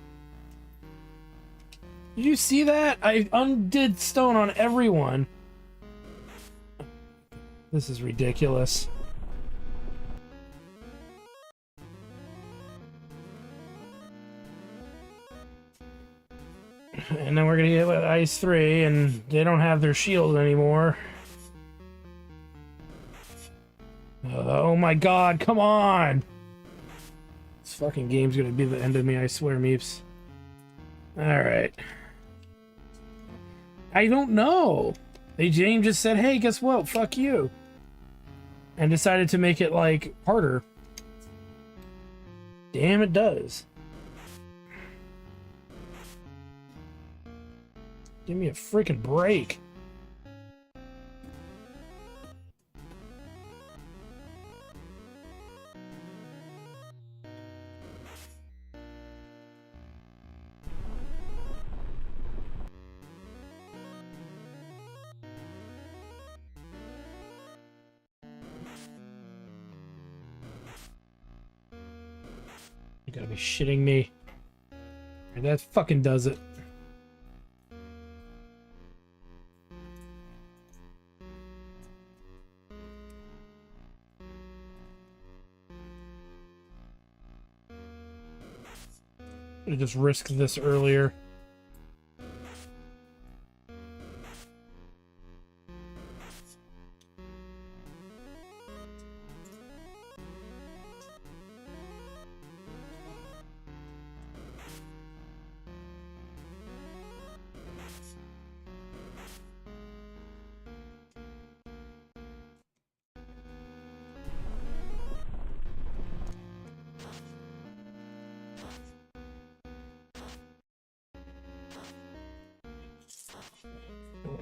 [SPEAKER 1] Did you see that? I undid stone on everyone. This is ridiculous. And then we're gonna get with Ice 3, and they don't have their shield anymore. Oh my god, come on! This fucking game's gonna be the end of me, I swear, Meeps. Alright. I don't know! James just said, hey, guess what? Fuck you. And decided to make it, like, harder. Damn, it does. Give me a freaking break. You gotta be shitting me. That fucking does it. I just risked this earlier.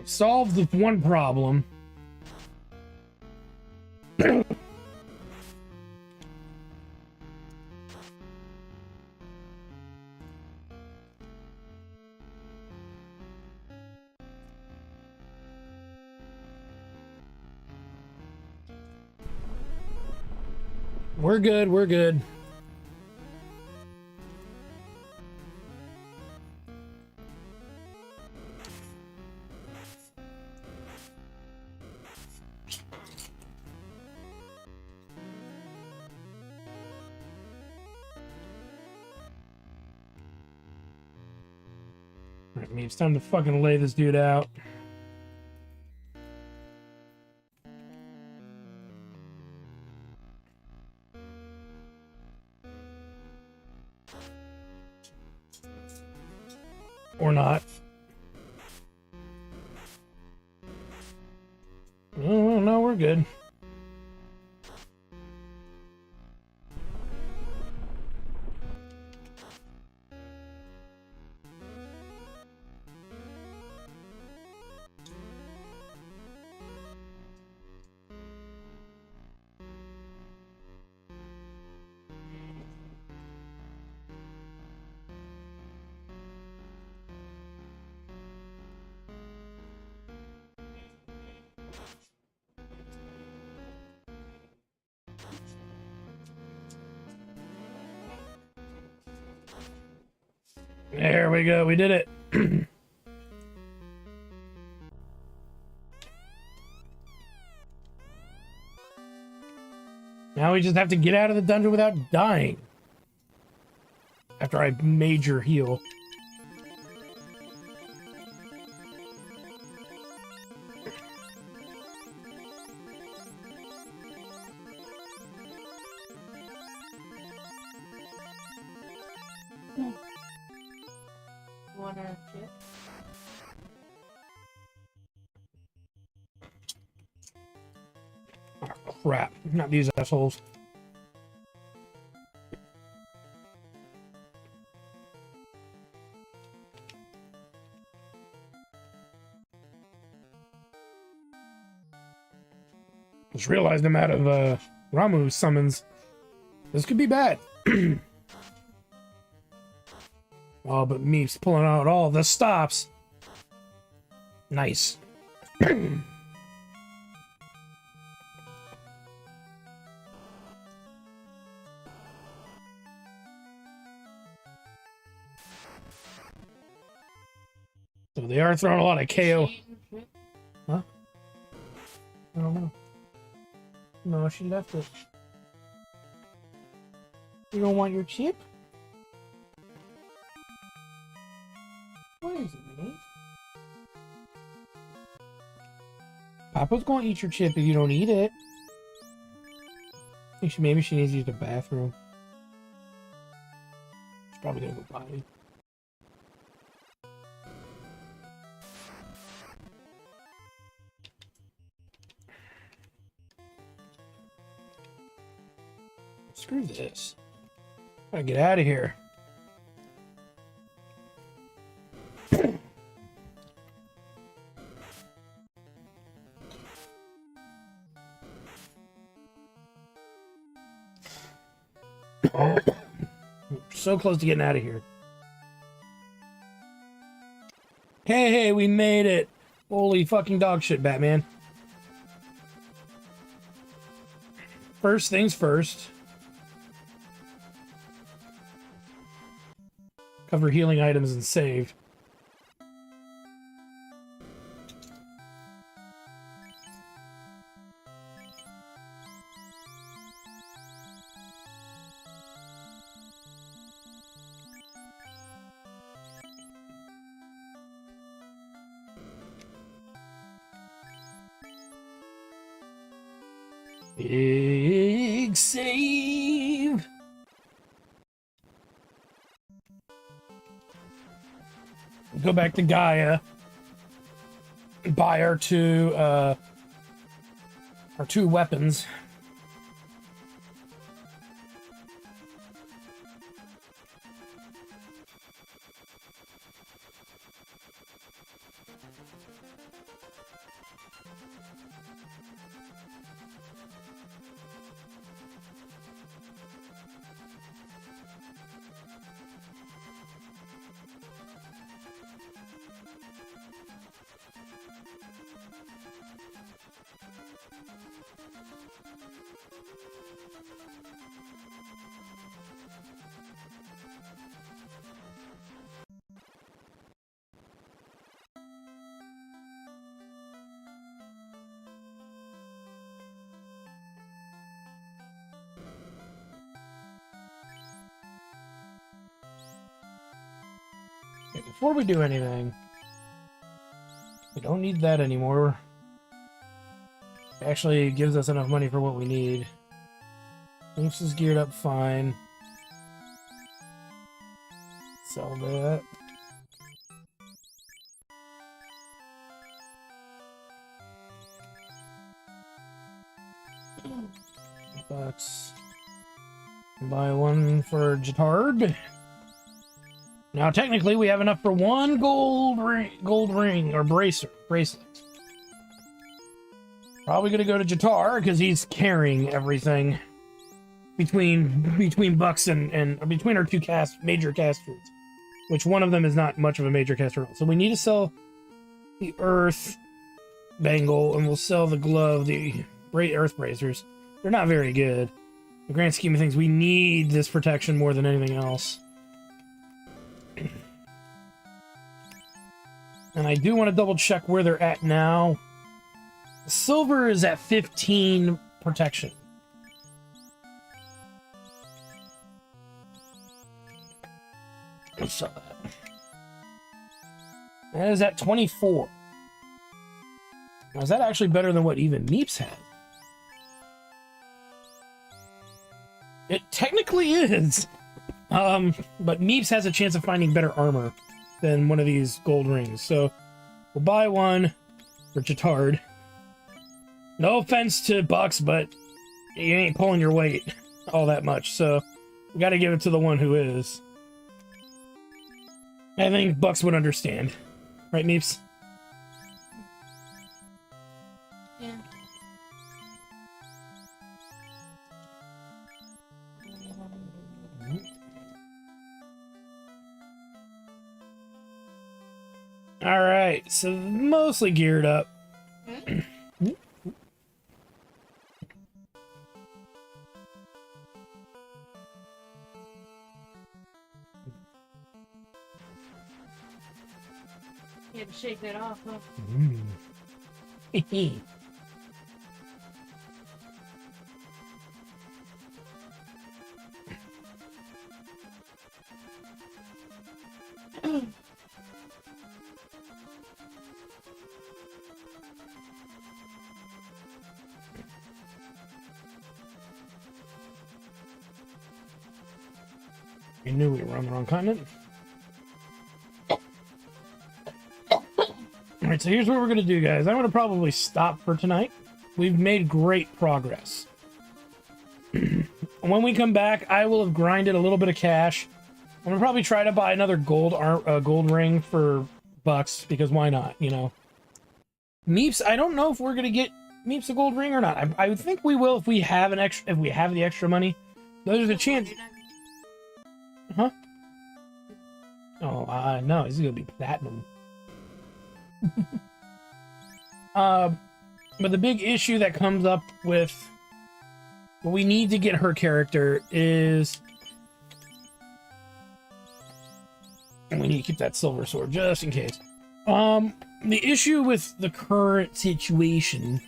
[SPEAKER 1] Solved the one problem. We're good, we're good. Alright, it's time to fucking lay this dude out. Or not. Oh, no, we're good. There we go. We did it. Now we just have to get out of the dungeon without dying. After I major heal.
[SPEAKER 2] Wanna chip?
[SPEAKER 1] Oh, crap. Not these assholes. Just realized I'm out of Ramu summons. This could be bad. Oh, but Meep's pulling out all the stops. Nice. So they are throwing a lot of KO. Huh? I don't know. No, she left it. You don't want your chip? What is it, mate? Papa's gonna eat your chip if you don't eat it. I think maybe she needs to use the bathroom. She's probably gonna go potty. Screw this. Gotta get out of here. So close to getting out of here. Hey, we made it. Holy fucking dog shit, Batman. First things first. Cover healing items and save. Big save. Go back to Gaia. Buy our two weapons. Okay, before we do anything, we don't need that anymore. It actually gives us enough money for what we need. Lynx is geared up fine. Sell that. Bucks. Buy one for Jitard. Now, technically, we have enough for one gold ring or bracelet. Probably gonna go to Jitar because he's carrying everything between Bucks and between our two major casters, which one of them is not much of a major caster. So we need to sell the Earth Bangle, and we'll sell the glove, the Earth Bracers. They're not very good. In the grand scheme of things, we need this protection more than anything else. And I do want to double check where they're at now. Silver is at 15 protection. Let's sell that. That is at 24. Now, is that actually better than what even Meeps had? It technically is. But Meeps has a chance of finding better armor than one of these gold rings. So we'll buy one for Jitard. No offense to Bucks, but you ain't pulling your weight all that much. So we got to give it to the one who is. I think Bucks would understand. Right, Meeps?
[SPEAKER 2] Yeah.
[SPEAKER 1] All right, so mostly geared up.
[SPEAKER 2] You had to shake that off, huh?
[SPEAKER 1] You knew we were on the wrong continent. Alright, so here's what we're going to do, guys. I'm going to probably stop for tonight. We've made great progress. When we come back, I will have grinded a little bit of cash. I'm going to probably try to buy another gold ring for Bucks, because why not, you know? Meeps, I don't know if we're going to get Meeps a gold ring or not. I think we will if we have the extra money. There's a chance. Huh? Oh, no, he's going to be platinum. But the big issue that comes up with what we need to get her character is, and we need to keep that silver sword just in case. The issue with the current situation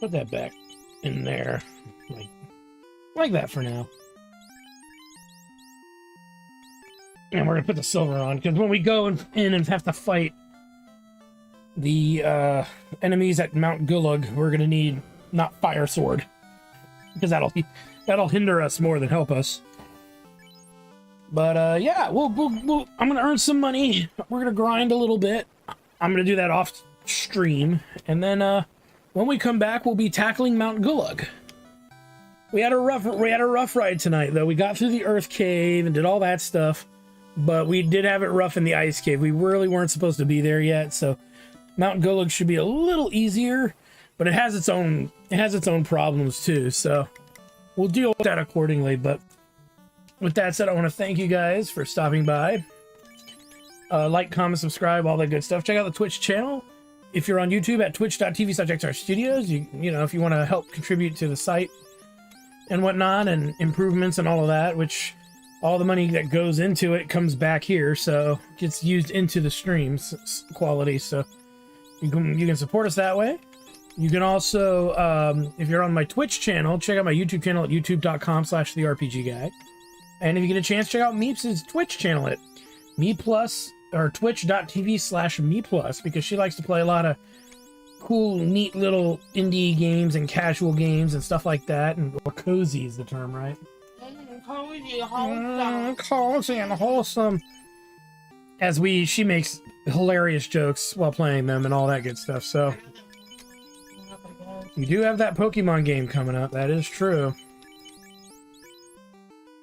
[SPEAKER 1] put that back in there like that for now. And we're gonna put the silver on, because when we go in and have to fight the enemies at Mount Gulag, we're gonna need not fire sword, because that'll hinder us more than help us. But yeah, I'm gonna earn some money. We're gonna grind a little bit. I'm gonna do that off stream, and then when we come back, we'll be tackling Mount Gulag. We had a rough ride tonight, though. We got through the Earth Cave and did all that stuff. But we did have it rough in the Ice Cave. We really weren't supposed to be there yet, so Mount Gulag should be a little easier, but it has its own problems too, so we'll deal with that accordingly. But with that said, I want to thank you guys for stopping by. Like, comment, subscribe, all that good stuff. Check out the Twitch channel. If you're on YouTube at twitch.tv/xrstudios, you know, if you want to help contribute to the site and whatnot, and improvements and all of that, which all the money that goes into it comes back here, so it gets used into the streams quality. So you can support us that way. You can also, if you're on my Twitch channel, check out my YouTube channel at youtube.com/therpgguy. And if you get a chance, check out Meeps' Twitch channel at meplus or twitch.tv/meplus, because she likes to play a lot of cool, neat little indie games and casual games and stuff like that. And or cozy is the term, right?
[SPEAKER 2] Cozy, wholesome.
[SPEAKER 1] Cozy and wholesome. As she makes hilarious jokes while playing them and all that good stuff. So you do have that Pokemon game coming up. That is true.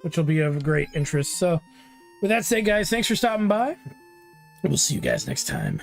[SPEAKER 1] Which will be of great interest. So with that said, guys, thanks for stopping by. We'll see you guys next time.